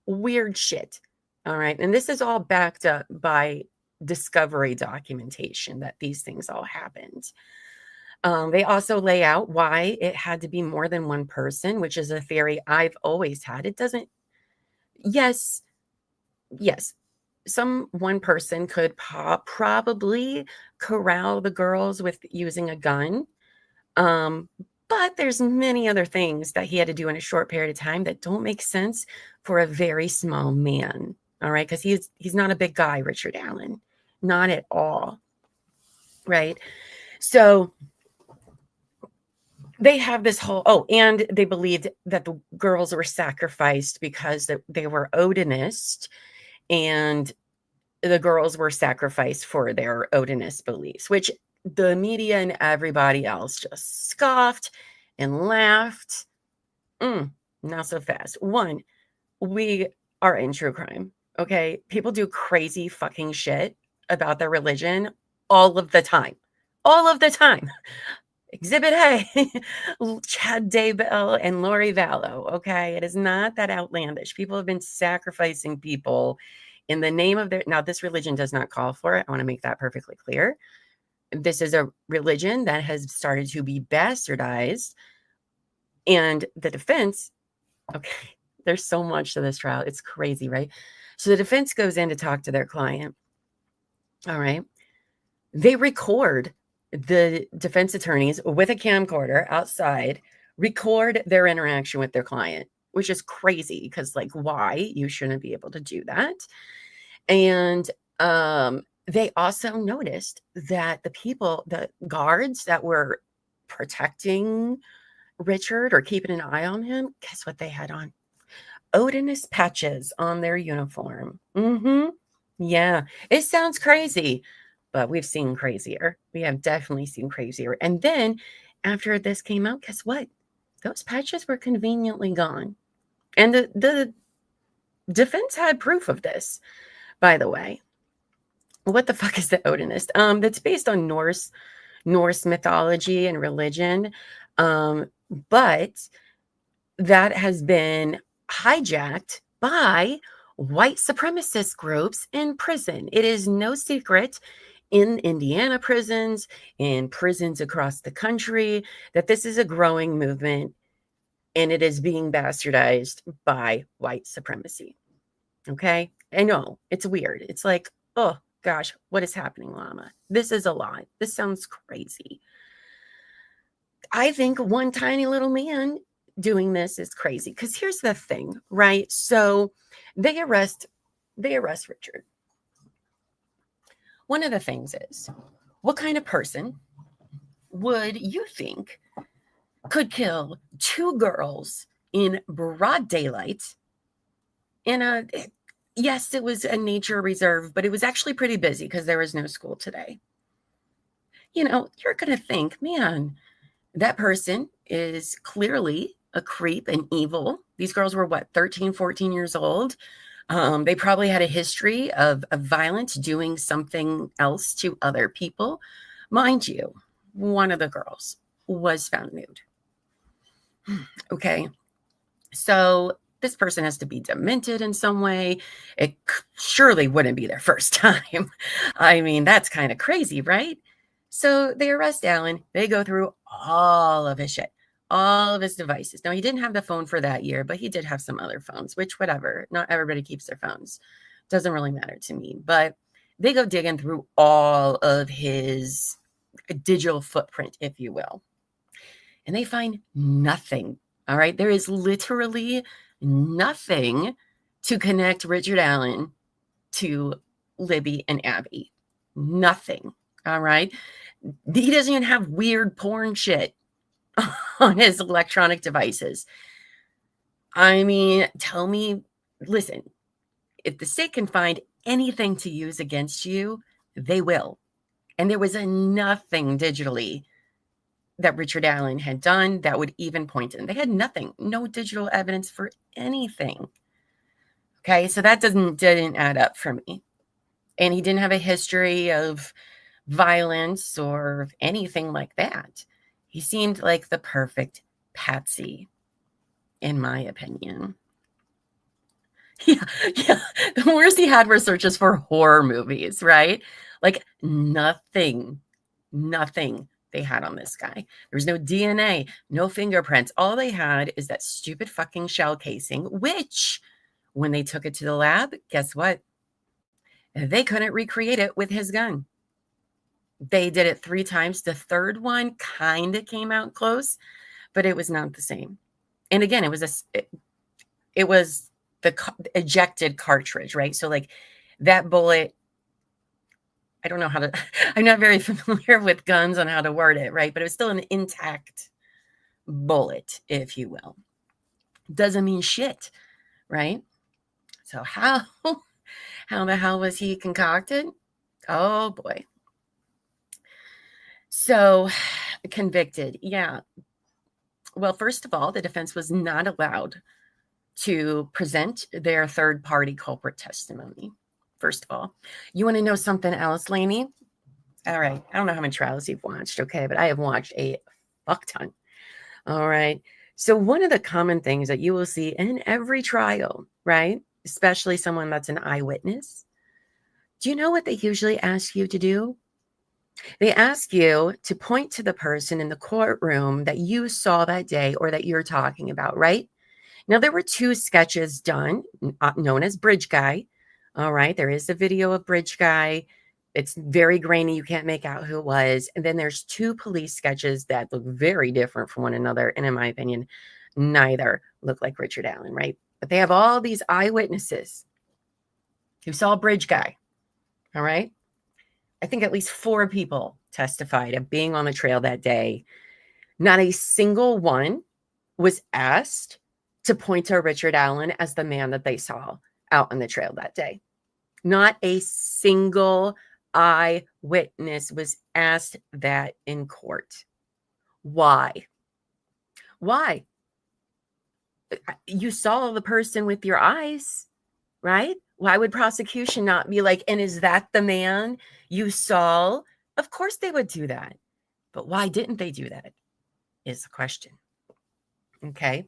Weird shit. All right. And this is all backed up by discovery documentation that these things all happened. They also lay out why it had to be more than one person, which is a theory I've always had. It doesn't, yes, some one person could probably corral the girls with using a gun. But there's many other things that he had to do in a short period of time that don't make sense for a very small man. All right. Because he's not a big guy, Richard Allen. Not at all. Right. So they have this whole, and they believed that the girls were sacrificed because they were Odinist, and the girls were sacrificed for their Odinist beliefs, which the media and everybody else just scoffed and laughed. Not so fast. One, we are in true crime. Okay. People do crazy fucking shit about their religion all of the time. All of the time. Exhibit A, Chad Daybell and Lori Vallow. Okay. It is not that outlandish. People have been sacrificing people in the name of their. Now, this religion does not call for it. I want to make that perfectly clear. This is a religion that has started to be bastardized. And the defense, okay, there's so much to this trial. It's crazy, right? So the defense goes in to talk to their client. All right. They record, the defense attorneys with a camcorder outside, record their interaction with their client, which is crazy because, like, why? You shouldn't be able to do that. And they also noticed that the guards that were protecting Richard or keeping an eye on him, guess what they had on? Odinist patches on their uniform. Yeah, it sounds crazy, but we've seen crazier. We have definitely seen crazier. And then after this came out, guess what? Those patches were conveniently gone. And the defense had proof of this, by the way. What the fuck is the Odinist? That's based on Norse mythology and religion. But that has been hijacked by white supremacist groups in prison. It is no secret in Indiana prisons, in prisons across the country, that this is a growing movement and it is being bastardized by white supremacy. Okay? I know, it's weird. It's like, oh gosh, what is happening, Llama? This is a lot. This sounds crazy. I think one tiny little man doing this is crazy. Because here's the thing, right? So they arrest Richard. One of the things is, what kind of person would you think could kill two girls in broad daylight yes, it was a nature reserve, but it was actually pretty busy because there was no school today. You know, you're going to think, man, that person is clearly a creep and evil. These girls were, what, 13, 14 years old? They probably had a history of violence, doing something else to other people. Mind you, one of the girls was found nude. Okay. So this person has to be demented in some way. It surely wouldn't be their first time. I mean, that's kind of crazy, right? So they arrest Alan. They go through all of his shit, all of his devices. Now, he didn't have the phone for that year, but he did have some other phones, which, whatever. Not everybody keeps their phones. Doesn't really matter to me. But they go digging through all of his digital footprint, if you will. And they find nothing. All right. There is literally nothing to connect Richard Allen to Libby and Abby. Nothing. All right. He doesn't even have weird porn shit on his electronic devices. I mean, tell me, listen, if the state can find anything to use against you, they will. And there was nothing digitally that Richard Allen had done that would even point to them. They had nothing, no digital evidence for anything. Okay, so that didn't add up for me. And he didn't have a history of violence or anything like that. He seemed like the perfect patsy, in my opinion. Yeah. The worst he had were searches for horror movies, right? Like nothing they had on this guy. There was no DNA, no fingerprints. All they had is that stupid fucking shell casing, which when they took it to the lab, guess what? They couldn't recreate it with his gun. They did it 3 times. The third one kind of came out close, but it was not the same. And again, it was the ejected cartridge, right? So like that bullet, I don't know how to, I'm not very familiar with guns on how to word it, right? But it was still an intact bullet, if you will. Doesn't mean shit, right? So how the hell was he concocted? Oh boy. So convicted. Yeah. Well, first of all, the defense was not allowed to present their third-party culprit testimony. First of all, you want to know something else, Lainey? All right. I don't know how many trials you've watched, okay, but I have watched a fuck ton. All right. So one of the common things that you will see in every trial, right, especially someone that's an eyewitness, do you know what they usually ask you to do? They ask you to point to the person in the courtroom that you saw that day or that you're talking about, right? Now, there were 2 sketches done, known as Bridge Guy. All right. There is a video of Bridge Guy. It's very grainy. You can't make out who it was. And then there's 2 police sketches that look very different from one another. And in my opinion, neither look like Richard Allen, right? But they have all these eyewitnesses who saw Bridge Guy. All right. I think at least 4 people testified of being on the trail that day. Not a single one was asked to point to Richard Allen as the man that they saw out on the trail that day. Not a single eyewitness was asked that in court. Why? Why? You saw the person with your eyes, right? Why would prosecution not be like, and is that the man you saw? Of course they would do that. But why didn't they do that is the question. Okay.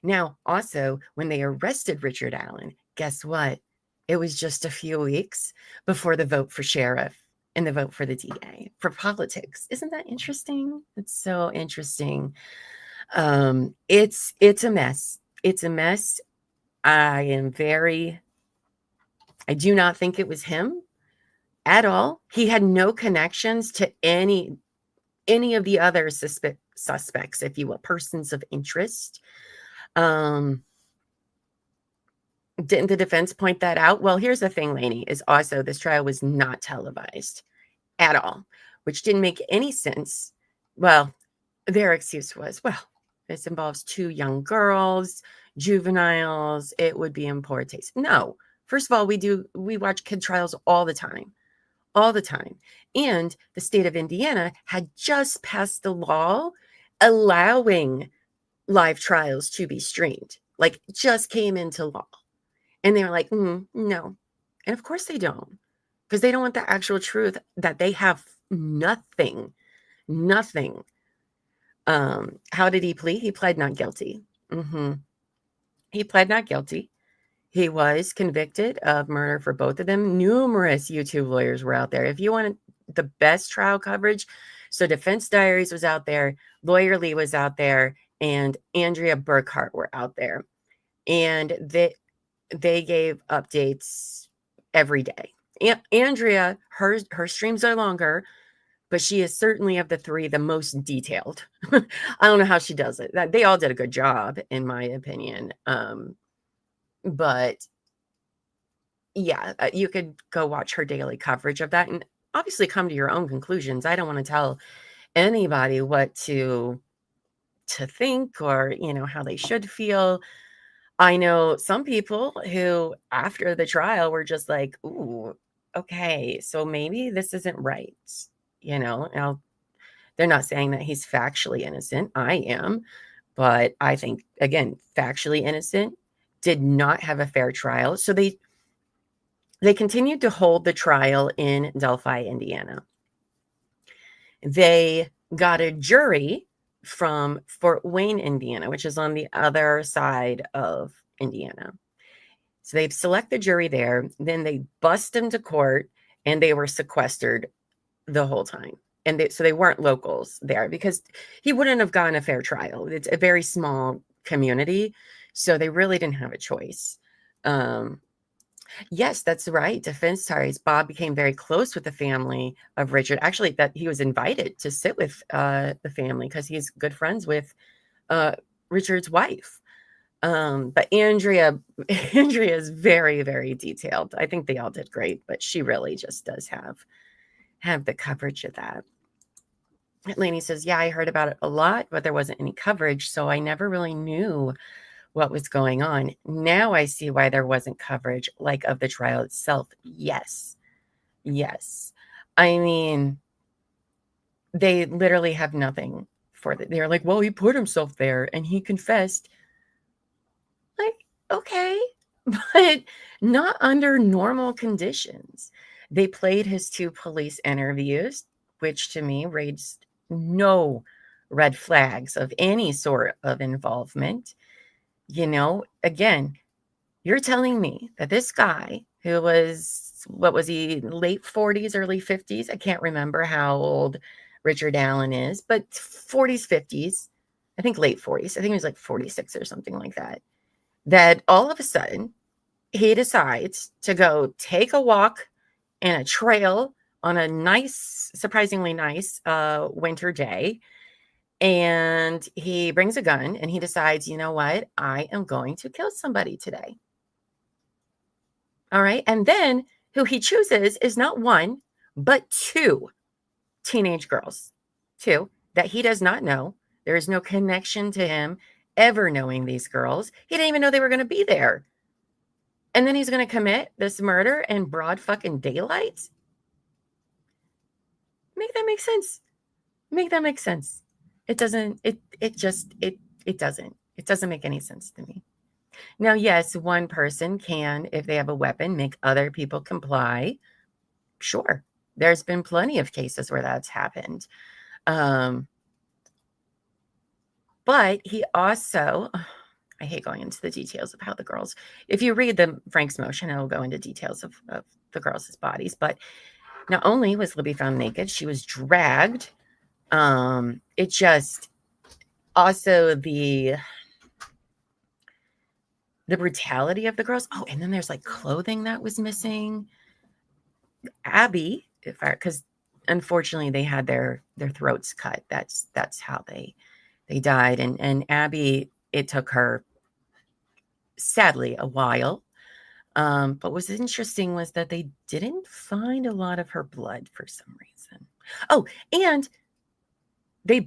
Now, also, when they arrested Richard Allen, guess what? It was just a few weeks before the vote for sheriff and the vote for the DA for politics. Isn't that interesting? It's so interesting. It's a mess. It's a mess. I do not think it was him at all. He had no connections to any of the other suspects, if you will, persons of interest. Didn't the defense point that out? Well, here's the thing, Lainey, is also this trial was not televised at all, which didn't make any sense. Well, their excuse was, well, this involves 2 young girls, juveniles. It would be in poor taste. No, first of all, we watch kid trials all the time. And the state of Indiana had just passed the law allowing live trials to be streamed, like just came into law. And they were like, no. And of course they don't, because they don't want the actual truth that they have nothing. How did he plead? He pled not guilty. He pled not guilty. He was convicted of murder for both of them. Numerous YouTube lawyers were out there. If you wanted the best trial coverage, so Defense Diaries was out there, Lawyer Lee was out there, and Andrea Burkhart were out there. And they gave updates every day. Andrea, her streams are longer, but she is certainly of the 3 the most detailed. I don't know how she does it. They all did a good job, in my opinion. But yeah, you could go watch her daily coverage of that and obviously come to your own conclusions. I don't want to tell anybody what to think or, how they should feel. I know some people who after the trial were just like, ooh, okay, so maybe this isn't right. Now they're not saying that he's factually innocent. I am, but I think, again, factually innocent, did not have a fair trial. So they continued to hold the trial in Delphi, Indiana. They got a jury from Fort Wayne, Indiana, which is on the other side of Indiana. So they select the jury there. Then they bust them to court, and they were sequestered the whole time. And so they weren't locals there because he wouldn't have gotten a fair trial. It's a very small community, so they really didn't have a choice. Yes, that's right. Defense Diaries. Bob became very close with the family of Richard. Actually, that he was invited to sit with the family because he's good friends with Richard's wife. But Andrea is very, very detailed. I think they all did great, but she really just does have the coverage of that. Lainey says, yeah, I heard about it a lot, but there wasn't any coverage, so I never really knew what was going on. Now I see why there wasn't coverage, like of the trial itself. Yes. I mean, they literally have nothing for that. They're like, well, he put himself there and he confessed. Like, okay, but not under normal conditions. They played his 2 police interviews, which to me raised no red flags of any sort of involvement. You know, again, you're telling me that this guy who was, what was he, late 40s, early 50s? I can't remember how old Richard Allen is, but 40s, 50s, I think late 40s. I think he was like 46 or something like that. That all of a sudden he decides to go take a walk in a trail on a nice, surprisingly nice winter day. And he brings a gun and he decides, you know what? I am going to kill somebody today. All right. And then who he chooses is not one, but two teenage girls, two that he does not know. There is no connection to him ever knowing these girls. He didn't even know they were going to be there. And then he's going to commit this murder in broad fucking daylight. Make that make sense. Make that make sense. It doesn't, it doesn't. It doesn't make any sense to me. Now, yes, one person can, if they have a weapon, make other people comply. Sure. There's been plenty of cases where that's happened. But he also, I hate going into the details of how the girls, if you read the Frank's motion, it'll go into details of the girls' bodies. But not only was Libby found naked, she was dragged. It just, also the brutality of the girls. Oh, and then there's like clothing that was missing. Abby, because unfortunately they had their throats cut. That's how they died. And Abby, it took her sadly a while. But what was interesting was that they didn't find a lot of her blood for some reason. Oh, and they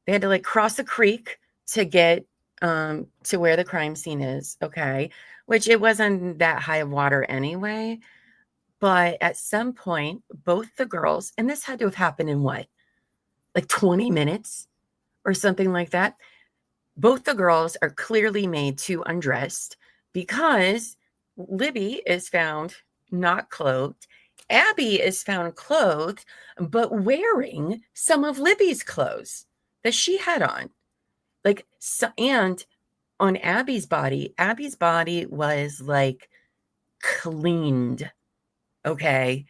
had to like cross a creek to get to where the crime scene is. Okay. Which it wasn't that high of water anyway. But at some point, both the girls, and this had to have happened in what? Like 20 minutes or something like that. Both the girls are clearly made to undressed because Libby is found not clothed. Abby is found clothed, but wearing some of Libby's clothes that she had on. Like, so, and on Abby's body was like cleaned. Okay.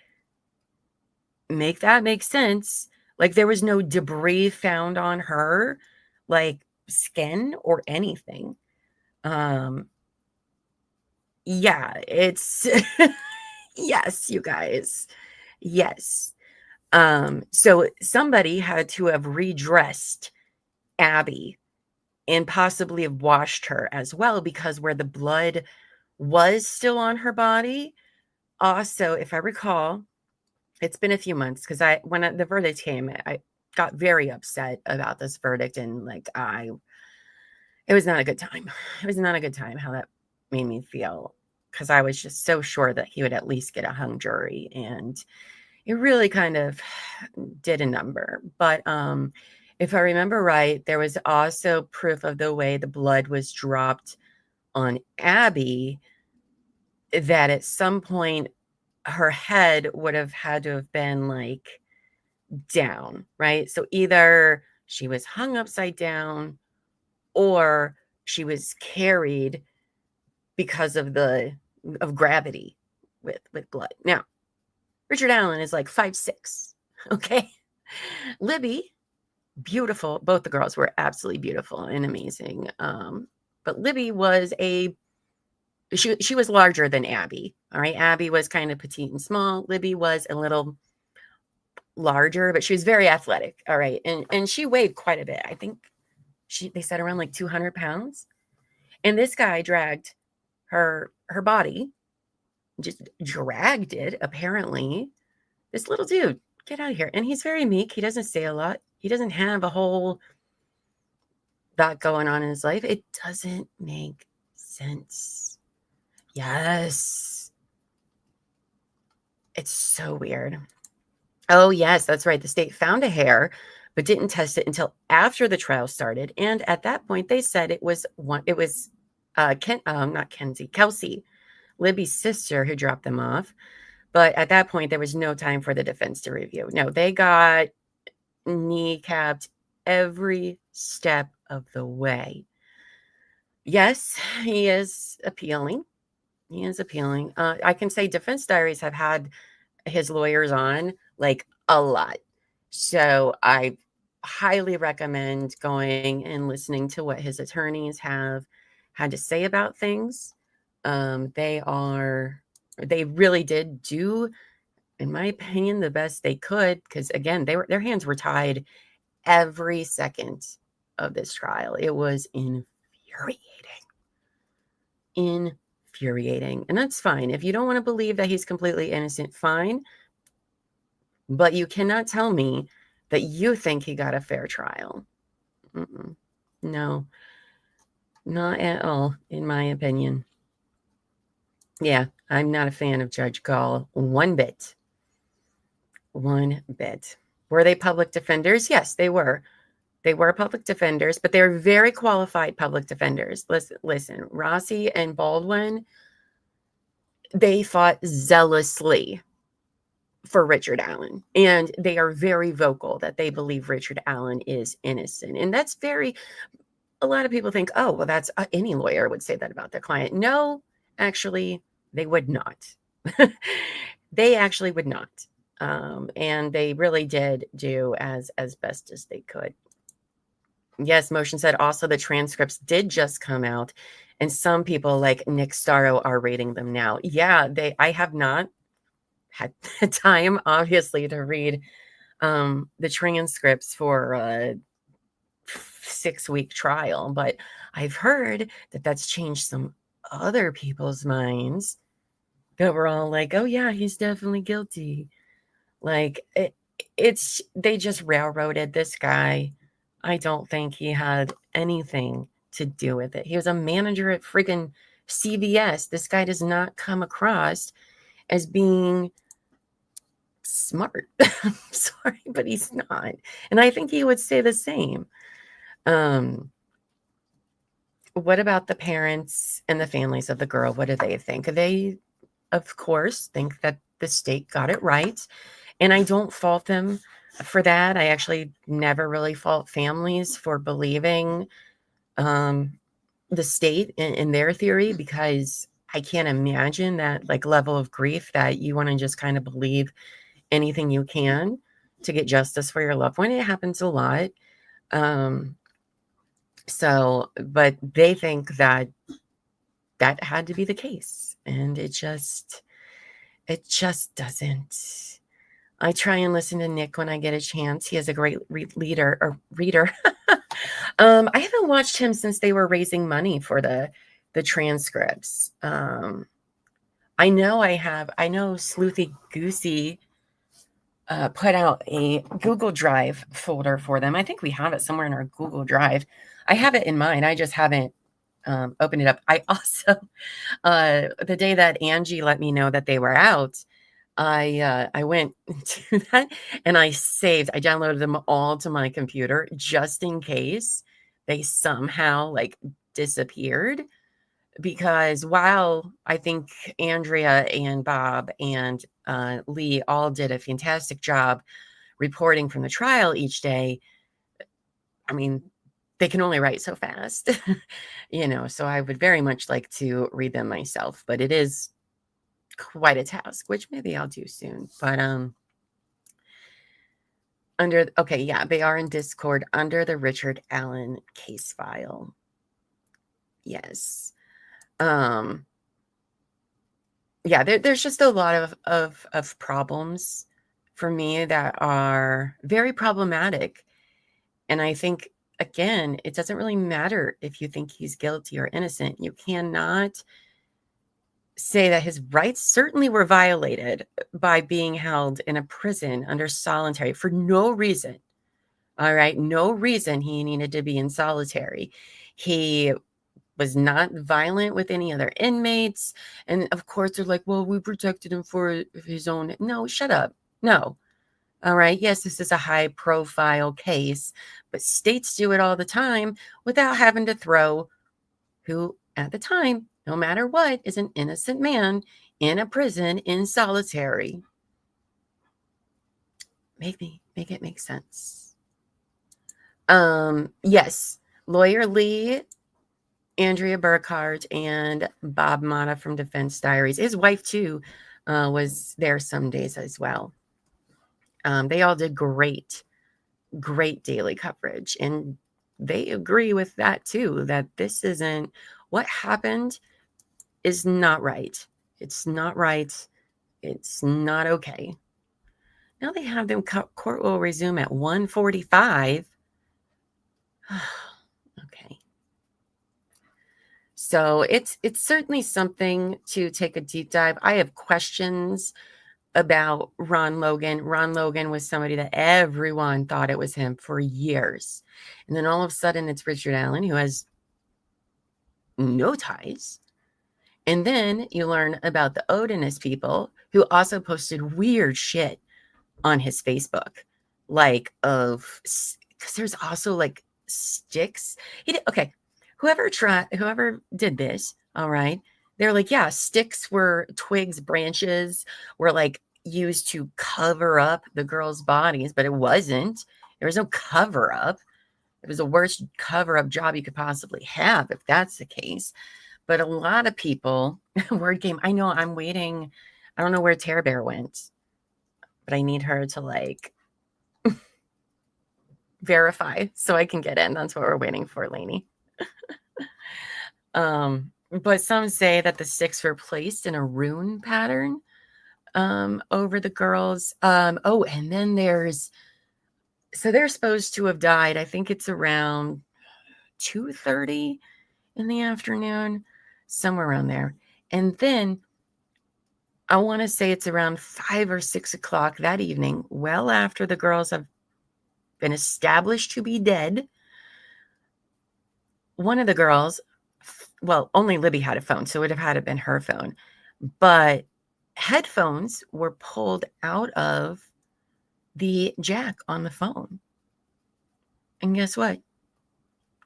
Make that make sense. Like there was no debris found on her, like skin or anything. Yeah, it's yes, you guys. Yes. So somebody had to have redressed Abby and possibly have washed her as well, because where the blood was still on her body. Also, if I recall, it's been a few months because when the verdict came, I got very upset about this verdict, and like it was not a good time. It was not a good time how that made me feel, because I was just so sure that he would at least get a hung jury, and it really kind of did a number. But if I remember right, there was also proof of the way the blood was dropped on Abby, that at some point her head would have had to have been like down, right? So either she was hung upside down or she was carried because of gravity with blood. Now, Richard Allen is like 5'6", okay? Libby, beautiful. Both the girls were absolutely beautiful and amazing. But Libby was she was larger than Abby. All right. Abby was kind of petite and small. Libby was a little larger, but she was very athletic. All right. And she weighed quite a bit. I think they said around like 200 pounds. And this guy dragged her body, just dragged it, apparently. This little dude, get out of here. And he's very meek. He doesn't say a lot. He doesn't have a whole lot going on in his life. It doesn't make sense. Yes. It's so weird. Oh, yes, that's right. The state found a hair, but didn't test it until after the trial started. And at that point, they said it was Kelsey, Libby's sister, who dropped them off. But at that point, there was no time for the defense to review. No, they got kneecapped every step of the way. Yes, he is appealing. He is appealing. I can say Defense Diaries have had his lawyers on like a lot. So I highly recommend going and listening to what his attorneys have had to say about things. They really did do, in my opinion, the best they could, because again, their hands were tied every second of this trial. It was infuriating. And that's fine. If you don't want to believe that he's completely innocent, fine. But you cannot tell me that you think he got a fair trial. No, not at all, in my opinion. Yeah, I'm not a fan of Judge Gall one bit. One bit. Were they public defenders? Yes, they were. They were public defenders, but they're very qualified public defenders. Listen, Rossi and Baldwin, they fought zealously for Richard Allen, and they are very vocal that they believe Richard Allen is innocent. And that's a lot of people think, oh, well, that's any lawyer would say that about their client. No, actually, they would not. They actually would not. And they really did do as best as they could. Yes, Motion said also the transcripts did just come out, and some people like Nick Starro are reading them now. Yeah, I have not had time, obviously, to read the transcripts for a 6-week trial, but I've heard that that's changed some other people's minds that were all like, oh yeah, he's definitely guilty. Like they just railroaded this guy. I don't think he had anything to do with it. He was a manager at friggin' CVS. This guy does not come across as being smart. I'm sorry, but he's not. And I think he would say the same. What about the parents and the families of the girl? What do they think? They, of course, think that the state got it right. And I don't fault them for that. I actually never really fault families for believing the state in their theory, because I can't imagine that like level of grief that you want to just kind of believe anything you can to get justice for your loved one. It happens a lot. But they think that had to be the case, and it just doesn't. I try and listen to Nick when I get a chance. He has a great reader. I haven't watched him since they were raising money for the transcripts. I know Sleuthy Goosey put out a Google Drive folder for them. I think we have it somewhere in our Google Drive. I have it in mine. I just haven't opened it up. I also, the day that Angie let me know that they were out, I went to that and I downloaded them all to my computer just in case they somehow like disappeared. Because while I think Andrea and Bob and Lee all did a fantastic job reporting from the trial each day, I mean, they can only write so fast, so I would very much like to read them myself, but it is quite a task, which maybe I'll do soon. But they are in Discord under the Richard Allen case file. Yes. There's just a lot of problems for me that are very problematic. And I think, again, it doesn't really matter if you think he's guilty or innocent. You cannot say that his rights certainly were violated by being held in a prison under solitary for no reason. All right. No reason he needed to be in solitary. He was not violent with any other inmates. And of course, they're like, well, we protected him for his own. No, shut up. No. All right. Yes, this is a high profile case, but states do it all the time without having to throw who at the time, no matter what, is an innocent man in a prison in solitary. Make it make sense. Yes, Lawyer Lee, Andrea Burkhart, and Bob Mata from Defense Diaries. His wife, too, was there some days as well. They all did great daily coverage. And they agree with that, too, that this isn't what happened is not right. It's not right. It's not okay. Now they have them court will resume at 1:45. Okay. So it's certainly something to take a deep dive. I have questions about Ron Logan. Ron Logan was somebody that everyone thought it was him for years. And then all of a sudden it's Richard Allen, who has no ties. And then you learn about the Odinist people who also posted weird shit on his Facebook, like because there's also like sticks. Okay, whoever did this, all right, they're like, yeah, sticks were twigs, branches were like used to cover up the girls' bodies, but it wasn't. There was no cover up. It was the worst cover up job you could possibly have if that's the case. But a lot of people, word game. I know I'm waiting. I don't know where Tara Bear went, but I need her to like verify so I can get in. That's what we're waiting for, Lainey. But some say that the sticks were placed in a rune pattern over the girls. Oh, and then so they're supposed to have died. I think it's around 2:30 in the afternoon, somewhere around there. And then I want to say it's around 5 or 6 o'clock that evening, well after the girls have been established to be dead. One of the girls, well, only Libby had a phone, so it would have had to been her phone, but headphones were pulled out of the jack on the phone. And guess what?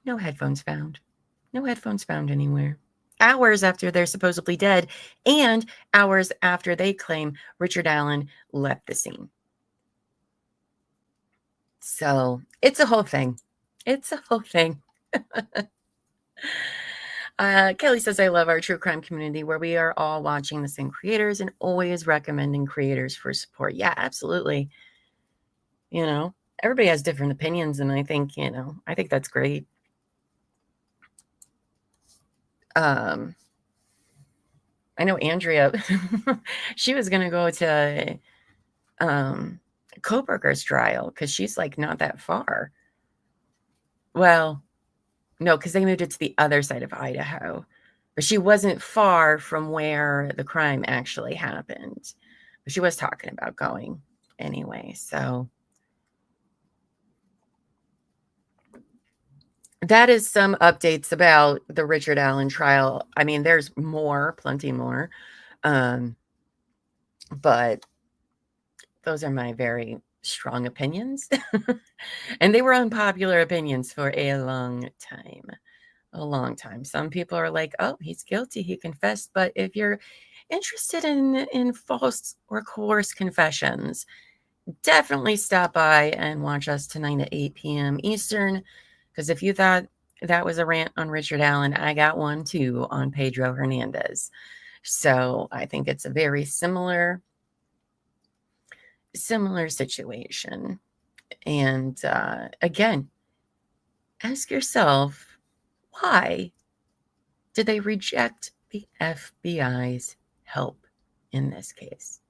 No headphones found. No headphones found anywhere. Hours after they're supposedly dead, and hours after they claim Richard Allen left the scene. So it's a whole thing. It's a whole thing. Kelly says, I love our true crime community where we are all watching the same creators and always recommending creators for support. Yeah, absolutely. You know, everybody has different opinions, and I think, I think that's great. I know Andrea, she was going to go to Koberger's trial because she's like not that far. Well, no, because they moved it to the other side of Idaho. But she wasn't far from where the crime actually happened. But she was talking about going anyway. So that is some updates about the Richard Allen trial. I mean, there's more, plenty more. But those are my very strong opinions. And they were unpopular opinions for a long time. A long time. Some people are like, oh, he's guilty, he confessed. But if you're interested in false or coerced confessions, definitely stop by and watch us tonight at 8 p.m. Eastern. Because if you thought that was a rant on Richard Allen, I got one too on Pedro Hernandez. So I think it's a very similar situation. And again, ask yourself, why did they reject the FBI's help in this case?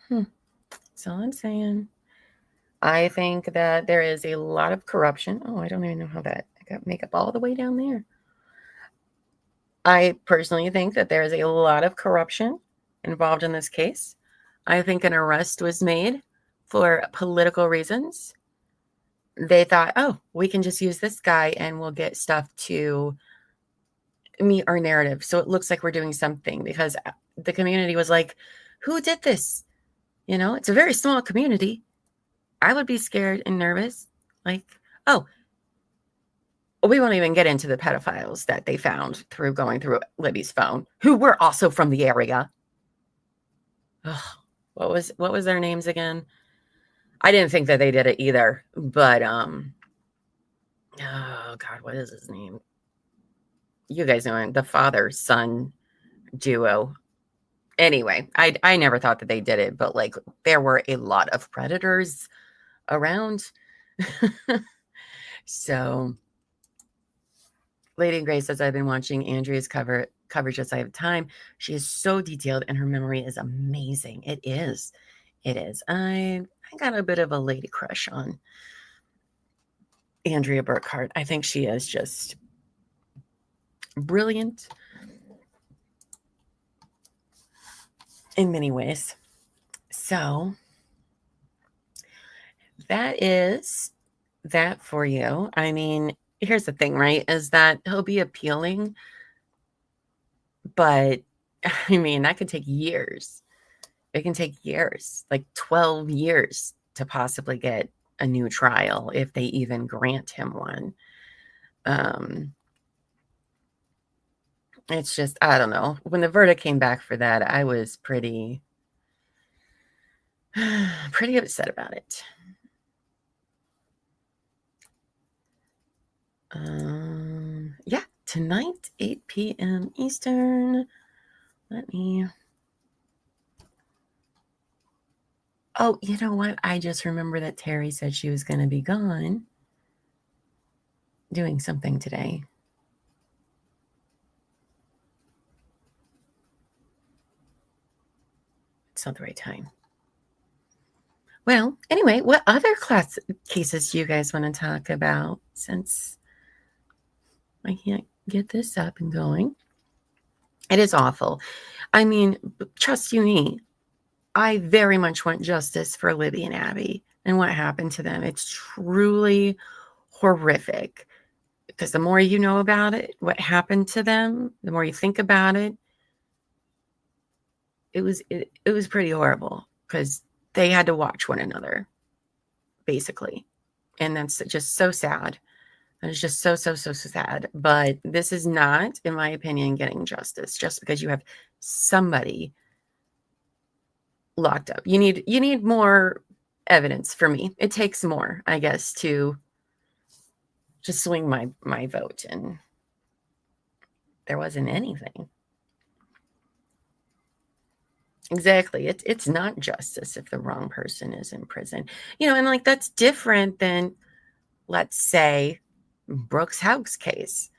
That's all I'm saying. I think that there is a lot of corruption. Oh, I don't even know how that, I got makeup all the way down there. I personally think that there is a lot of corruption involved in this case. I think an arrest was made for political reasons. They thought, oh, we can just use this guy and we'll get stuff to meet our narrative. So it looks like we're doing something, because the community was like, who did this? It's a very small community. I would be scared and nervous. Like, oh, we won't even get into the pedophiles that they found through going through Libby's phone, who were also from the area. Ugh, what was their names again? I didn't think that they did it either, but oh God, what is his name? You guys know him, the father-son duo. Anyway, I never thought that they did it, but like there were a lot of predators around. So Lady Grace says, I've been watching Andrea's coverage as I have time. She is so detailed and her memory is amazing. It is. It is. I got a bit of a lady crush on Andrea Burkhart. I think she is just brilliant in many ways. So that is that for you. I mean, here's the thing, right? Is that he'll be appealing, but I mean, that could take years. It can take years, like 12 years to possibly get a new trial if they even grant him one. It's just, I don't know. When the verdict came back for that, I was pretty upset about it. Yeah, tonight, 8 p.m. Eastern. Let me. Oh, you know what? I just remember that Terry said she was going to be gone doing something today. It's not the right time. Well, anyway, what other class cases do you guys want to talk about since I can't get this up and going? It is awful. I mean, trust you me, I very much want justice for Libby and Abby and what happened to them. It's truly horrific because the more you know about it, what happened to them, the more you think about it, it was pretty horrible because they had to watch one another, basically. And that's just so sad. It's just so sad. But this is not, in my opinion, getting justice just because you have somebody locked up. You need more evidence for me. It takes more, I guess, to swing my vote. And there wasn't anything. Exactly. It's not justice if the wrong person is in prison. And like that's different than, let's say, Brooks House case.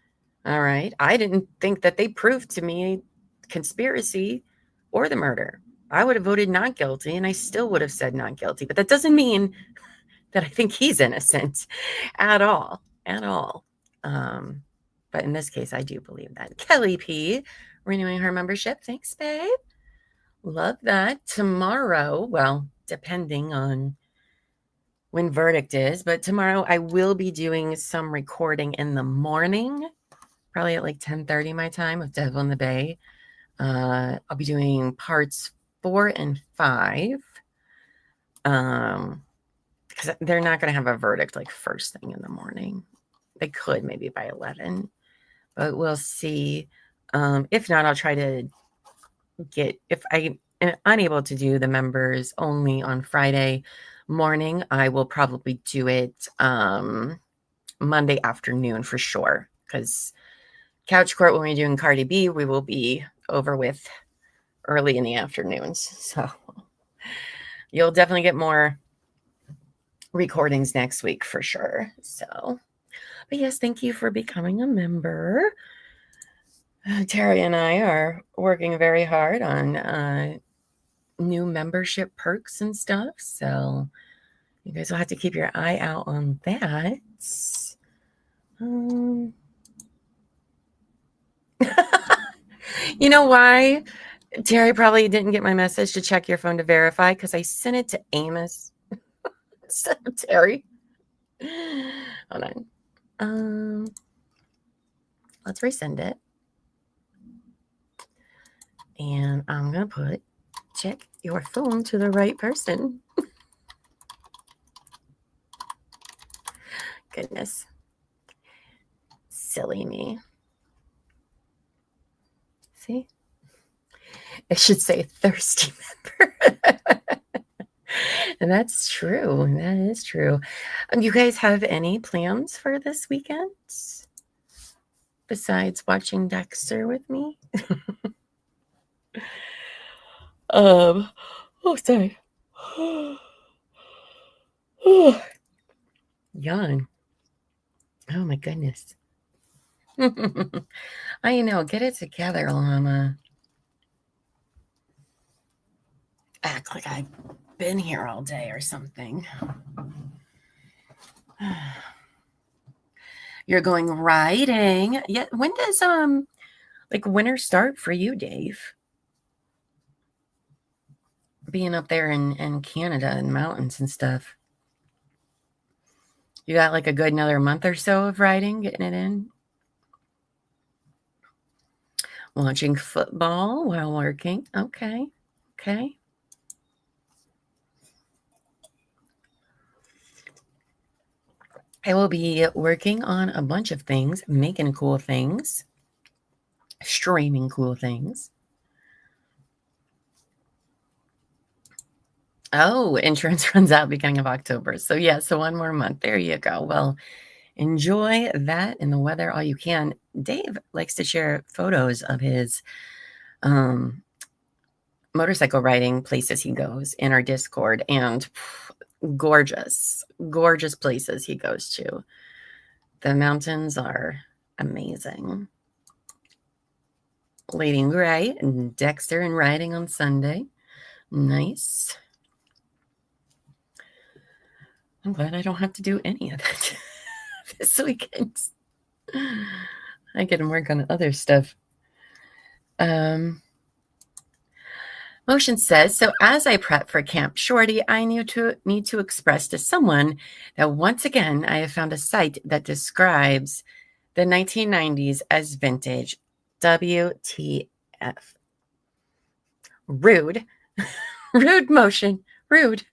All right. I didn't think that they proved to me conspiracy or the murder. I would have voted not guilty and I still would have said not guilty. But that doesn't mean that I think he's innocent at all. But in this case, I do believe that. Kelly P. renewing her membership. Thanks, babe. Love that. Tomorrow, well, depending on when verdict is, but tomorrow I will be doing some recording in the morning, probably at like 10:30 my time with Devil in the Bay. I'll be doing parts 4 and 5. Because they're not going to have a verdict like first thing in the morning. They could maybe by 11, but we'll see. If not, I'll try to if I am unable to do the members only on Friday morning, I will probably do it Monday afternoon for sure. Because Couch Court, when we're doing Cardi B, we will be over with early in the afternoons. So you'll definitely get more recordings next week for sure. So, but yes, thank you for becoming a member. Terry and I are working very hard on new membership perks and stuff. So you guys will have to keep your eye out on that. You know why? Terry probably didn't get my message to check your phone to verify because I sent it to Amos instead of Terry. Hold on. Let's resend it. And I'm going to check your phone to the right person. Goodness. Silly me. See? It should say thirsty member. That's true. That is true. You guys have any plans for this weekend besides watching Dexter with me? Oh, sorry. Yawn. Oh my goodness. I know. Get it together, Llama. Act like I've been here all day or something. You're going riding. Yeah. When does like winter start for you, Dave? Being up there in Canada and mountains and stuff. You got like a good another month or so of riding, getting it in. Watching football while working. Okay. Okay. I will be working on a bunch of things, making cool things, streaming cool things. Oh, insurance runs out beginning of October. So yeah, so one more month. There you go. Well, enjoy that in the weather all you can. Dave likes to share photos of his motorcycle riding places he goes in our Discord, and gorgeous, gorgeous places he goes to. The mountains are amazing. Lady Gray and Dexter and riding on Sunday. Nice. I'm glad I don't have to do any of that this weekend. I get to work on other stuff. Motion says, so as I prep for Camp Shorty, I need to express to someone that once again, I have found a site that describes the 1990s as vintage. WTF. Rude. Rude, Motion. Rude.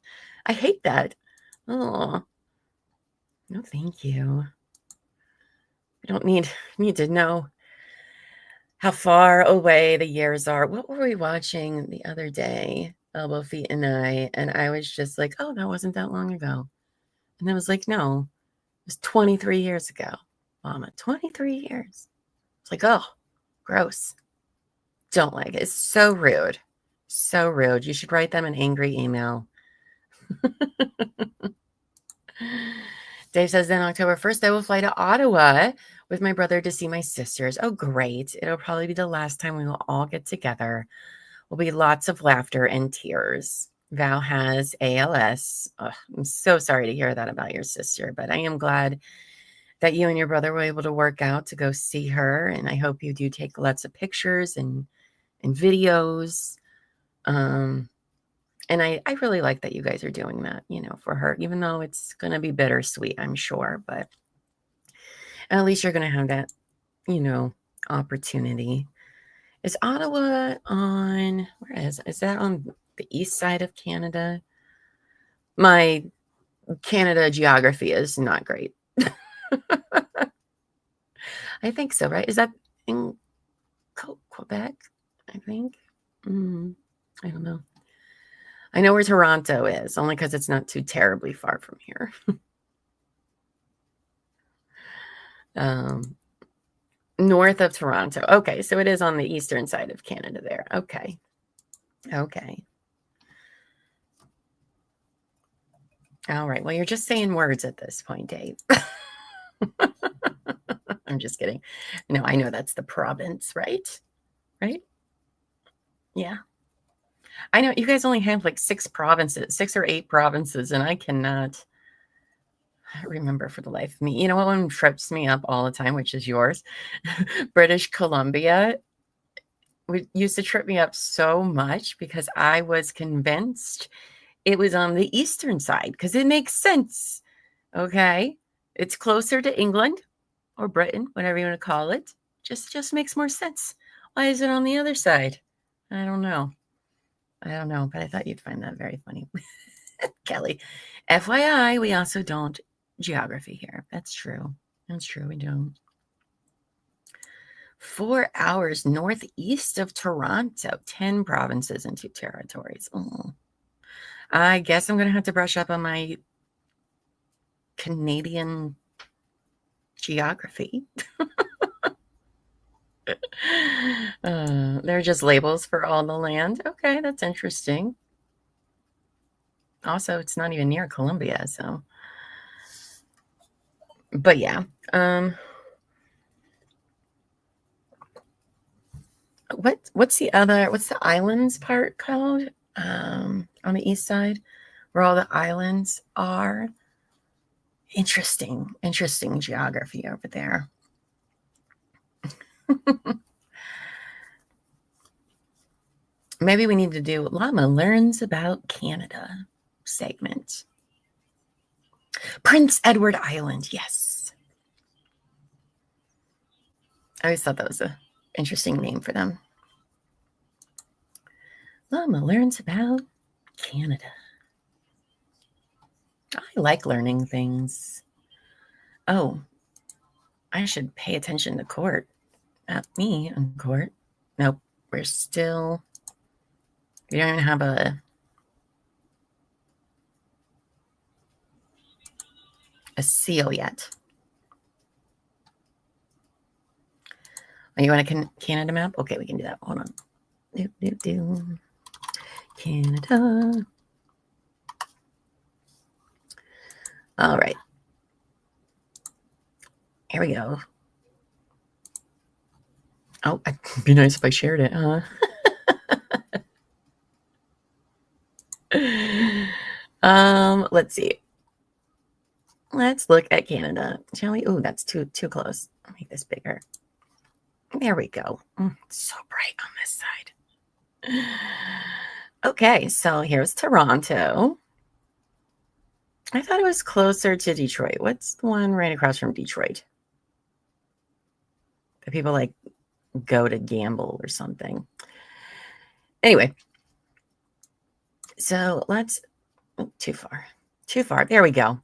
I hate that. Oh, no, thank you. I don't need to know how far away the years are. What were we watching the other day? Elbow, Feet, and I was just like, oh, that wasn't that long ago. And I was like, no, it was 23 years ago. Mama, 23 years. It's like, oh, gross. Don't like it. It's so rude. So rude. You should write them an angry email. Dave says, then October 1st, I will fly to Ottawa with my brother to see my sisters. Oh, great. It'll probably be the last time we will all get together. Will be lots of laughter and tears. Val has ALS. Ugh, I'm so sorry to hear that about your sister, but I am glad that you and your brother were able to work out to go see her. And I hope you do take lots of pictures and videos. And I really like that you guys are doing that, for her, even though it's going to be bittersweet, I'm sure. But at least you're going to have that, opportunity. Is Ottawa on, where is that on the east side of Canada? My Canada geography is not great. I think so, right? Is that in Quebec? I think. I don't know. I know where Toronto is, only because it's not too terribly far from here. North of Toronto. Okay, so it is on the eastern side of Canada there. Okay. All right. Well, you're just saying words at this point, Dave. I'm just kidding. No, I know that's the province, right? Right? Yeah. I know you guys only have like 6 or 8 provinces, and I cannot remember for the life of me. You know what one trips me up all the time, which is yours? British Columbia. It used to trip me up so much because I was convinced it was on the eastern side because it makes sense. Okay. It's closer to England or Britain, whatever you want to call it. Just makes more sense. Why is it on the other side? I don't know, but I thought you'd find that very funny. Kelly, FYI, we also don't geography here. That's true. We don't. 4 hours northeast of Toronto, 10 provinces and 2 territories. Oh, I guess I'm going to have to brush up on my Canadian geography. They're just labels for all the land. Okay, that's interesting. Also, it's not even near Columbia, so. But yeah. What's the islands part called? On the east side, where all the islands are. Interesting geography over there. Maybe we need to do Llama Learns About Canada segment. Prince Edward Island, yes. I always thought that was an interesting name for them. Llama Learns About Canada. I like learning things. Oh, I should pay attention to court. Not me in court. Nope, we don't even have a seal yet. Oh, you want a Canada map? Okay, we can do that. Hold on. Canada. All right. Here we go. Oh, it'd be nice if I shared it, huh? Let's see. Let's look at Canada, shall we? Oh, that's too close. I'll make this bigger. There we go. It's so bright on this side. Okay, so here's Toronto. I thought it was closer to Detroit. What's the one right across from Detroit? The people like go to gamble or something. Anyway, so let's too far. There we go.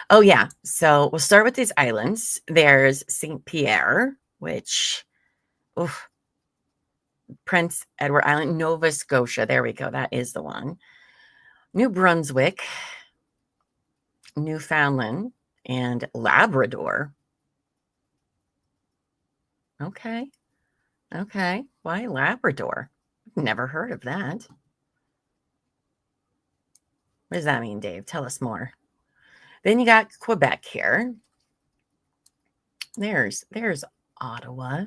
Oh yeah. So we'll start with these islands. There's St. Pierre, which, Prince Edward Island, Nova Scotia. There we go. That is the one. New Brunswick, Newfoundland, and Labrador. Okay. Why Labrador? Never heard of that. What does that mean, Dave? Tell us more. Then you got Quebec here. There's Ottawa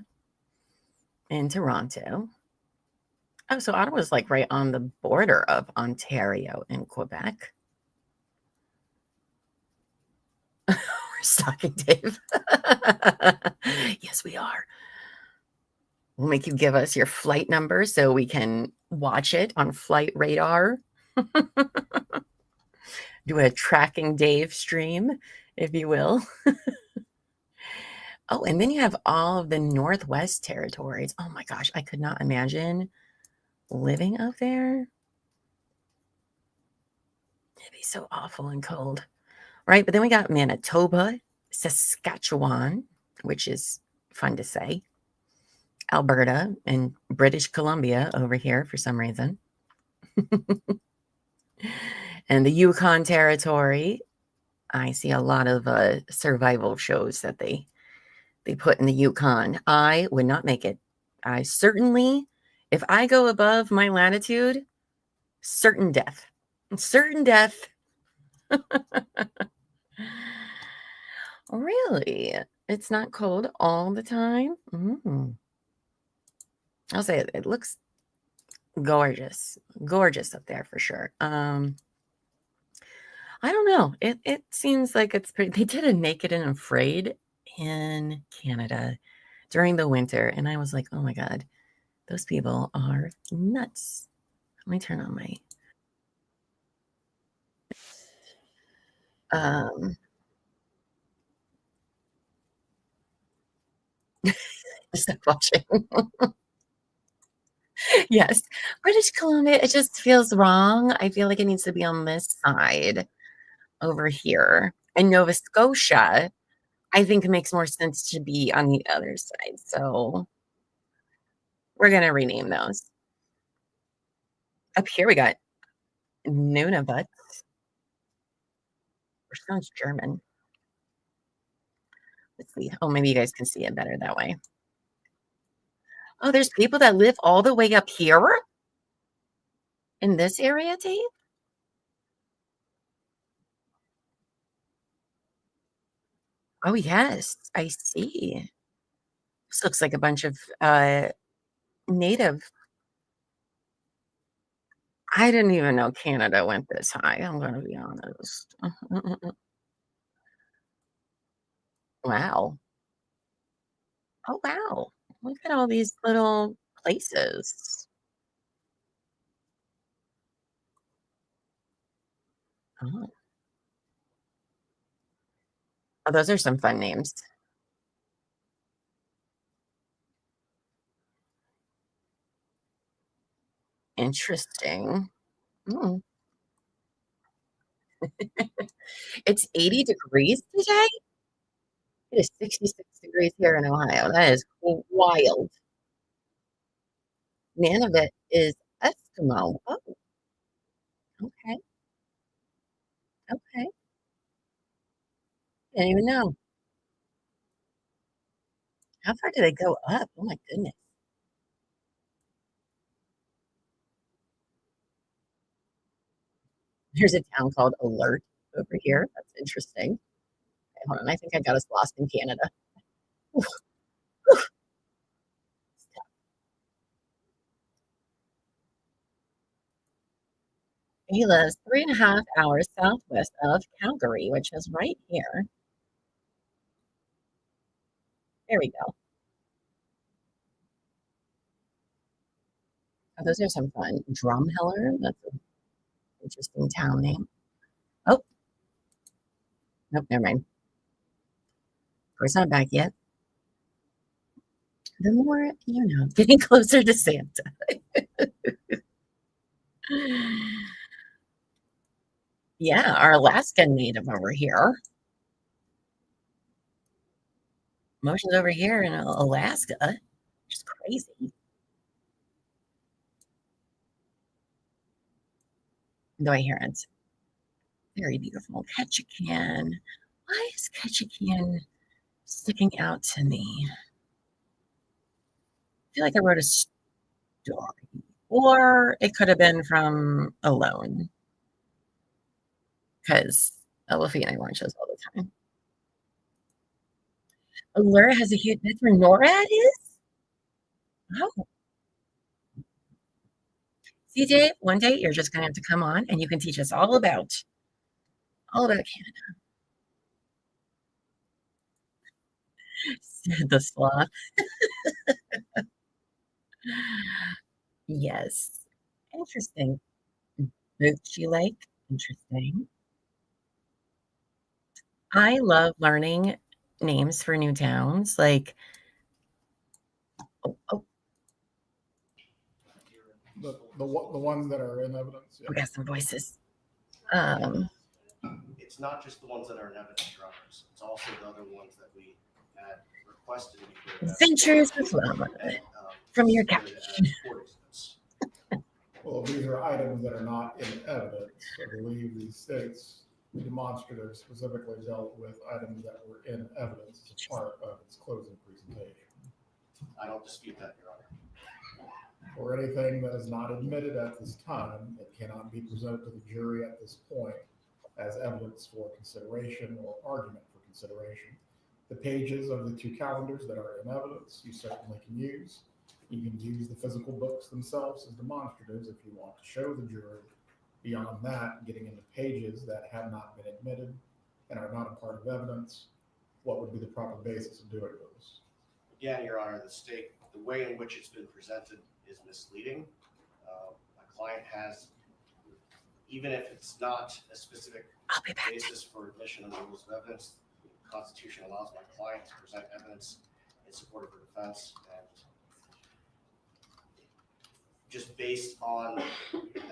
and Toronto. Oh, so Ottawa's like right on the border of Ontario and Quebec. We're stalking Dave. Yes, we are. We'll make you give us your flight number so we can watch it on Flight Radar. Do a tracking Dave stream, if you will. Oh, and then you have all of the Northwest territories. Oh my gosh, I could not imagine living up there. It'd be so awful and cold, right? But then we got Manitoba, Saskatchewan, which is fun to say, Alberta, and British Columbia over here for some reason. And the Yukon Territory. I see a lot of survival shows that they put in the Yukon. I would not make it. I certainly, if I go above my latitude, certain death. Really? It's not cold all the time? I'll say it looks gorgeous up there for sure. I don't know. It seems like it's pretty. They did a Naked and Afraid in Canada during the winter, and I was like, oh my God, those people are nuts. Let me turn on my stop watching. Yes. British Columbia, it just feels wrong. I feel like it needs to be on this side over here. And Nova Scotia, I think it makes more sense to be on the other side. So we're going to rename those. Up here we got Nunavut. Which sounds German. Let's see. Oh, maybe you guys can see it better that way. Oh, there's people that live all the way up here in this area, Dave? Oh, yes, I see. This looks like a bunch of native. I didn't even know Canada went this high. I'm going to be honest. Wow. Oh, wow. Look at all these little places. Oh, oh those are some fun names. Interesting. Mm. It's 80 degrees today. It is 66 degrees here in Ohio. That is wild. Nunavut is Eskimo. Oh, okay. Okay. Didn't even know. How far did it go up? Oh my goodness. There's a town called Alert over here. That's interesting. Okay, hold on. I think I got us lost in Canada. Oof, oof. He lives 3.5 hours southwest of Calgary, which is right here. There we go. Oh, those are some fun. Drumheller. That's an interesting town name. Oh, nope, never mind. Of course, not back yet. The more you know, getting closer to Santa. Yeah, our Alaskan native over here. Motion's over here in Alaska, which is crazy. Though I hear it's very beautiful. Ketchikan. Why is Ketchikan sticking out to me? I feel like I wrote a story. Or it could have been from Alone. Because Luffy and I watch those all the time. Allura has a huge, that's where NORAD is? Oh. See, Dave, one day you're just going to have to come on and you can teach us all about Canada. Said the sloth. Yes. Interesting. Moochie Lake. Interesting. I love learning names for new towns. Like, oh, The ones that are in evidence. we got some voices. It's not just the ones that are in evidence, Your Honors. It's also the other ones that we had requested to be put in Adventures with Llama from your couch. Well, these are items that are not in evidence. I believe the state's demonstrative specifically dealt with items that were in evidence as part of its closing presentation. I don't dispute that, Your Honor. Or anything that is not admitted at this time, it cannot be presented to the jury at this point as evidence for consideration or argument for consideration. The pages of the two calendars that are in evidence, you certainly can use. You can use the physical books themselves as demonstratives if you want to show the jury. Beyond that, getting into pages that have not been admitted and are not a part of evidence, what would be the proper basis of doing those? Again, Your Honor, the way in which it's been presented is misleading. My client has, even if it's not a specific basis for admission of the rules of evidence, the Constitution allows my client to present evidence in support of her defense. And just based on,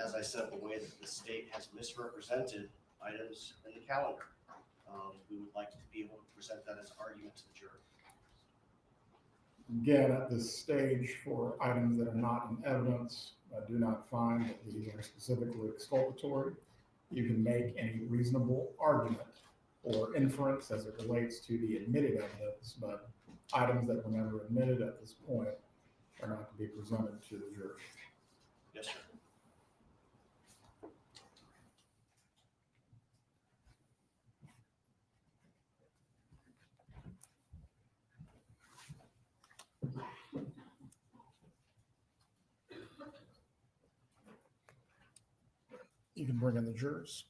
as I said, the way that the state has misrepresented items in the calendar, we would like to be able to present that as an argument to the jury. Again, at this stage, for items that are not in evidence, do not find that these are specifically exculpatory, you can make any reasonable argument or inference as it relates to the admitted evidence, but items that were never admitted at this point are not to be presented to the jury. Yes, sir. You can bring in the jurors.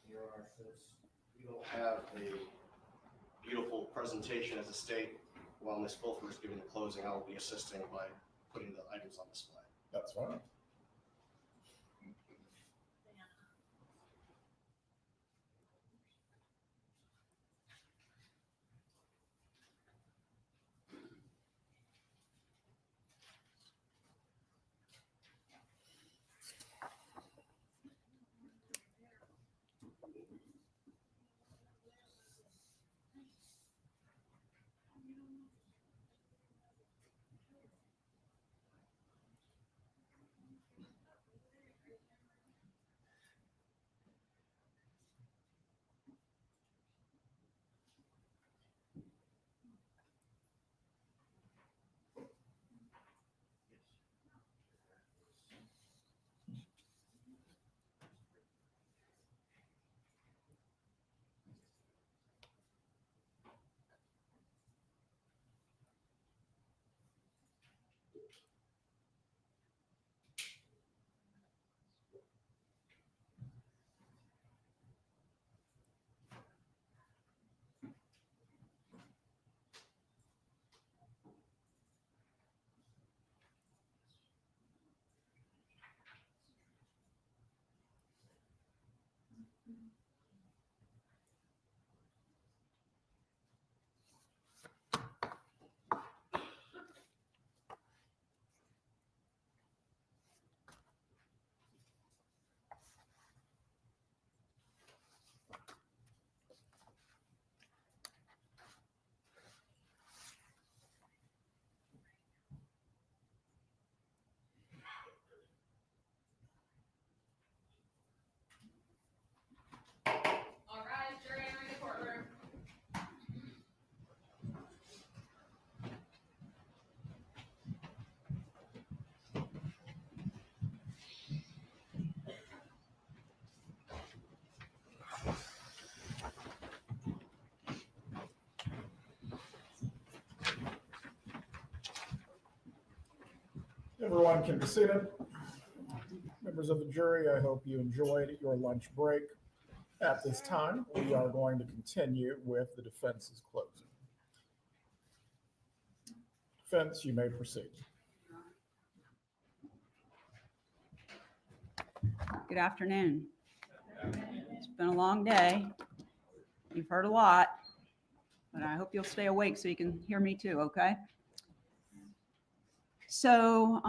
Your Honor, since we don't have a beautiful presentation as a state while Ms. Fulford is giving the closing, I will be assisting by putting the items on display. That's fine. All right, jury, enter the courtroom. Everyone can be seated. Members of the jury, I hope you enjoyed your lunch break. At this time, we are going to continue with the defense's closing. Defense, you may proceed. Good afternoon. It's been a long day. You've heard a lot, but I hope you'll stay awake so you can hear me too, okay? So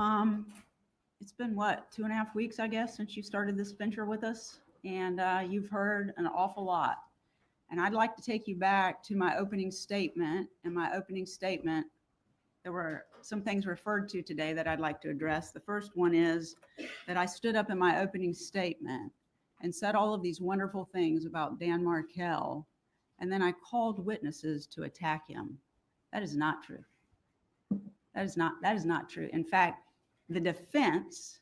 it's been what, 2.5 weeks, I guess, since you started this venture with us, and you've heard an awful lot. And I'd like to take you back to my opening statement. In my opening statement, there were some things referred to today that I'd like to address. The first one is that I stood up in my opening statement and said all of these wonderful things about Dan Markel, and then I called witnesses to attack him. That is not true. That is not true. In fact, the defense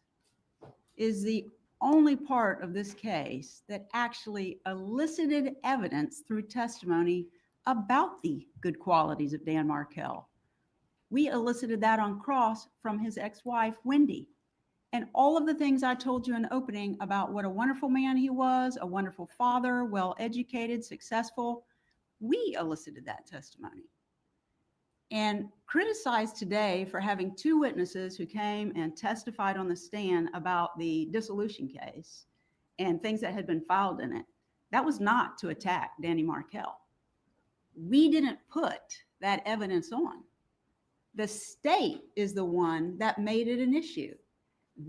is the only part of this case that actually elicited evidence through testimony about the good qualities of Dan Markel. We elicited that on cross from his ex-wife, Wendy. And all of the things I told you in opening about what a wonderful man he was, a wonderful father, well-educated, successful, we elicited that testimony. And criticized today for having 2 witnesses who came and testified on the stand about the dissolution case and things that had been filed in it. That was not to attack Danny Markel. We didn't put that evidence on. The state is the one that made it an issue.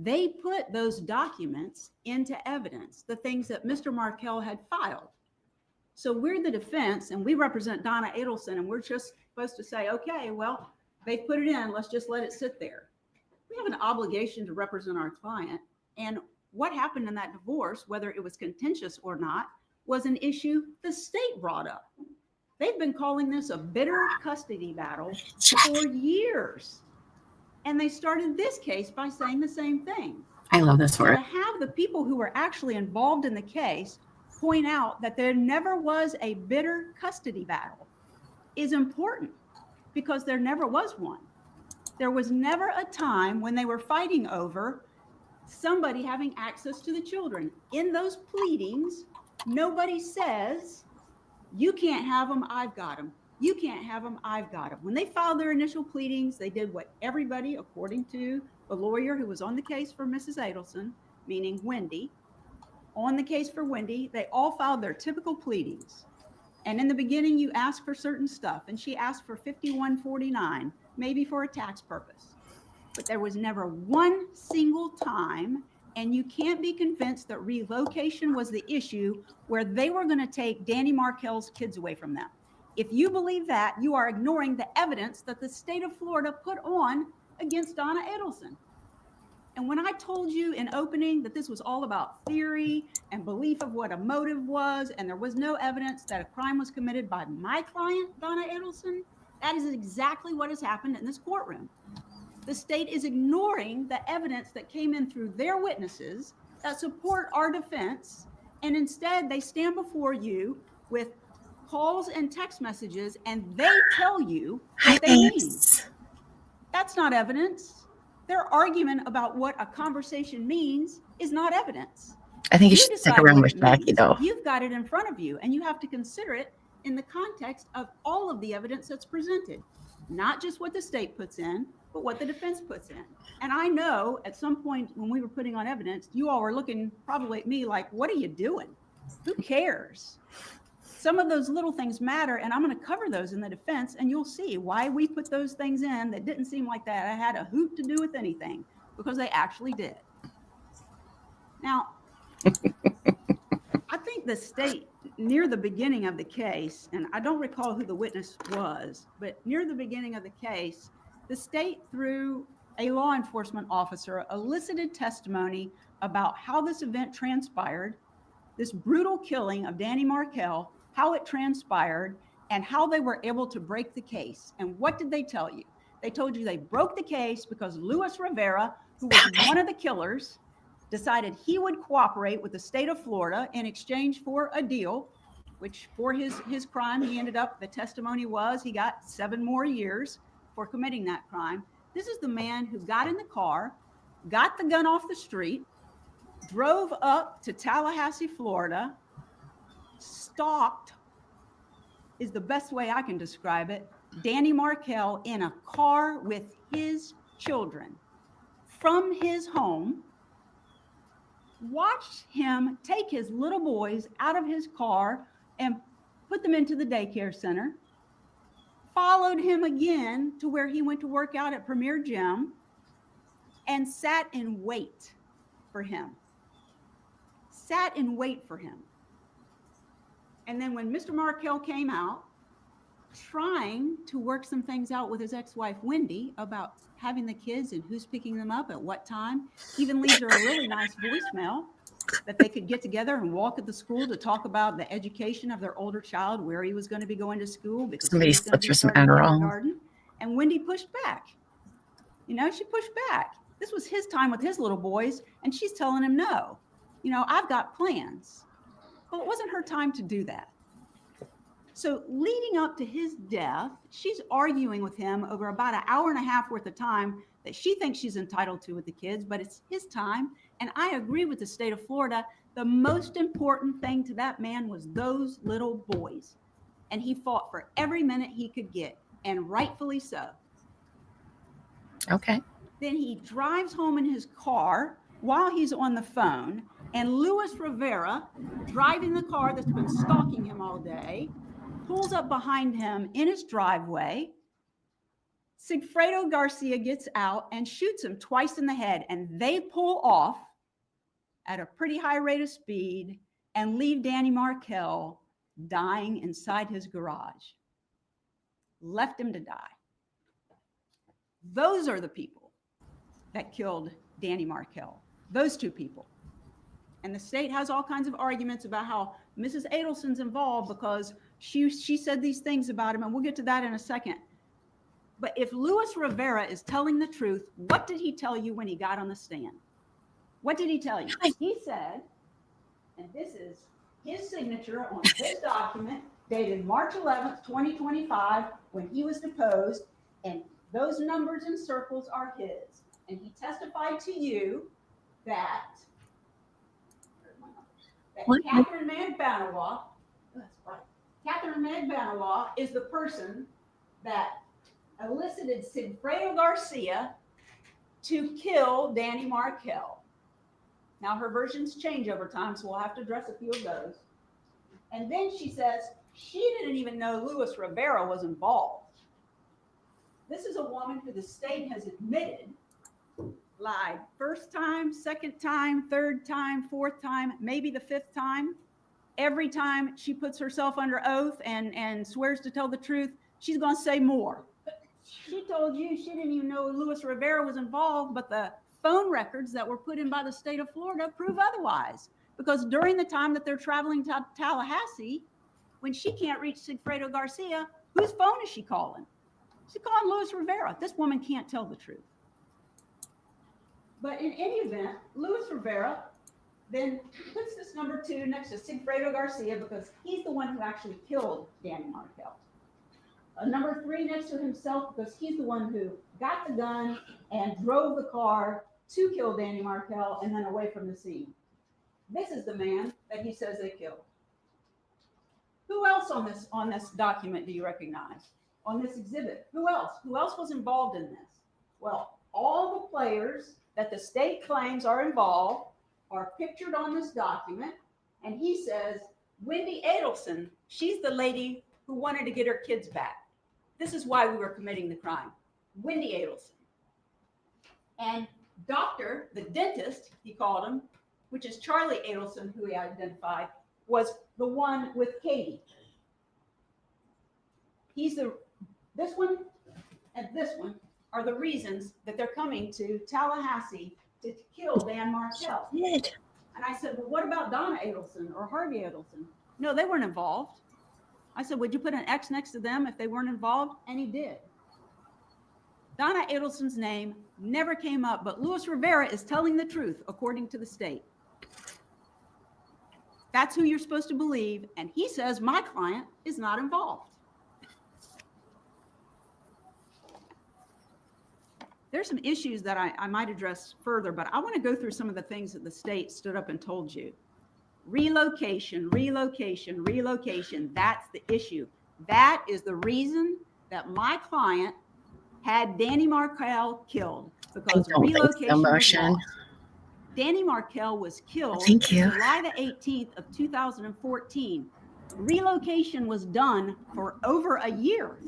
They put those documents into evidence, the things that Mr. Markel had filed. So we're the defense and we represent Donna Adelson, and we're just supposed to say, okay, well, they put it in, let's just let it sit there. We have an obligation to represent our client. And what happened in that divorce, whether it was contentious or not, was an issue the state brought up. They've been calling this a bitter custody battle for years. And they started this case by saying the same thing. I love this So word. to have the people who were actually involved in the case point out that there never was a bitter custody battle is important, because there never was one. There was never a time when they were fighting over somebody having access to the children. In those pleadings, nobody says, you can't have them, I've got them. You can't have them, I've got them. When they filed their initial pleadings, they did what everybody, according to the lawyer who was on the case for Mrs. Adelson, meaning Wendy, on the case for Wendy, they all filed their typical pleadings. And in the beginning, you ask for certain stuff, and she asked for 5149, maybe for a tax purpose. But there was never one single time, and you can't be convinced that relocation was the issue where they were going to take Danny Markel's kids away from them. If you believe that, you are ignoring the evidence that the state of Florida put on against Donna Adelson. And when I told you in opening that this was all about theory and belief of what a motive was, and there was no evidence that a crime was committed by my client, Donna Adelson, that is exactly what has happened in this courtroom. The state is ignoring the evidence that came in through their witnesses that support our defense, and instead they stand before you with calls and text messages, and they tell you what they mean. That's not evidence. Their argument about what a conversation means is not evidence. I think you should stick around with Jackie, though. You've got it in front of you, and you have to consider it in the context of all of the evidence that's presented, not just what the state puts in, but what the defense puts in. And I know at some point when we were putting on evidence, you all were looking probably at me like, what are you doing? Who cares? Some of those little things matter, and I'm going to cover those in the defense, and you'll see why we put those things in that didn't seem like that I had a hoot to do with anything, because they actually did. Now, I think the state, near the beginning of the case, and I don't recall who the witness was, but near the beginning of the case, the state, through a law enforcement officer, elicited testimony about how this event transpired, this brutal killing of Danny Markel, how it transpired, and how they were able to break the case. And what did they tell you? They told you they broke the case because Luis Rivera, who was one of the killers, decided he would cooperate with the state of Florida in exchange for a deal, which for his crime, he ended up, the testimony was he got 7 more years for committing that crime. This is the man who got in the car, got the gun off the street, drove up to Tallahassee, Florida, stalked, is the best way I can describe it, Danny Markel in a car with his children from his home, watched him take his little boys out of his car and put them into the daycare center, followed him again to where he went to work out at Premier Gym, and sat in wait for him. Sat in wait for him. And then when Mr. Markel came out, trying to work some things out with his ex-wife, Wendy, about having the kids and who's picking them up at what time, even leaves her a really nice voicemail that they could get together and walk at the school to talk about the education of their older child, where he was going to be going to school. Because somebody slipped her some Adderall. And Wendy pushed back. You know, she pushed back. This was his time with his little boys, and she's telling him, no, you know, I've got plans. Well, it wasn't her time to do that. So leading up to his death, she's arguing with him over about an hour and a half worth of time that she thinks she's entitled to with the kids, but it's his time. And I agree with the state of Florida. The most important thing to that man was those little boys. And he fought for every minute he could get, and rightfully so. Okay. Then he drives home in his car while he's on the phone, and Luis Rivera, driving the car that's been stalking him all day, pulls up behind him in his driveway. Sigfredo Garcia gets out and shoots him twice in the head, and they pull off at a pretty high rate of speed and leave Danny Markel dying inside his garage. Left him to die. Those are the people that killed Danny Markel. Those two people. And the state has all kinds of arguments about how Mrs. Adelson's involved because she said these things about him, and we'll get to that in a second. But if Luis Rivera is telling the truth, what did he tell you when he got on the stand? What did he tell you? He said, and this is his signature on this document dated March 11th, 2025, when he was deposed, and those numbers and circles are his. And he testified to you that Catherine Magbanawa, Catherine Magbanawa is the person that elicited Sigfredo Garcia to kill Danny Markel. Now her versions change over time, so we'll have to address a few of those. And then she says she didn't even know Luis Rivera was involved. This is a woman who the state has admitted lied first time, second time, third time, fourth time, maybe the fifth time. Every time she puts herself under oath and swears to tell the truth, she's going to say more. She told you she didn't even know Luis Rivera was involved, but the phone records that were put in by the state of Florida prove otherwise. Because during the time that they're traveling to Tallahassee, when she can't reach Sigfredo Garcia, whose phone is she calling? She's calling Luis Rivera. This woman can't tell the truth. But in any event, Luis Rivera then puts this number 2 next to Sigfredo Garcia because he's the one who actually killed Danny Markel. Number 3 next to himself because he's the one who got the gun and drove the car to kill Danny Markel and then away from the scene. This is the man that he says they killed. Who else on this document do you recognize? On this exhibit? Who else? Who else was involved in this? Well, all the players that the state claims are involved are pictured on this document. And he says, Wendy Adelson, she's the lady who wanted to get her kids back. This is why we were committing the crime. Wendy Adelson. And Doctor, the dentist, he called him, which is Charlie Adelson, who he identified, was the one with Katie. This one and this one are the reasons that they're coming to Tallahassee to kill Dan Markel. And I said, well, what about Donna Adelson or Harvey Adelson? No, they weren't involved. I said, would you put an X next to them if they weren't involved? And he did. Donna Adelson's name never came up, but Luis Rivera is telling the truth, according to the state. That's who you're supposed to believe. And he says my client is not involved. There's some issues that I might address further, but I want to go through some of the things that the state stood up and told you. Relocation, relocation, relocation. That's the issue. That is the reason that my client had Danny Markel killed, because relocation was lost. Danny Markel was killed July the 18th of 2014. Relocation was done for over a year.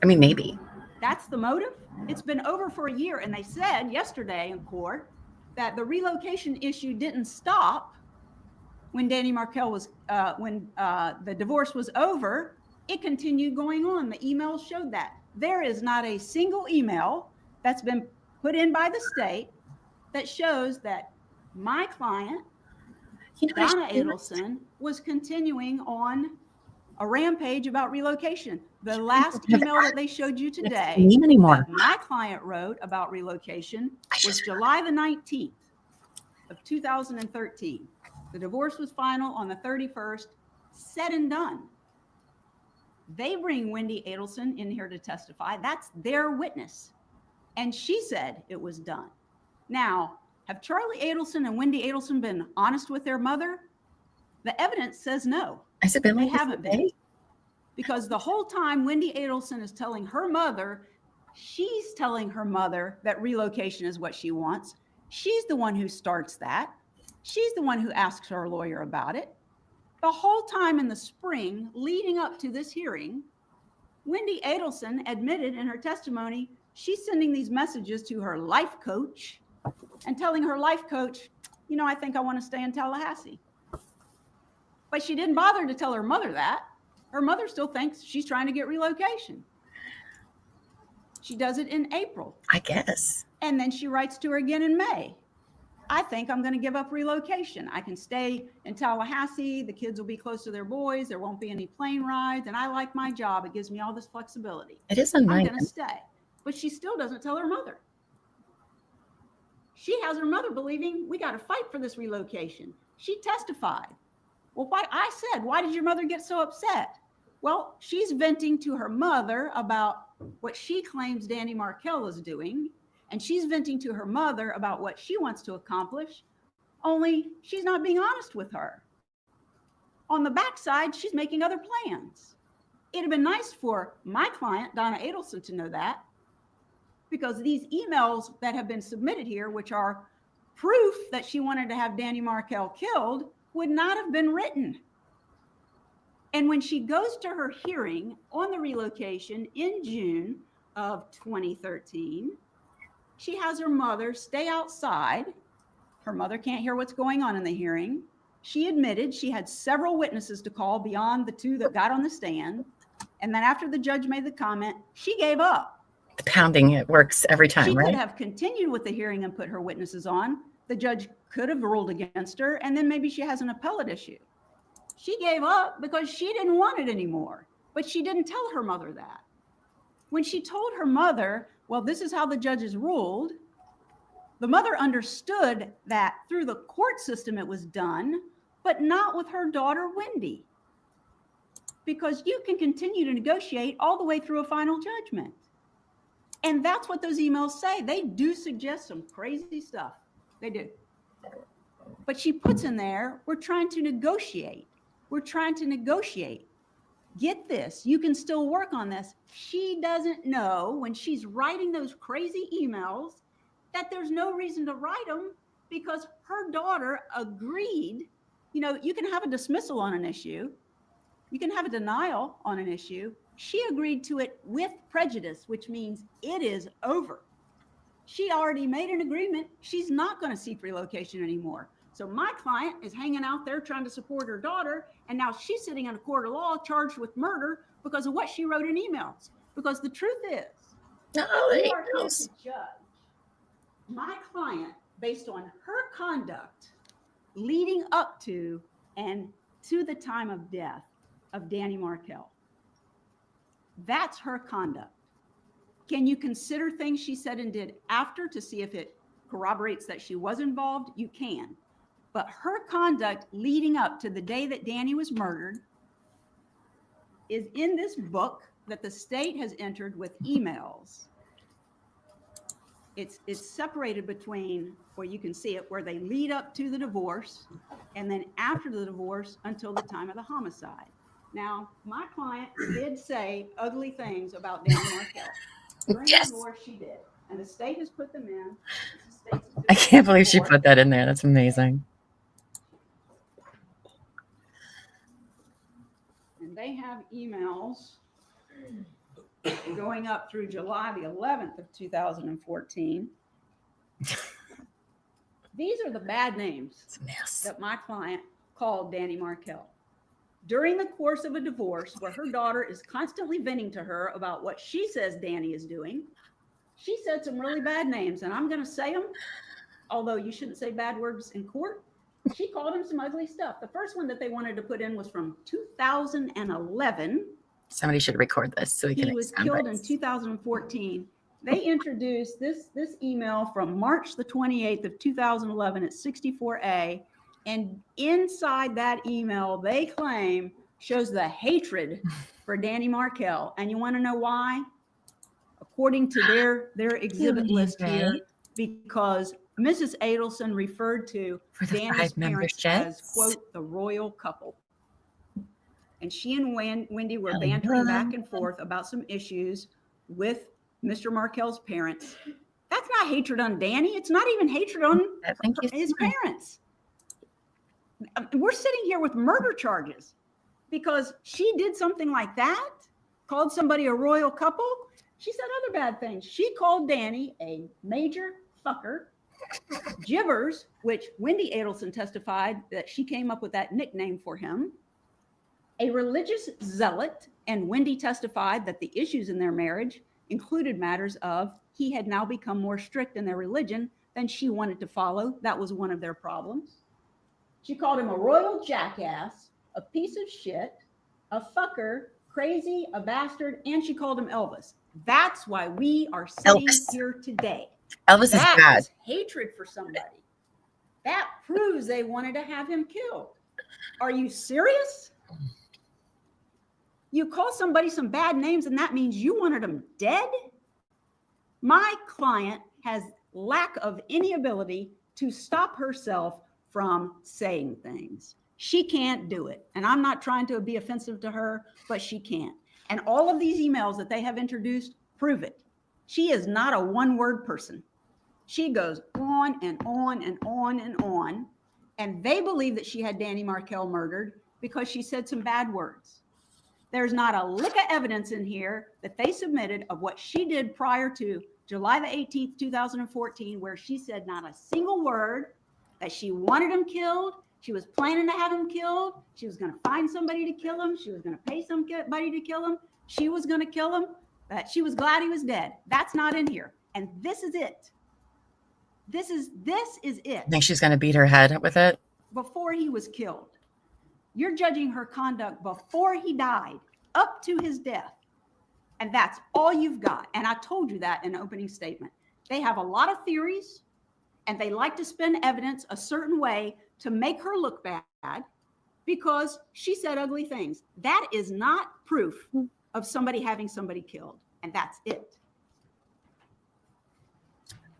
I mean, maybe. That's the motive. It's been over for a year. And they said yesterday in court that the relocation issue didn't stop when Danny Markel was, when the divorce was over. It continued going on. The emails showed that. There is not a single email that's been put in by the state that shows that my client, Donna Adelson, was continuing on a rampage about relocation. The last email that they showed you today that my client wrote about relocation was July the 19th of 2013. The divorce was final on the 31st, said and done. They bring Wendy Adelson in here to testify. That's their witness. And she said it was done. Now, have Charlie Adelson and Wendy Adelson been honest with their mother? The evidence says no. I said they haven't been. Because the whole time Wendy Adelson is telling her mother, she's telling her mother that relocation is what she wants. She's the one who starts that. She's the one who asks her lawyer about it. The whole time in the spring leading up to this hearing, Wendy Adelson admitted in her testimony she's sending these messages to her life coach and telling her life coach, you know, I think I want to stay in Tallahassee. But she didn't bother to tell her mother that. Her mother still thinks she's trying to get relocation. She does it in April. I guess. And then she writes to her again in May. I think I'm going to give up relocation. I can stay in Tallahassee. The kids will be close to their boys. There won't be any plane rides. And I like my job. It gives me all this flexibility. It is I'm unlike going to stay. But she still doesn't tell her mother. She has her mother believing we got to fight for this relocation. She testified. Well, why did your mother get so upset? Well, she's venting to her mother about what she claims Danny Markel is doing. And she's venting to her mother about what she wants to accomplish, only she's not being honest with her. On the backside, she's making other plans. It'd have been nice for my client, Donna Adelson, to know that, because these emails that have been submitted here, which are proof that she wanted to have Danny Markel killed, would not have been written. And when she goes to her hearing on the relocation in June of 2013, she has her mother stay outside. Her mother can't hear what's going on in the hearing. She admitted she had several witnesses to call beyond the two that got on the stand. And then after the judge made the comment, she gave up. The pounding, it works every time, She right? could have continued with the hearing and put her witnesses on. The judge could have ruled against her, and then maybe she has an appellate issue. She gave up because she didn't want it anymore, but she didn't tell her mother that. When she told her mother, well, this is how the judges ruled, the mother understood that through the court system it was done, but not with her daughter, Wendy. Because you can continue to negotiate all the way through a final judgment. And that's what those emails say. They do suggest some crazy stuff. They do. But she puts in there, we're trying to negotiate. We're trying to negotiate. Get this, you can still work on this. She doesn't know when she's writing those crazy emails that there's no reason to write them because her daughter agreed. You know, you can have a dismissal on an issue. You can have a denial on an issue. She agreed to it with prejudice, which means it is over. She already made an agreement. She's not going to seek relocation anymore. So my client is hanging out there trying to support her daughter, and now she's sitting in a court of law charged with murder because of what she wrote in emails. Because the truth is, you are here to judge my client based on her conduct leading up to and to the time of death of Danny Markel. That's her conduct. Can you consider things she said and did after to see if it corroborates that she was involved? You can. But her conduct leading up to the day that Danny was murdered is in this book that the state has entered with emails. It's separated between, where you can see it, where they lead up to the divorce and then after the divorce until the time of the homicide. Now, my client did say ugly things about Danny Markel. During the divorce, she did. And the state has put them in. I can't believe she put that in there. That's amazing. And they have emails going up through July the 11th of 2014. These are the bad names that my client called Danny Markel. During the course of a divorce where her daughter is constantly venting to her about what she says Danny is doing, she said some really bad names, and I'm going to say them, although you shouldn't say bad words in court. She called him some ugly stuff. The first one that they wanted to put in was from 2011. Somebody should record this so we can. He was killed in 2014. They introduced this email from March the 28th of 2011 at 64A. And inside that email, they claim shows the hatred for Danny Markel. And you want to know why? According to their exhibit list here, because Mrs. Adelson referred to Danny's parents as, quote, the royal couple. And she and Wendy were bantering back and forth about some issues with Mr. Markel's parents. That's not hatred on Danny. It's not even hatred on his parents. We're sitting here with murder charges because she did something like that, called somebody a royal couple. She said other bad things. She called Danny a major fucker, Jibbers, which Wendy Adelson testified that she came up with that nickname for him, a religious zealot, and Wendy testified that the issues in their marriage included matters of he had now become more strict in their religion than she wanted to follow. That was one of their problems. She called him a royal jackass, a piece of shit, a fucker, crazy, a bastard, and she called him Elvis. That's why we are sitting here today. Elvis That is bad. is hatred for somebody. That proves they wanted to have him killed. Are you serious? You call somebody some bad names and that means you wanted them dead? My client has lack of any ability to stop herself from saying things. She can't do it. And I'm not trying to be offensive to her, but she can't. And all of these emails that they have introduced prove it. She is not a one-word person. She goes on and on and on and on. And they believe that she had Danny Markel murdered because she said some bad words. There's not a lick of evidence in here that they submitted of what she did prior to July the 18th, 2014, where she said not a single word, that she wanted him killed. She was planning to have him killed. She was going to find somebody to kill him. She was going to pay somebody to kill him. She was going to kill him, that she was glad he was dead. That's not in here. And this is it. This is it. I think she's going to beat her head with it. Before he was killed. You're judging her conduct before he died, up to his death. And that's all you've got. And I told you that in the opening statement. They have a lot of theories, and they like to spin evidence a certain way to make her look bad because she said ugly things. That is not proof of somebody having somebody killed. And that's it.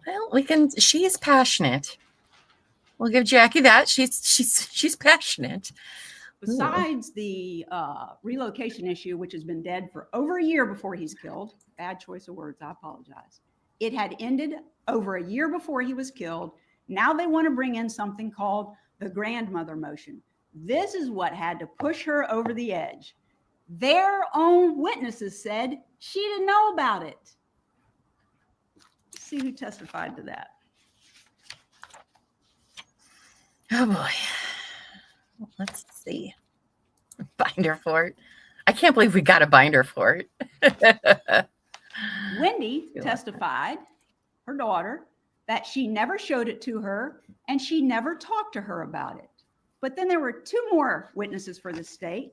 Well, she is passionate. We'll give Jackie that. She's passionate. Besides the relocation issue, which has been dead for over a year before he's killed, bad choice of words, I apologize. It had ended over a year before he was killed. Now they want to bring in something called the grandmother motion. This is what had to push her over the edge. Their own witnesses said she didn't know about it. Let's see who testified to that. Oh boy. Let's see. Binder for it. I can't believe we got a binder for it. Wendy testified, her daughter, that she never showed it to her and she never talked to her about it. But then there were two more witnesses for the state,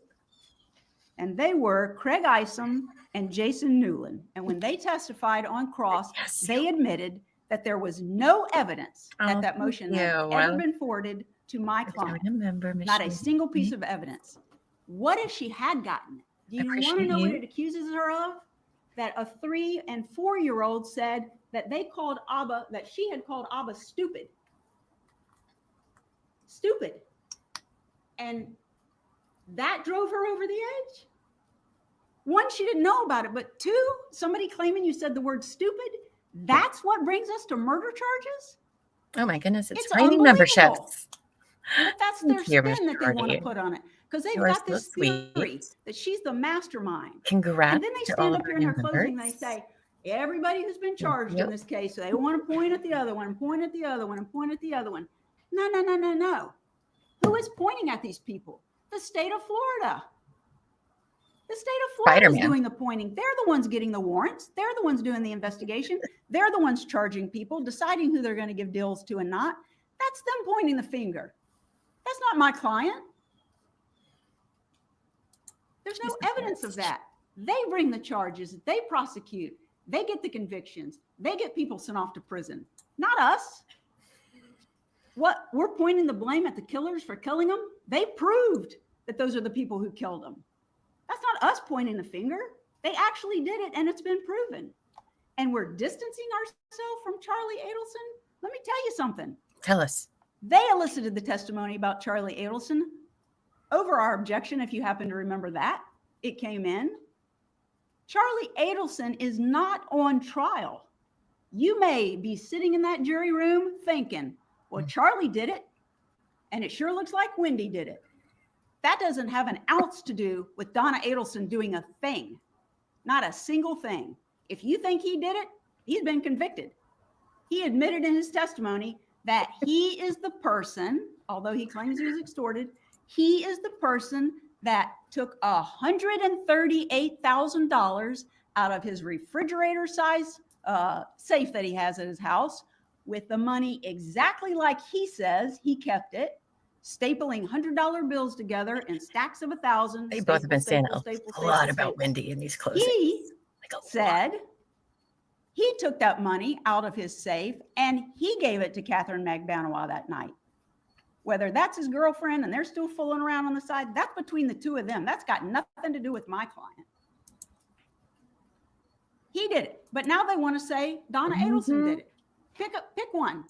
and they were Craig Isom and Jason Newland. And when they testified on cross, they admitted that there was no evidence that that motion had ever been forwarded to my client. Not a single piece of evidence. What if she had gotten it? Do you want to know what it accuses her of? That a 3- and 4-year-old said that they called Abba, that she had called Abba stupid. Stupid. And that drove her over the edge. One, she didn't know about it, but two, somebody claiming you said the word stupid. That's what brings us to murder charges? Oh my goodness, it's raining memberships. But that's their spin that they want to put on it. Because they've got this theory that she's the mastermind. Congrats. And then they stand up here in their closing and they say, everybody who's been charged in this case, so they want to point at the other one, point at the other one, and point at the other one. No, no, no, no, no. Who is pointing at these people? The state of Florida. The state of Florida is doing the pointing. They're the ones getting the warrants. They're the ones doing the investigation. They're the ones charging people, deciding who they're going to give deals to and not. That's them pointing the finger. That's not my client. There's no evidence of that. They bring the charges. They prosecute. They get the convictions. They get people sent off to prison. Not us. What? We're pointing the blame at the killers for killing them? They proved that those are the people who killed them. That's not us pointing the finger. They actually did it, and it's been proven. And we're distancing ourselves from Charlie Adelson. Let me tell you something. Tell us. They elicited the testimony about Charlie Adelson over our objection, if you happen to remember that. It came in. Charlie Adelson is not on trial. You may be sitting in that jury room thinking, well, Charlie did it. And it sure looks like Wendy did it. That doesn't have an ounce to do with Donna Adelson doing a thing. Not a single thing. If you think he did it, he's been convicted. He admitted in his testimony that he is the person, although he claims he was extorted, he is the person that took $138,000 out of his refrigerator-size safe that he has at his house with the money exactly like he says he kept it, stapling $100 bills together in stacks of 1,000. They both have been saying a lot about Wendy in these closings. He said he took that money out of his safe and he gave it to Catherine Magbanowa that night. Whether that's his girlfriend and they're still fooling around on the side, that's between the two of them. That's got nothing to do with my client. He did it. But now they want to say Donna Adelson did it. Pick one.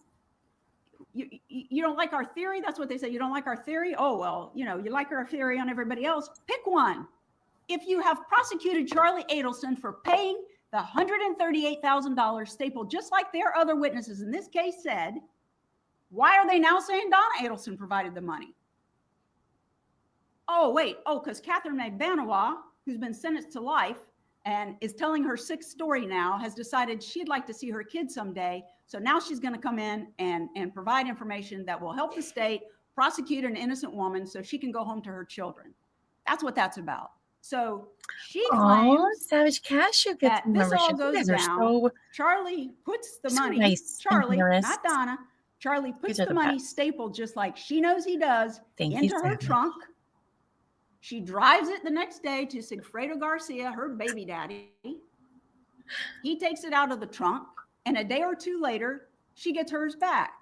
You don't like our theory? That's what they say. You don't like our theory? Oh, well, you like our theory on everybody else. Pick one. If you have prosecuted Charlie Adelson for paying the $138,000 stapled, just like their other witnesses in this case said, why are they now saying Donna Adelson provided the money? Oh, wait. Oh, because Catherine Magbanowa, who's been sentenced to life and is telling her sixth story now, has decided she'd like to see her kids someday. So now she's going to come in and provide information that will help the state prosecute an innocent woman so she can go home to her children. That's what that's about. So she claims Savage Cashew that gets this all goes down. Charlie puts the money, nice Charlie, and not Donna. Charlie puts These are the the money best. stapled just like she knows he does Thank you into so her much. trunk. She drives it the next day to Sigfredo Garcia, her baby daddy. He takes it out of the trunk, and a day or two later, she gets hers back.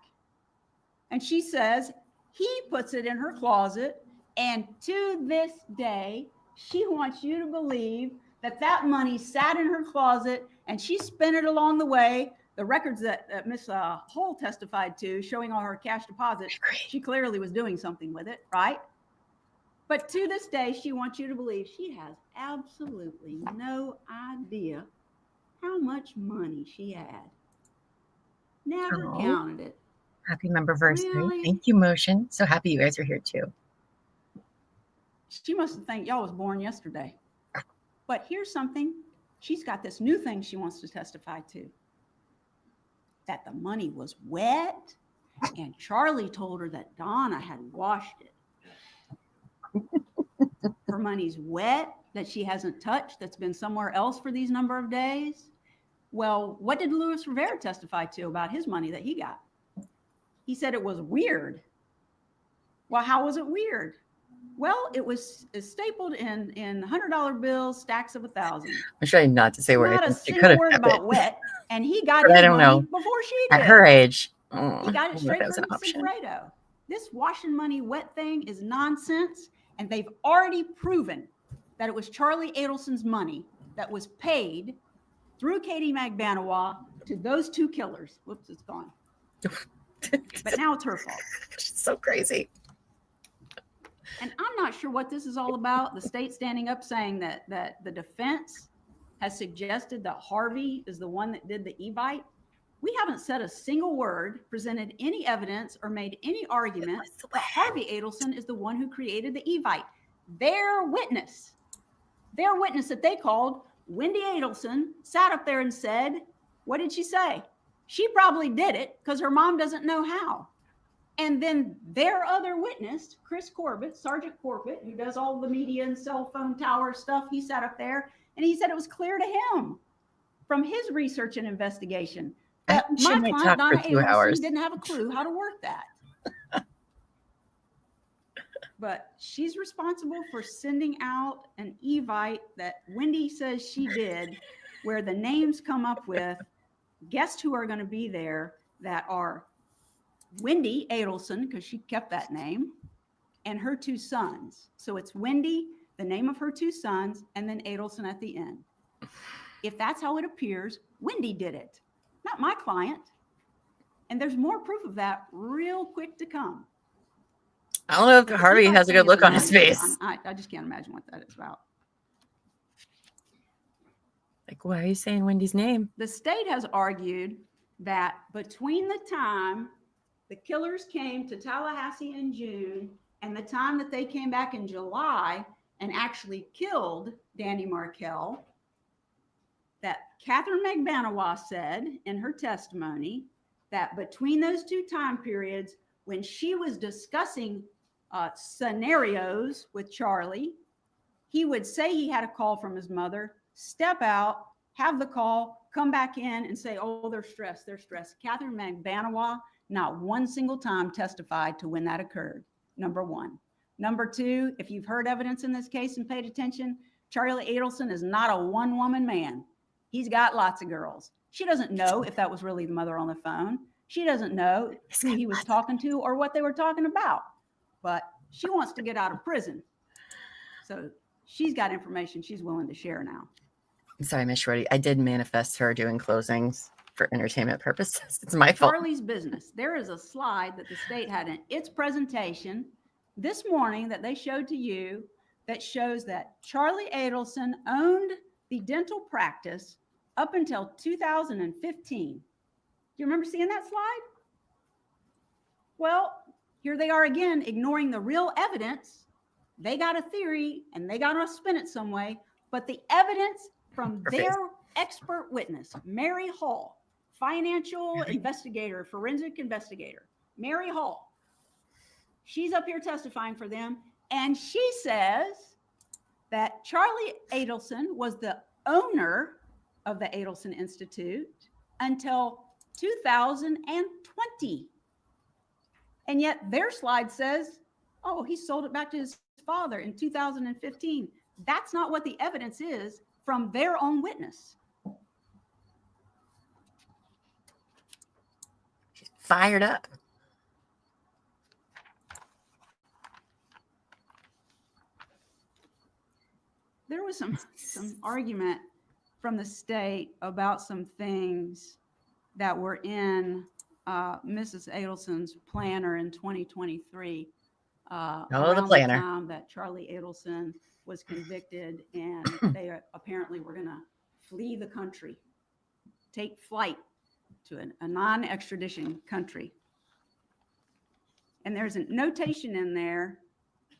And she says he puts it in her closet, and to this day, she wants you to believe that that money sat in her closet and she spent it along the way. The records that Miss Hull testified to, showing all her cash deposits, she clearly was doing something with it, right? But to this day, she wants you to believe she has absolutely no idea how much money she had. Never Oh. counted it. Happy memberversary. Really? Thank you, Motion. So happy you guys are here too. She must have think y'all was born yesterday. But here's something. She's got this new thing she wants to testify to. That the money was wet, and Charlie told her that Donna had washed it. Her money's wet, that she hasn't touched, that's been somewhere else for these number of days. Well, what did Luis Rivera testify to about his money that he got? He said it was weird. Well, how was it weird? Well, it was stapled in $100 bills, stacks of 1,000. I'm trying not to say where Not I a think she could single have word kept about it. wet, and he got But his I don't money know. before she did. At her age, He got it I don't know if straight that was an from option. Sigfredo. This washing money wet thing is nonsense, and they've already proven that it was Charlie Adelson's money that was paid through Katie Magbanowa to those two killers. Whoops, it's gone. But now it's her fault. It's so crazy. And I'm not sure what this is all about. The state standing up saying that the defense has suggested that Harvey is the one that did the Evite. We haven't said a single word, presented any evidence, or made any argument that Harvey Adelson is the one who created the Evite. Their witness that they called, Wendy Adelson, sat up there and said, what did she say? She probably did it because her mom doesn't know how. And then their other witness, Chris Corbett, Sergeant Corbett, who does all the media and cell phone tower stuff, he sat up there and he said it was clear to him from his research and investigation that She my might client, talk for Donna 2 hours. Adelson, didn't have a clue how to work that. But she's responsible for sending out an Evite that Wendy says she did, where the names come up with guests who are going to be there that are Wendy Adelson, because she kept that name, and her two sons. So it's Wendy, the name of her two sons, and then Adelson at the end. If that's how it appears, Wendy did it, not my client. And there's more proof of that real quick to come. I don't know if Harvey has a good look on his face. I just can't imagine what that is about. Like, why are you saying Wendy's name? The state has argued that between the time The killers came to Tallahassee in June, and the time that they came back in July and actually killed Danny Markel, that Catherine McBanawa said in her testimony that between those two time periods, when she was discussing scenarios with Charlie, he would say he had a call from his mother, step out, have the call, come back in and say, oh, they're stressed, they're stressed. Catherine McBanawa, not one single time testified to when that occurred, number one. Number two, if you've heard evidence in this case and paid attention, Charlie Adelson is not a one-woman man. He's got lots of girls. She doesn't know if that was really the mother on the phone. She doesn't know who he was talking to or what they were talking about. But she wants to get out of prison. So she's got information she's willing to share now. I'm sorry, Miss Shorty. I did manifest her doing closings for entertainment purposes. It's my fault. Charlie's business. There is a slide that the state had in its presentation this morning that they showed to you that shows that Charlie Adelson owned the dental practice up until 2015. Do you remember seeing that slide? Well, here they are again, ignoring the real evidence. They got a theory and they got to spin it some way, but the evidence from their expert witness, Mary Hall, financial investigator, forensic investigator, Mary Hall, she's up here testifying for them, and she says that Charlie Adelson was the owner of the Adelson Institute until 2020. And yet their slide says, oh, he sold it back to his father in 2015. That's not what the evidence is from their own witness. She's fired up. There was some argument from the state about some things that were in Mrs. Adelson's planner in 2023. The planner. The time that Charlie Adelson was convicted, and they apparently were going to flee the country, take flight to a non-extradition country. And there's a notation in there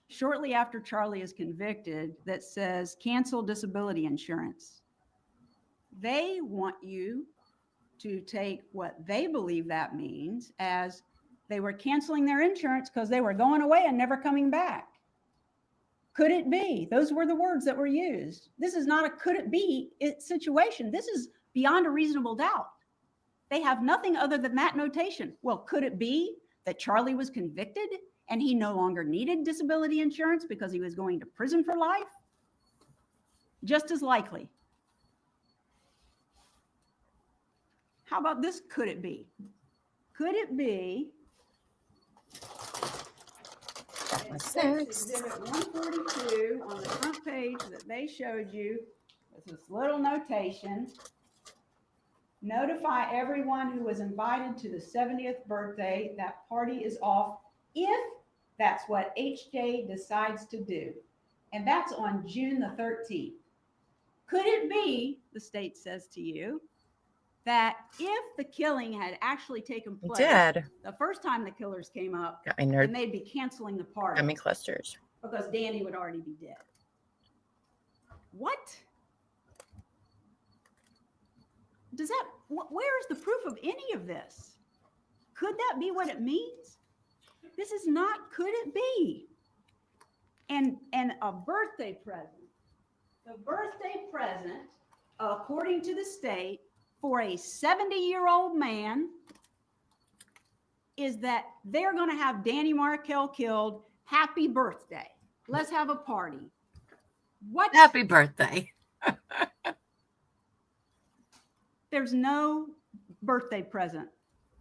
shortly after Charlie is convicted that says cancel disability insurance. They want you to take what they believe that means as they were canceling their insurance because they were going away and never coming back. Could it be? Those were the words that were used. This is not a could it be situation. This is beyond a reasonable doubt. They have nothing other than that notation. Well, could it be that Charlie was convicted and he no longer needed disability insurance because he was going to prison for life? Just as likely. How about this? Could it be? Could it be? Exhibit 142 on the front page that they showed you with this little notation. Notify everyone who was invited to the 70th birthday that party is off if that's what HJ decides to do. And that's on June the 13th. Could it be, the state says to you, that if the killing had actually taken place the first time the killers came up, then they'd be canceling the party. Got me clusters. Because Danny would already be dead. What? Does that, where is the proof of any of this? Could that be what it means? This is not, could it be? And a birthday present. The birthday present, according to the state, for a 70-year-old man is that they're going to have Danny Markel killed. Happy birthday. Let's have a party. What? Happy birthday. There's no birthday present,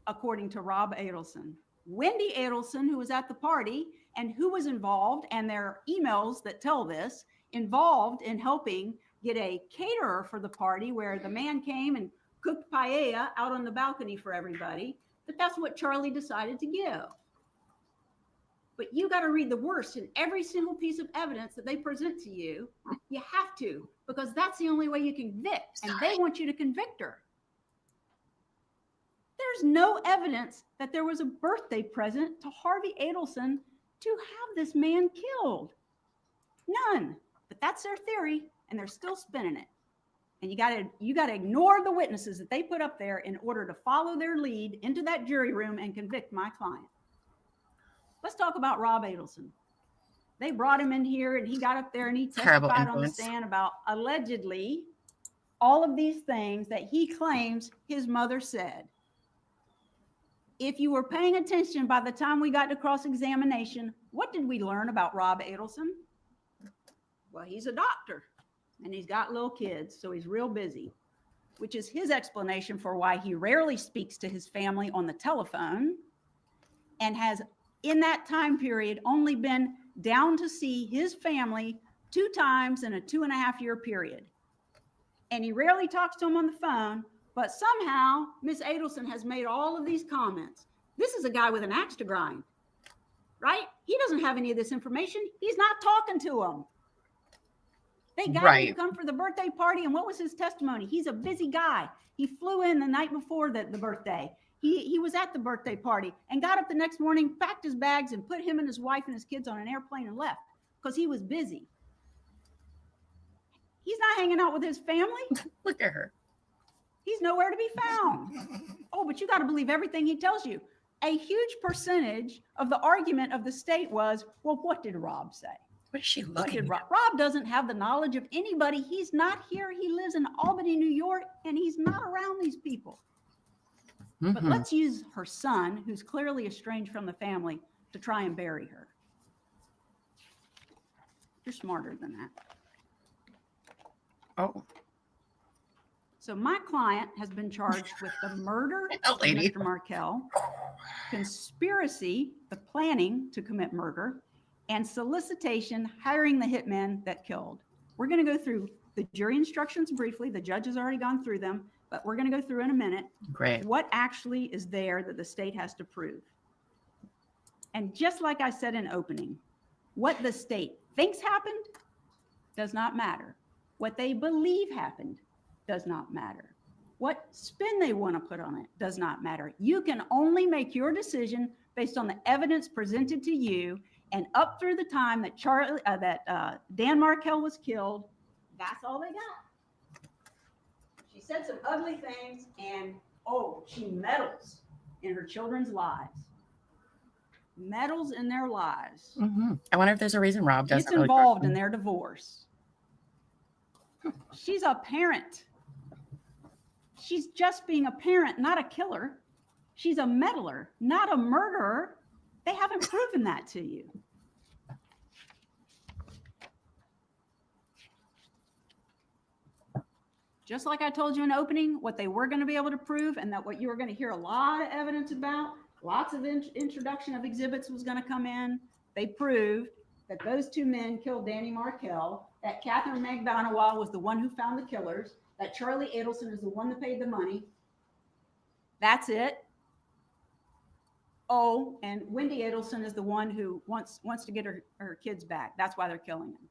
according to Rob Adelson. Wendy Adelson, who was at the party and who was involved, and there are emails that tell this, involved in helping get a caterer for the party where the man came and cooked paella out on the balcony for everybody. But that's what Charlie decided to give. But you got to read the worst in every single piece of evidence that they present to you. You have to, because that's the only way you can convict. And they want you to convict her. There's no evidence that there was a birthday present to Harvey Adelson to have this man killed. None. But that's their theory, and they're still spinning it. And you gotta ignore the witnesses that they put up there in order to follow their lead into that jury room and convict my client. Let's talk about Rob Adelson. They brought him in here, and he got up there and he testified on the stand about allegedly all of these things that he claims his mother said. If you were paying attention by the time we got to cross-examination, what did we learn about Rob Adelson? Well, he's a doctor and he's got little kids, so he's real busy, which is his explanation for why he rarely speaks to his family on the telephone and has, in that time period, only been down to see his family 2 times in a 2.5-year period. And he rarely talks to them on the phone, but somehow Miss Adelson has made all of these comments. This is a guy with an axe to grind, right? He doesn't have any of this information. He's not talking to them. They got him to come for the birthday party, and what was his testimony? He's a busy guy. He flew in the night before the birthday. He was at the birthday party and got up the next morning, packed his bags, and put him and his wife and his kids on an airplane and left because he was busy. He's not hanging out with his family. Look at her. He's nowhere to be found. Oh, but you got to believe everything he tells you. A huge percentage of the argument of the state was, well, what did Rob say? What is she looking at? Rob doesn't have the knowledge of anybody. He's not here. He lives in Albany, New York, and he's not around these people. But let's use her son, who's clearly estranged from the family, to try and bury her. You're smarter than that. Oh. So my client has been charged with the murder of Mr. Markel, conspiracy, the planning to commit murder, and solicitation, hiring the hitman that killed. We're going to go through the jury instructions briefly. The judge has already gone through them, but we're going to go through in a minute. Great. What actually is there that the state has to prove. And just like I said in opening, what the state thinks happened does not matter. What they believe happened does not matter. What spin they want to put on it does not matter. You can only make your decision based on the evidence presented to you, and up through the time that Dan Markel was killed, that's all they got. She said some ugly things, and she meddles in her children's lives. Meddles in their lives. I wonder if there's a reason Rob doesn't. Gets involved in their divorce. She's a parent. She's just being a parent, not a killer. She's a meddler, not a murderer. They haven't proven that to you. Just like I told you in opening, what they were going to be able to prove, and that what you were going to hear a lot of evidence about, lots of introduction of exhibits was going to come in. They proved that those 2 men killed Danny Markel, that Catherine McDonald was the one who found the killers, that Charlie Adelson is the one that paid the money. That's it. Oh, and Wendy Adelson is the one who wants to get her kids back. That's why they're killing him.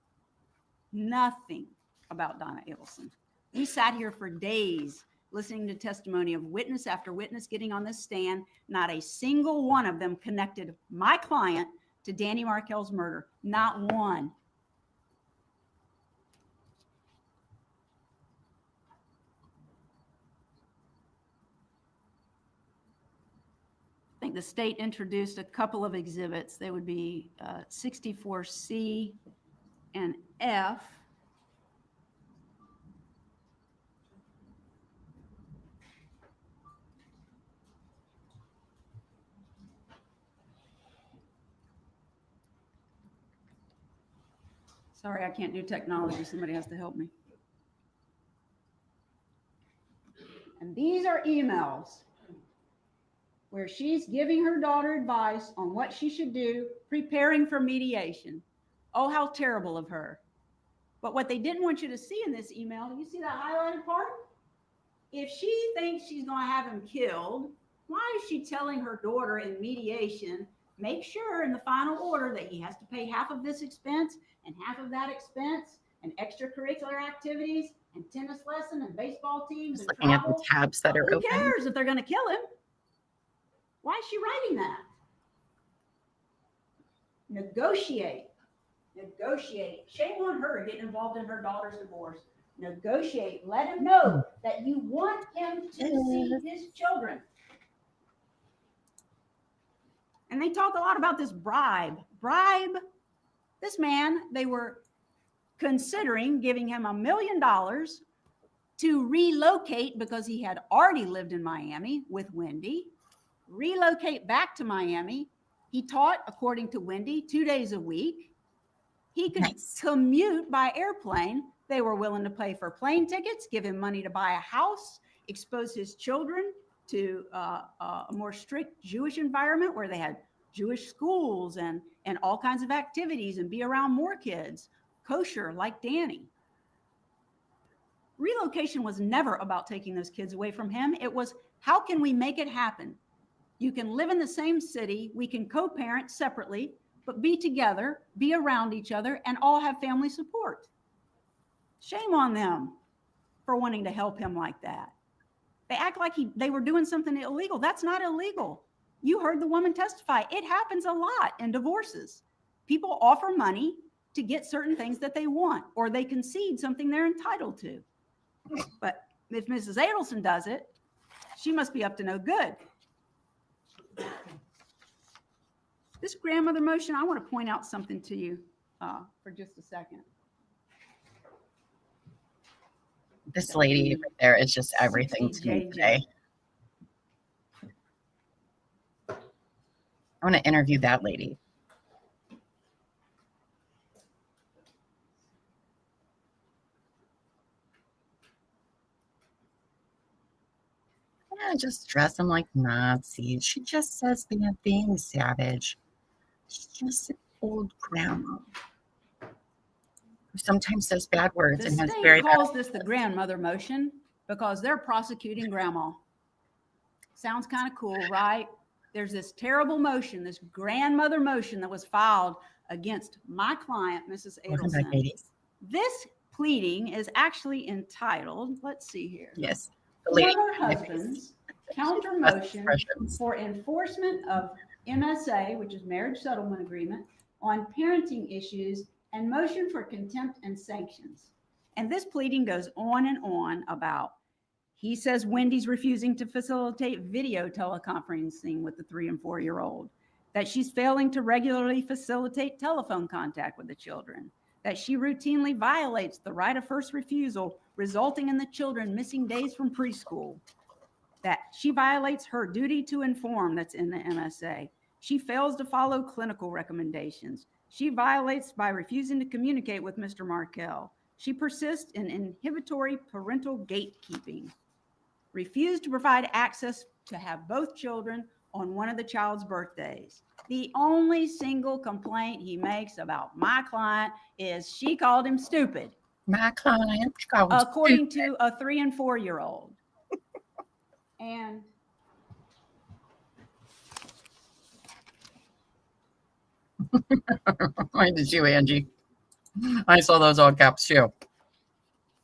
Nothing about Donna Adelson. We sat here for days listening to testimony of witness after witness getting on this stand. Not a single one of them connected my client to Danny Markel's murder. Not one. I think the state introduced a couple of exhibits. They would be 64C and F. Sorry, I can't do technology. Somebody has to help me. And these are emails where she's giving her daughter advice on what she should do, preparing for mediation. Oh, how terrible of her. But what they didn't want you to see in this email, do you see that highlighted part? If she thinks she's going to have him killed, why is she telling her daughter in mediation, make sure in the final order that he has to pay half of this expense and half of that expense and extracurricular activities and tennis lesson and baseball teams and looking travel. at the tabs that are Who open. cares if they're going to kill him? Why is she writing that? Negotiate. Negotiate. Shame on her getting involved in her daughter's divorce. Negotiate. Let him know that you want him to see his children. And they talk a lot about this bribe. Bribe. This man, they were considering giving him $1 million to relocate because he had already lived in Miami with Wendy. Relocate back to Miami. He taught, according to Wendy, 2 days a week. He could commute by airplane. They were willing to pay for plane tickets, give him money to buy a house, expose his children to a more strict Jewish environment where they had Jewish schools and all kinds of activities and be around more kids, kosher like Danny. Relocation was never about taking those kids away from him. It was, how can we make it happen? You can live in the same city. We can co-parent separately, but be together, be around each other, and all have family support. Shame on them for wanting to help him like that. They act like they were doing something illegal. That's not illegal. You heard the woman testify. It happens a lot in divorces. People offer money to get certain things that they want, or they concede something they're entitled to. But if Mrs. Adelson does it, she must be up to no good. This grandmother motion, I want to point out something to you for just a second. This lady right there is just everything to me today. I want to interview that lady. Yeah, just dress them like Nazis. She just says bad things, Savage. She's just an old grandma who sometimes says bad words The and has state very bad. calls this the grandmother motion because they're prosecuting grandma. Sounds kind of cool, right? There's this terrible motion, this grandmother motion that was filed against my client, Mrs. Adelson. This pleading is actually entitled, let's see here. Yes. Former husband's counter motion for enforcement of MSA, which is marriage settlement agreement, on parenting issues and motion for contempt and sanctions. And this pleading goes on and on about, he says Wendy's refusing to facilitate video teleconferencing with the 3 and 4-year-old, that she's failing to regularly facilitate telephone contact with the children, that she routinely violates the right of first refusal, resulting in the children missing days from preschool, that she violates her duty to inform that's in the MSA. She fails to follow clinical recommendations. She violates by refusing to communicate with Mr. Markel. She persists in inhibitory parental gatekeeping, refused to provide access to have both children on one of the child's birthdays. The only single complaint he makes about my client is she called him stupid. My client called according to a 3 and 4-year-old. And I did you, Angie. I saw those all caps too.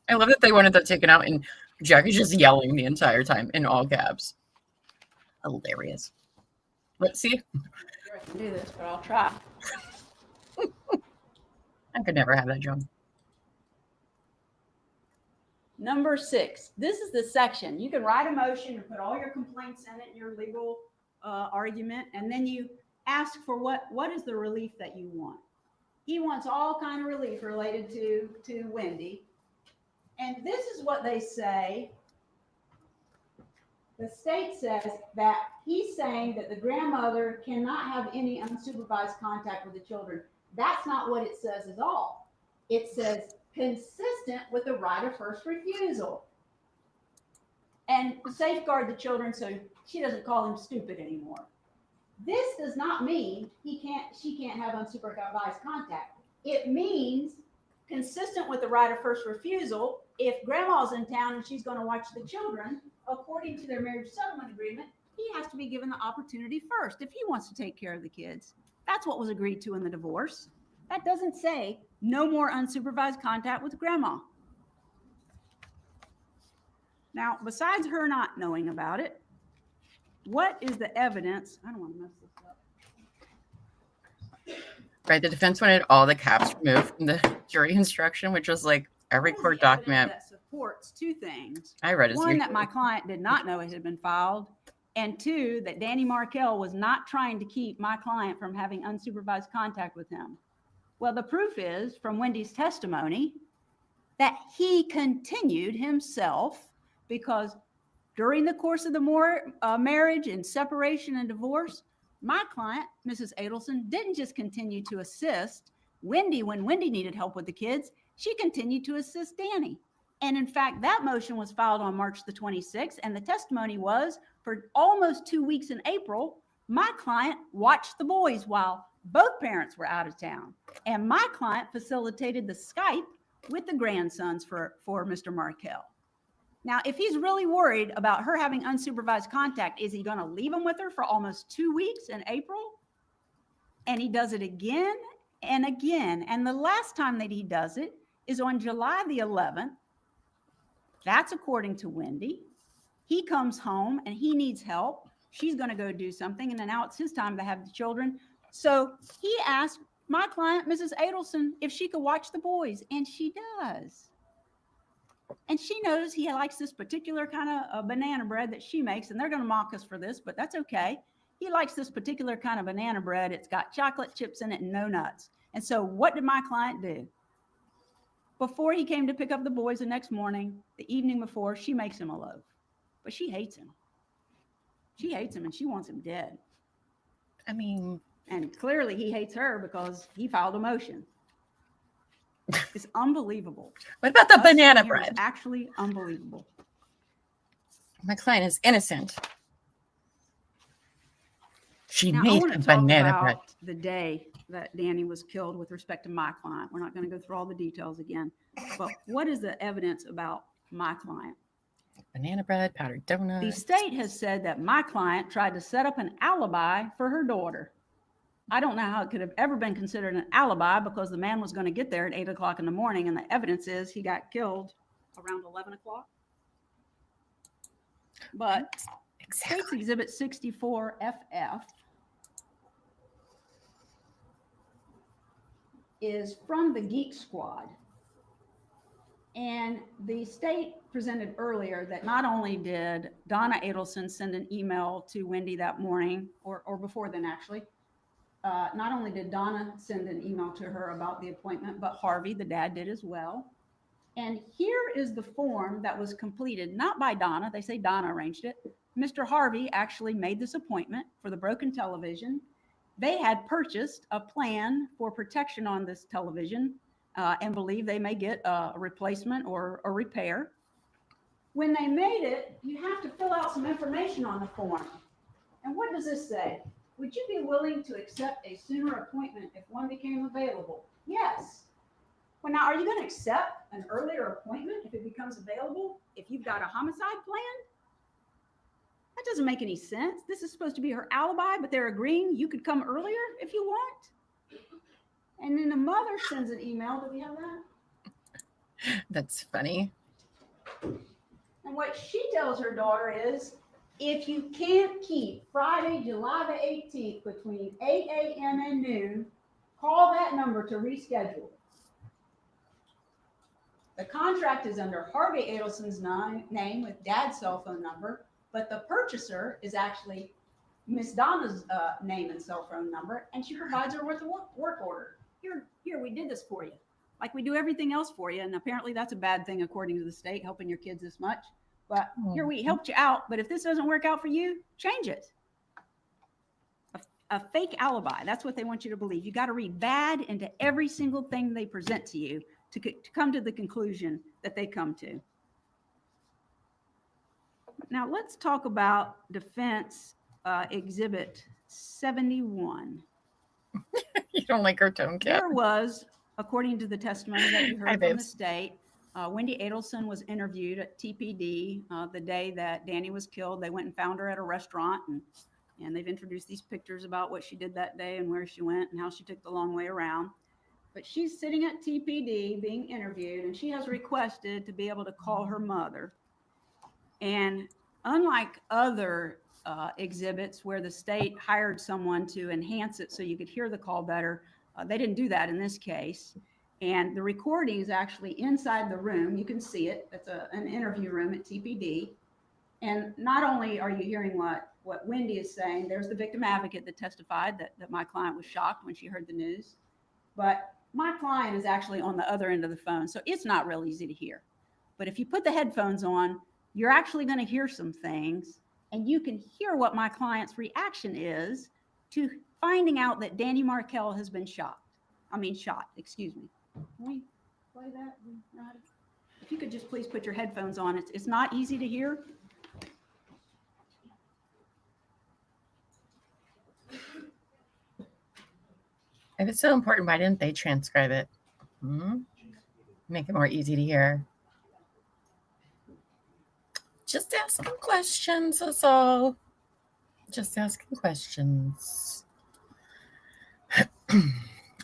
I love that they wanted that taken out and Jackie's just yelling the entire time in all caps. Hilarious. Let's see. I can do this, but I'll try. I could never have that job. Number 6. This is the section. You can write a motion and put all your complaints in it, your legal argument, and then you ask for what is the relief that you want. He wants all kind of relief related to Wendy. And this is what they say. The state says that he's saying that the grandmother cannot have any unsupervised contact with the children. That's not what it says at all. It says consistent with the right of first refusal and safeguard the children so she doesn't call him stupid anymore. This does not mean she can't have unsupervised contact. It means consistent with the right of first refusal. If grandma's in town and she's going to watch the children, according to their marriage settlement agreement, he has to be given the opportunity first if he wants to take care of the kids. That's what was agreed to in the divorce. That doesn't say no more unsupervised contact with grandma. Now, besides her not knowing about it, what is the evidence? I don't want to mess this up. Right. The defense wanted all the caps removed from the jury instruction, which was like every What is court the evidence document. that supports two things. I read as One, usual. that my client did not know it had been filed. And two, that Danny Markel was not trying to keep my client from having unsupervised contact with him. Well, the proof is from Wendy's testimony that he continued himself, because during the course of the marriage and separation and divorce, my client, Mrs. Adelson, didn't just continue to assist Wendy when Wendy needed help with the kids. She continued to assist Danny. And in fact, that motion was filed on March the 26th. And the testimony was for almost 2 weeks in April, my client watched the boys while both parents were out of town. And my client facilitated the Skype with the grandsons for Mr. Markel. Now, if he's really worried about her having unsupervised contact, is he going to leave him with her for almost 2 weeks in April? And he does it again and again. And the last time that he does it is on July the 11th. That's according to Wendy. He comes home and he needs help. She's going to go do something. And then now it's his time to have the children. So he asked my client, Mrs. Adelson, if she could watch the boys. And she does. And she knows he likes this particular kind of banana bread that she makes. And they're going to mock us for this, but that's okay. He likes this particular kind of banana bread. It's got chocolate chips in it and no nuts. And so what did my client do? Before he came to pick up the boys the next morning, the evening before, she makes him a loaf. But she hates him. She hates him and she wants him dead. I mean, and clearly he hates her because he filed a motion. It's unbelievable. What about the banana bread? It's actually unbelievable. My client is innocent. She Now, made I want a to talk banana about bread. the day that Danny was killed with respect to my client. We're not going to go through all the details again. But what is the evidence about my client? Banana bread, powdered donut. The state has said that my client tried to set up an alibi for her daughter. I don't know how it could have ever been considered an alibi because the man was going to get there at 8 o'clock in the morning. And the evidence is he got killed around 11 o'clock. But State's Exhibit 64 FF is from the Geek Squad. And the state presented earlier that not only did Donna Adelson send an email to Wendy that morning, or before then actually, not only did Donna send an email to her about the appointment, but Harvey, the dad, did as well. And here is the form that was completed, not by Donna. They say Donna arranged it. Mr. Harvey actually made this appointment for the broken television. They had purchased a plan for protection on this television and believe they may get a replacement or a repair. When they made it, you have to fill out some information on the form. And what does this say? Would you be willing to accept a sooner appointment if one became available? Yes. Well, now, are you going to accept an earlier appointment if it becomes available? If you've got a homicide plan? That doesn't make any sense. This is supposed to be her alibi, but they're agreeing you could come earlier if you want. And then the mother sends an email. Do we have that? That's funny. And what she tells her daughter is, if you can't keep Friday, July the 18th between 8 a.m. and noon, call that number to reschedule. The contract is under Harvey Adelson's name with Dad's cell phone number, but the purchaser is actually Miss Donna's name and cell phone number, and she provides her with a work order. Here, we did this for you, like we do everything else for you, and apparently that's a bad thing according to the state, helping your kids this much. But here, we helped you out, but if this doesn't work out for you, change it. A fake alibi, that's what they want you to believe. You got to read bad into every single thing they present to you to come to the conclusion that they come to. Now, let's talk about Defense Exhibit 71. You don't like her tone, Kat. There was, according to the testimony that you Hi, heard from the babes. state, Wendy Adelson was interviewed at TPD the day that Danny was killed. They went and found her at a restaurant, and they've introduced these pictures about what she did that day and where she went and how she took the long way around. But she's sitting at TPD being interviewed, and she has requested to be able to call her mother. And unlike other exhibits where the state hired someone to enhance it so you could hear the call better. They didn't do that in this case. And the recording is actually inside the room. You can see it. It's an interview room at TPD. And not only are you hearing what Wendy is saying, there's the victim advocate that testified that my client was shocked when she heard the news. But my client is actually on the other end of the phone, so it's not real easy to hear. But if you put the headphones on, you're actually going to hear some things, and you can hear what my client's reaction is to finding out that Danny Markel has been shot, excuse me. Can we play that? If you could just please put your headphones on. It's not easy to hear. If it's so important, why didn't they transcribe it? Make it more easy to hear. Just asking questions, that's all. Just asking questions.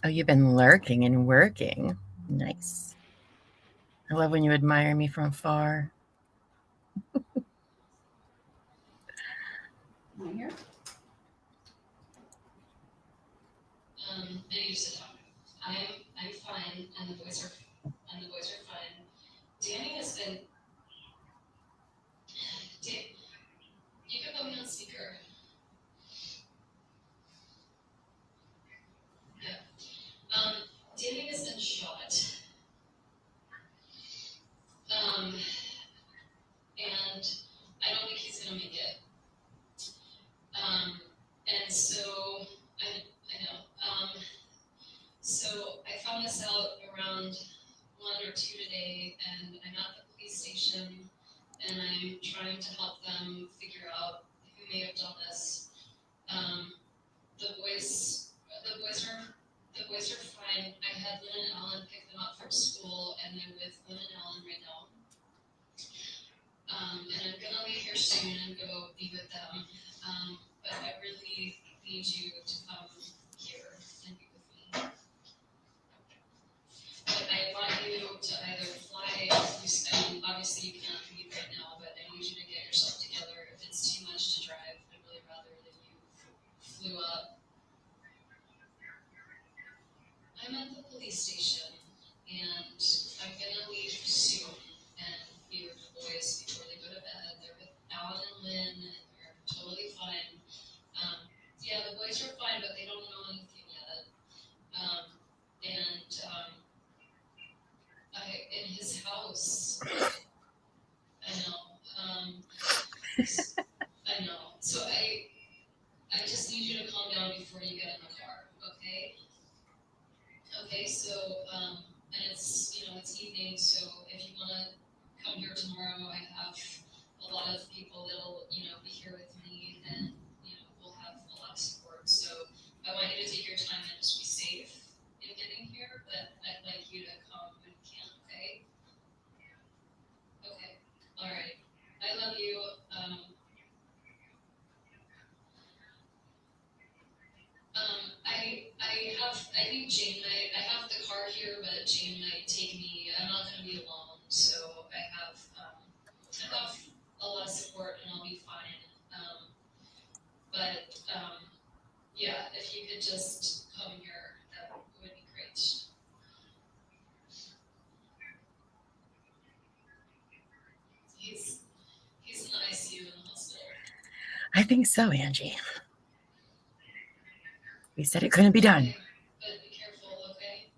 Oh, you've been lurking and working. Nice. I love when you admire me from afar. Right here. I need to sit down. I'm fine, and the boys are fine. Danny has been. You can put me on speaker. Yeah. Danny has been shot. And I don't think he's gonna make it. And so I know. So I found this out around 1 or 2 today, and I'm at the police station, and I'm trying to help them figure out who may have done this. The boys are fine. I had Lynn and Ellen pick them up from school, and they're with Lynn and Ellen right now. And I'm gonna leave here soon and go be with them. But I really need you to come here and be with me. But I want you to either fly, obviously you can't leave right now, but I need you to get yourself together. If it's too much to drive, I'd really rather that you flew up. I'm at the police station, and I'm gonna leave soon and be with the boys before they go to bed. They're with Alan and Lynn, and they're totally fine. Yeah, the boys are fine, but they don't know anything yet. In his house, I know. I know. So I just need you to calm down before you get in the car, okay? Okay, so, and it's, it's evening, so if you want to come here tomorrow, I have a lot of people that'll, be here with me, and, we'll have a lot of support. So I want you to take your time and just be safe in getting here, but I'd like you to come when you can, okay? Okay, all right. I love you. I think Jane might, I have the car here, but Jane might take me. I'm not going to be alone, so I have a lot of support, and I'll be fine. Yeah, if you could just come here, that would be great. He's in the ICU in the hospital. I think so, Angie. We said it couldn't be done. Okay, but be careful, okay?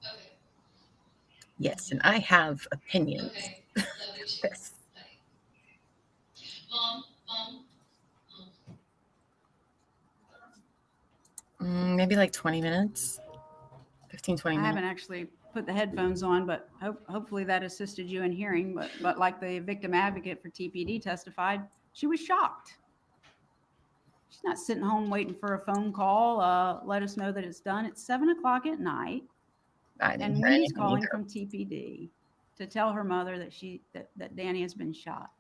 Okay. Yes, and I have opinions. Okay, love you too. Yes. Bye. Mom. Maybe like 20 minutes, 15, 20 I minutes. haven't actually put the headphones on, but hopefully that assisted you in hearing. But like the victim advocate for TPD testified, she was shocked. She's not sitting home waiting for a phone call. Let us know that it's done. It's 7 o'clock at night. And Wendy's calling from TPD to tell her mother that Danny has been shot.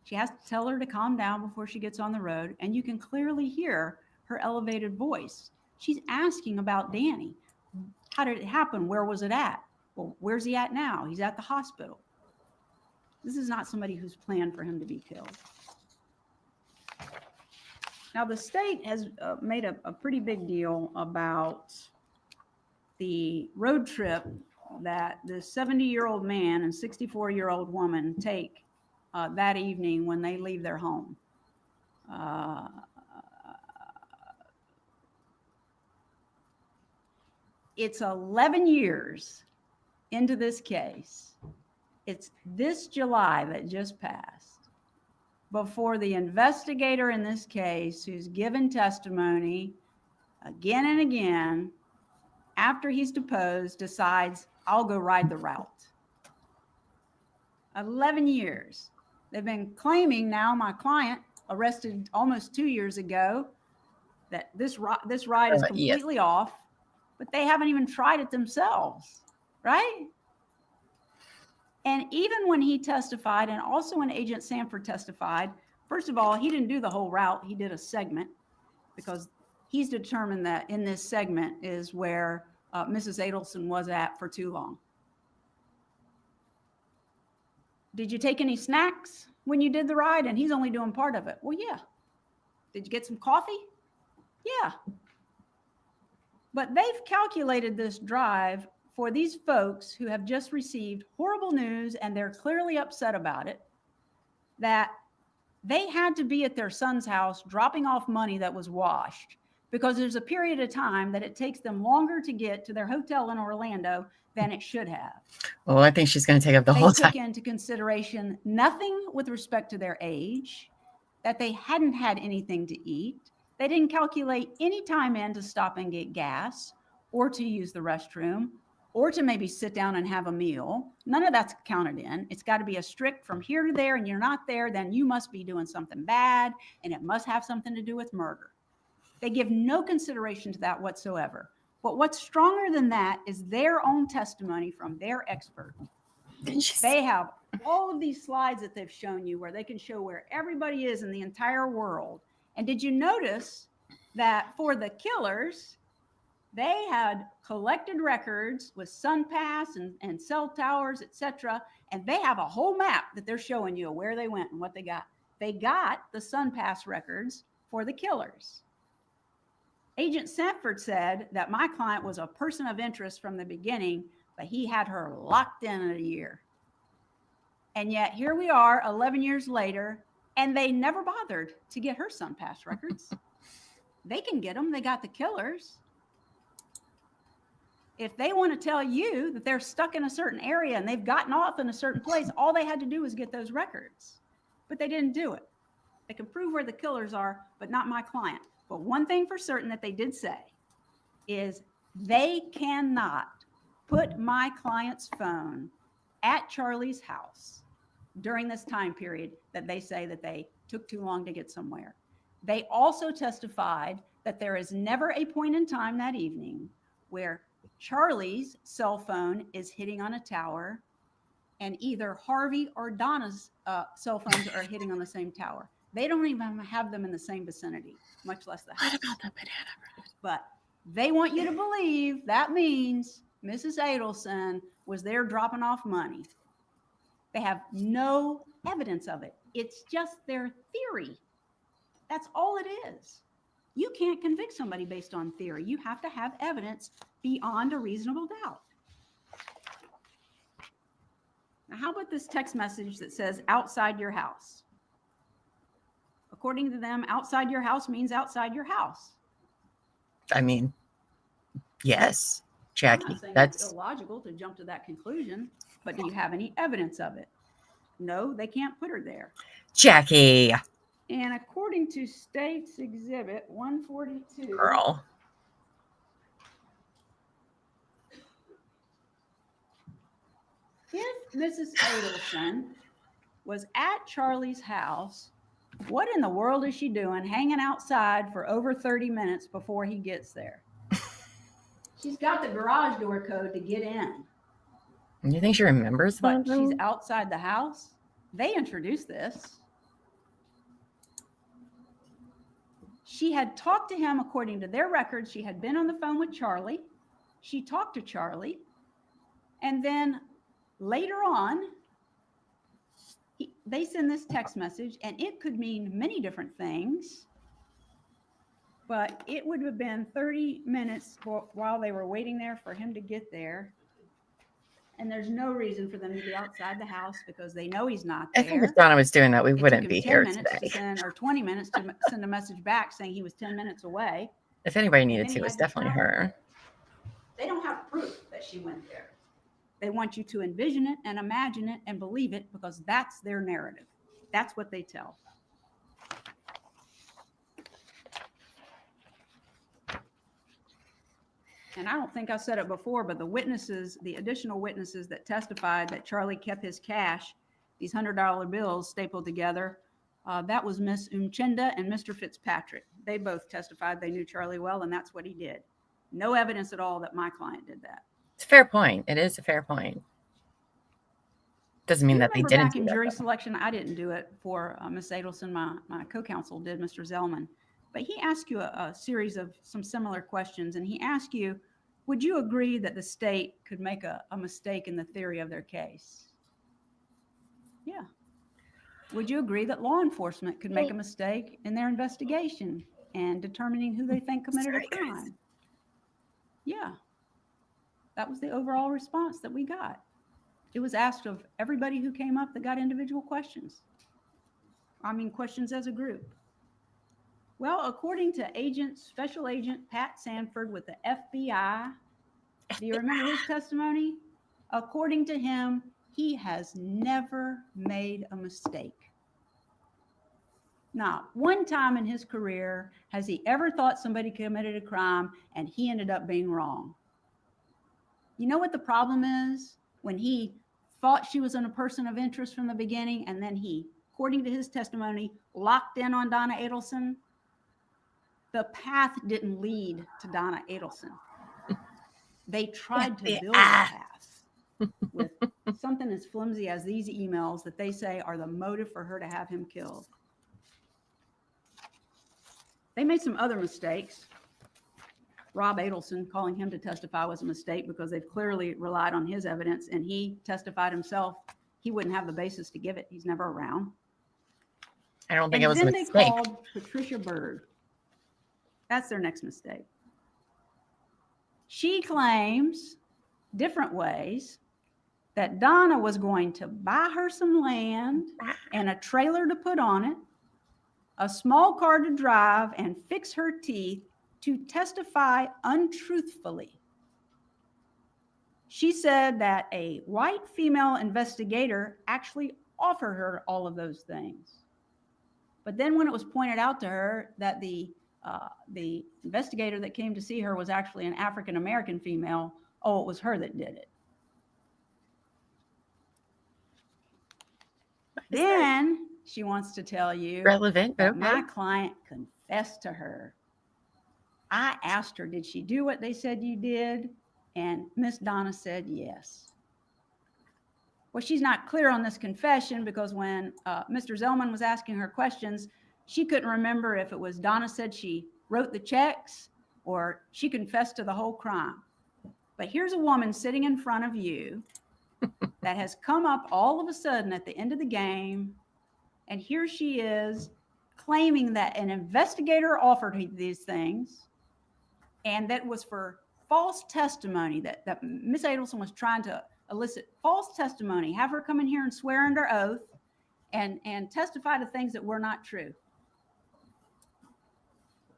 She has to tell her to calm down before she gets on the road. And you can clearly hear her elevated voice. She's asking about Danny. How did it happen? Where was it at? Well, where's he at now? He's at the hospital. This is not somebody who's planned for him to be killed. Now, the state has made a pretty big deal about the road trip that the 70-year-old man and 64-year-old woman take that evening when they leave their home. It's 11 years into this case. It's this July that just passed before the investigator in this case, who's given testimony again and again, after he's deposed, decides, I'll go ride the route. 11 years. They've been claiming now, my client arrested almost 2 years ago, that this ride is completely off, but they haven't even tried it themselves, right? And even when he testified, and also when Agent Sanford testified, first of all, he didn't do the whole route. He did a segment, because he's determined that in this segment is where Mrs. Adelson was at for too long. Did you take any snacks when you did the ride? And he's only doing part of it. Well, yeah. Did you get some coffee? Yeah. But they've calculated this drive for these folks who have just received horrible news, and they're clearly upset about it, that they had to be at their son's house dropping off money that was washed, because there's a period of time that it takes them longer to get to their hotel in Orlando than it should have. Oh, I think she's going to take up the whole time. They took into consideration nothing with respect to their age, that they hadn't had anything to eat. They didn't calculate any time in to stop and get gas, or to use the restroom, or to maybe sit down and have a meal. None of that's counted in. It's got to be a strict from here to there, and you're not there, then you must be doing something bad, and it must have something to do with murder. They give no consideration to that whatsoever. But what's stronger than that is their own testimony from their expert. They have all of these slides that they've shown you where they can show where everybody is in the entire world. And did you notice that for the killers, they had collected records with SunPass and cell towers, etc. And they have a whole map that they're showing you where they went and what they got. They got the SunPass records for the killers. Agent Sanford said that my client was a person of interest from the beginning, but he had her locked in a year. And yet here we are 11 years later, and they never bothered to get her SunPass records. They can get them. They got the killers. If they want to tell you that they're stuck in a certain area and they've gotten off in a certain place, all they had to do was get those records. But they didn't do it. They can prove where the killers are, but not my client. But one thing for certain that they did say is they cannot put my client's phone at Charlie's house during this time period that they say that they took too long to get somewhere. They also testified that there is never a point in time that evening where Charlie's cell phone is hitting on a tower and either Harvey or Donna's cell phones are hitting on the same tower. They don't even have them in the same vicinity, much less the house. What about the banana bread? But they want you to believe that means Mrs. Adelson was there dropping off money. They have no evidence of it. It's just their theory. That's all it is. You can't convict somebody based on theory. You have to have evidence beyond a reasonable doubt. Now, how about this text message that says outside your house? According to them, outside your house means outside your house. I mean, yes, I'm Jackie, not saying that's it's illogical to jump to that conclusion, but do you have any evidence of it? No, they can't put her there. Jackie, And according to State's Exhibit 142, girl. if Mrs. Adelson was at Charlie's house, what in the world is she doing hanging outside for over 30 minutes before he gets there? She's got the garage door code to get in, You think she remembers but that? she's outside the house. They introduced this. She had talked to him, according to their records. She had been on the phone with Charlie. She talked to Charlie. And then later on, they send this text message, and it could mean many different things, but it would have been 30 minutes while they were waiting there for him to get there. And there's no reason for them to be outside the house because they know he's not I there. think if Donna was doing that, we It wouldn't took be him 10 here minutes today. to send, or 20 minutes to send a message back saying he was 10 minutes away. If anybody And needed then to, he it's had to definitely travel. her. They don't have proof that she went there. They want you to envision it and imagine it and believe it because that's their narrative. That's what they tell. And I don't think I said it before, but the witnesses, the additional witnesses that testified that Charlie kept his cash, these $100 bills stapled together, that was Miss Umchinda and Mr. Fitzpatrick. They both testified they knew Charlie well, and that's what he did. No evidence at all that my client did that. It's a fair point. It is a fair point. Doesn't mean that they didn't Back do in that, jury though. selection, I didn't do it for Miss Adelson. My co-counsel did, Mr. Zellman. But he asked you a series of some similar questions, and he asked you, would you agree that the state could make a mistake in the theory of their case? Yeah. Would you agree that law enforcement could make a mistake in their investigation and determining who they think committed a crime? Yeah. That was the overall response that we got. It was asked of everybody who came up that got individual questions. I mean, questions as a group. Well, according to Special Agent Pat Sanford with the FBI, do you remember his testimony? According to him, he has never made a mistake. Not one time in his career has he ever thought somebody committed a crime and he ended up being wrong. You know what the problem is? When he thought she was a person of interest from the beginning, and then he, according to his testimony, locked in on Donna Adelson, the path didn't lead to Donna Adelson. They tried to build a path with something as flimsy as these emails that they say are the motive for her to have him killed. They made some other mistakes. Rob Adelson calling him to testify was a mistake because they've clearly relied on his evidence, and he testified himself. He wouldn't have the basis to give it. He's never around. I don't think it was a mistake. Then they called Patricia Byrd. That's their next mistake. She claims, different ways, that Donna was going to buy her some land and a trailer to put on it, a small car to drive, and fix her teeth to testify untruthfully. She said that a white female investigator actually offered her all of those things. But then when it was pointed out to her that the investigator that came to see her was actually an African-American female, oh, it was her that did it. Then she wants to tell you Relevant, that okay. my client confessed to her. I asked her, did she do what they said you did? And Miss Donna said yes. Well, she's not clear on this confession because when Mr. Zellman was asking her questions, she couldn't remember if it was Donna said she wrote the checks or she confessed to the whole crime. But here's a woman sitting in front of you that has come up all of a sudden at the end of the game, and here she is claiming that an investigator offered her these things, and that was for false testimony, that Miss Adelson was trying to elicit false testimony, have her come in here and swear under oath and testify to things that were not true.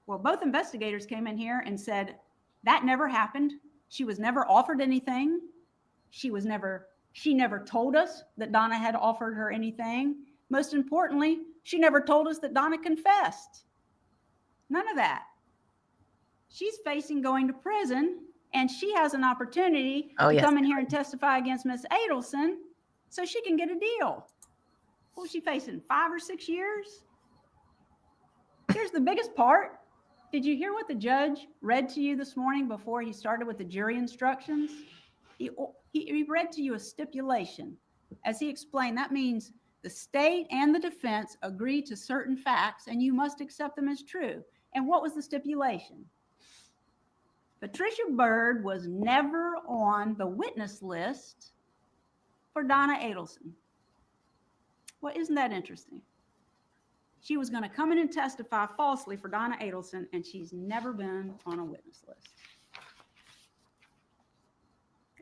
Well, both investigators came in here and said that never happened. She was never offered anything. She never told us that Donna had offered her anything. Most importantly, she never told us that Donna confessed. None of that. She's facing going to prison, and she has an opportunity to come in here and testify against Miss Adelson so she can get a deal. What was she facing, 5 or 6 years? Here's the biggest part. Did you hear what the judge read to you this morning before he started with the jury instructions? He read to you a stipulation. As he explained, that means the state and the defense agree to certain facts, and you must accept them as true. And what was the stipulation? Patricia Byrd was never on the witness list for Donna Adelson. Well, isn't that interesting? She was going to come in and testify falsely for Donna Adelson, and she's never been on a witness list.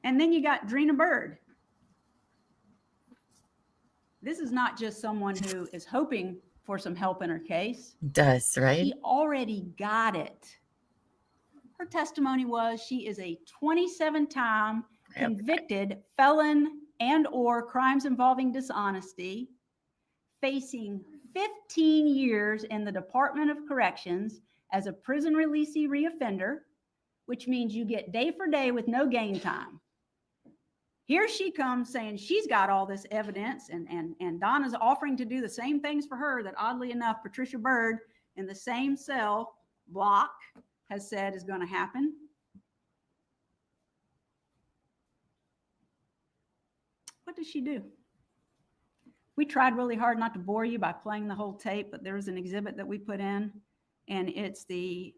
And then you got Drina Bird. This is not just someone who is hoping for some help in her case. Does, right? She already got it. Her testimony was she is a 27-time convicted felon and or crimes involving dishonesty, facing 15 years in the Department of Corrections as a prison releasee reoffender, which means you get day for day with no gain time. Here she comes saying she's got all this evidence, and Donna's offering to do the same things for her that, oddly enough, Patricia Byrd in the same cell block has said is going to happen. What does she do? We tried really hard not to bore you by playing the whole tape, but there was an exhibit that we put in, and it's the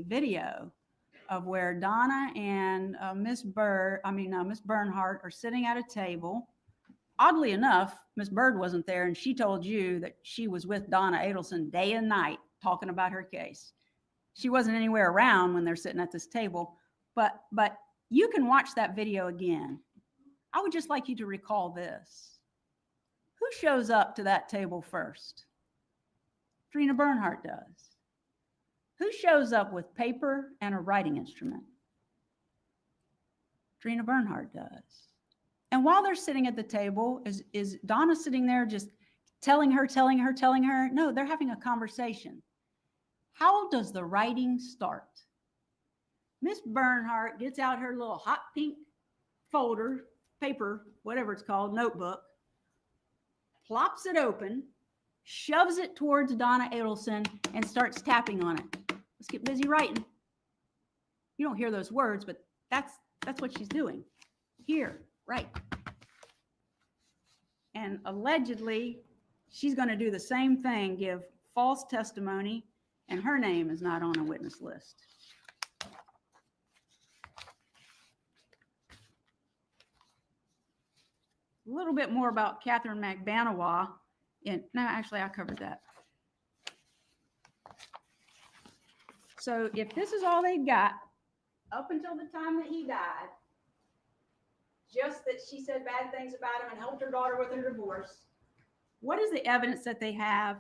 video of where Donna and Miss Bernhardt are sitting at a table. Oddly enough, Miss Byrd wasn't there, and she told you that she was with Donna Adelson day and night talking about her case. She wasn't anywhere around when they're sitting at this table, but you can watch that video again. I would just like you to recall this. Who shows up to that table first? Drina Bernhardt does. Who shows up with paper and a writing instrument? Drina Bernhardt does. And while they're sitting at the table, is Donna sitting there just telling her? No, they're having a conversation. How does the writing start? Miss Bernhardt gets out her little hot pink folder, paper, whatever it's called, notebook, plops it open, shoves it towards Donna Adelson, and starts tapping on it. Let's get busy writing. You don't hear those words, but that's what she's doing. Here, right. And allegedly, she's going to do the same thing, give false testimony, and her name is not on a witness list. A little bit more about Catherine McBanawa. No, actually, I covered that. So if this is all they got, up until the time that he died, just that she said bad things about him and helped her daughter with her divorce, what is the evidence that they have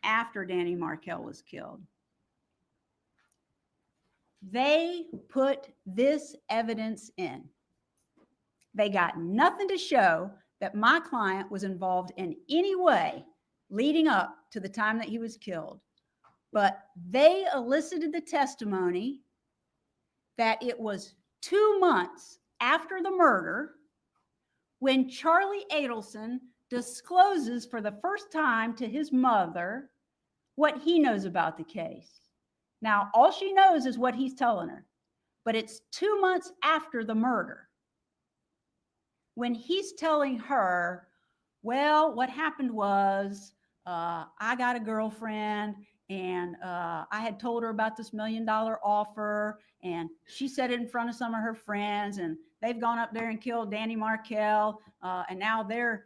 after Danny Markel was killed? They put this evidence in. They got nothing to show that my client was involved in any way leading up to the time that he was killed. But they elicited the testimony that it was 2 months after the murder when Charlie Adelson discloses for the first time to his mother what he knows about the case. Now, all she knows is what he's telling her, but it's 2 months after the murder when he's telling her, well, what happened was I got a girlfriend, and I had told her about this $1 million offer, and she said it in front of some of her friends, and they've gone up there and killed Danny Markel, and now they're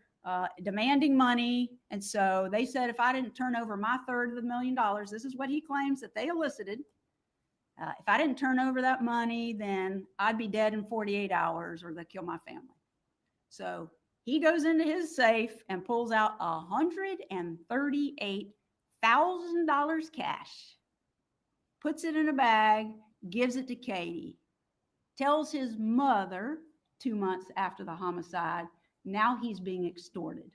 demanding money. And so they said if I didn't turn over my third of the $1 million, this is what he claims that they elicited. If I didn't turn over that money, then I'd be dead in 48 hours or they'd kill my family. So he goes into his safe and pulls out $138,000 cash, puts it in a bag, gives it to Katie, tells his mother 2 months after the homicide, now he's being extorted.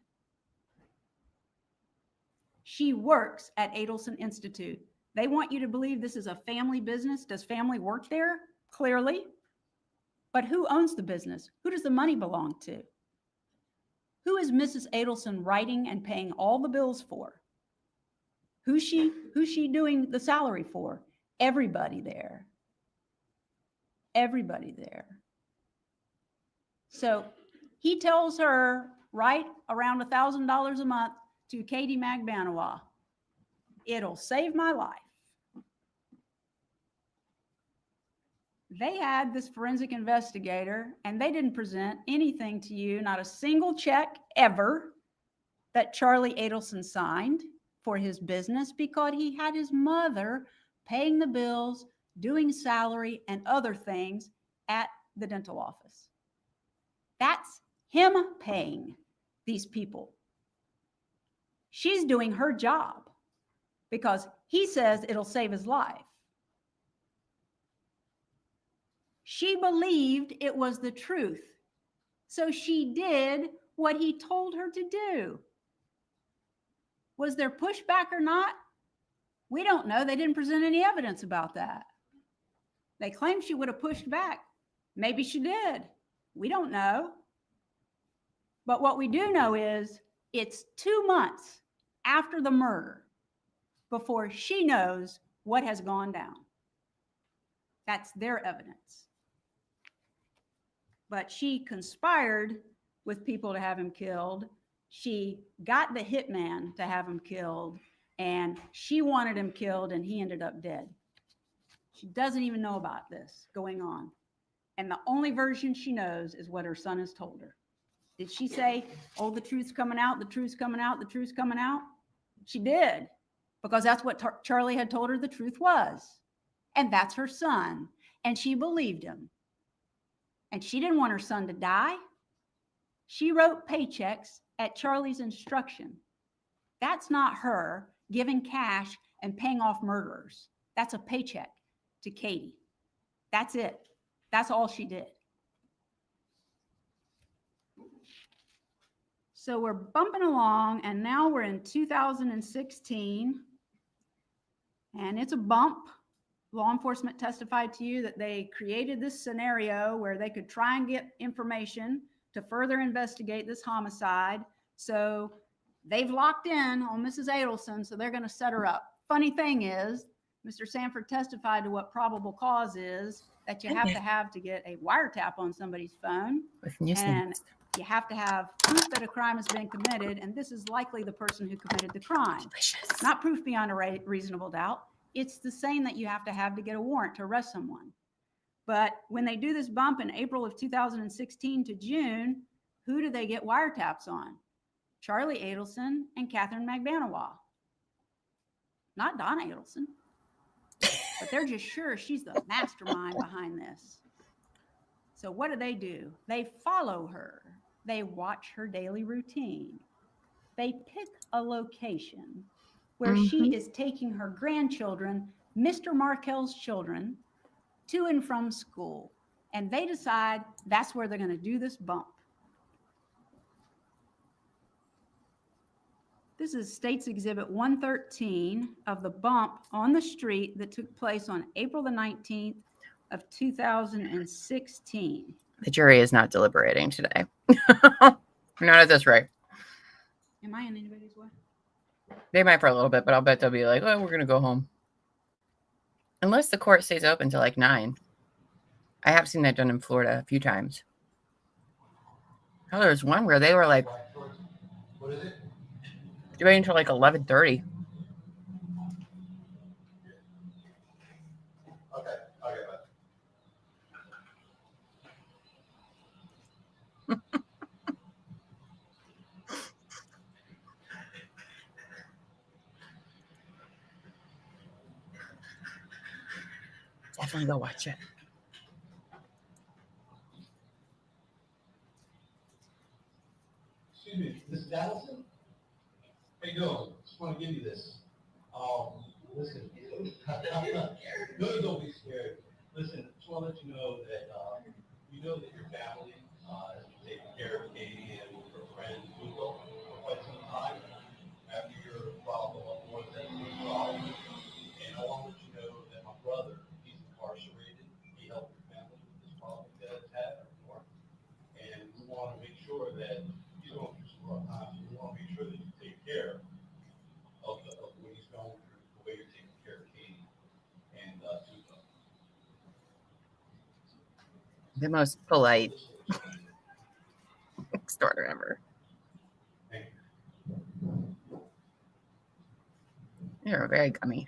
She works at Adelson Institute. They want you to believe this is a family business. Does family work there? Clearly. But who owns the business? Who does the money belong to? Who is Mrs. Adelson writing and paying all the bills for? Who's she doing the salary for? Everybody there. Everybody there. So he tells her right around $1,000 a month to Katie McBanawa. It'll save my life. They had this forensic investigator, and they didn't present anything to you, not a single check ever, that Charlie Adelson signed for his business because he had his mother paying the bills, doing salary and other things at the dental office. That's him paying these people. She's doing her job because he says it'll save his life. She believed it was the truth, so she did what he told her to do. Was there pushback or not? We don't know. They didn't present any evidence about that. They claim she would have pushed back. Maybe she did. We don't know. But what we do know is it's 2 months after the murder before she knows what has gone down. That's their evidence. But she conspired with people to have him killed. She got the hitman to have him killed, and she wanted him killed, and he ended up dead. She doesn't even know about this going on. And the only version she knows is what her son has told her. Did she say, oh, the truth's coming out, the truth's coming out, the truth's coming out? She did, because that's what Charlie had told her the truth was. And that's her son. And she believed him. And she didn't want her son to die. She wrote paychecks at Charlie's instruction. That's not her giving cash and paying off murderers. That's a paycheck to Katie. That's it. That's all she did. So we're bumping along, and now we're in 2016, and it's a bump. Law enforcement testified to you that they created this scenario where they could try and get information to further investigate this homicide. So they've locked in on Mrs. Adelson, so they're going to set her up. Funny thing is, Mr. Sanford testified to what probable cause is that you have to get a wiretap on somebody's phone. And you have to have proof that a crime has been committed, and this is likely the person who committed the crime. Delicious. Not proof beyond a reasonable doubt. It's the same that you have to get a warrant to arrest someone. But when they do this bump in April of 2016 to June, who do they get wiretaps on? Charlie Adelson and Catherine Magbanawah. Not Donna Adelson. But they're just sure she's the mastermind behind this. So what do? They follow her. They watch her daily routine. They pick a location where she is taking her grandchildren, Mr. Markel's children, to and from school. And they decide that's where they're going to do this bump. This is State's Exhibit 113 of the bump on the street that took place on April the 19th of 2016. The jury is not deliberating today. Not at this rate. Am I in anybody's way? They might for a little bit, but I'll bet they'll be like, oh, we're going to go home. Unless the court stays open till like 9. I have seen that done in Florida a few times. Oh, there was one where they were like, what is it? Debating until like 11:30. Okay, Definitely go watch it. Excuse me, Mrs. Adelson? How you doing? Just want to give you this. Listen. No, don't be scared. Listen, just want to let you know that you know that your family has been taking care of Katie and her friend Google for quite some time after your problem of more than problem. And I want to let you know that my brother, he's incarcerated. He helped your family with this problem that it's had before. And we want to make sure that he's going through some rough times. We want to make sure that you take care of what he's going through, the way you're taking care of Katie and Tuco. The most polite starter ever. Thank you. You're very gummy.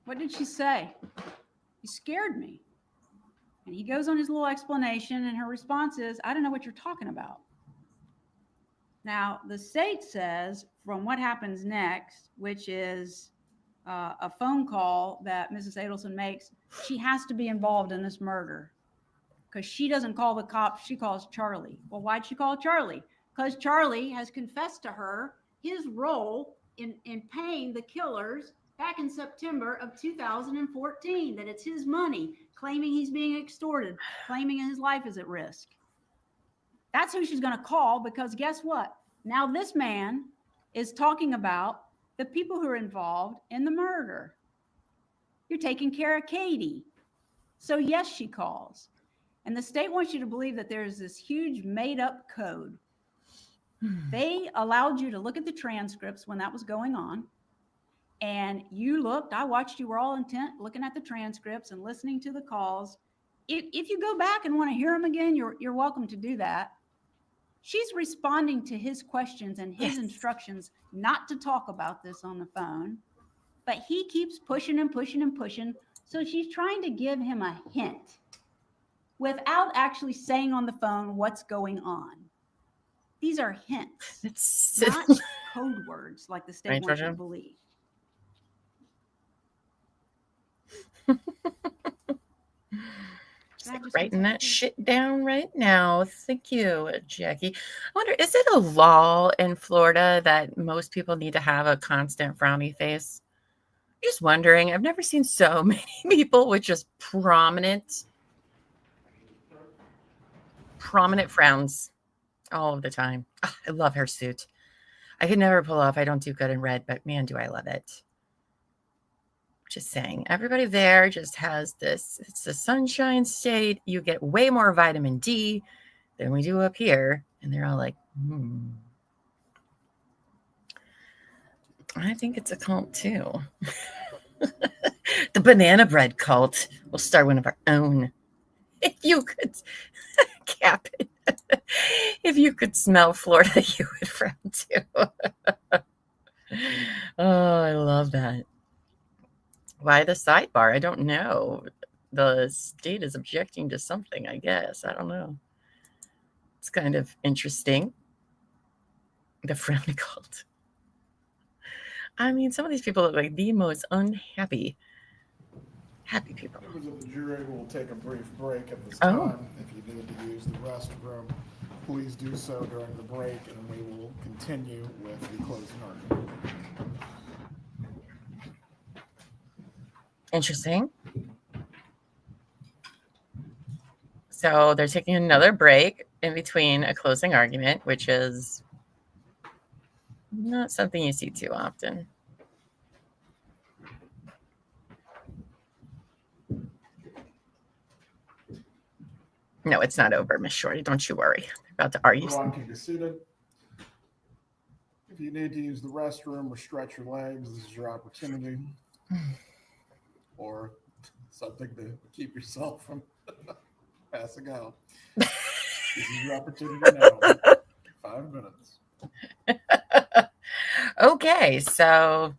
What did she say? You scared me. And he goes on his little explanation, and her response is, I don't know what you're talking about. Now, the state says from what happens next, which is a phone call that Mrs. Adelson makes, she has to be involved in this murder because she doesn't call the cops. She calls Charlie. Well, why'd she call Charlie? Because Charlie has confessed to her his role in paying the killers back in September of 2014, that it's his money, claiming he's being extorted, claiming his life is at risk. That's who she's going to call, because guess what? Now this man is talking about the people who are involved in the murder. You're taking care of Katie. So yes, she calls. And the state wants you to believe that there's this huge made up code. They allowed you to look at the transcripts when that was going on. And you looked, I watched, you were all intent looking at the transcripts and listening to the calls. If you go back and want to hear them again, you're welcome to do that. She's responding to his questions and his instructions not to talk about this on the phone, but he keeps pushing and pushing and pushing. So she's trying to give him a hint without actually saying on the phone what's going on. These are hints, not code words like the state wants you to believe. Just writing that shit down right now. Thank you, Jackie. I wonder, is it a law in Florida that most people need to have a constant frowny face? Just wondering. I've never seen so many people with just prominent frowns all of the time. Oh, I love her suit. I could never pull off. I don't do good in red, but man, do I love it. Just saying, everybody there just has this. It's the sunshine state. You get way more vitamin D than we do up here. And they're all like, I think it's a cult too. The banana bread cult. We'll start one of our own. If you could cap it. If you could smell Florida, you would frown too. Oh, I love that. Why the sidebar? I don't know. The state is objecting to something, I guess. I don't know. It's kind of interesting. The frown cult. I mean, some of these people look like the most unhappy people. Members of the jury will take a brief break at this time. If you need to use the restroom, please do so during the break, and we will continue with the closing argument. Interesting. So they're taking another break in between a closing argument, which is not something you see too often. No, it's not over, Miss Shorty. Don't you worry. They're about to argue. Everyone can be seated. If you need to use the restroom or stretch your legs, this is your opportunity. Or something to keep yourself from passing out. This is your opportunity now. 5 minutes. Okay, so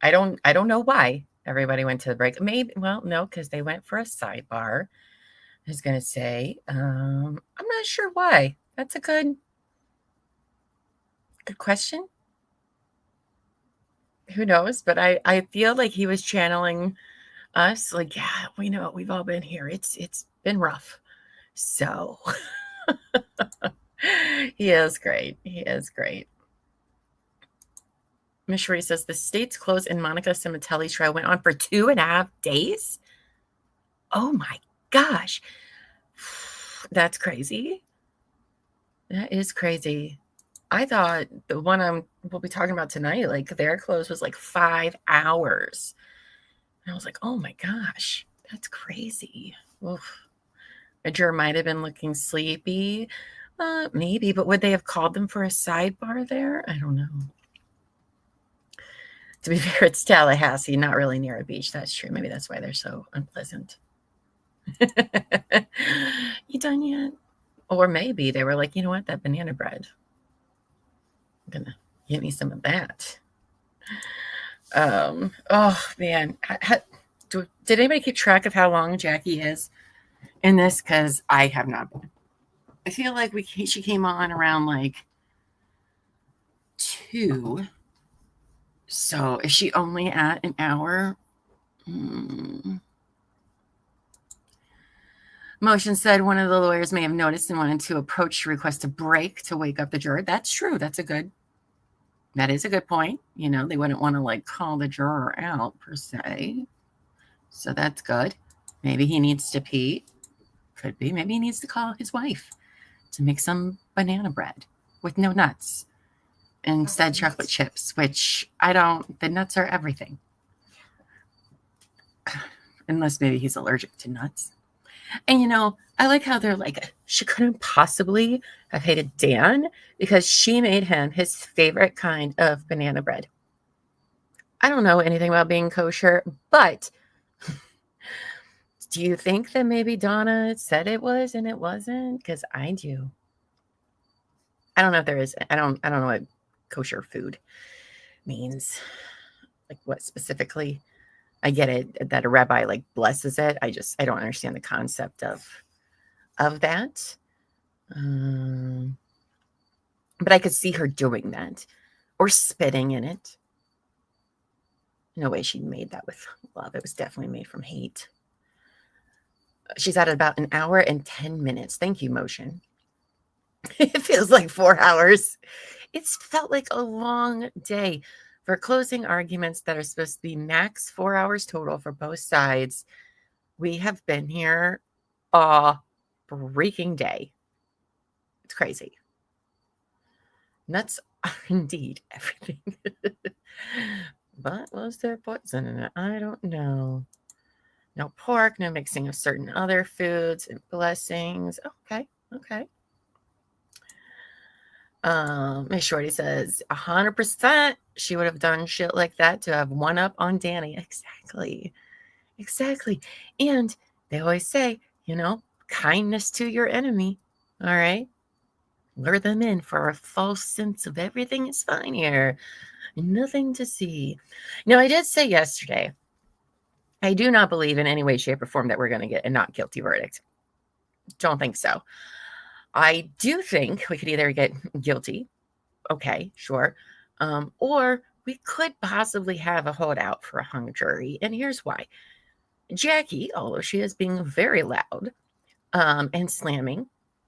I don't know why everybody went to the break. Maybe, well, no, because they went for a sidebar. I was gonna say, I'm not sure why. That's a good question. Who knows? But I feel like he was channeling us, like, yeah, we know, we've all been here. It's been rough. So he is great. He is great. Ms. Sheree says the state's closed in Monica Cimitelli's trial went on for 2.5 days. Oh my gosh. That's crazy. That is crazy. I thought the one we'll be talking about tonight, like their close was like 5 hours. And I was like, oh my gosh, that's crazy. Oof. A juror might have been looking sleepy. Maybe, but would they have called them for a sidebar there? I don't know. To be fair, it's Tallahassee, not really near a beach. That's true. Maybe that's why they're so unpleasant. You done yet? Or maybe they were like, you know what? That banana bread. I'm going to get me some of that. Oh man, did anybody keep track of how long Jackie is in this? Because I have not been. I feel like she came on around like 2. So is she only at an hour? Motion said one of the lawyers may have noticed and wanted to approach to request a break to wake up the juror. That's true. That is a good point. You know, they wouldn't want to like call the juror out per se. So that's good. Maybe he needs to pee. Could be. Maybe he needs to call his wife to make some banana bread with no nuts. Instead, chocolate chips, which the nuts are everything. Unless maybe he's allergic to nuts. And, you know, I like how they're like, she couldn't possibly have hated Dan because she made him his favorite kind of banana bread. I don't know anything about being kosher, but do you think that maybe Donna said it was and it wasn't? Because I do. I don't know if there is. I don't know what kosher food means. Like what specifically? I get it that a rabbi like blesses it. I don't understand the concept of that. But I could see her doing that or spitting in it. No way she made that with love. It was definitely made from hate. She's at about an hour and 10 minutes. Thank you, Motion. It feels like 4 hours. It's felt like a long day. For closing arguments that are supposed to be max 4 hours total for both sides, we have been here a freaking day. It's crazy. Nuts are indeed everything. But was there poison in it? I don't know. No pork, no mixing of certain other foods and blessings. Okay. Miss Shorty says 100% she would have done shit like that to have one up on Danny. Exactly. And they always say, you know, kindness to your enemy. All right. Lure them in for a false sense of everything is fine here. Nothing to see. Now, I did say yesterday, I do not believe in any way, shape, or form that we're going to get a not guilty verdict. Don't think so. I do think we could either get guilty, okay, sure, or we could possibly have a holdout for a hung jury. And here's why. Jackie, although she is being very loud and slamming,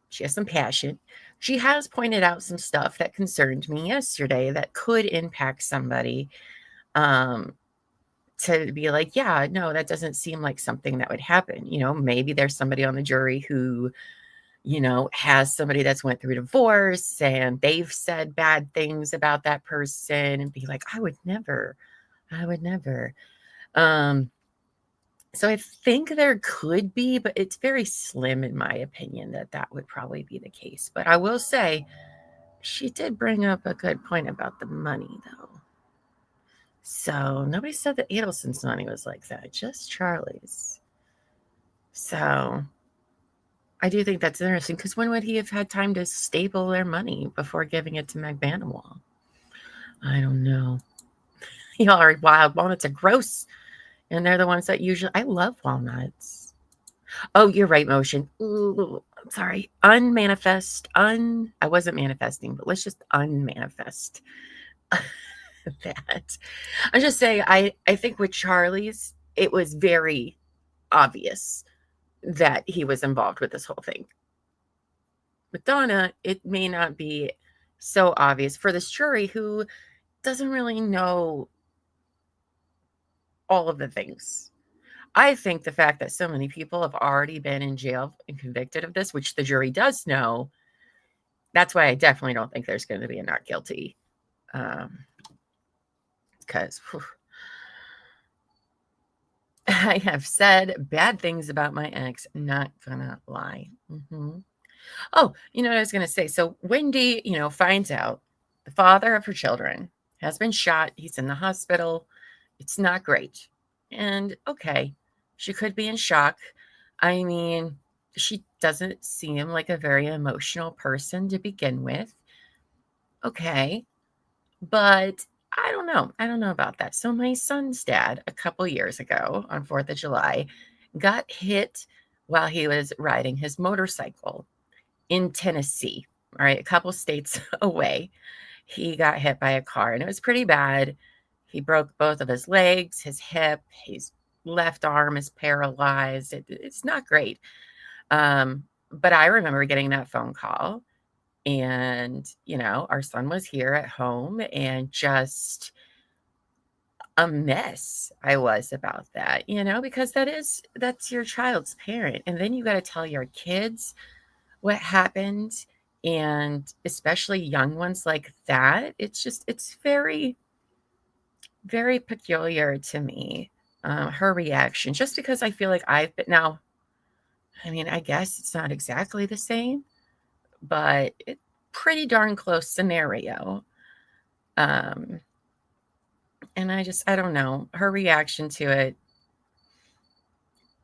she has some passion. She has pointed out some stuff that concerned me yesterday that could impact somebody to be like, yeah, no, that doesn't seem like something that would happen. You know, maybe there's somebody on the jury who, you know, has somebody that's went through divorce and they've said bad things about that person and be like, I would never. So I think there could be, but it's very slim in my opinion that would probably be the case. But I will say she did bring up a good point about the money though. So nobody said that Adelson's money was like that, just Charlie's. So I do think that's interesting because when would he have had time to staple their money before giving it to Meg Vanderwall? I don't know. Y'all are wild. Walnuts are gross. And they're the ones that usually, I love walnuts. Oh, you're right, Motion. Ooh, I'm sorry. Unmanifest. I wasn't manifesting, but let's just unmanifest that. I'm just saying, I think with Charlie's, it was very obvious that he was involved with this whole thing. With Donna, it may not be so obvious for this jury who doesn't really know all of the things. I think the fact that so many people have already been in jail and convicted of this, which the jury does know, that's why I definitely don't think there's going to be a not guilty. Because I have said bad things about my ex, not gonna lie. Oh, you know what I was going to say? So Wendy, you know, finds out the father of her children has been shot. He's in the hospital. It's not great. And okay, she could be in shock. I mean, she doesn't seem like a very emotional person to begin with. Okay. But I don't know. I don't know about that. So my son's dad, a couple years ago on 4th of July, got hit while he was riding his motorcycle in Tennessee, all right, a couple states away. He got hit by a car and it was pretty bad. He broke both of his legs, his hip, his left arm is paralyzed. It's not great. But I remember getting that phone call and, our son was here at home and just a mess I was about that, because that's your child's parent. And then you got to tell your kids what happened. And especially young ones like that, it's very, very peculiar to me, her reaction, just because I feel like I've been now, I mean, I guess it's not exactly the same, but it's pretty darn close scenario. And I don't know, her reaction to it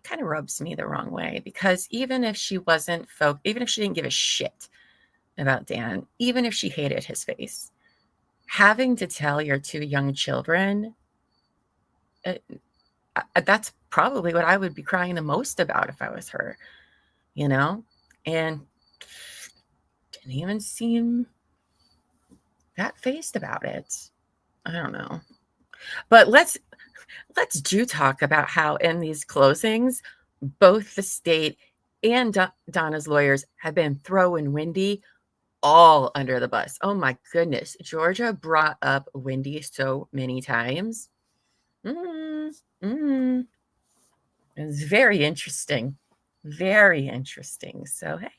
kind of rubs me the wrong way, because even if she even if she didn't give a shit about Dan, even if she hated his face, having to tell your 2 young children, that's probably what I would be crying the most about if I was her, and didn't even seem that phased about it. I don't know. But let's do talk about how in these closings, both the state and Donna's lawyers have been throwing Wendy all under the bus. Oh my goodness. Georgia brought up Wendy so many times. It's very interesting. Very interesting. So, hey,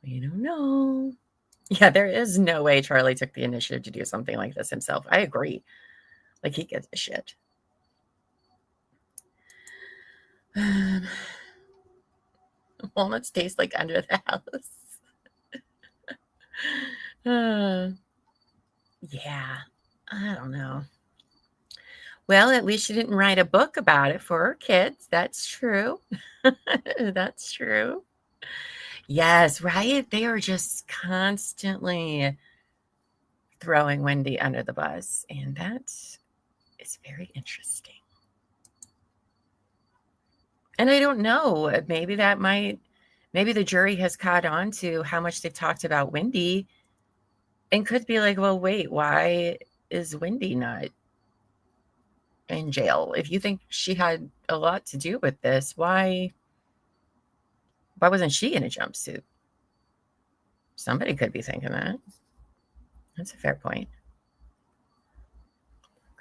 we don't know. Yeah, there is no way Charlie took the initiative to do something like this himself. I agree. Like, he gives a shit. Walnuts taste like under the house. Yeah, I don't know. Well, at least she didn't write a book about it for her kids. That's true. That's true. Yes, right? They are just constantly throwing Wendy under the bus. And that is very interesting. And I don't know. Maybe the jury has caught on to how much they've talked about Wendy and could be like, well, wait, why is Wendy not in jail? If you think she had a lot to do with this, why wasn't she in a jumpsuit? Somebody could be thinking that. That's a fair point.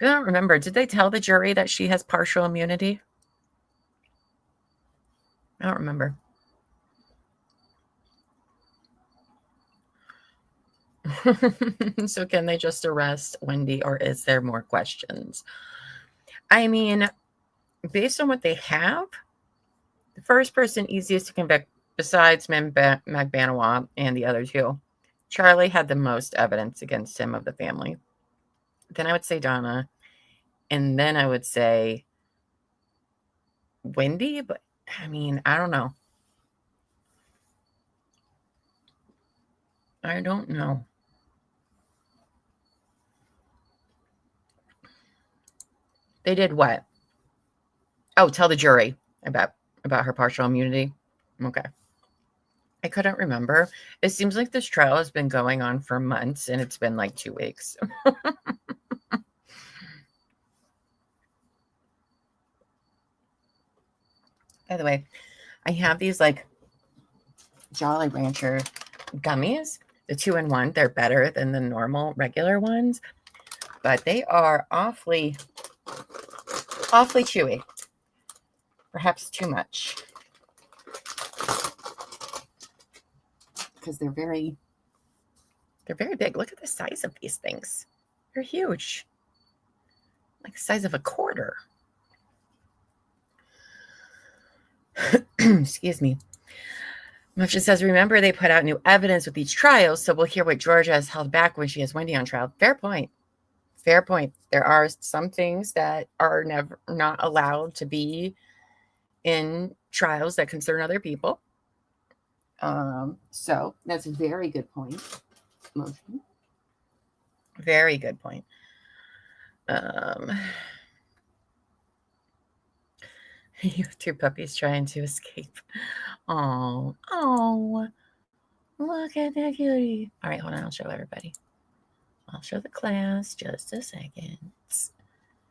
I don't remember. Did they tell the jury that she has partial immunity? I don't remember. So can they just arrest Wendy, or is there more questions? I mean, based on what they have, the first person easiest to convict besides Magbanawat and the other 2, Charlie had the most evidence against him of the family. Then I would say Donna, and then I would say Wendy, but I mean, I don't know. I don't know. They did what? Oh, tell the jury about her partial immunity. Okay. I couldn't remember. It seems like this trial has been going on for months and it's been like 2 weeks. By the way, I have these like Jolly Rancher gummies, the 2-in-1. They're better than the normal regular ones, but they are awfully chewy. Perhaps too much. Because they're very big. Look at the size of these things. They're huge. Like the size of a quarter. Excuse me. Motion says, remember, they put out new evidence with each trial, so we'll hear what Georgia has held back when she has Wendy on trial. Fair point. Fair point. There are some things that are not allowed to be in trials that concern other people. So that's a very good point. Motion. Very good point. You have two puppies trying to escape. Oh, oh, look at that cutie. All right, hold on. I'll show everybody. I'll show the class just a second.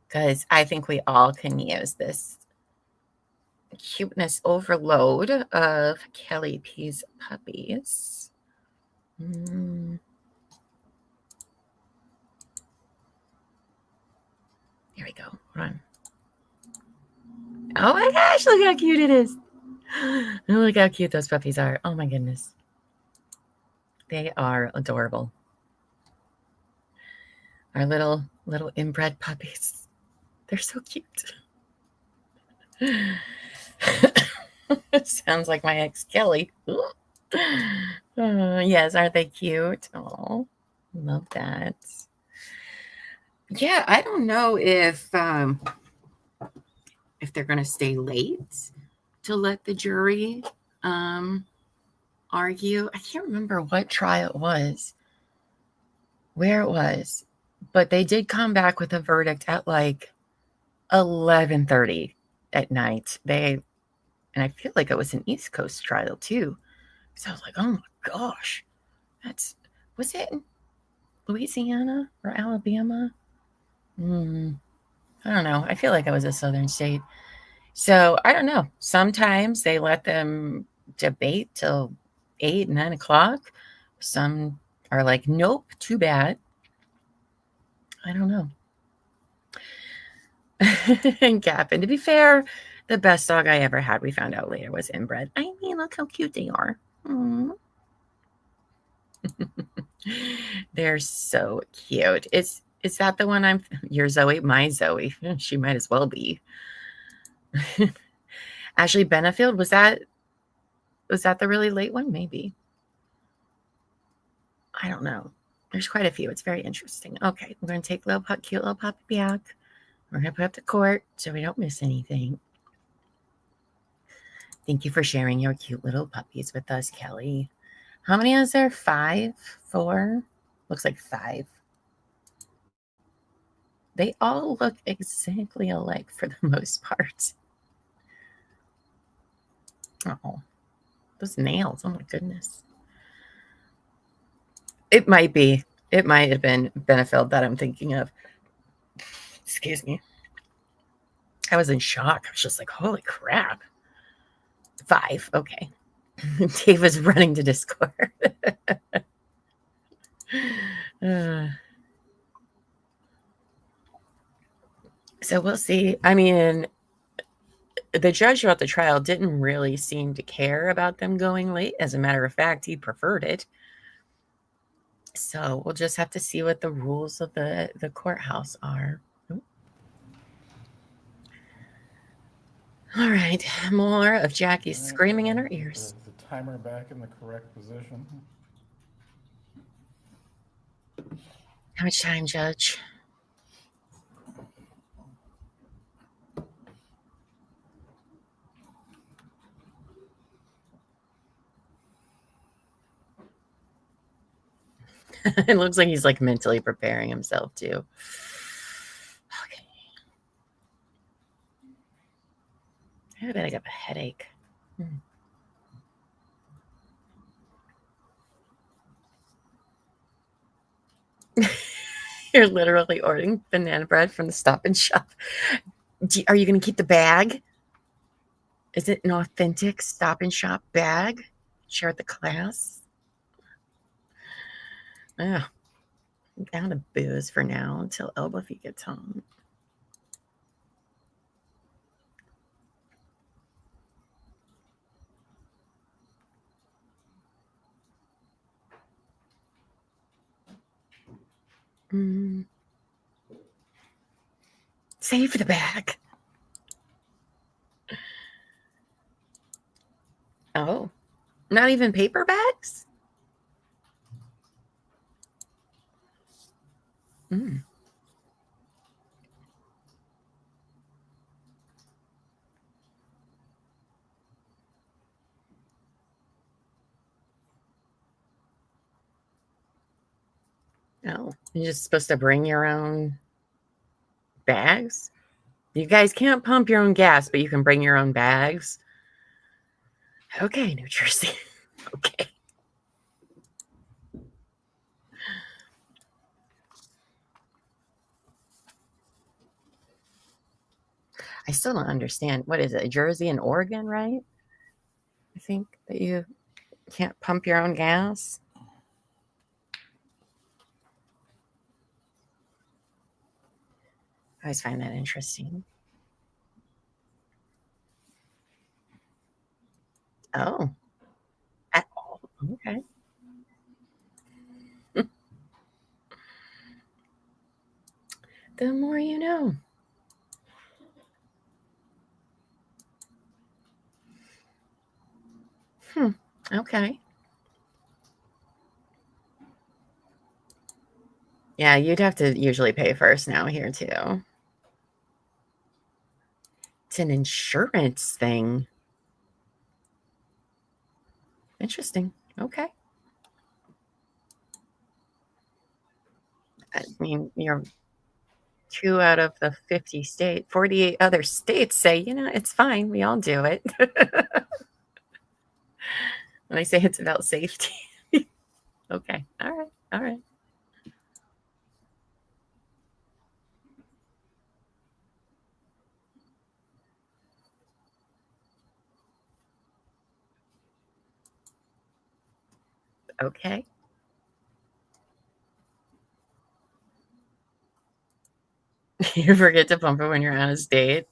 Because I think we all can use this cuteness overload of Kelly P's puppies. Here we go. Run. Oh my gosh, look how cute it is. Look how cute those puppies are. Oh my goodness. They are adorable. Our little inbred puppies. They're so cute. It sounds like my ex Kelly. Yes, aren't they cute? Oh, love that. Yeah, I don't know if they're going to stay late to let the jury argue. I can't remember what trial it was, where it was, but they did come back with a verdict at like 11:30 at night. And I feel like it was an East Coast trial too. So I was like, oh my gosh, was it in Louisiana or Alabama? I don't know. I feel like it was a southern state. So I don't know. Sometimes they let them debate till 8, 9 o'clock. Some are like, nope, too bad. I don't know. And Gap. And to be fair, the best dog I ever had, we found out later, was inbred. I mean, look how cute they are. They're so cute. Is that the one your Zoe? My Zoe. She might as well be. Ashley Benefield, was that the really late one? Maybe. I don't know. There's quite a few. It's very interesting. Okay, we're going to take cute little puppy back. We're going to put up the court so we don't miss anything. Thank you for sharing your cute little puppies with us, Kelly. How many is there? 5? 4? Looks like 5. They all look exactly alike for the most part. Oh, those nails. Oh my goodness. It might have been Benefield that I'm thinking of. Excuse me. I was in shock. I was just like, holy crap. 5. Okay. Dave is running to Discord. So we'll see. I mean, the judge throughout the trial didn't really seem to care about them going late. As a matter of fact, he preferred it. So we'll just have to see what the rules of the courthouse are. All right, more of Jackie screaming in her ears. The timer back in the correct position. How much time, Judge? It looks like he's like mentally preparing himself too. Okay. I bet I got a headache. You're literally ordering banana bread from the Stop and Shop. Are you going to keep the bag? Is it an authentic Stop and Shop bag? Share with the class? I'm out of booze for now until Elba Fee gets home. Save the bag. Oh, not even paper bags? Oh, you're just supposed to bring your own bags? You guys can't pump your own gas, but you can bring your own bags. Okay, New Jersey. Okay. I still don't understand. What is it? Jersey and Oregon, right? I think that you can't pump your own gas. I always find that interesting. Oh, at all. Okay. The more you know. Okay. Yeah, you'd have to usually pay first now here too. It's an insurance thing. Interesting. Okay. I mean, you're 2 out of the 50 states, 48 other states say, it's fine. We all do it. When I say it's about safety. Okay. All right. All right. Okay. You forget to pump it when you're out of state.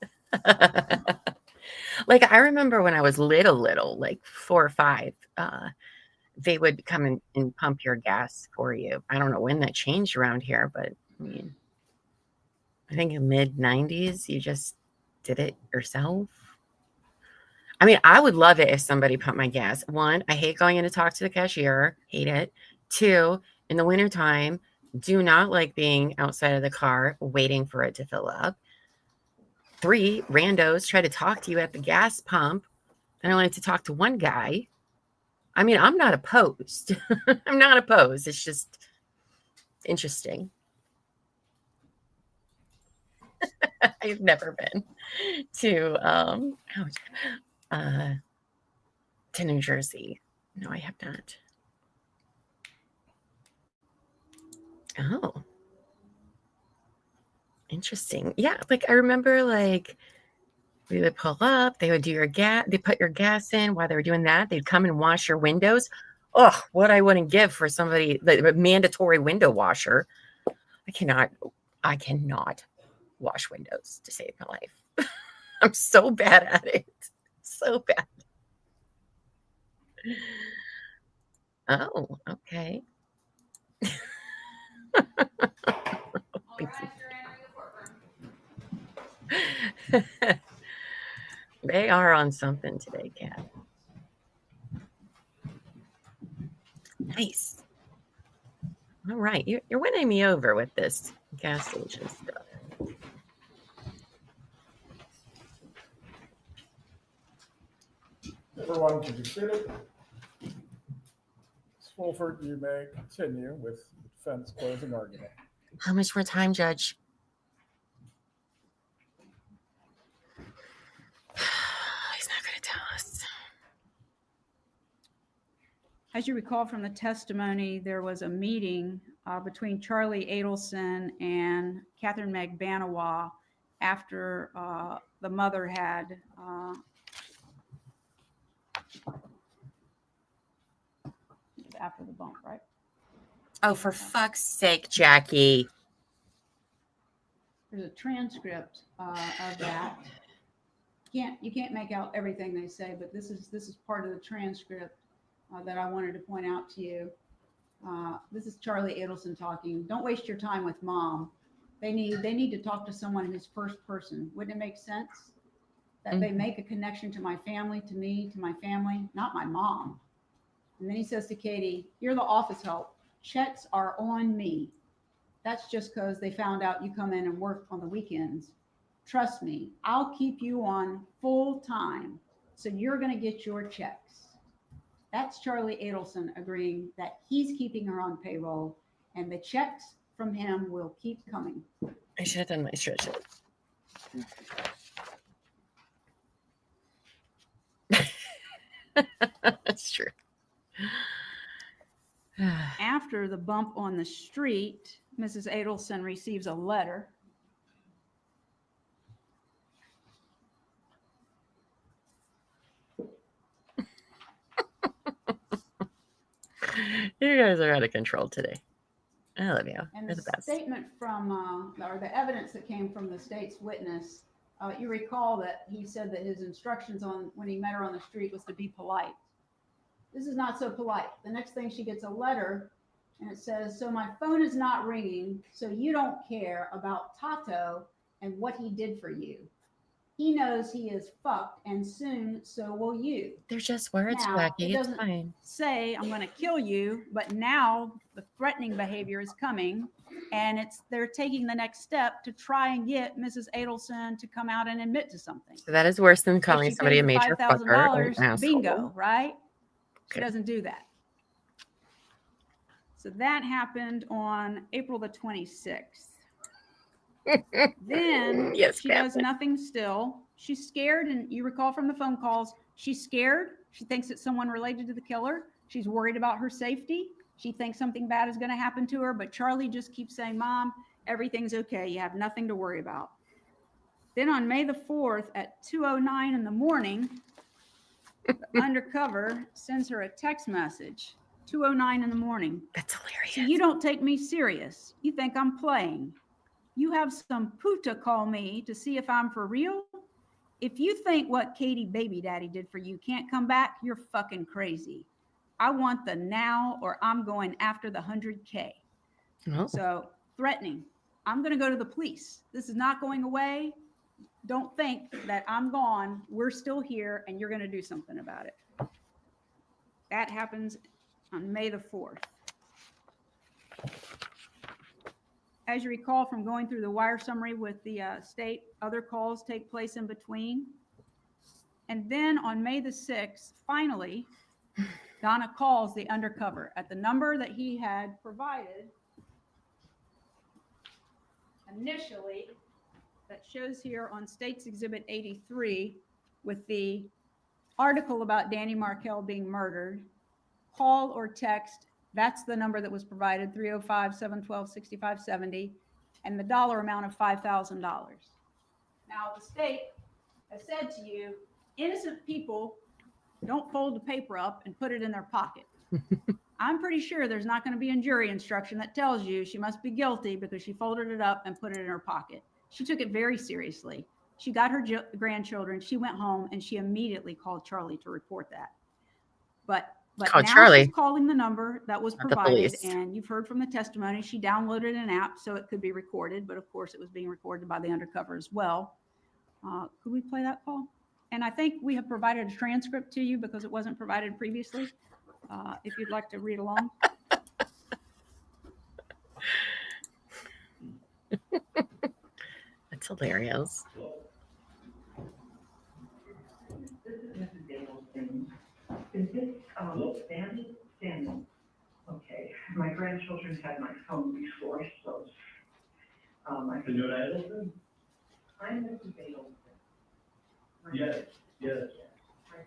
Like I remember when I was little, like 4 or 5, they would come in and pump your gas for you. I don't know when that changed around here, but I mean, I think in mid-90s, you just did it yourself. I mean, I would love it if somebody pumped my gas. 1, I hate going in to talk to the cashier. Hate it. 2, in the wintertime, do not like being outside of the car waiting for it to fill up. 3, randos try to talk to you at the gas pump. And I wanted to talk to one guy. I mean, I'm not opposed. I'm not opposed. It's just interesting. I've never been to New Jersey. No, I have not. Oh, interesting. Yeah, like I remember, like we would pull up, they would do your gas, they put your gas in. While they were doing that, they'd come and wash your windows. Oh, what I wouldn't give for somebody, the mandatory window washer. I cannot wash windows to save my life. I'm so bad at it. So bad. Oh, okay. They are on something today, Kat. Nice. All right. You're winning me over with this gas station stuff. Everyone can be seated. Ms. Fulford, you may continue with the defense closing argument. How much more time, Judge? He's not going to tell us. As you recall from the testimony, there was a meeting between Charlie Adelson and Catherine Magbanawa after the mother had after the bump, right? Oh, for fuck's sake, Jackie. There's a transcript of that. You can't make out everything they say, but this is part of the transcript that I wanted to point out to you. This is Charlie Adelson talking. Don't waste your time with mom. They need to talk to someone who's first person. Wouldn't it make sense that they make a connection to my family, to me, to my family, not my mom? And then he says to Katie, "You're the office help. Checks are on me. That's just because they found out you come in and work on the weekends. Trust me, I'll keep you on full time, so you're going to get your checks." That's Charlie Adelson agreeing that he's keeping her on payroll and the checks from him will keep coming. I should have done my stretch. That's true. After the bump on the street, Mrs. Adelson receives a letter. You guys are out of control today. I love you. And You're the the best. statement from, or the evidence that came from the state's witness, you recall that he said that his instructions on when he met her on the street was to be polite. This is not so polite. The next thing, she gets a letter and it says, so my phone is not ringing, so you don't care about Tato and what he did for you. He knows he is fucked, and soon so will you. They're just words, Now, Jackie. it It's doesn't fine. say I'm going to kill you, but now the threatening behavior is coming, and they're taking the next step to try and get Mrs. Adelson to come out and admit to something. So that is worse than If calling she somebody a pays the major fucker or an $5,000, asshole. bingo, right? She Okay. doesn't do that. So that happened on April the 26th. Then Yes, she does Captain. nothing still. She's scared, and you recall from the phone calls, she's scared. She thinks it's someone related to the killer. She's worried about her safety. She thinks something bad is going to happen to her, but Charlie just keeps saying, Mom, everything's okay. You have nothing to worry about. Then on May the 4th at 2:09 in the morning, the undercover sends her a text message, 2:09 in the morning. That's hilarious. So you don't take me serious. You think I'm playing. You have some puta call me to see if I'm for real. If you think what Katie baby daddy did for you can't come back, you're fucking crazy. I want the now, or I'm going after the 100K. Oh. So threatening. I'm going to go to the police. This is not going away. Don't think that I'm gone. We're still here, and you're going to do something about it. That happens on May the 4th. As you recall from going through the wire summary with the state, other calls take place in between. And then on May the 6th, finally, Donna calls the undercover at the number that he had provided initially, that shows here on State's Exhibit 83 with the article about Danny Markel being murdered. Call or text, that's the number that was provided, 305-712-6570, and the dollar amount of $5,000. Now, the state has said to you, innocent people don't fold the paper up and put it in their pocket. I'm pretty sure there's not going to be a jury instruction that tells you she must be guilty because she folded it up and put it in her pocket. She took it very seriously. She got her grandchildren, she went home, and she immediately called Charlie to report that. But Call now Charlie. she's calling the number that was Not the provided, police. and you've heard from the testimony. She downloaded an app so it could be recorded, but of course it was being recorded by the undercover as well. Could we play that call? And I think we have provided a transcript to you because it wasn't provided previously. If you'd like to read along. That's hilarious. This is Mrs. Adelson. Is this, Sandy? Okay, my grandchildren had my phone before, so, I You know what Adelson? I'm Mrs. Adelson. Yes, yes. My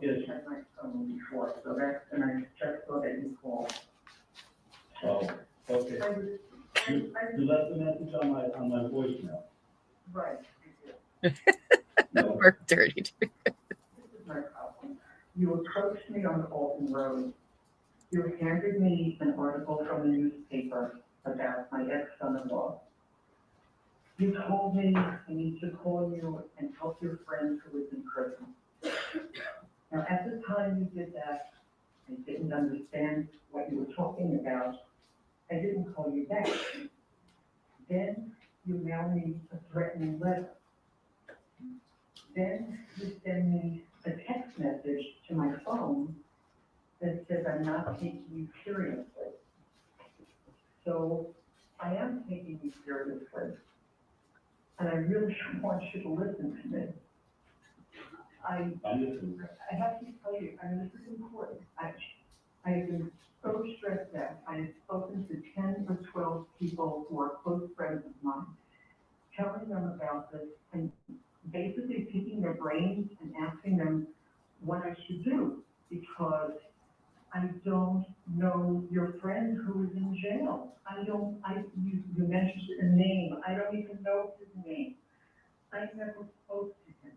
grandchildren had my phone before, so that's, and I just saw that you called. Oh, okay. I was, You left a message on my voicemail. right, No. We're dirty. this is my problem. You approached me on Alton Road. You handed me an article from the newspaper about my ex-son-in-law. You told me I need to call you and help your friend who was in prison. Now, at the time you did that, I didn't understand what you were talking about. I didn't call you back. Then you mail me a threatening letter. Then you send me a text message to my phone that says I'm not taking you seriously. So I am taking you seriously. And I really want you to listen to me. I have to tell you, I mean, this is important. I have been so stressed out. I have spoken to 10 or 12 people who are close friends of mine. don't know your friend who is in jail. You mentioned a name. I don't even know his name. I never spoke to him.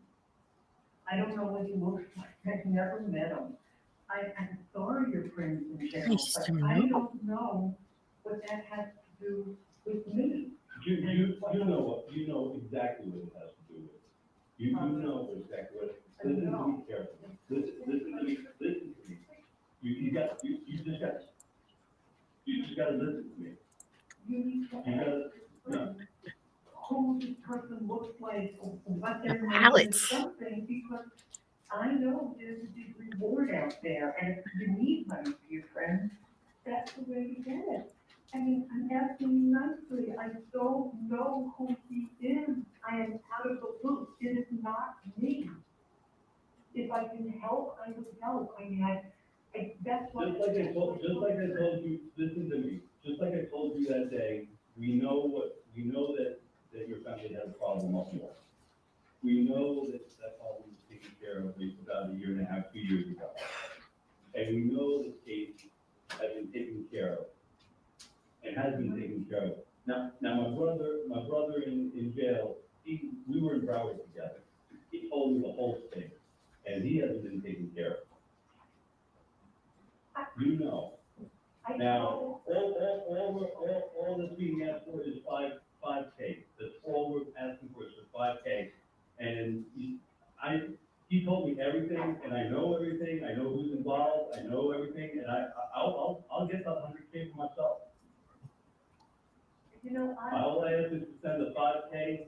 I don't know what he looks like. I've never met him. I'm sorry your friend's in jail, Nice but to I know. don't know what that has to do with me. You know exactly what it has to do with. You know exactly what, listen to me carefully. Listen to me. You just gotta listen to me. You need to You gotta, no. who this person looks like, or what their name is, Palettes. something, because I know there's a big reward out there, and if you need money for your friends, that's the way to get it. I mean, I'm asking you nicely, I don't know who he is, I am out of the loop, it is not me. If I can help, I would help, I mean, that's what. Just like I told you, listen to me, just like I told you that day, we know that your family had a problem up north. We know that problem was taken care of about 1.5 years, 2 years ago. And we know that Kate has been taken care of and has been taken care of. Now my brother in jail, we were in Broward together. He told me the whole thing, and he hasn't been taken care of. You know. Now, all that's being asked for is 5K. That's all we're asking for is for 5K. And he told me everything, and I know everything. I know who's involved. I know everything, and I'll get the 100K for myself. You know, All I ask is to send the 5K.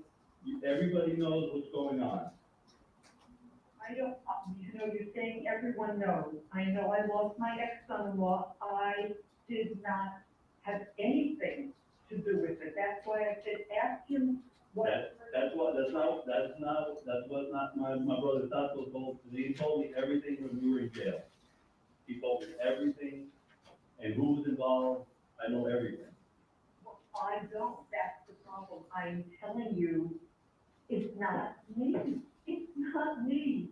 Everybody knows what's going on. I don't, you're saying everyone knows. I know I lost my ex-son-in-law. I did not have anything to do with it. That's why I said, ask him what. That's what my brother Tasso told me. He told me everything when we were in jail. He told me everything and who was involved. I know everything. Well, I don't. That's the problem. I'm telling you, it's not me. It's not me.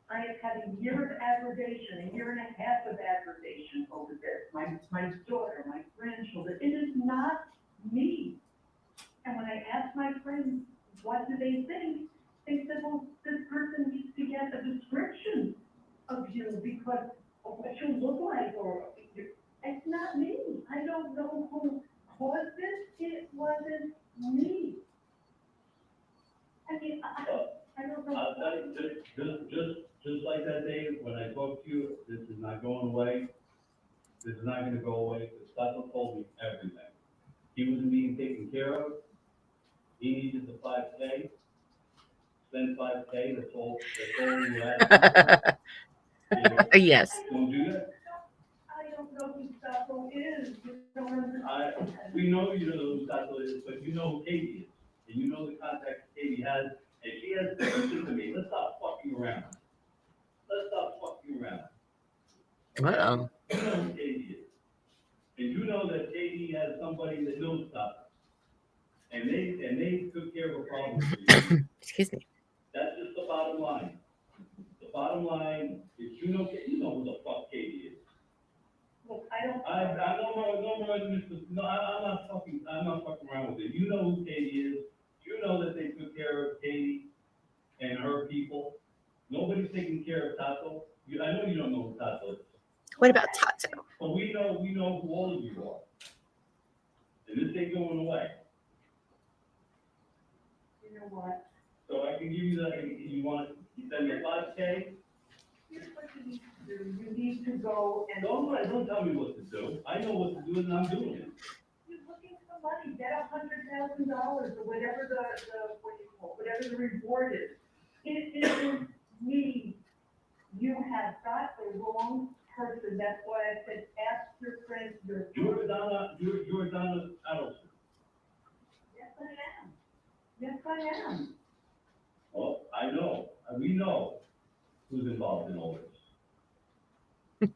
I have had a year of aggravation, 1.5 years of aggravation over this. My daughter, my grandchildren, it is not me. And when I asked my friends, what do they think? They said, well, this person needs to get a description of you because of what you look like, or it's not me. I don't know who caused this. It wasn't me. I mean, I don't know. I'll tell you, just like that day when I talked to you, this is not going away. This is not gonna go away. Tasso told me everything. He wasn't being taken care of. He needed the 5K. Spend 5K, that's all you had. Yes. Don't do that. I don't know who Tasso is. We know you don't know who Tasso is, but you know who Katie is. And you know the contacts Katie has, and she has, listen to me, let's stop fucking around. Uh-oh. You know who Katie is. And you know that Katie has somebody that knows stuff. And they took care of a problem for you. Excuse me. That's just the bottom line. The bottom line is you know who the fuck Katie is. Look, I don't. I'm not fucking around with it. You know who Katie is. You know that they took care of Katie and her people. Nobody's taking care of Tasso. I know you don't know who Tasso is. What about Tato? But we know who all of you are. And this ain't going away. You know what? So I can give you you want to send the 5K? Here's what you need to do. You need to go and. Don't tell me what to do. I know what to do and I'm doing it. You're looking for money. Get $100,000 or whatever whatever the reward is. It isn't me. You have got the wrong person. That's why I said ask your friends. You're Donna Adelson. Yes, I am. Yes, I am. Well, I know. We know who's involved in all this.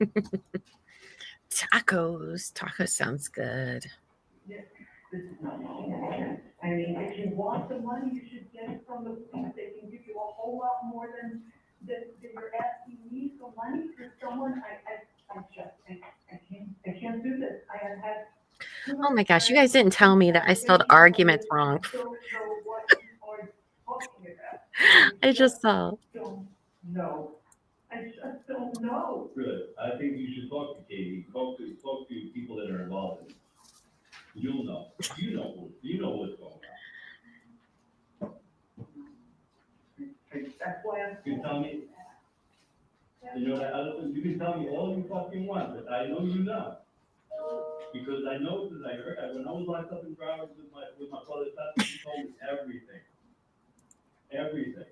Tacos. Tacos sounds good. This is not making any sense. I mean, if you want the money, you should get it from the police. They can give you a whole lot more than you're asking me for money for someone. I can't do this. I have had. Oh my gosh, you guys didn't tell me that I spelled arguments wrong. Don't know what you are talking about. I just saw. Don't know. I just don't know. Good. I think you should talk to Katie, talk to people that are involved in it. You'll know. You know what's going on. That's why I'm. You can tell me, you know, you can tell me all you fucking want, but I know you know. Because I know, because I heard, when I was locked up in Broward with my brother, he told me everything. Everything.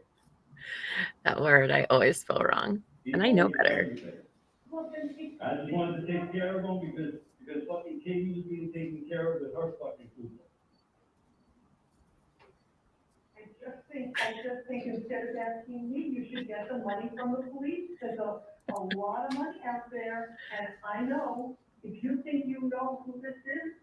That word I always spell wrong. And I know better. Everything. I just wanted to take care of him because fucking Katie was being taken care of with her fucking food. I just think instead of asking me, you should get the money from the police. There's a lot of money out there, and I know, if you think you know who this is,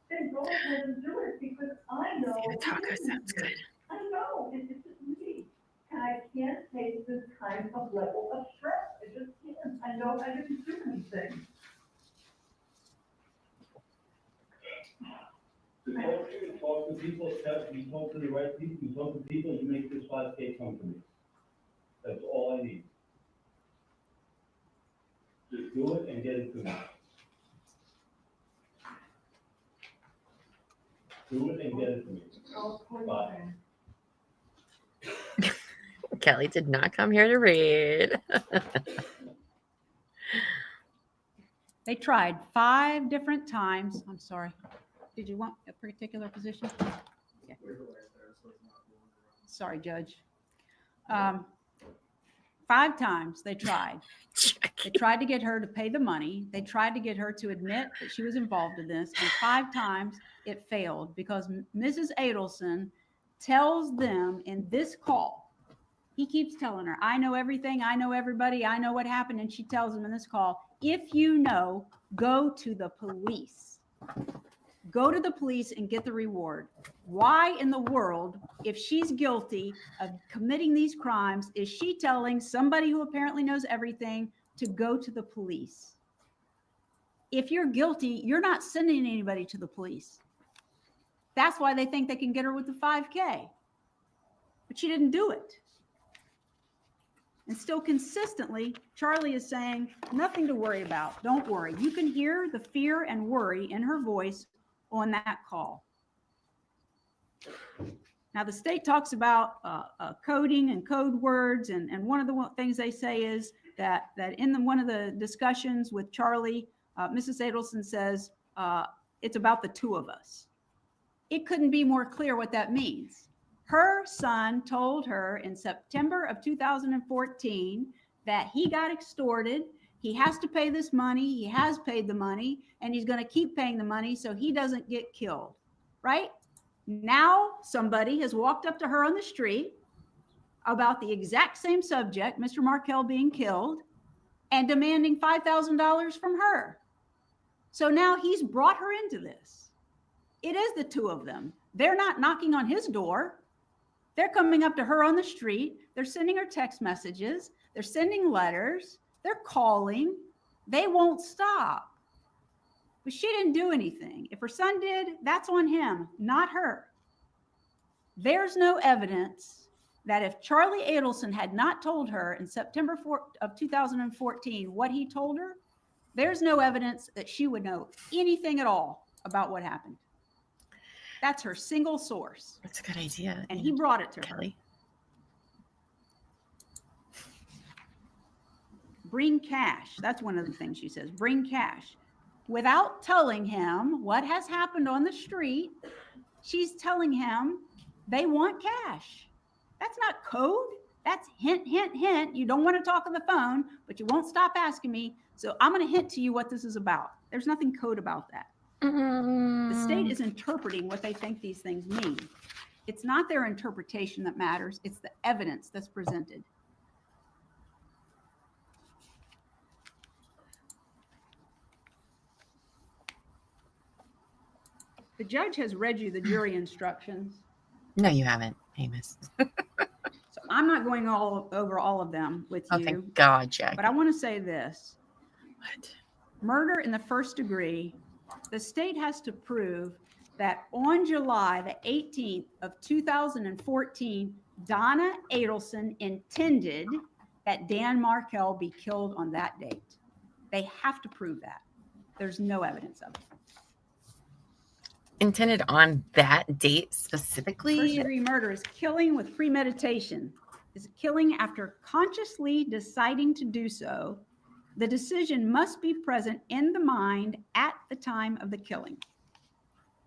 then go ahead and do it, because I know. The taco sounds good. I know, it's just me, and I can't take this kind of level of stress. I just can't. I know I didn't do anything. You talk to people, you talk to the right people, you talk to people, you make this 5K come to me. That's all I need. Just do it and get it to me. Do it and get it to me. Bye. Kelly did not come here to read. They tried 5 different times. I'm sorry. Did you want a particular position? Yeah. Sorry, Judge. 5 times they tried. They tried to get her to pay the money. They tried to get her to admit that she was involved in this. And 5 times it failed because Mrs. Adelson tells them in this call, he keeps telling her, I know everything. I know everybody. I know what happened. And she tells him in this call, if you know, go to the police. Go to the police and get the reward. Why in the world, if she's guilty of committing these crimes, is she telling somebody who apparently knows everything to go to the police? If you're guilty, you're not sending anybody to the police. That's why they think they can get her with the 5K. But she didn't do it. And still consistently, Charlie is saying, nothing to worry about. Don't worry. You can hear the fear and worry in her voice on that call. Now, the state talks about coding and code words. And one of the things they say is that in one of the discussions with Charlie, Mrs. Adelson says, it's about the 2 of us. It couldn't be more clear what that means. Her son told her in September of 2014 that he got extorted. He has to pay this money. He has paid the money, and he's going to keep paying the money so he doesn't get killed, right? Now somebody has walked up to her on the street about the exact same subject, Mr. Markel being killed, and demanding $5,000 from her. So now he's brought her into this. It is the 2 of them. They're not knocking on his door. They're coming up to her on the street. They're sending her text messages. They're sending letters. They're calling. They won't stop. But she didn't do anything. If her son did, that's on him, not her. There's no evidence that if Charlie Adelson had not told her in September of 2014 what he told her, there's no evidence that she would know anything at all about what happened. That's her single source. That's a good idea. And he brought it to Kelly. her. Bring cash. That's one of the things she says. Bring cash. Without telling him what has happened on the street, she's telling him they want cash. That's not code. That's hint, hint, hint. You don't want to talk on the phone, but you won't stop asking me. So I'm going to hint to you what this is about. There's nothing code about that. The state is interpreting what they think these things mean. It's not their interpretation that matters. It's the evidence that's presented. The judge has read you the jury instructions. No, you haven't, Amos. So I'm not going over all of them with you. Oh, thank God, Jack. But I want to say this. Murder in the first degree, the state has to prove that on July the 18th of 2014, Donna Adelson intended that Dan Markel be killed on that date. They have to prove that. There's no evidence of it. Intended on that date specifically? First degree murder is killing with premeditation. Is killing after consciously deciding to do so. The decision must be present in the mind at the time of the killing.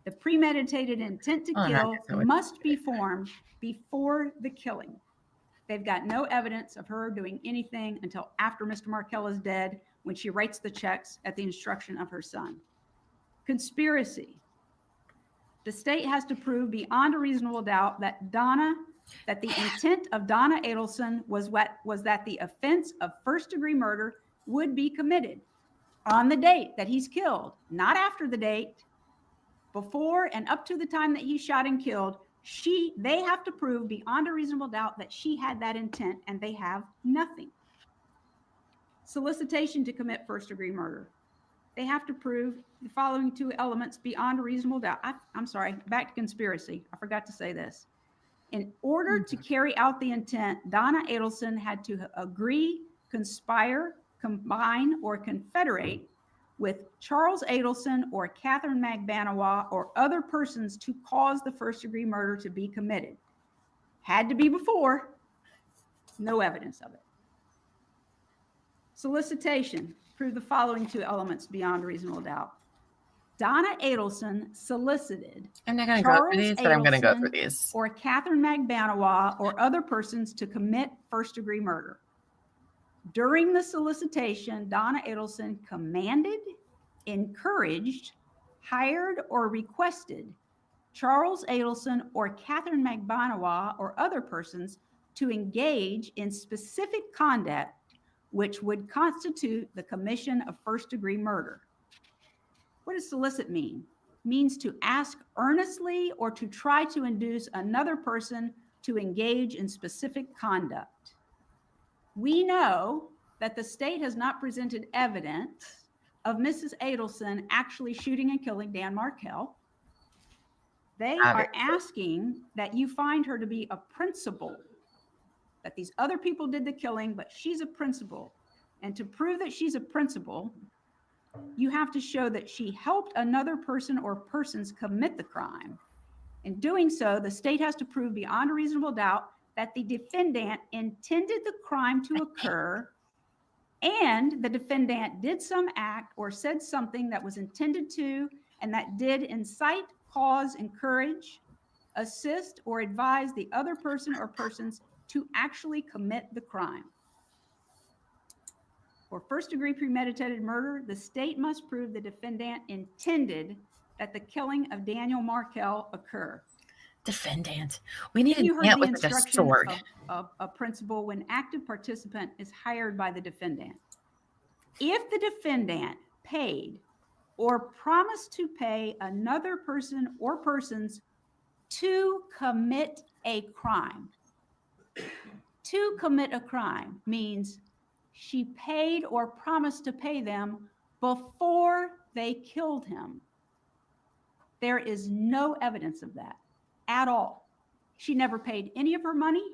The premeditated intent to kill must be formed before the killing. They've got no evidence of her doing anything until after Mr. Markel is dead, when she writes the checks at the instruction of her son. Conspiracy. The state has to prove beyond a reasonable doubt that the intent of Donna Adelson was that the offense of first-degree murder would be committed on the date that he's killed, not after the date, before and up to the time that he shot and killed. They have to prove beyond a reasonable doubt that she had that intent, and they have nothing. Solicitation to commit first-degree murder. They have to prove the following two elements beyond a reasonable doubt. I'm sorry, back to conspiracy. I forgot to say this. In order to carry out the intent, Donna Adelson had to agree, conspire, combine, or confederate with Charles Adelson or Catherine McBanawa or other persons to cause the first-degree murder to be committed. Had to be before. No evidence of it. Solicitation. Prove the following two elements beyond a reasonable doubt. Donna Adelson solicited I'm not going to go through these, but I'm going to go through these. Or Catherine McBanawa or other persons to commit first-degree murder. During the solicitation, Donna Adelson commanded, encouraged, hired, or requested Charles Adelson or Catherine McBanawa or other persons to engage in specific conduct which would constitute the commission of first-degree murder. What does solicit mean? It means to ask earnestly or to try to induce another person to engage in specific conduct. We know that the state has not presented evidence of Mrs. Adelson actually shooting and killing Dan Markel. They are asking that you find her to be a principal, that these other people did the killing, but she's a principal. And to prove that she's a principal, you have to show that she helped another person or persons commit the crime. In doing so, the state has to prove beyond a reasonable doubt that the defendant intended the crime to occur and the defendant did some act or said something that was intended to and that did incite, cause, encourage, assist, or advise the other person or persons to actually commit the crime. For first-degree premeditated murder, the state must prove the defendant intended that the killing of Daniel Markel occur. Defendant. We need You a heard ant the with a instruction sword. of a principal when active participant is hired by the defendant. If the defendant paid or promised to pay another person or persons to commit a crime, to commit a crime means she paid or promised to pay them before they killed him. There is no evidence of that at all. She never paid any of her money.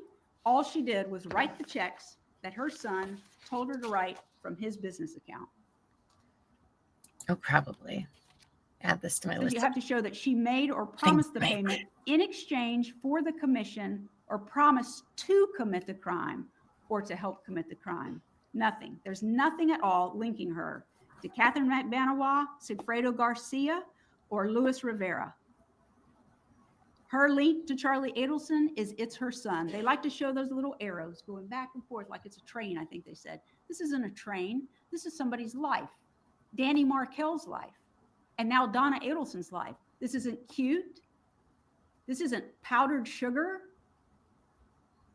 All she did was write the checks that her son told her to write from his business account. Oh, probably. Add this to my So list. you have to show that she made or promised the payment in exchange for the commission or promised to commit the crime or to help commit the crime. Nothing. There's nothing at all linking her to Catherine McBanawa, Sigfredo Garcia, or Luis Rivera. Her link to Charlie Adelson is it's her son. They like to show those little arrows going back and forth like it's a train, I think they said. This isn't a train. This is somebody's life. Danny Markel's life. And now Donna Adelson's life. This isn't cute. This isn't powdered sugar.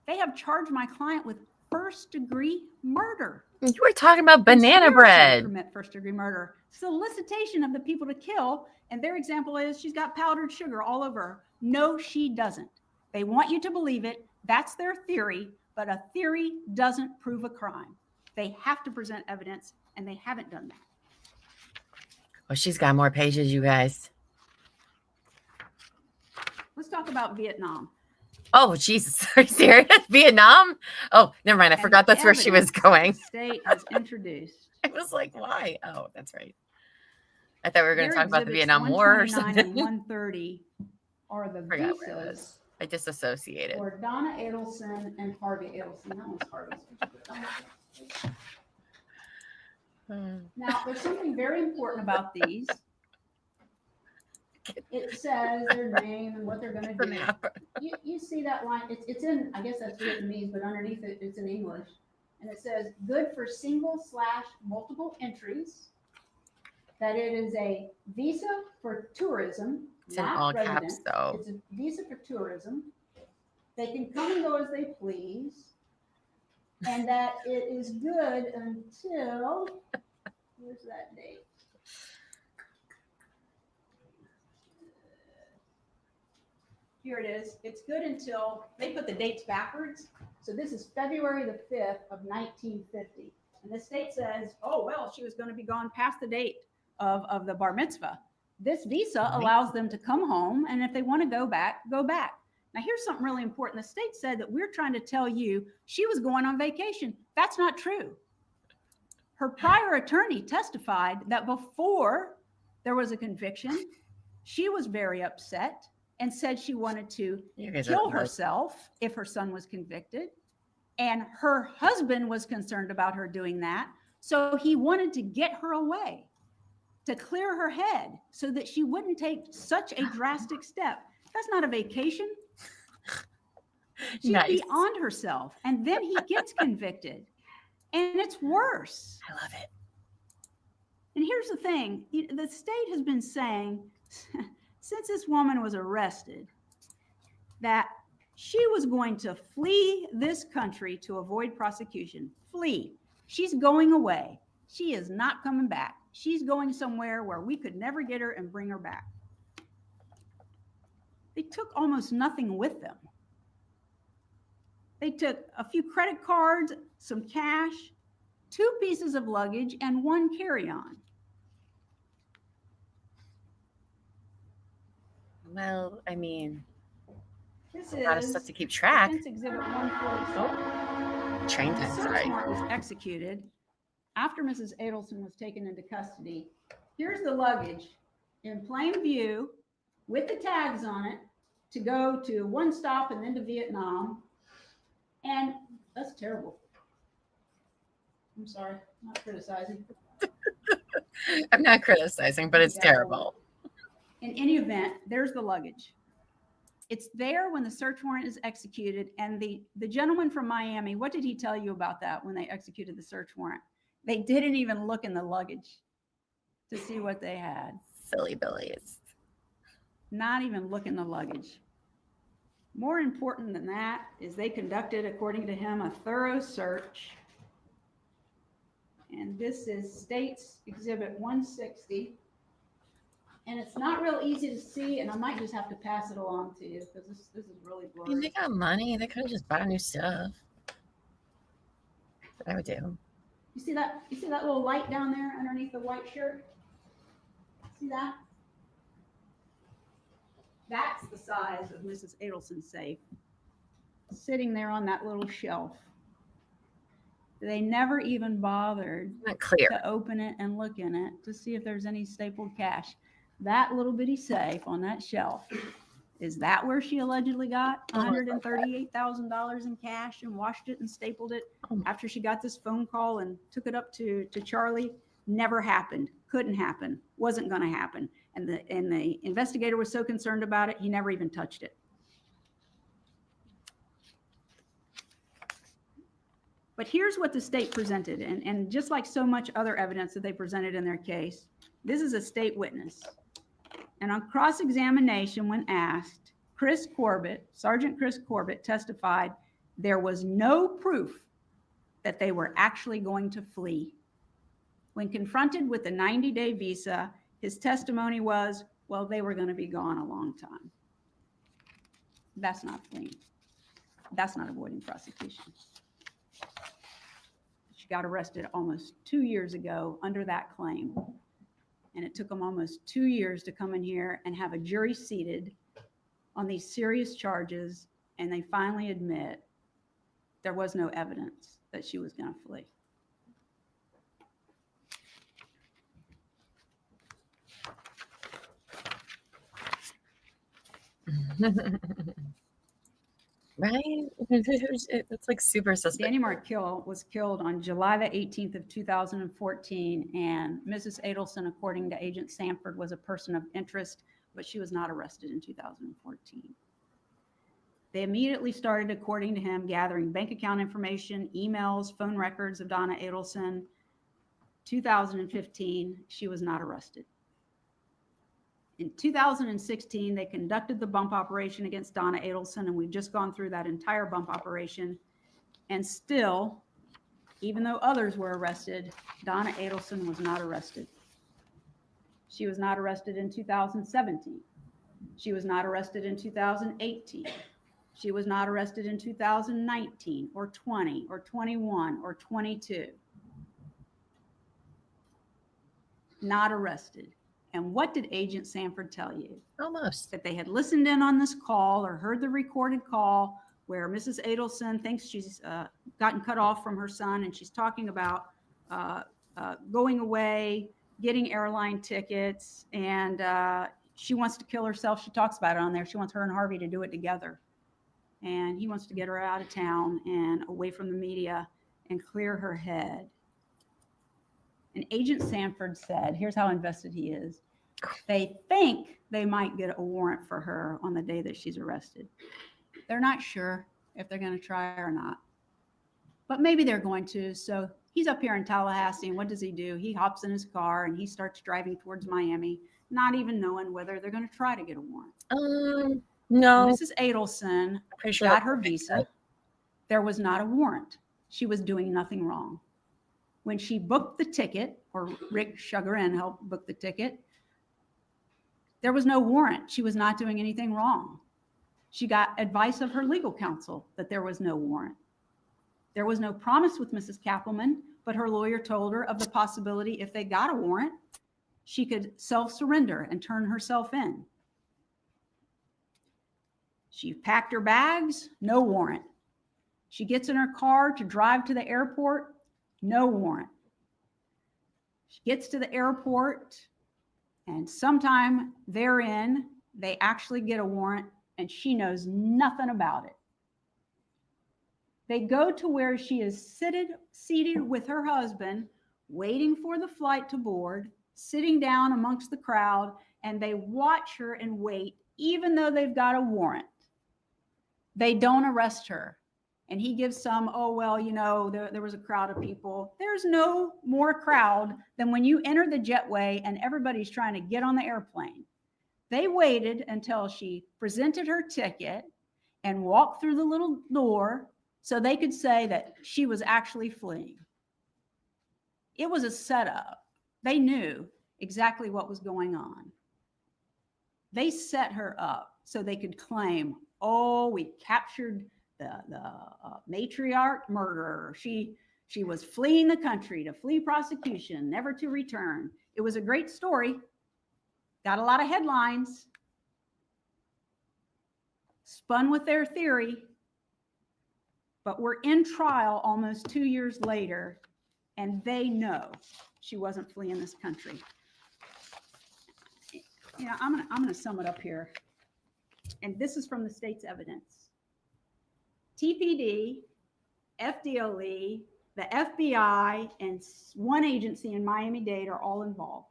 They have charged my client with first-degree murder. You were talking about banana bread. Commit first-degree murder. Solicitation of the people to kill. And their example is she's got powdered sugar all over her. No, she doesn't. They want you to believe it. That's their theory. But a theory doesn't prove a crime. They have to present evidence. and they haven't done that. Well, she's got more pages, you guys. Let's talk about Vietnam. Oh, Jesus. Are you serious? Vietnam? Oh, never mind. I and forgot the that's where she was evidence going. The state has introduced. I was like, why? Oh, that's right. I thought we were going to Their talk about the exhibits Vietnam War or 129 something. and 130 are the Forgot where it visas was. I disassociated. for Donna Adelson and Harvey Adelson. That one's Harvey's. Now, there's something very important about these. It says their name and what they're going to do. You see that line? It's in, I guess that's Vietnamese, but underneath it, it's in English. And it says, good for single/multiple entries. That it is a visa for tourism, It's in not all resident. caps, though. It's a visa for tourism. They can come and go as they please. And that it is good until, where's that date? Here it is. It's good until, they put the dates backwards. So this is February the 5th of 1950. And the state says, oh, well, she was going to be gone past the date of the bar mitzvah. This visa allows them to come home. And if they want to go back, go back. Now, here's something really important. The state said that we're trying to tell you she was going on vacation. That's not true. Her prior attorney testified that before there was a conviction, she was very upset and said she wanted to kill herself if her son was convicted. And her husband was concerned about her doing that. So he wanted to get her away, to clear her head so that she wouldn't take such a drastic step. That's not a vacation. She's beyond herself. And then he gets convicted. And it's worse. I love it. And here's the thing. The state has been saying, since this woman was arrested, that she was going to flee this country to avoid prosecution. Flee. She's going away. She is not coming back. She's going somewhere where we could never get her and bring her back. They took almost nothing with them. They took a few credit cards, some cash, 2 pieces of luggage, and 1 carry-on. Well, I mean, This a lot of is stuff to keep track. Defense Exhibit 147. Train The time, search sorry. warrant was executed after Mrs. Adelson was taken into custody. Here's the luggage in plain view with the tags on it to go to one stop and then to Vietnam. And that's terrible. I'm sorry, I'm not criticizing. I'm not criticizing, but it's terrible. In any event, there's the luggage. It's there when the search warrant is executed. And the gentleman from Miami, what did he tell you about that when they executed the search warrant? They didn't even look in the luggage to see what they had. Silly Billies. Not even look in the luggage. More important than that is they conducted, according to him, a thorough search. And this is State's Exhibit 160. And it's not real easy to see, and I might just have to pass it along to you because this is really I blurry. mean, they got money. They could have just bought new stuff. That's what I would do. You see that? You see that little light down there underneath the white shirt? See that? That's the size of Mrs. Adelson's safe, sitting there on that little shelf. They never even bothered to open it and look in it to see if there's any stapled cash. That little bitty safe on that shelf, is that where she allegedly got $138,000 in cash and washed it and stapled it after she got this phone call and took it up to Charlie? Never happened. Couldn't happen. Wasn't going to happen. And the investigator was so concerned about it, he never even touched it. But here's what the state presented. And just like so much other evidence that they presented in their case, this is a state witness. And on cross-examination, when asked, Sergeant Chris Corbett testified there was no proof that they were actually going to flee. When confronted with the 90-day visa, his testimony was, well, they were going to be gone a long time. That's not fleeing. That's not avoiding prosecution. got arrested almost 2 years ago under that claim. And it took them almost 2 years to come in here and have a jury seated on these serious charges. And they finally admit there was no evidence that she was going to flee. Right? It's like super suspect. Dan Markel was killed on July the 18th of 2014, and Mrs. Adelson, according to Agent Sanford, was a person of interest, but she was not arrested in 2014. They immediately started, according to him, gathering bank account information, emails, phone records of Donna Adelson. 2015, she was not arrested. In 2016, they conducted the bump operation against Donna Adelson, and we've just gone through that entire bump operation. And still, even though others were arrested, Donna Adelson was not arrested. She was not arrested in 2017. She was not arrested in 2018. She was not arrested in 2019 or 20 or 21 or 22. Not arrested. And what did Agent Sanford tell you? Almost. That they had listened in on this call or heard the recorded call where Mrs. Adelson thinks she's gotten cut off from her son, and she's talking about going away, getting airline tickets, and she wants to kill herself. She talks about it on there. She wants her and Harvey to do it together. And he wants to get her out of town and away from the media and clear her head. And Agent Sanford said, here's how invested he is. They think they might get a warrant for her on the day that she's arrested. They're not sure if they're going to try or not, but maybe they're going to. So he's up here in Tallahassee, and what does he do? He hops in his car and he starts driving towards Miami, not even knowing whether they're going to try to get a warrant. No. Mrs. Adelson got her visa. There was not a warrant. She was doing nothing wrong. When she booked the ticket, or Rick Sugarin helped book the ticket, there was no warrant. She was not doing anything wrong. She got advice of her legal counsel that there was no warrant. There was no promise with Mrs. Kappelman, but her lawyer told her of the possibility if they got a warrant, she could self-surrender and turn herself in. She packed her bags, no warrant. She gets in her car to drive to the airport, no warrant. She gets to the airport, and sometime therein, they actually get a warrant, and she knows nothing about it. They go to where she is seated with her husband, waiting for the flight to board, sitting down amongst the crowd, and they watch her and wait, even though they've got a warrant. They don't arrest her. And he gives some, oh, well, you know, there was a crowd of people. There's no more crowd than when you enter the jetway and everybody's trying to get on the airplane. They waited until she presented her ticket and walked through the little door so they could say that she was actually fleeing. It was a setup. They knew exactly what was going on. They set her up so they could claim, oh, we captured the matriarch murderer. She was fleeing the country to flee prosecution, never to return. It was a great story. Got a lot of headlines. Spun with their theory. But we're in trial almost 2 years later, and they know she wasn't fleeing this country. You know, I'm gonna sum it up here. And this is from the state's evidence. TPD, FDLE, the FBI, and one agency in Miami-Dade are all involved.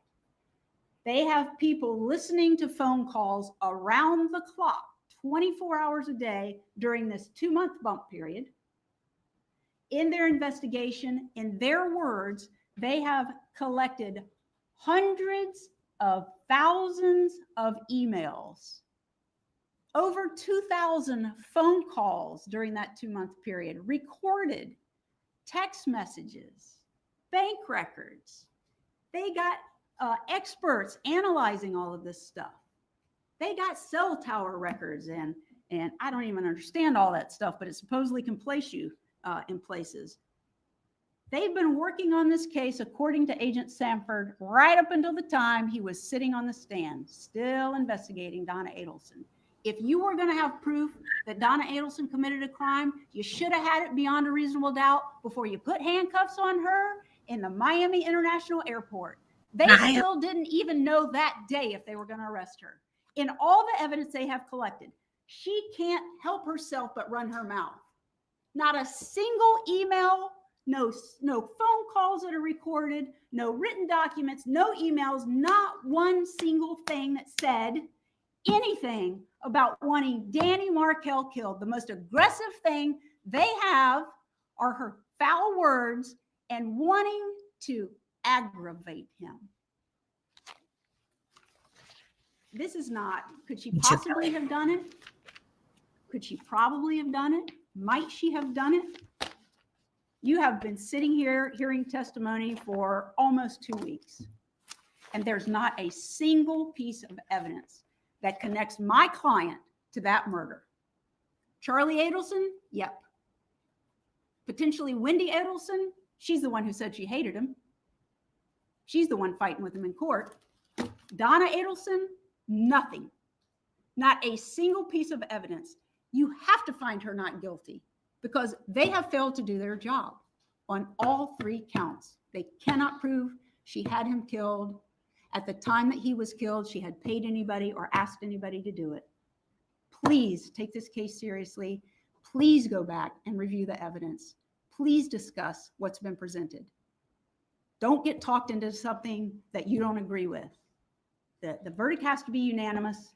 They have people listening to phone calls around the clock, 24 hours a day during this 2-month bump period. In their investigation, in their words, they have collected hundreds of thousands of emails. Over 2,000 phone calls during that 2-month period, recorded text messages, bank records. They got experts analyzing all of this stuff. They got cell tower records, and I don't even understand all that stuff, but it supposedly can place you in places. They've been working on this case, according to Agent Sanford, right up until the time he was sitting on the stand, still investigating Donna Adelson. If you were going to have proof that Donna Adelson committed a crime, you should have had it beyond a reasonable doubt before you put handcuffs on her in the Miami International Airport. They still didn't even know that day if they were going to arrest her. In all the evidence they have collected, she can't help herself but run her mouth. Not a single email, no phone calls that are recorded, no written documents, no emails, not one single thing that said anything about wanting Danny Markel killed. The most aggressive thing they have are her foul words and wanting to aggravate him. This is not, could she possibly have done it? Could she probably have done it? Might she have done it? You have been sitting here hearing testimony for almost 2 weeks, and there's not a single piece of evidence that connects my client to that murder. Charlie Adelson? Yep. Potentially Wendy Adelson? She's the one who said she hated him. She's the one fighting with him in court. Donna Adelson? Nothing. Not a single piece of evidence. You have to find her not guilty because they have failed to do their job on all 3 counts. They cannot prove she had him killed. At the time that he was killed, she had paid anybody or asked anybody to do it. Please take this case seriously. Please go back and review the evidence. Please discuss what's been presented. Don't get talked into something that you don't agree with. The verdict has to be unanimous.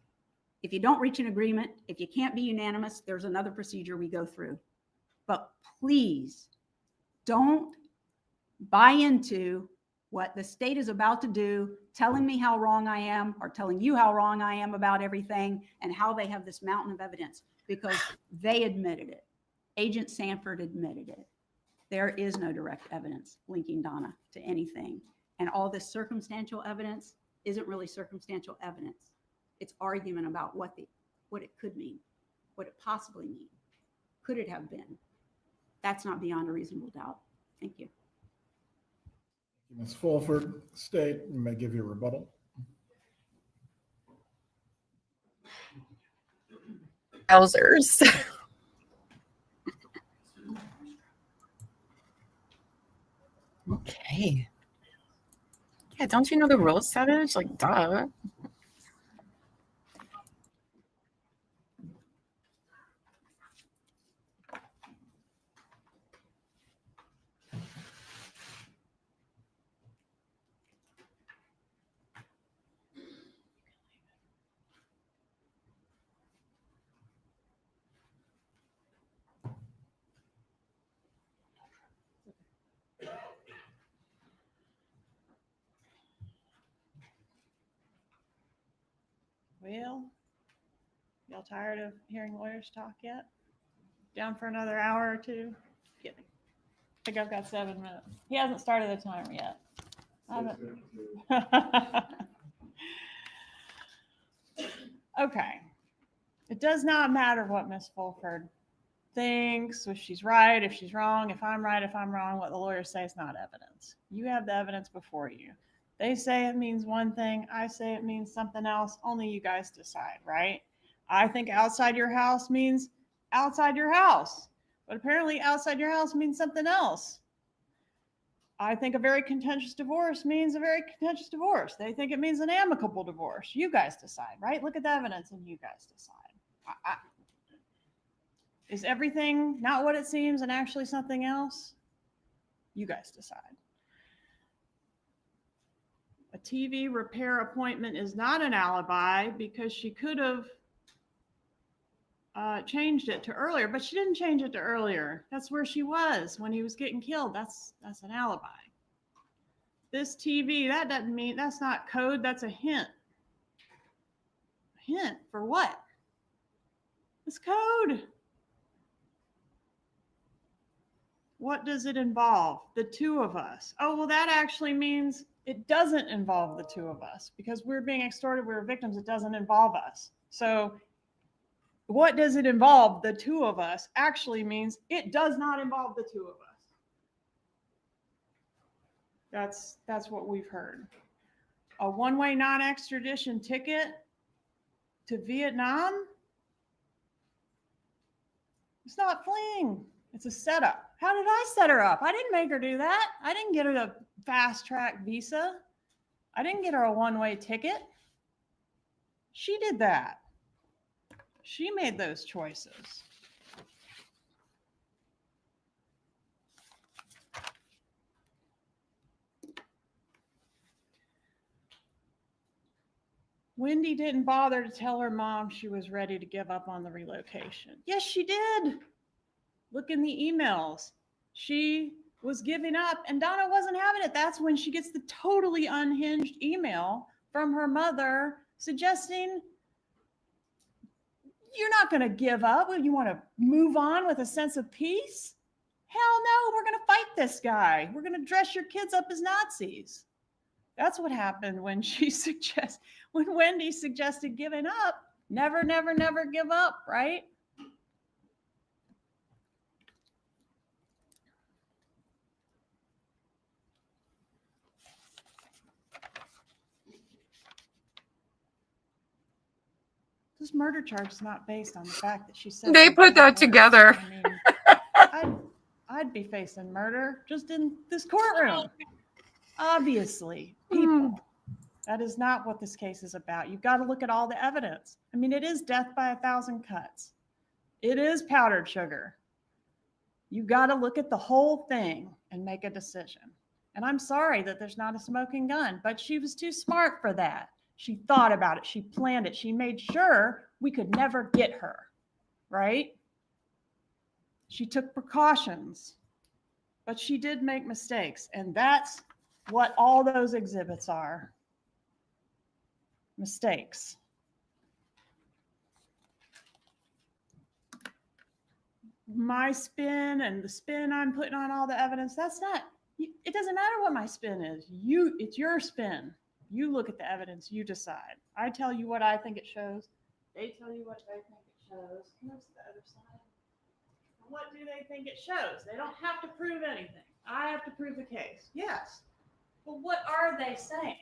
If you don't reach an agreement, if you can't be unanimous, there's another procedure we go through. But please don't buy into what the state is about to do, telling me how wrong I am or telling you how wrong I am about everything and how they have this mountain of evidence, because they admitted it. Agent Sanford admitted it. There is no direct evidence linking Donna to anything. And all this circumstantial evidence isn't really circumstantial evidence. It's argument about what it could mean, what it possibly mean. Could it have been? That's not beyond a reasonable doubt. Thank you. Ms. Fulford, State, you may give your rebuttal. Wowzers. Okay. Yeah, don't you know the rules, Savage? Like, duh. Well, y'all tired of hearing lawyers talk yet? Down for another hour or two? Kidding. I think I've got 7 minutes. He hasn't started the timer yet. Okay. It does not matter what Miss Fulford thinks, if she's right, if she's wrong, if I'm right, if I'm wrong. What the lawyers say is not evidence. You have the evidence before you. They say it means one thing. I say it means something else. Only you guys decide, right? I think outside your house means outside your house. But apparently outside your house means something else. I think a very contentious divorce means a very contentious divorce. They think it means an amicable divorce. You guys decide, right? Look at the evidence and you guys decide. Is everything not what it seems and actually something else? You guys decide. A TV repair appointment is not an alibi because she could have changed it to earlier, but she didn't change it to earlier. That's where she was when he was getting killed. That's an alibi. This TV, that doesn't mean, that's not code, that's a hint. A hint for what? It's code. What does it involve? The 2 of us. Oh, well, that actually means it doesn't involve the 2 of us because we're being extorted, we're victims, it doesn't involve us. So what does it involve? The 2 of us actually means it does not involve the 2 of us. That's what we've heard. A one-way non-extradition ticket to Vietnam? It's not fleeing. It's a setup. How did I set her up? I didn't make her do that. I didn't get her a fast-track visa. I didn't get her a one-way ticket. She did that. She made those choices. Wendy didn't bother to tell her mom she was ready to give up on the relocation. Yes, she did. Look in the emails. She was giving up and Donna wasn't having it. That's when she gets the totally unhinged email from her mother suggesting, you're not going to give up. You want to move on with a sense of peace? Hell no, we're going to fight this guy. We're going to dress your kids up as Nazis. That's what happened when when Wendy suggested giving up. Never, never, never give up, right? This murder charge is not based on the fact that she said They put that together. I mean, I'd be facing murder just in this courtroom. Obviously, people. That is not what this case is about. You've got to look at all the evidence. I mean, it is death by 1,000 cuts. It is powdered sugar. You've got to look at the whole thing and make a decision. And I'm sorry that there's not a smoking gun, but she was too smart for that. She thought about it. She planned it. She made sure we could never get her, right? She took precautions, but she did make mistakes. And that's what all those exhibits are. Mistakes. My spin and the spin I'm putting on all the evidence, that's not, it doesn't matter what my spin is. It's your spin. You look at the evidence, you decide. I tell you what I think it shows. They tell you what they think it shows. Here's the other side. What do they think it shows? They don't have to prove anything. I have to prove the case. Yes. But what are they saying?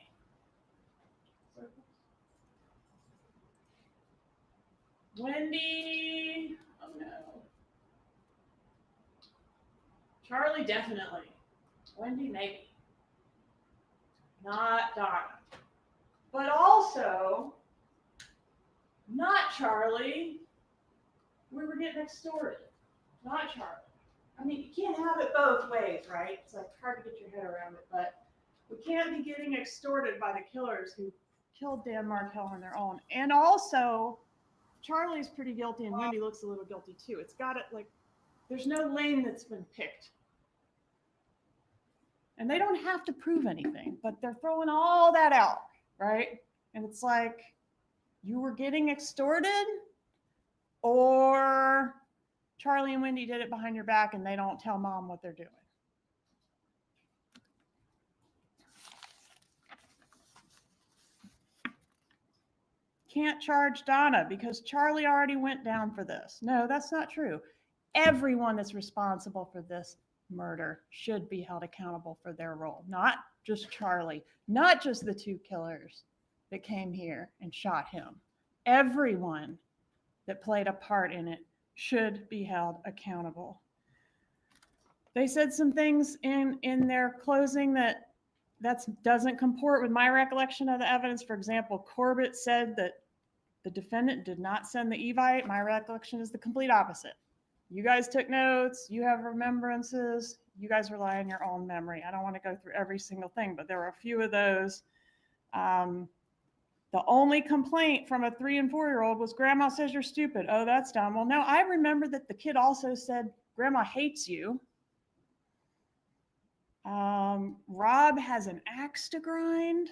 Wendy, oh no. Charlie, definitely. Wendy, maybe. Not Donna. But also, not Charlie. We were getting extorted. Not Charlie. I mean, you can't have it both ways, right? It's like hard to get your head around it, but we can't be getting extorted by the killers who killed Dan Markel on their own. And also, Charlie's pretty guilty and Wendy looks a little guilty too. It's got it like, there's no lane that's been picked. And they don't have to prove anything, but they're throwing all that out, right? And it's like, you were getting extorted, or Charlie and Wendy did it behind your back and they don't tell mom what they're doing. Can't charge Donna because Charlie already went down for this. No, that's not true. Everyone that's responsible for this murder should be held accountable for their role, not just Charlie, not just the two killers that came here and shot him. Everyone that played a part in it should be held accountable. They said some things in their closing that doesn't comport with my recollection of the evidence. For example, Corbett said that the defendant did not send the Evite. My recollection is the complete opposite. You guys took notes, you have remembrances, you guys rely on your own memory. I don't want to go through every single thing, but there were a few of those. The only complaint from a 3- and 4-year-old was, Grandma says you're stupid. Oh, that's dumb. Well, no, I remember that the kid also said, Grandma hates you. Rob has an axe to grind.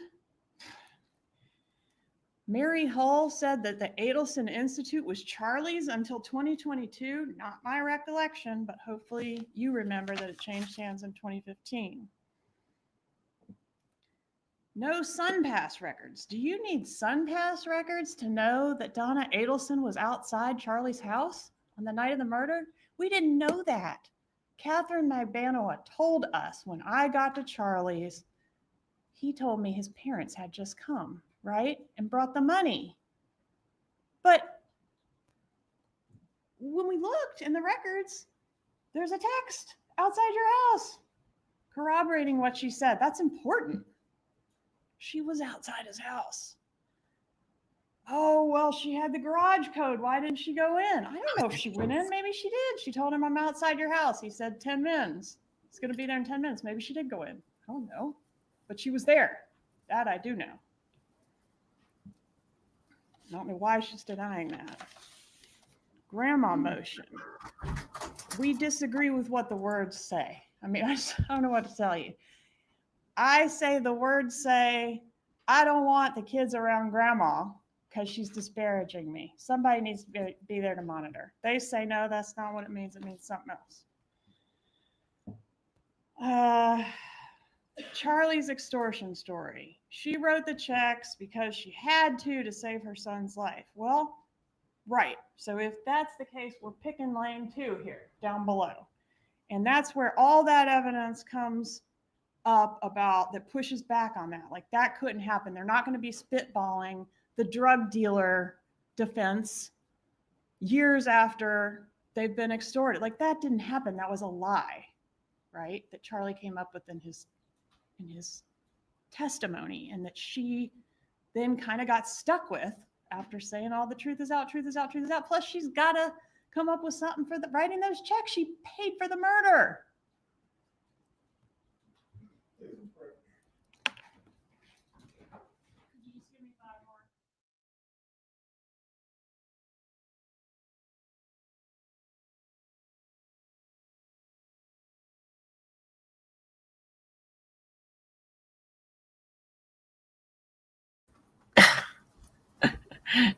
Mary Hull said that the Adelson Institute was Charlie's until 2022. Not my recollection, but hopefully you remember that it changed hands in 2015. No SunPass records. Do you need SunPass records to know that Donna Adelson was outside Charlie's house on the night of the murder? We didn't know that. Catherine Magbanoa told us when I got to Charlie's He told me his parents had just come, right? And brought the money. But when we looked in the records, there's a text outside your house corroborating what she said. That's important. She was outside his house. Oh, well, she had the garage code. Why didn't she go in? I don't know if she went in. Maybe she did. She told him, I'm outside your house. He said 10 minutes. It's going to be there in 10 minutes. Maybe she did go in. I don't know. But she was there. That I do know. I don't know why she's denying that. Grandma motion. We disagree with what the words say. I mean, I don't know what to tell you. I say the words say, I don't want the kids around grandma because she's disparaging me. Somebody needs to be there to monitor. They say, no, that's not what it means. It means something else. Charlie's extortion story. She wrote the checks because she had to save her son's life. Well, right. So if that's the case, we're picking lane 2 here, down below. And that's where all that evidence comes up about that pushes back on that. Like that couldn't happen. They're not going to be spitballing the drug dealer defense years after they've been extorted. Like that didn't happen. That was a lie, right? That Charlie came up with in his testimony, and that she then kind of got stuck with after saying all the truth is out, truth is out, truth is out. Plus she's got to come up with something for writing those checks. She paid for the murder.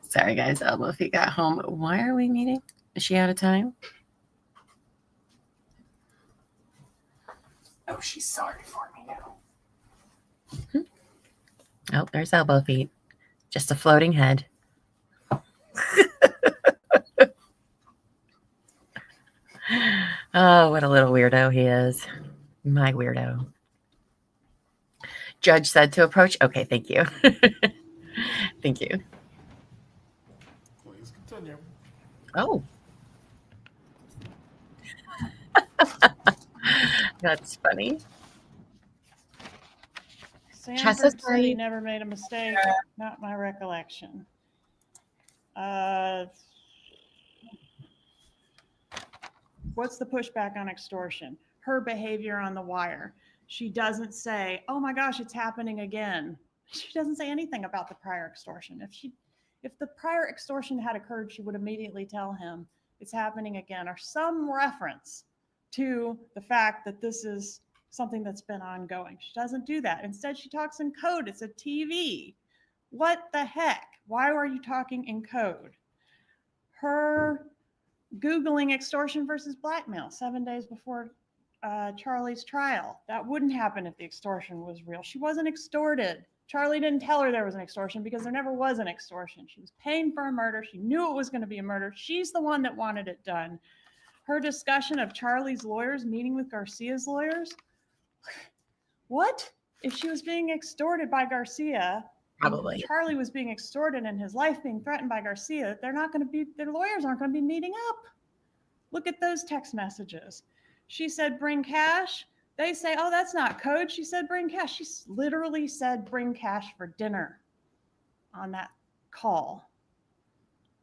Sorry, guys. Elbow got home. Why are we meeting? Is she out of time? Oh, she's sorry for me now. Oh, there's elbow feet. Just a floating head. Oh, what a little weirdo he is. My weirdo. Judge said to approach. Okay, thank you. Thank you. Please continue. Oh. That's funny. Sanford said he never made a mistake. Not my recollection. What's the pushback on extortion? Her behavior on the wire. She doesn't say, oh my gosh, it's happening again. She doesn't say anything about the prior extortion. If the prior extortion had occurred, she would immediately tell him it's happening again, or some reference to the fact that this is something that's been ongoing. She doesn't do that. Instead, she talks in code. It's a TV. What the heck? Why are you talking in code? Her Googling extortion versus blackmail 7 days before Charlie's trial. That wouldn't happen if the extortion was real. She wasn't extorted. Charlie didn't tell her there was an extortion because there never was an extortion. She was paying for a murder. She knew it was going to be a murder. She's the one that wanted it done. Her discussion of Charlie's lawyers meeting with Garcia's lawyers. What? If she was being extorted by Garcia, probably Charlie was being extorted and his life being threatened by Garcia, their lawyers aren't going to be meeting up. Look at those text messages. She said, bring cash. They say, oh, that's not code. She said, bring cash. She literally said, bring cash for dinner on that call.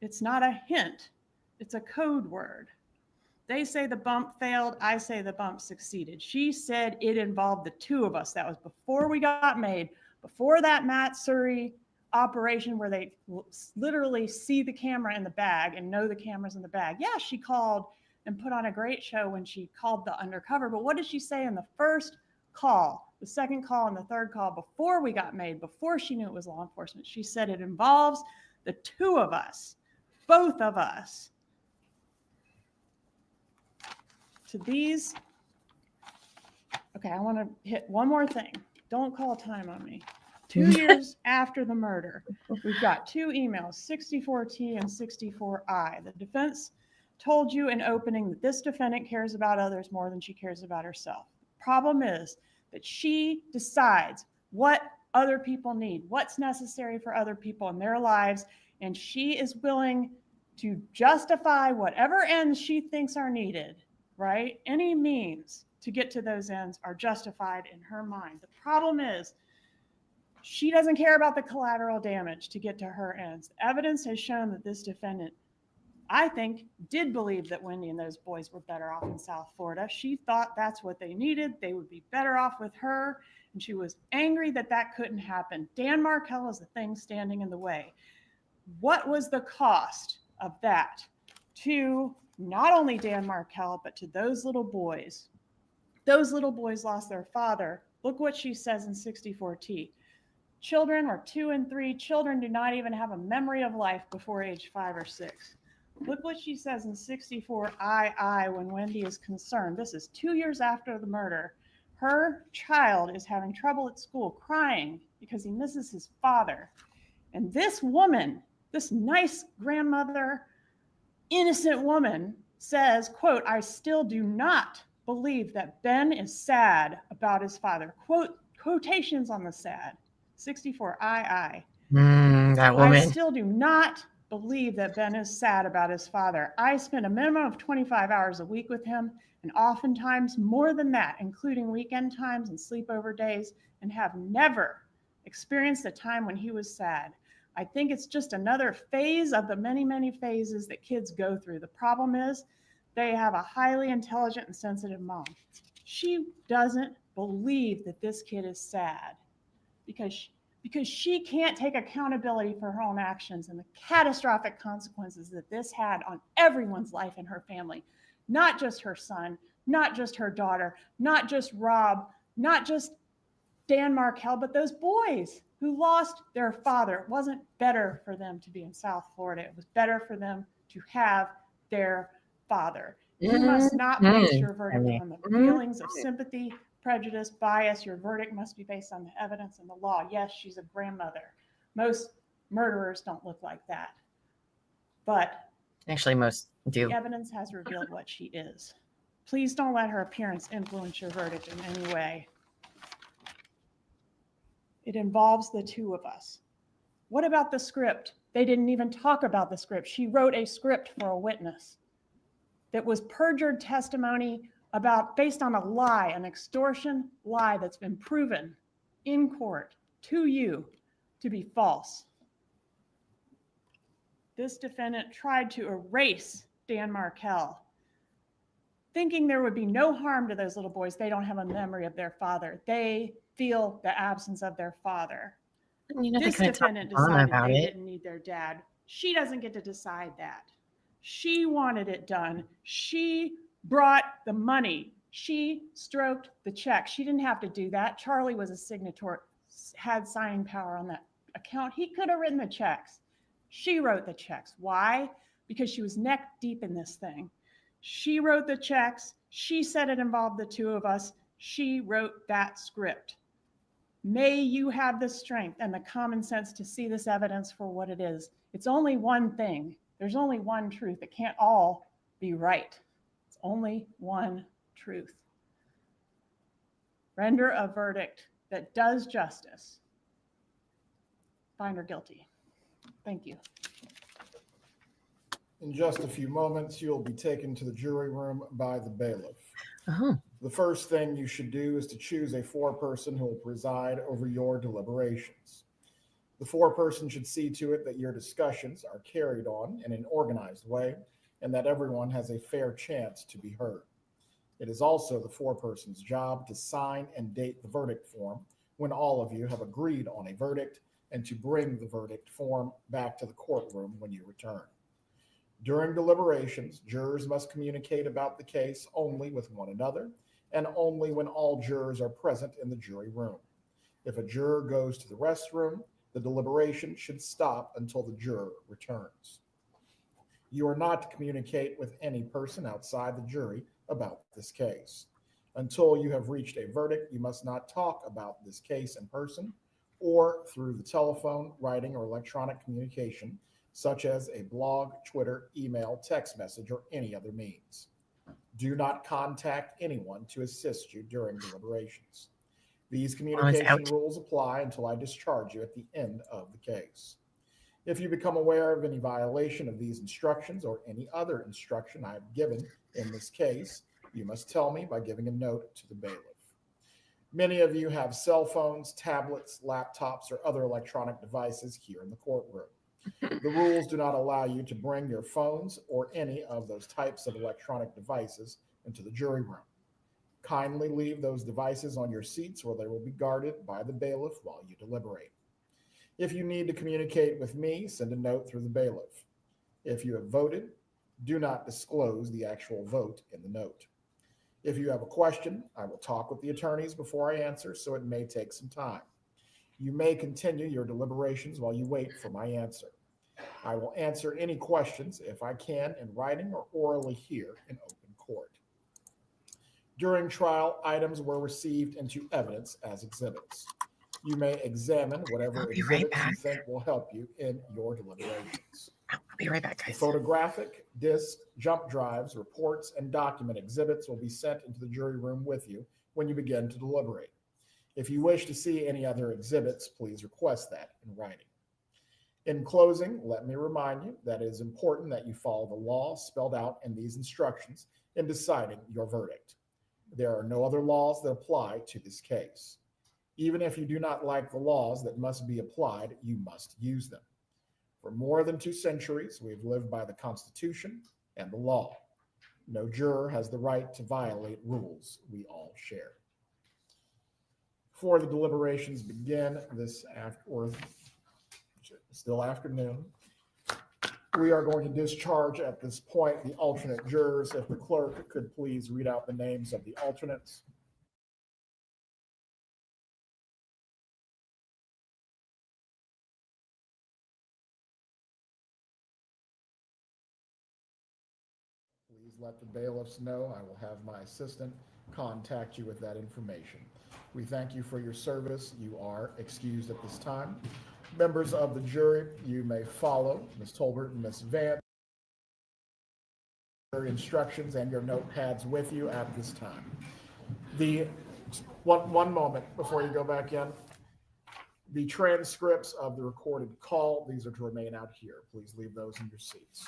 It's not a hint. It's a code word. They say the bump failed. I say the bump succeeded. She said it involved the two of us. That was before we got made, before that Matt Surrey operation where they literally see the camera in the bag and know the camera's in the bag. Yeah, she called and put on a great show when she called the undercover. But what did she say in the first call, the second call, and the third call before we got made, before she knew it was law enforcement? She said it involves the two of us, both of us. To these, okay, I want to hit one more thing. Don't call time on me. 2 years after the murder, we've got two emails, 64T and 64I. The defense told you in opening that this defendant cares about others more than she cares about herself. The problem is that she decides what other people need, what's necessary for other people in their lives. And she is willing to justify whatever ends she thinks are needed, right? Any means to get to those ends are justified in her mind. The problem is she doesn't care about the collateral damage to get to her ends. Evidence has shown that this defendant, I think, did believe that Wendy and those boys were better off in South Florida. She thought that's what they needed. They would be better off with her. And she was angry that that couldn't happen. Dan Markel is the thing standing in the way. What was the cost of that to not only Dan Markel, but to those little boys? Those little boys lost their father. Look what she says in 64T. Children are 2 and 3. Children do not even have a memory of life before age 5 or 6. Look what she says in 64II when Wendy is concerned. This is 2 years after the murder. Her child is having trouble at school, crying because he misses his father. And this woman, this nice grandmother, innocent woman, says, quote, "I still do not believe that Ben is sad about his father." Quotations on the sad. 64II. That woman. "I still do not believe that Ben is sad about his father. I spend a minimum of 25 hours a week with him, and oftentimes more than that, including weekend times and sleepover days, and have never experienced a time when he was sad. I think it's just another phase of the many, many phases that kids go through. The problem is they have a highly intelligent and sensitive mom. She doesn't believe that this kid is sad because she can't take accountability for her own actions and the catastrophic consequences that this had on everyone's life in her family. Not just her son, not just her daughter, not just Rob, not just Dan Markel, but those boys who lost their father. It wasn't better for them to be in South Florida. It was better for them to have their father. You must not base your verdict on the feelings of sympathy, prejudice, bias. Your verdict must be based on the evidence and the law. Yes, she's a grandmother. Most murderers don't look like that. But actually, most do. The evidence has revealed what she is. Please don't let her appearance influence your verdict in any way. It involves the two of us. What about the script? They didn't even talk about the script. She wrote a script for a witness that was perjured testimony based on a lie, an extortion lie that's been proven in court to you to be false. This defendant tried to erase Dan Markel, thinking there would be no harm to those little boys. They don't have a memory of their father. They feel the absence of their father. This defendant decided they didn't need their dad. She doesn't get to decide that. She wanted it done. She brought the money. She stroked the check. She didn't have to do that. Charlie was a signatory, had signing power on that account. He could have written the checks. She wrote the checks. Why? Because she was neck deep in this thing. She wrote the checks. She said it involved the two of us. She wrote that script. May you have the strength and the common sense to see this evidence for what it is. It's only one thing. There's only one truth. It can't all be right. It's only one truth. Render a verdict that does justice. Find her guilty. Thank you. In just a few moments, you'll be taken to the jury room by the bailiff. Oh. The first thing you should do is to choose a foreperson who will preside over your deliberations. The foreperson should see to it that your discussions are carried on in an organized way and that everyone has a fair chance to be heard. It is also the foreperson's job to sign and date the verdict form when all of you have agreed on a verdict and to bring the verdict form back to the courtroom when you return. During deliberations, jurors must communicate about the case only with one another and only when all jurors are present in the jury room. If a juror goes to the restroom, the deliberation should stop until the juror returns. You are not to communicate with any person outside the jury about this case. Until you have reached a verdict, you must not talk about this case in person or through the telephone, writing, or electronic communication, such as a blog, Twitter, email, text message, or any other means. Do not contact anyone to assist you during deliberations. These it's communication out. rules apply until I discharge you at the end of the case. If you become aware of any violation of these instructions or any other instruction I have given in this case, you must tell me by giving a note to the bailiff. Many of you have cell phones, tablets, laptops, or other electronic devices here in the courtroom. The rules do not allow you to bring your phones or any of those types of electronic devices into the jury room. Kindly leave those devices on your seats where they will be guarded by the bailiff while you deliberate. If you need to communicate with me, send a note through the bailiff. If you have voted, do not disclose the actual vote in the note. If you have a question, I will talk with the attorneys before I answer, so it may take some time. You may continue your deliberations while you wait for my answer. I will answer any questions, if I can, in writing or orally here in open court. During trial, items were received into evidence as exhibits. You may examine whatever I'll be right exhibits you back. think will help you in your deliberations. I'll be right back, The guys. photographic, disc, jump drives, reports, and document exhibits will be sent into the jury room with you when you begin to deliberate. If you wish to see any other exhibits, please request that in writing. In closing, let me remind you that it is important that you follow the law spelled out in these instructions in deciding your verdict. There are no other laws that apply to this case. Even if you do not like the laws that must be applied, you must use them. For more than 2 centuries, we've lived by the Constitution and the law. No juror has the right to violate rules we all share. Before the deliberations begin still afternoon, we are going to discharge at this point the alternate jurors. If the clerk could please read out the names of the alternates. Please let the bailiffs know. I will have my assistant contact you with that information. We thank you for your service. You are excused at this time. Members of the jury, you may follow Ms. Tolbert and Ms. Vance. Your instructions and your notepads with you at this time. One moment before you go back in. The transcripts of the recorded call, these are to remain out here. Please leave those in your seats.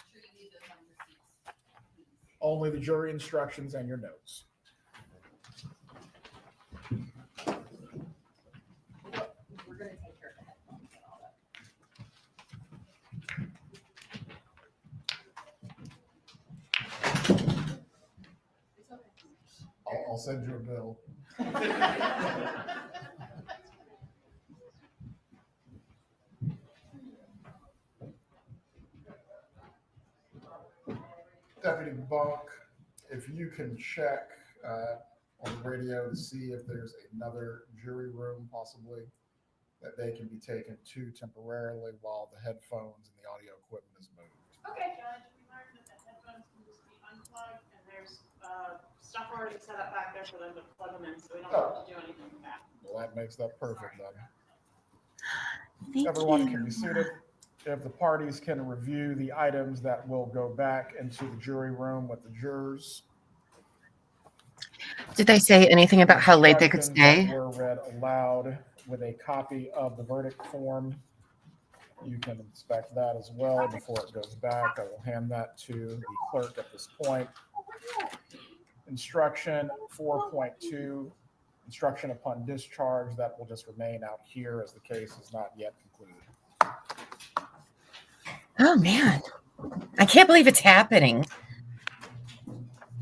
Only the jury instructions and your notes. We're going to take care of the headphones and all that. I'll send you a bill. Deputy Bunk, if you can check on the radio to see if there's another jury room possibly that they can be taken to temporarily while the headphones and the audio equipment is moved. Okay, Judge, we learned that the headphones can just be unplugged, and there's stuff already set up back there for them to plug them in, so we don't have to do anything with that. Well, that makes that perfect then. Thank Everyone you. can be seated. If the parties can review the items that will go back into the jury room with the jurors. Did they say anything about how late they could Instructions stay? that were read aloud with a copy of the verdict form. You can inspect that as well before it goes back. I will hand that to the clerk at this point. Instruction 4.2, instruction upon discharge, that will just remain out here as the case is not yet concluded. Oh, man. I can't believe it's happening.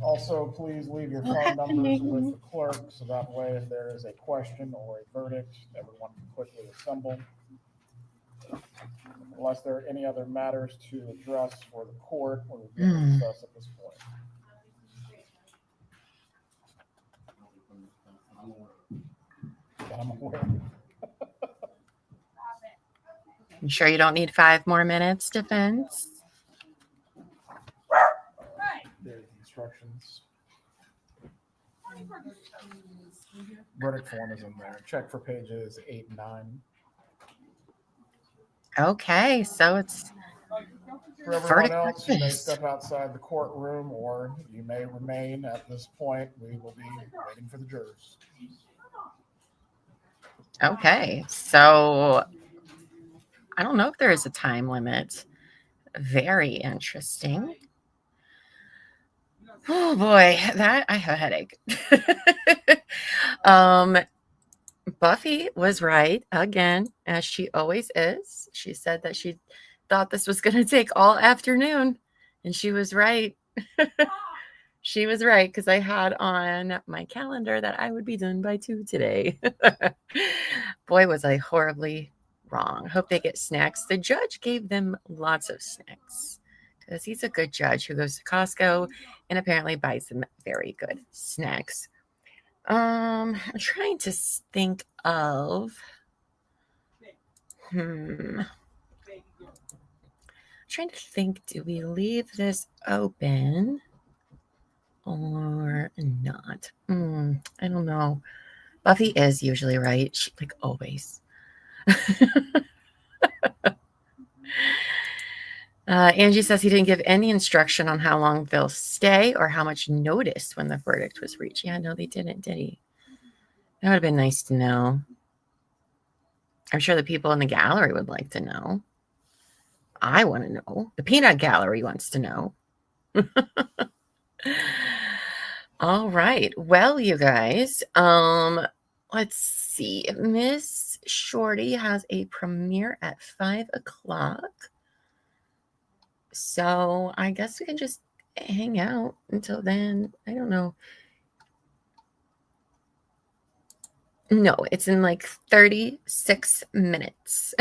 Also, please leave your phone numbers with the clerk, so that way if there is a question or a verdict, everyone can quickly assemble. Unless there are any other matters to address for the court, we will be able to discuss at this point. I'm aware. You sure you don't need 5 more minutes, defense? There's instructions. Verdict form is in there. Check for pages 8 and 9. Okay, so it's For everyone else, you may step outside the courtroom or you may remain at this point. We will be waiting for the jurors. Okay, so I don't know if there is a time limit. Very interesting. Oh boy, that I have a headache. Buffy was right again, as she always is. She said that she thought this was going to take all afternoon, and she was right. She was right, because I had on my calendar that I would be done by 2 today. Boy, was I horribly wrong. Hope they get snacks. The judge gave them lots of snacks, because he's a good judge who goes to Costco and apparently buys them very good snacks. I'm trying to think of trying to think, do we leave this open or not? I don't know. Buffy is usually right. She, like always. Angie says he didn't give any instruction on how long they'll stay or how much notice when the verdict was reached. Yeah, no, they didn't, did he? That would have been nice to know. I'm sure the people in the gallery would like to know. I want to know. The peanut gallery wants to know. All right. Well, you guys, let's see. Miss Shorty has a premiere at 5 o'clock. So I guess we can just hang out until then. I don't know. No, it's in like 36 minutes.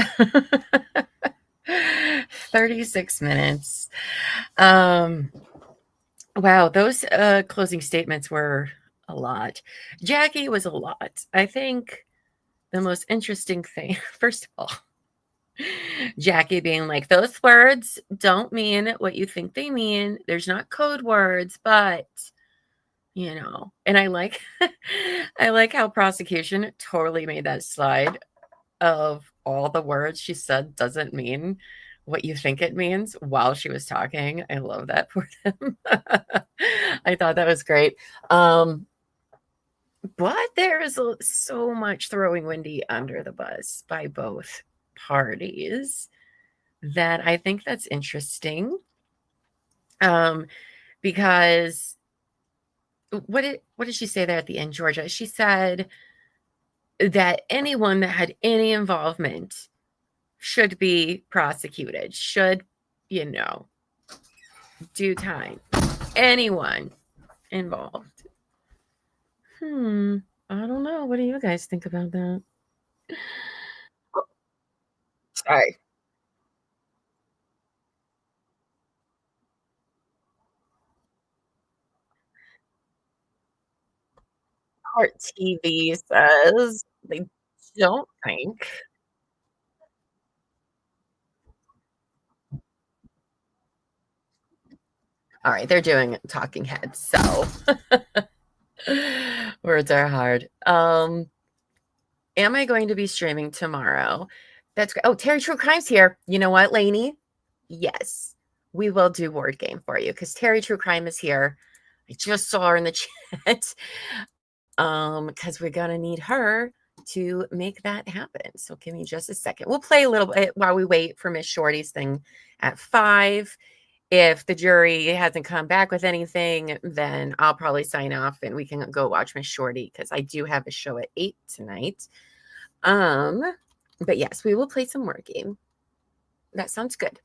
36 minutes. Wow, those closing statements were a lot. Jackie was a lot. I think the most interesting thing, first of all, Jackie being like, those words don't mean what you think they mean. There's not code words, but you know, and I like I like how prosecution totally made that slide of all the words she said doesn't mean what you think it means while she was talking. I love that for them. I thought that was great. But there is so much throwing Wendy under the bus by both parties that I think that's interesting. Because what did she say there at the end, Georgia? She said that anyone that had any involvement should be prosecuted, should, you know, do time. Anyone involved. I don't know. What do you guys think about that? Sorry. Court TV says they don't think. All right, they're doing talking heads, so words are hard. Am I going to be streaming tomorrow? That's great. Oh, Terry True Crime's here. You know what, Lainey? Yes, we will do word game for you because Terry True Crime is here. I just saw her in the chat. Because we're gonna need her to make that happen. So give me just a second. We'll play a little bit while we wait for Miss Shorty's thing at 5. If the jury hasn't come back with anything, then I'll probably sign off and we can go watch Miss Shorty because I do have a show at 8 tonight. But yes, we will play some word game. That sounds good.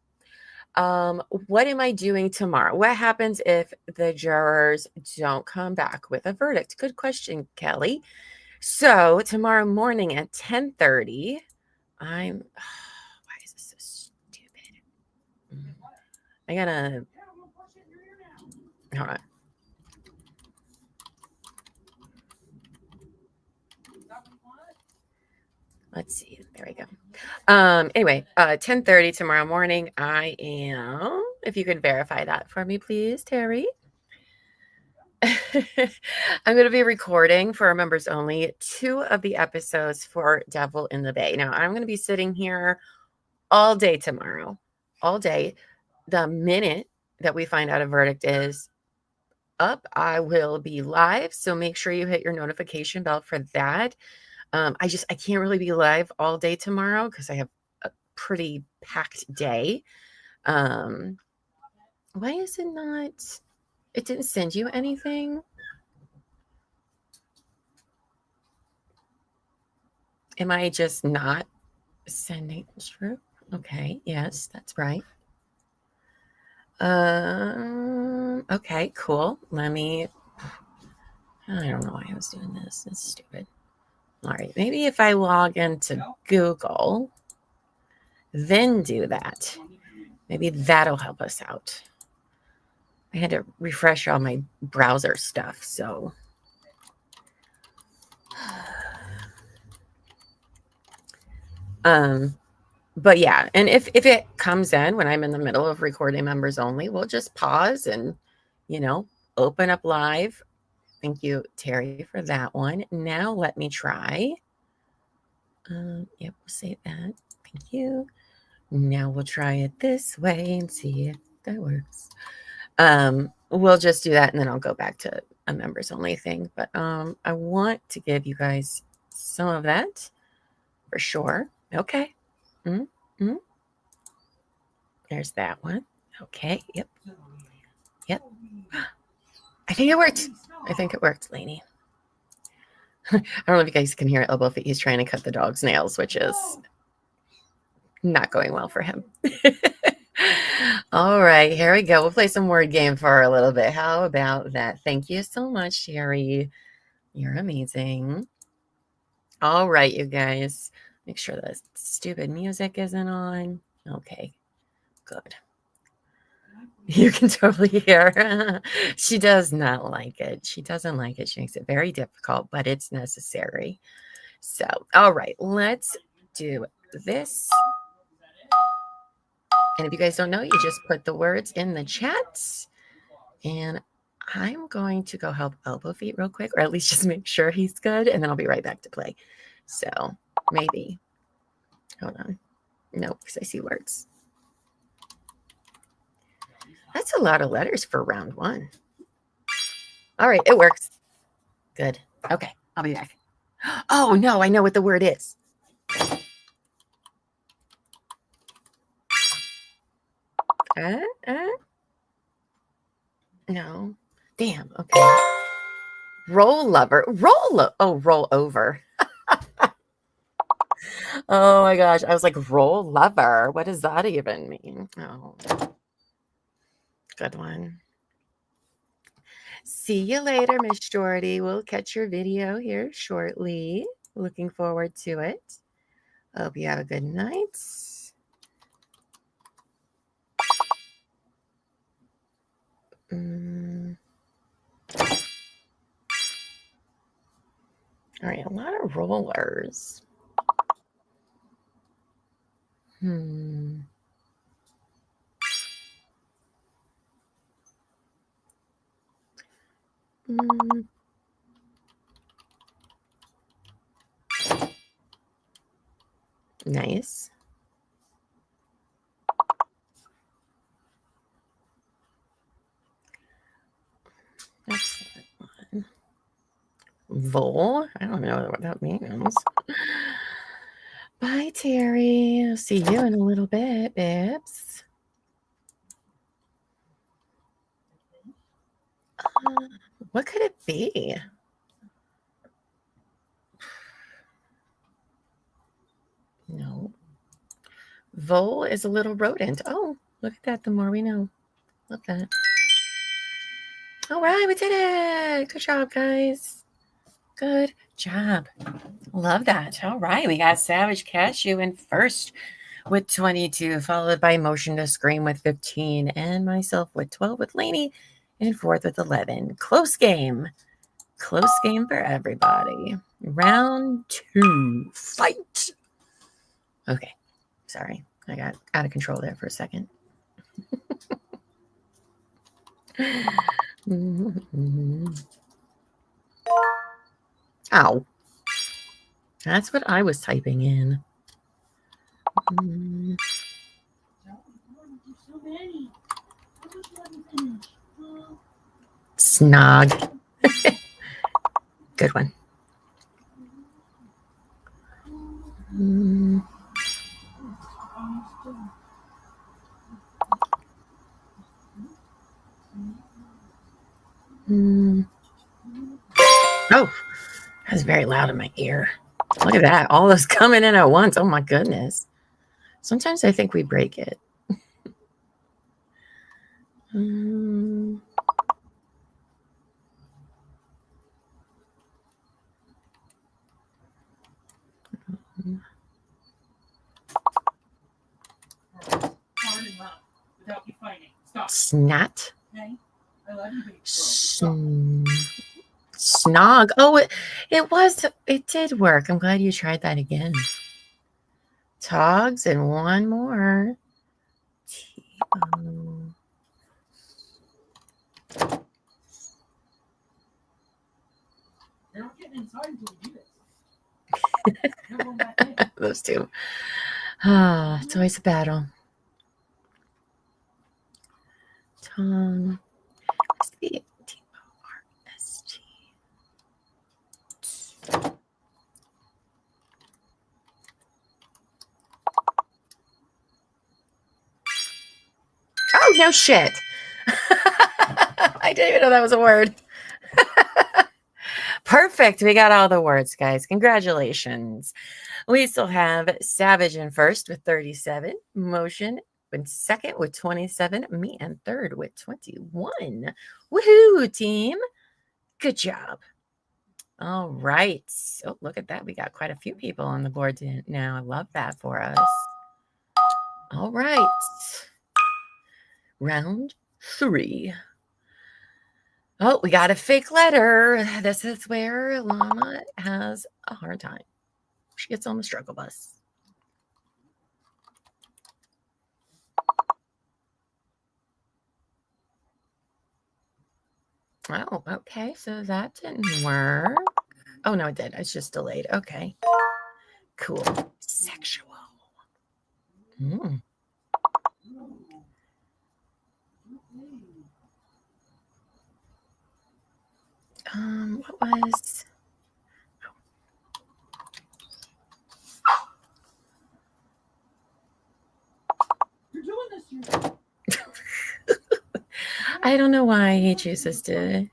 What am I doing tomorrow? What happens if the jurors don't come back with a verdict? Good question, Kelly. So tomorrow morning at 10:30, why is this so stupid? I gotta, hold on. Let's see. There we go. Anyway, 10:30 tomorrow morning. I am, if you could verify that for me, please, Terry. I'm going to be recording for our members only 2 of the episodes for Devil in the Bay. Now, I'm going to be sitting here all day tomorrow, all day. The minute that we find out a verdict is up, I will be live. So make sure you hit your notification bell for that. I can't really be live all day tomorrow because I have a pretty packed day. Why is it not? It didn't send you anything. Am I just not sending? True. Okay. Yes, that's right. Okay, cool. I don't know why I was doing this. It's stupid. All right. Maybe if I log into Google, then do that. Maybe that'll help us out. I had to refresh all my browser stuff, so. But yeah, and if it comes in when I'm in the middle of recording members only, we'll just pause and, open up live. Thank you, Terry, for that one. Now let me try. Yep, we'll save that. Thank you. Now we'll try it this way and see if that works. We'll just do that, and then I'll go back to a members only thing. But I want to give you guys some of that for sure. Okay. Mm-hmm. There's that one. Okay. Yep. I think it worked, Lainey. I don't know if you guys can hear Elbow Feet. He's trying to cut the dog's nails, which is not going well for him. All right, here we go. We'll play some word game for a little bit. How about that? Thank you so much, Sherry. You're amazing. All right, you guys. Make sure that stupid music isn't on. Okay, good. You can totally hear her. She does not like it. She doesn't like it. She makes it very difficult, but it's necessary. So, all right, let's do this. And if you guys don't know, you just put the words in the chat. And I'm going to go help Elbow Feet real quick, or at least just make sure he's good, and then I'll be right back to play. So maybe. Hold on. No, because I see words. That's a lot of letters for round one. All right, it works. Good. Okay, I'll be back. Oh, no, I know what the word is. No. Damn, okay. Roll lover. Roll over. Oh my gosh. I was like, roll lover. What does that even mean? Oh. Good one. See you later, Miss Shorty. We'll catch your video here shortly. Looking forward to it. Hope you have a good night. All right, a lot of rollers. Nice. That's that one. Vol. I don't know what that means. Bye, Terry. I'll see you in a little bit, babes. What could it be? No. Vole is a little rodent. Oh, look at that. The more we know. Love that. All right, we did it. Good job, guys. Good job. Love that. All right, we got Savage Cashew in first with 22, followed by Motion to Scream with 15, and myself with 12 with Lainey in fourth with 11. Close game. Close game for everybody. Round 2. Fight. Okay. Sorry. I got out of control there for a second. Ow. That's what I was typing in. Snog. Good one. Mm. Mm. Oh, that was very loud in my ear. Look at that. All those coming in at once. Oh my goodness. Sometimes I think we break it. Mm. Snot. Snog. Oh, it did work. I'm glad you tried that again. Togs and one more. You're not getting inside until you do this. Those two. Ah, it's always a battle. Tom. S-T-O-R-S-T. Oh, no shit. I didn't even know that was a word. Perfect. We got all the words, guys. Congratulations. We still have Savage in first with 37. Motion in second with 27. Me in third with 21. Woohoo, team. Good job. All right. Oh, look at that. We got quite a few people on the board now. I love that for us. All right. Round 3. Oh, we got a fake letter. This is where Llama has a hard time. She gets on the struggle bus. Oh, okay. So that didn't work. Oh, no, it did. It's just delayed. Okay. Cool. Sexual. Mm. What was... You're doing this. I don't know why he chooses to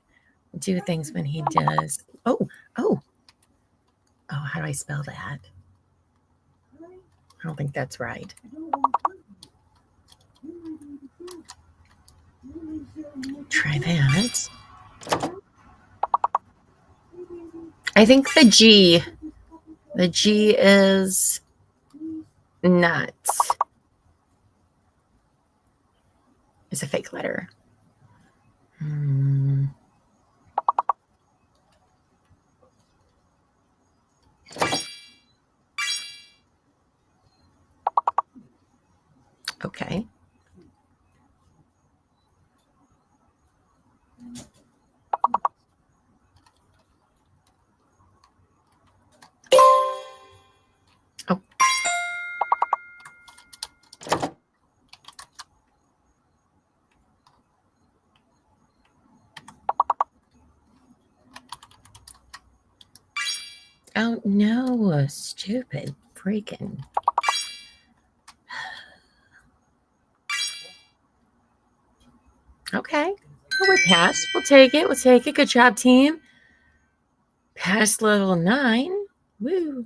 do things when he does. Oh. Oh, how do I spell that? I don't think that's right. Try that. I think the G is not. It's a fake letter. Okay. Oh. Oh, no. Stupid freaking. Okay. We'll pass. We'll take it. We'll take it. Good job, team. Past level 9. Woo.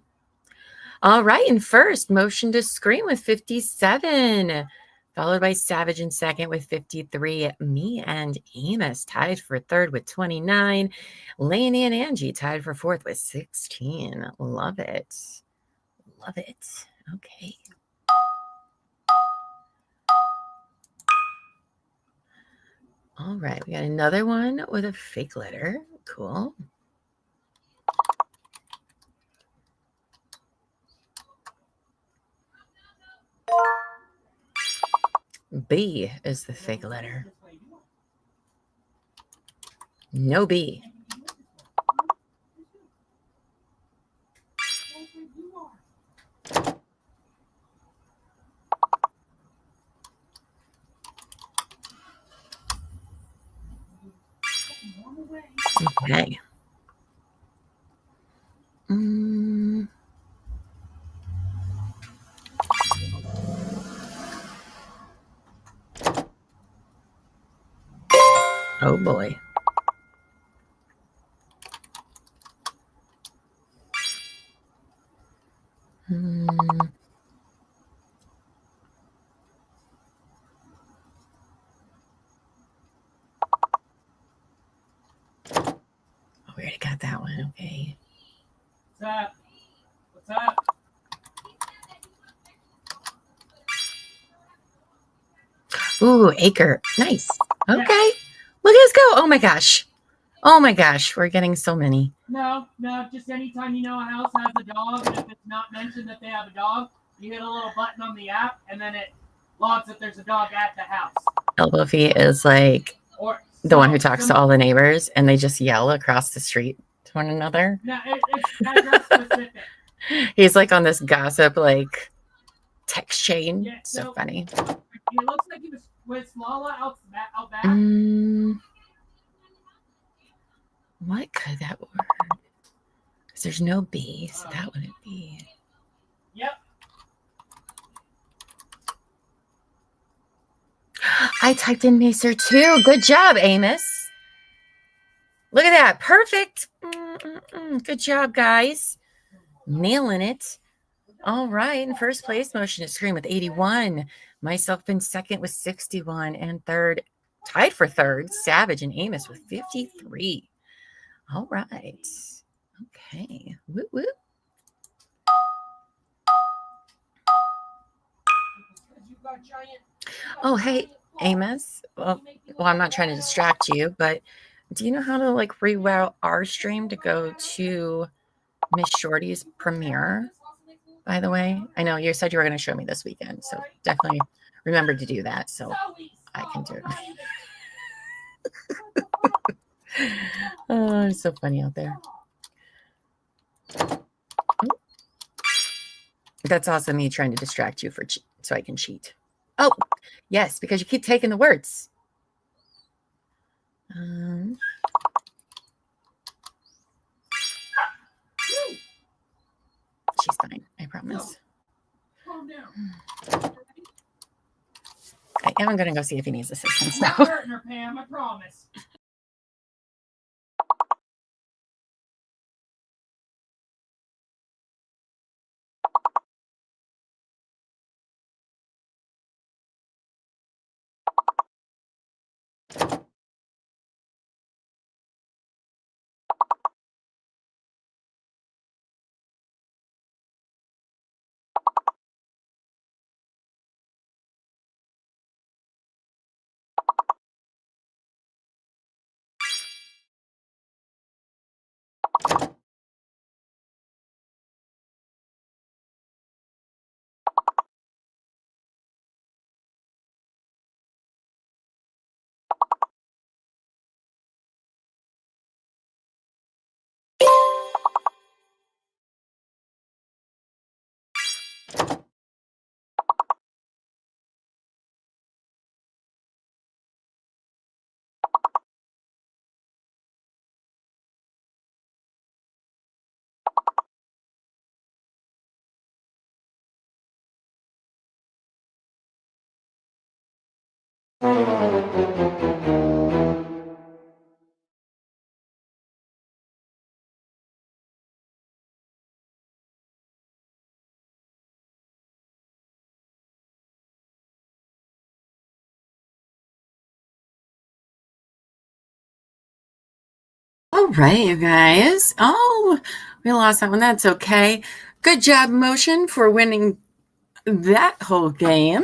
All right. And first, Motion to Scream with 57. Followed by Savage in second with 53. Me and Amos tied for third with 29. Lainey and Angie tied for fourth with 16. Love it. Love it. Okay. All right. We got another one with a fake letter. Cool. B is the fake letter. No B. Okay. Oh boy. Oh, we already got that one. Okay. What's up? What's up? Ooh, acre. Nice. Okay. Look at us go. Oh my gosh. Oh my gosh. We're getting so many. No, just anytime you know a house has a dog, and if it's not mentioned that they have a dog, you hit a little button on the app, and then it logs that there's a dog at the house. Elbow-Fee is like Or the one who talks to all the neighbors, and they just yell across the street to one another. No, it's address specific. He's like on this gossip like text chain. Yeah, so funny. It looks like he was with Lala out back. What could that word? Because there's no B, so that wouldn't be. Yep. I typed in Macer too. Good job, Amos. Look at that. Perfect. Good job, guys. Nailing it. All right. In first place, Motion to Scream with 81. Myself in second with 61. And third, tied for third, Savage and Amos with 53. All right. Okay. Whoop, whoop. Oh, hey, Amos. Well, I'm not trying to distract you, but do you know how to like reroute our stream to go to Miss Shorty's premiere? By the way, I know you said you were going to show me this weekend, so definitely remember to do that so I can do it. Oh, it's so funny out there. That's also me trying to distract you so I can cheat. Oh, yes, because you keep taking the words. She's fine, I promise. Calm down. I am going to go see if he needs assistance I'm now. not hurting her, Pam, I promise. All right, you guys. Oh, we lost that one. That's okay. Good job, Motion, for winning that whole game.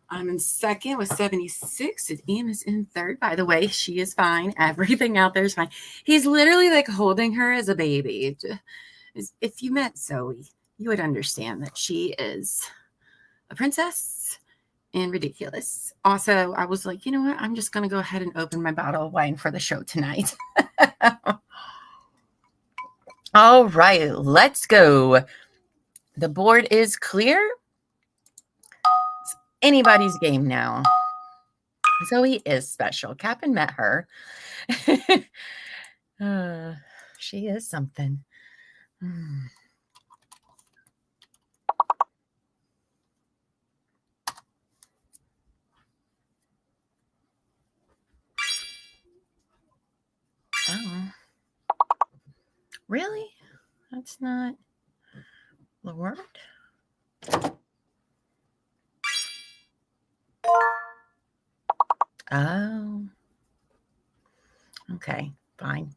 I'm in second with 76. And Amos in third. By the way, she is fine. Everything out there is fine. He's literally like holding her as a baby. If you met Zoe, you would understand that she is a princess and ridiculous. Also, I was like, you know what? I'm just going to go ahead and open my bottle of wine for the show tonight. All right, let's go. The board is clear. It's anybody's game now. Zoe is special. Captain met her. She is something. Really? That's not the word? Oh. Okay, fine.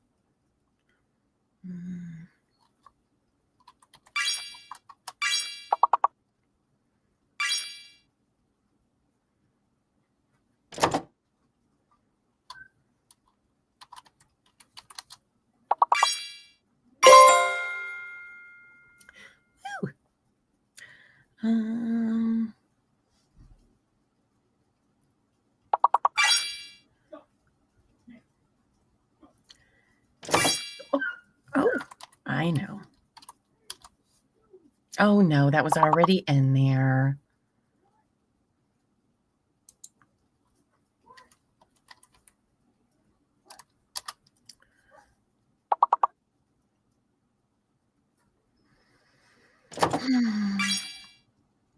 Um, oh, I know. Oh, no, that was already in there.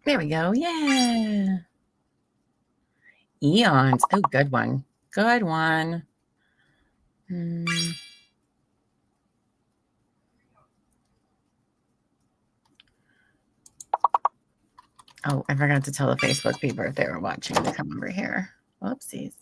There we go. Yeah. Eons. Oh, good one. Good one. Oh, I forgot to tell the Facebook people if they were watching to come over here. Whoopsies.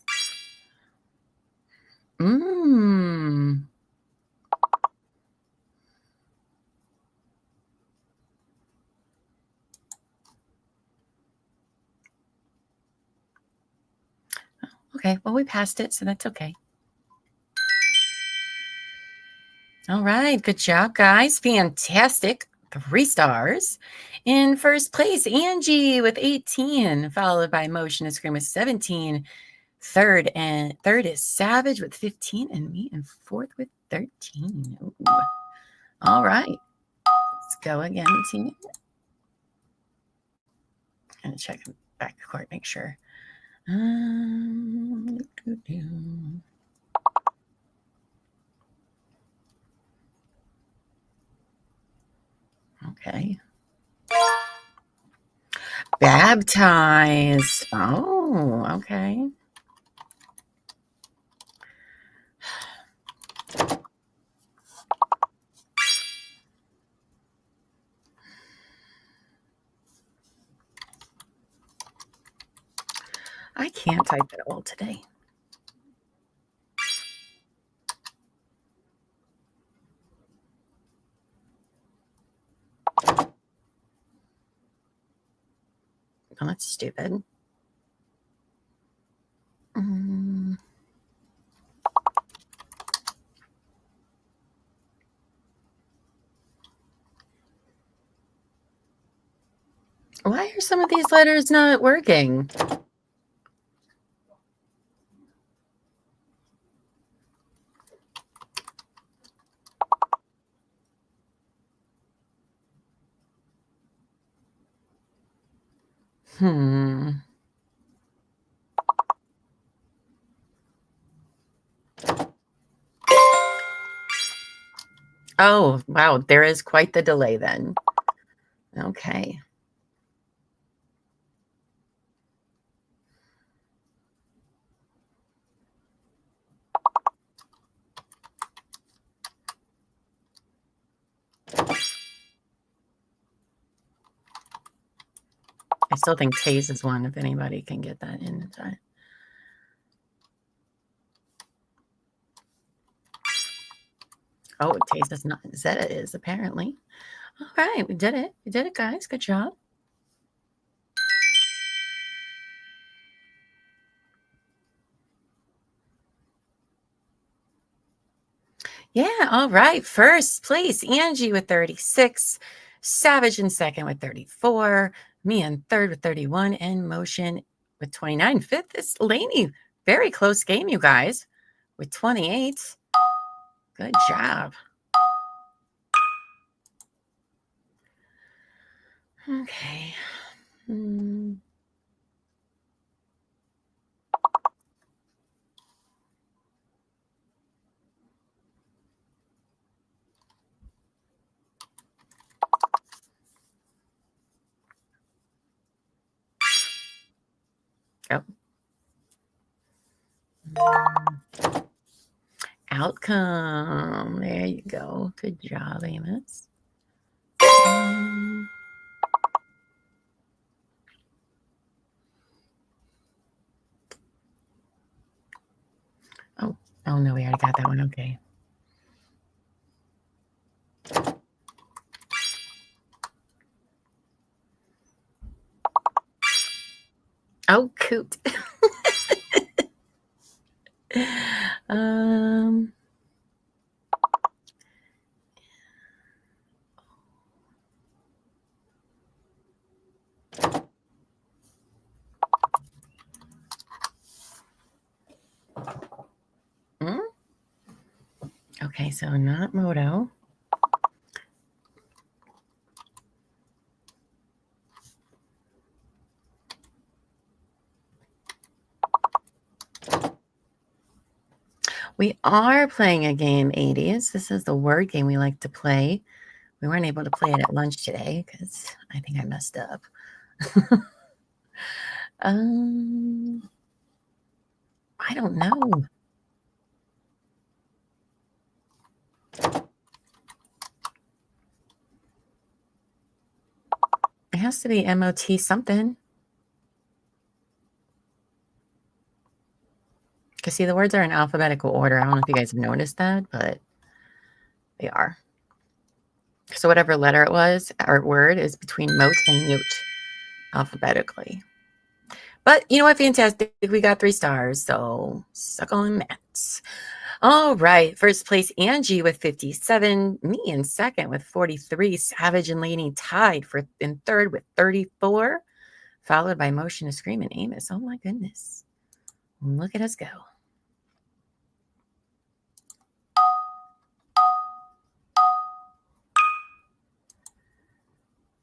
Okay, well, we passed it, so that's okay. All right, good job, guys. Fantastic. 3 stars. In first place, Angie with 18, followed by Motion and Scream with 17. Third is Savage with 15, and me in fourth with 13. Ooh. All right, let's go again, team. And check back court, make sure. Okay. Baptize. Oh, okay. I can't type at all today. Oh, that's stupid. Why are some of these letters not working? Oh, wow. There is quite the delay then. Okay. I still think Taze is one if anybody can get that in time. Oh, Taze is not. Zeta is apparently. All right, we did it. We did it, guys. Good job. Yeah, all right. First place, Angie with 36, Savage in second with 34, me in third with 31, and Motion with 29. Fifth is Lainey. Very close game, you guys, with 28. Good job. Okay. Oh. outcome. There you go. Good job, Amos. Oh no, we already got that one. Okay. Oh, coot. Okay, so not moto. We are playing a game, 80s. This is the word game we like to play. We weren't able to play it at lunch today because I think I messed up. I don't know. It has to be MOT something. Because, see, the words are in alphabetical order. I don't know if you guys have noticed that, but they are. So whatever letter it was, or word, is between moat and mute alphabetically. But you know what? Fantastic. We got 3 stars, so suck on that. All right. First place, Angie with 57. Me in second with 43. Savage and Laney tied in third with 34. Followed by Motion to Scream and Amos. Oh, my goodness. Look at us go.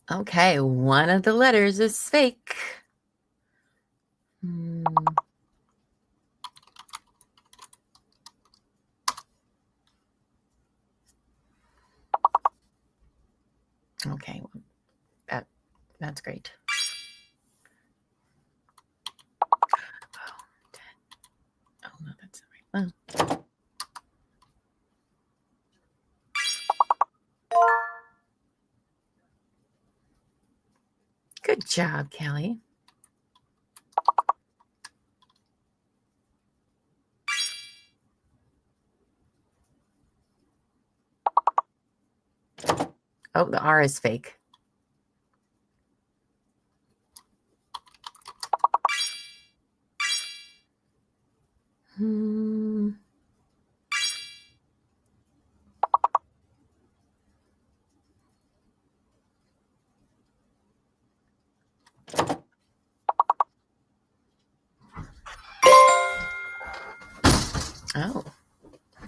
Okay. One of the letters is fake. Okay. That's great. Oh, no, that's not right. Oh. Good job, Kelly. Oh, the R is fake. Oh,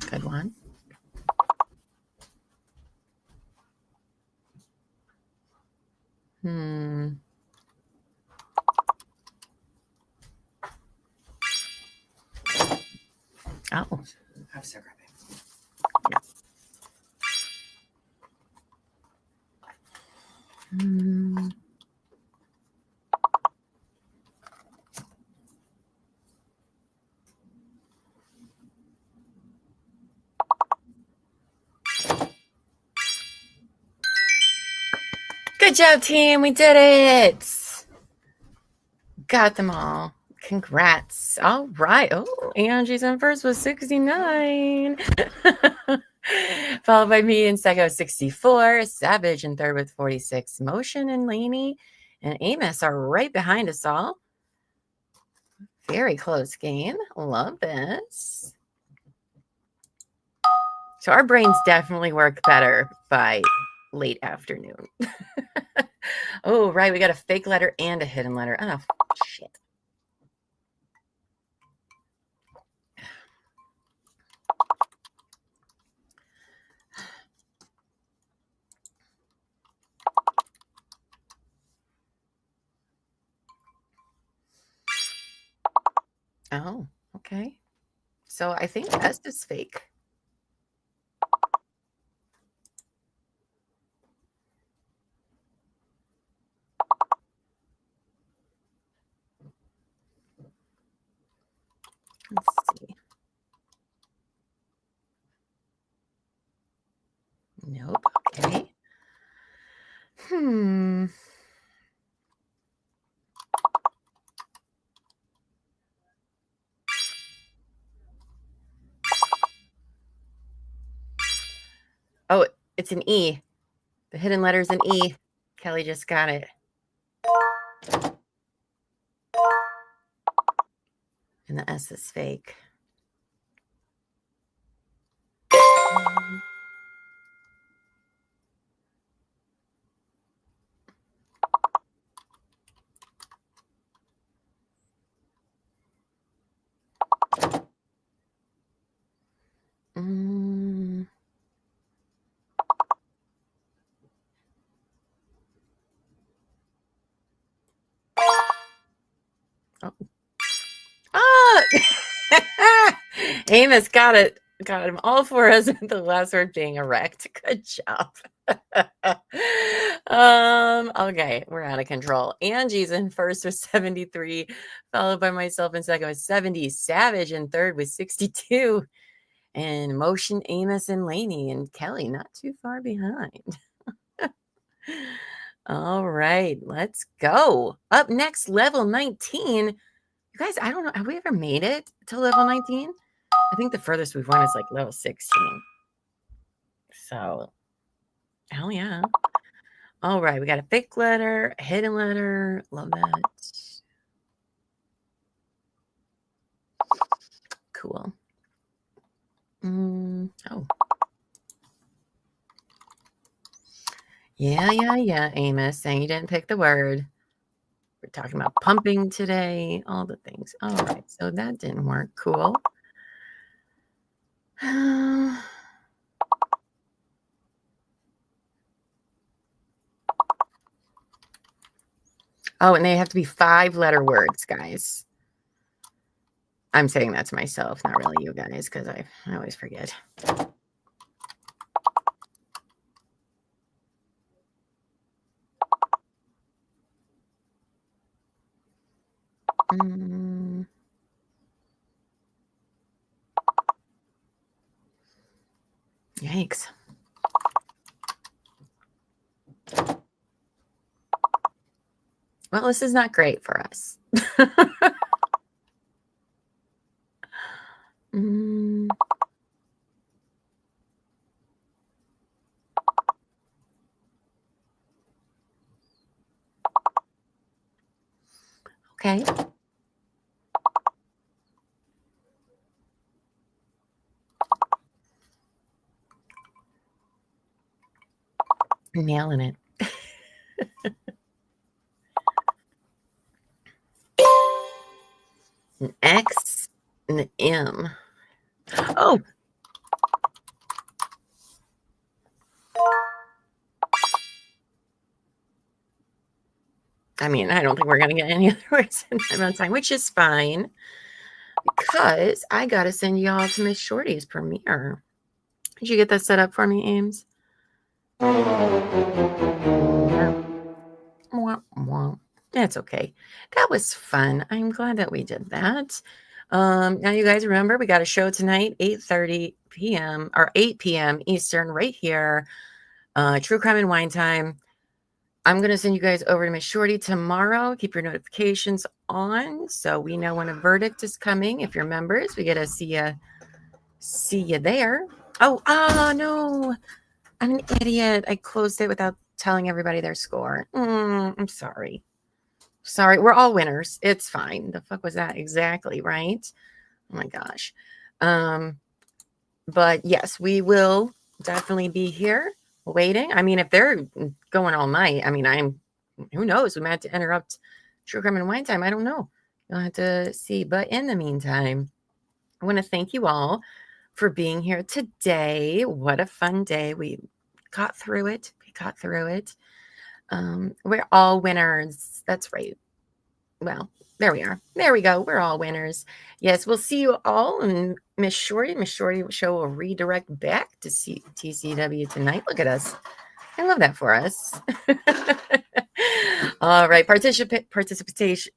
good one. Oh. Have cigarette. Good job, team. We did it. Got them all. Congrats. All right. Oh, Angie's in first with 69. Followed by me in second with 64. Savage in third with 46. Motion and Laney and Amos are right behind us all. Very close game. Love this. So our brains definitely work better by late afternoon. Oh, right. We got a fake letter and a hidden letter. Oh, shit. Oh, okay. So I think S is fake. Let's see. It's an E. The hidden letter's an E. Kelly just got it. And the S is fake. Oh. Ah! Amos got it. Got him all for us with the last word being erect. Good job. Okay, we're out of control. Angie's in first with 73, followed by myself in second with 70. Savage in third with 62. And Motion, Amos, and Lainey and Kelly not too far behind. All right, let's go. Up next, level 19. You guys, I don't know. Have we ever made it to level 19? I think the furthest we've went is like level 16. So, hell yeah. All right, we got a fake letter, a hidden letter. Love that. Cool. Oh. Yeah, Amos, saying you didn't pick the word. We're talking about pumping today, all the things. All right, so that didn't work. Cool. Oh, and they have to be 5-letter words, guys. I'm saying that to myself, not really you guys, because I always forget. Yikes. Well, this is not great for us. Okay. Nailing it. An X and an M. Oh. I mean, I don't think we're going to get any other words in that amount of time, which is fine because I got to send y'all to Miss Shorty's premiere. Did you get that set up for me, Ames? That's okay. That was fun. I'm glad that we did that. Now you guys remember we got a show tonight, 8:30 p.m. or 8 p.m. Eastern, right here. True Crime and Wine Time. I'm going to send you guys over to Miss Shorty tomorrow. Keep your notifications on so we know when a verdict is coming. If you're members, we get to see you there. Oh, no. I'm an idiot. I closed it without telling everybody their score. I'm sorry. Sorry. We're all winners. It's fine. The fuck was that exactly, right? Oh my gosh. But yes, we will definitely be here waiting. I mean, if they're going all night, I mean, who knows? We might have to interrupt True Crime and Wine Time. I don't know. You'll have to see. But in the meantime, I want to thank you all for being here today. What a fun day. We got through it. We're all winners. That's right. Well, there we are. There we go. We're all winners. Yes, we'll see you all in Miss Shorty. Miss Shorty show will redirect back to TCW tonight. Look at us. I love that for us. All right. Participation.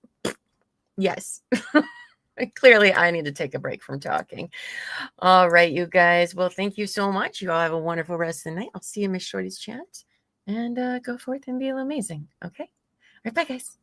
Yes. Clearly, I need to take a break from talking. All right, you guys. Well, thank you so much. You all have a wonderful rest of the night. I'll see you in Miss Shorty's chat. And go forth and be amazing. Okay? All right, bye, guys.